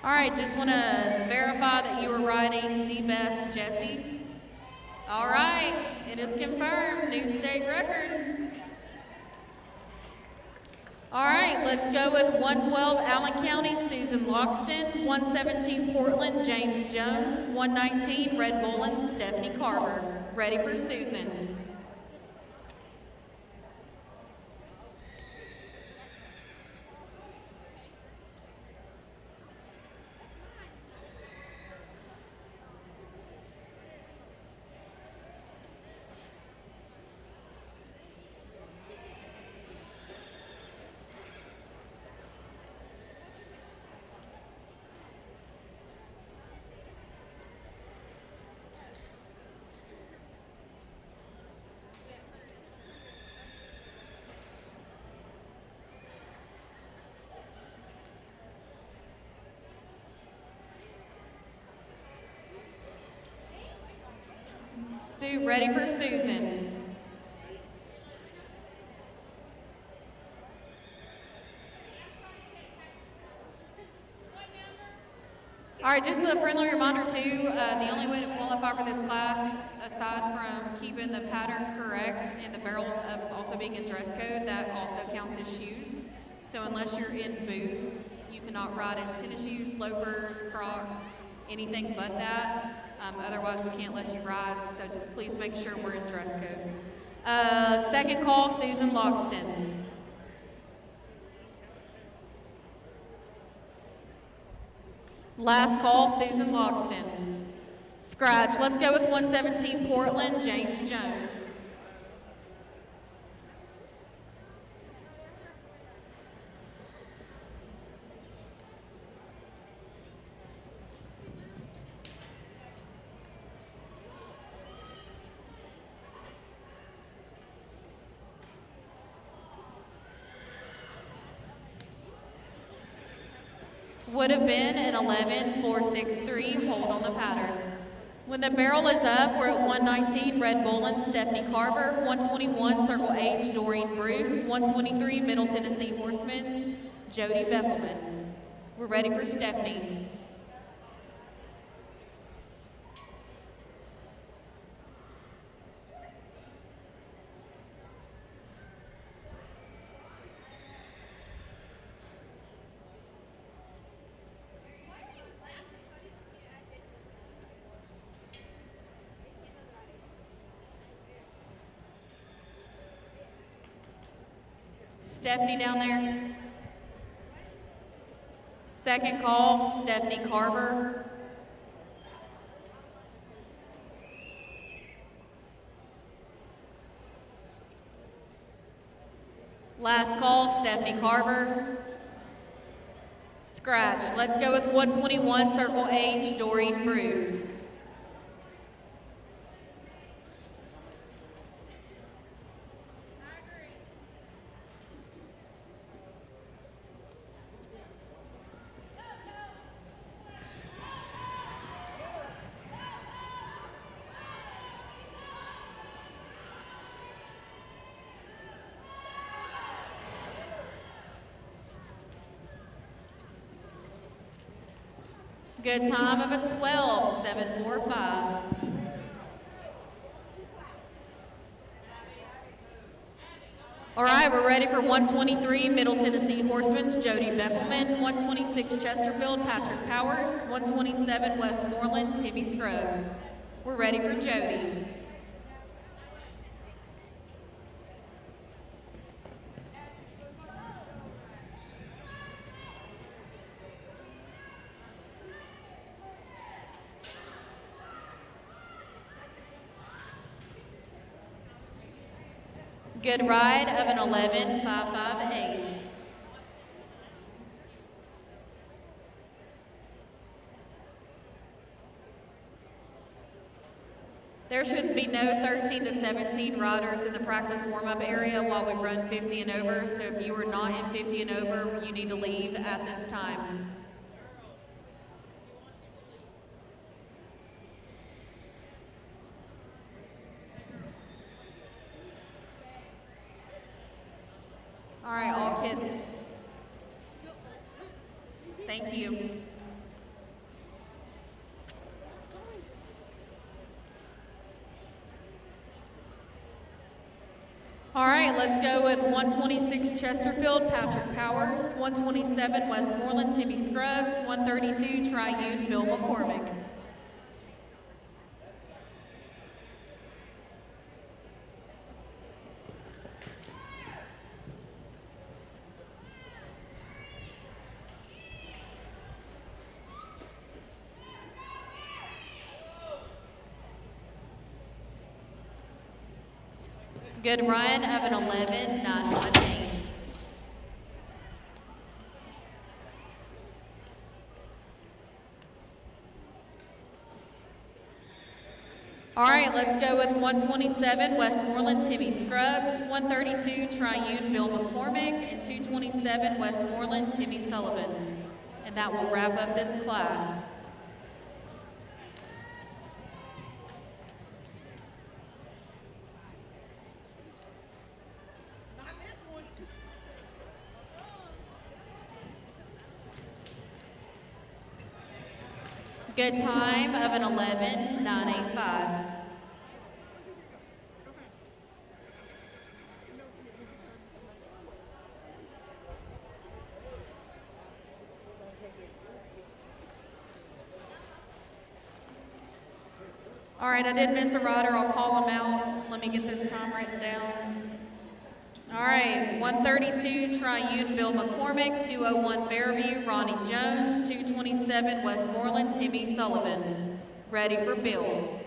S12: All right, just want to verify that you were riding D-Best Jesse. All right, it is confirmed, new state record. All right, let's go with 112 Allen County, Susan Loxton, 117 Portland, James Jones, 119 Red Bullen, Stephanie Carver. Ready for Susan. Sue, ready for Susan. All right, just a friendly reminder too, the only way to qualify for this class, aside from keeping the pattern correct and the barrels of us also being in dress code, that also counts as shoes. So unless you're in boots, you cannot ride in tennis shoes, loafers, Crocs, anything but that. Otherwise, we can't let you ride, so just please make sure we're in dress code. Second call, Susan Loxton. Last call, Susan Loxton. Scratch. Let's go with 117 Portland, James Jones. Would have been an 11-4-6-3, hold on the pattern. When the barrel is up, we're at 119, Red Bullen, Stephanie Carver, 121, Circle H, Doreen Bruce, 123, Middle Tennessee Horsemen's, Jody Beppelman. We're ready for Stephanie. Stephanie down there. Second call, Stephanie Carver. Last call, Stephanie Carver. Scratch. Let's go with 121, Circle H, Doreen Bruce. Good time of a 12.745. All right, we're ready for 123 Middle Tennessee Horsemen's Jody Beckelman, 126 Chesterfield Patrick Powers, 127 Westmoreland Timmy Scruggs. We're ready for Jody. Good ride of an 11.558. There should be no 13 to 17 riders in the practice warm-up area while we run 50 and over, so if you are not in 50 and over, you need to leave at this time. All right, all kids. Thank you. All right, let's go with 126 Chesterfield, Patrick Powers, 127 Westmoreland, Timmy Scruggs, 132 Triune, Bill McCormick. Good run of an 11.918. All right, let's go with 127 Westmoreland Timmy Scruggs, 132 Triune Bill McCormick, and 227 Westmoreland Timmy Sullivan. And that will wrap up this class. Good time of an 11.985. All right, I did miss a rider. I'll call them out. Let me get this time written down. All right, 132 Triune Bill McCormick, 201 Fairview Ronnie Jones, 227 Westmoreland Timmy Sullivan. Ready for Bill.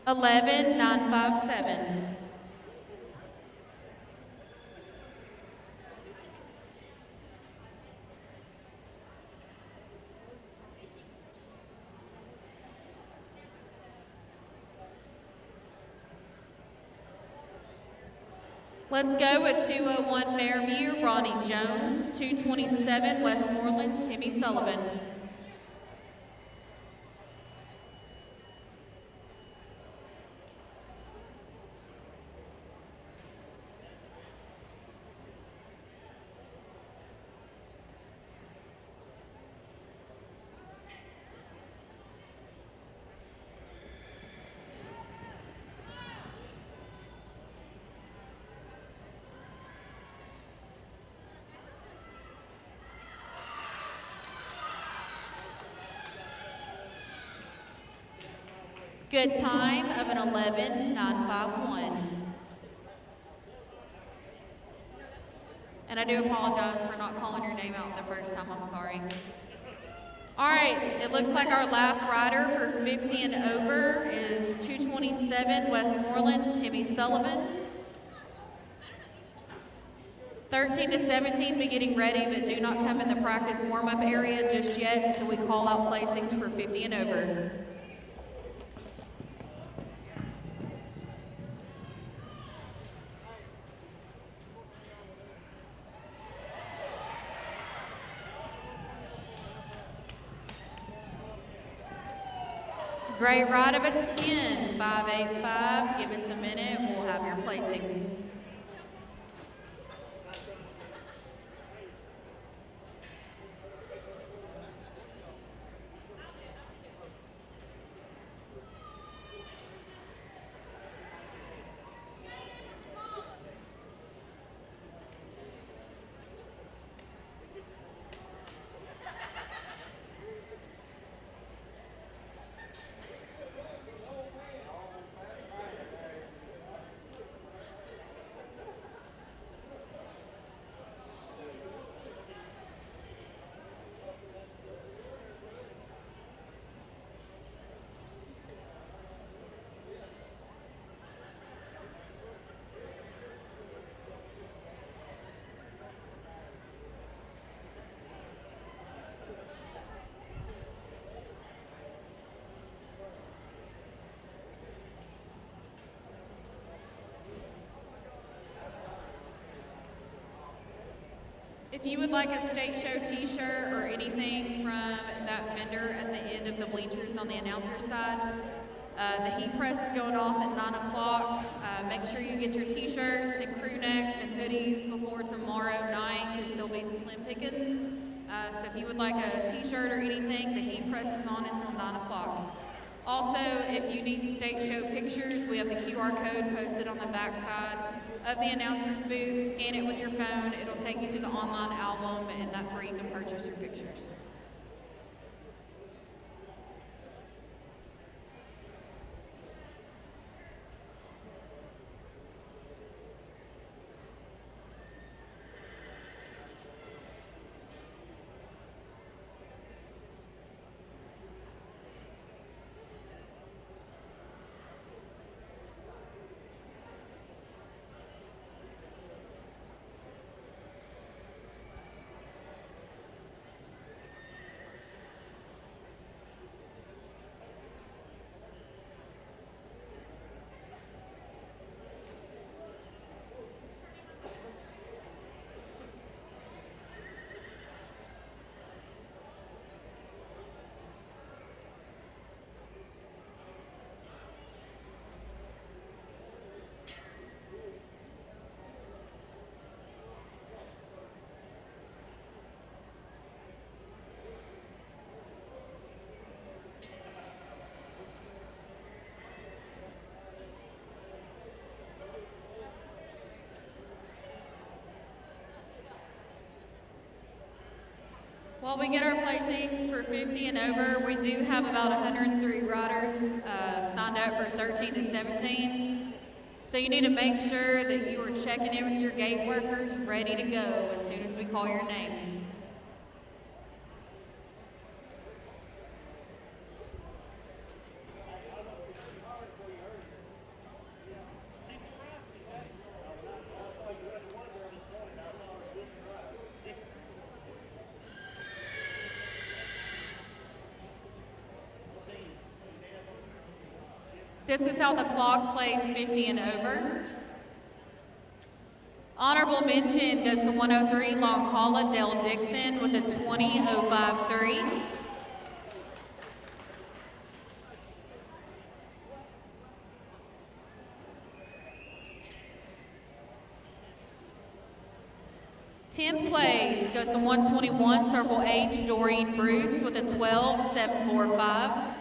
S12: $11,957. Let's go with 201 Fairview, Ronnie Jones, 227 Westmoreland, Timmy Sullivan. Good time of an 11.951. And I do apologize for not calling your name out the first time, I'm sorry. All right, it looks like our last rider for 50 and over is 227 Westmoreland, Timmy Sullivan. 13 to 17 be getting ready, but do not come in the practice warm-up area just yet until we call out placings for 50 and over. Great ride of a 10.585. Give us a minute. We'll have your placings. If you would like a state show t-shirt or anything from that vendor at the end of the bleachers on the announcer side, the heat press is going off at 9 o'clock. Make sure you get your t-shirts and crew necks and hoodies before tomorrow night because there'll be slim pickings. So if you would like a t-shirt or anything, the heat press is on until 9 o'clock. Also, if you need state show pictures, we have the QR code posted on the back side of the announcer's booth. Scan it with your phone. It'll take you to the online album, and that's where you can purchase your pictures. While we get our placings for 50 and over, we do have about 103 riders signed up for 13 to 17. So you need to make sure that you are checking in with your gate workers, ready to go as soon as we call your name. This is how the clock plays 50 and over. Honorable mention goes to 103 Long Haul Dale Dixon with a 20.053. Tenth place goes to 121 Circle H Doreen Bruce with a 12.745.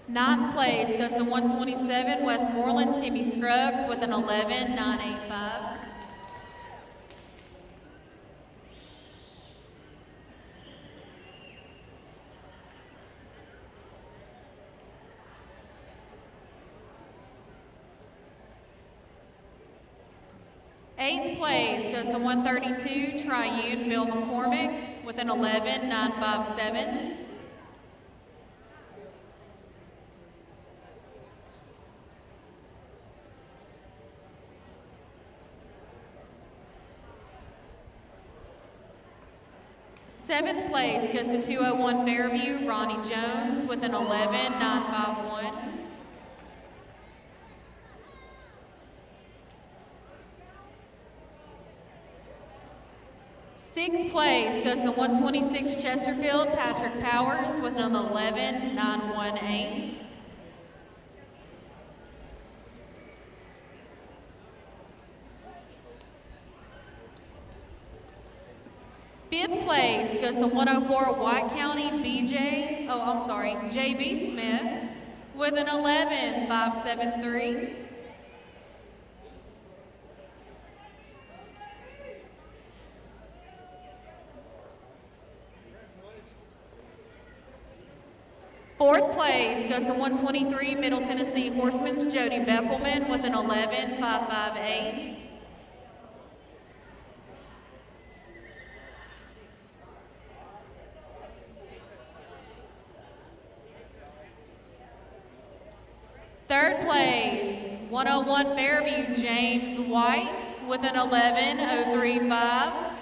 S12: Ninth place goes to 127 Westmoreland Timmy Scruggs with an 11.985. Eighth place goes to 132 Triune Bill McCormick with an 11.957. Seventh place goes to 201 Fairview, Ronnie Jones with an 11.951. Sixth place goes to 126 Chesterfield, Patrick Powers with an 11.918. Fifth place goes to 104 White County JB Smith with an 11.573. Fourth place goes to 123 Middle Tennessee Horsemen's Jody Beckelman with an 11.558. Third place, 101 Fairview James White with an 11.035.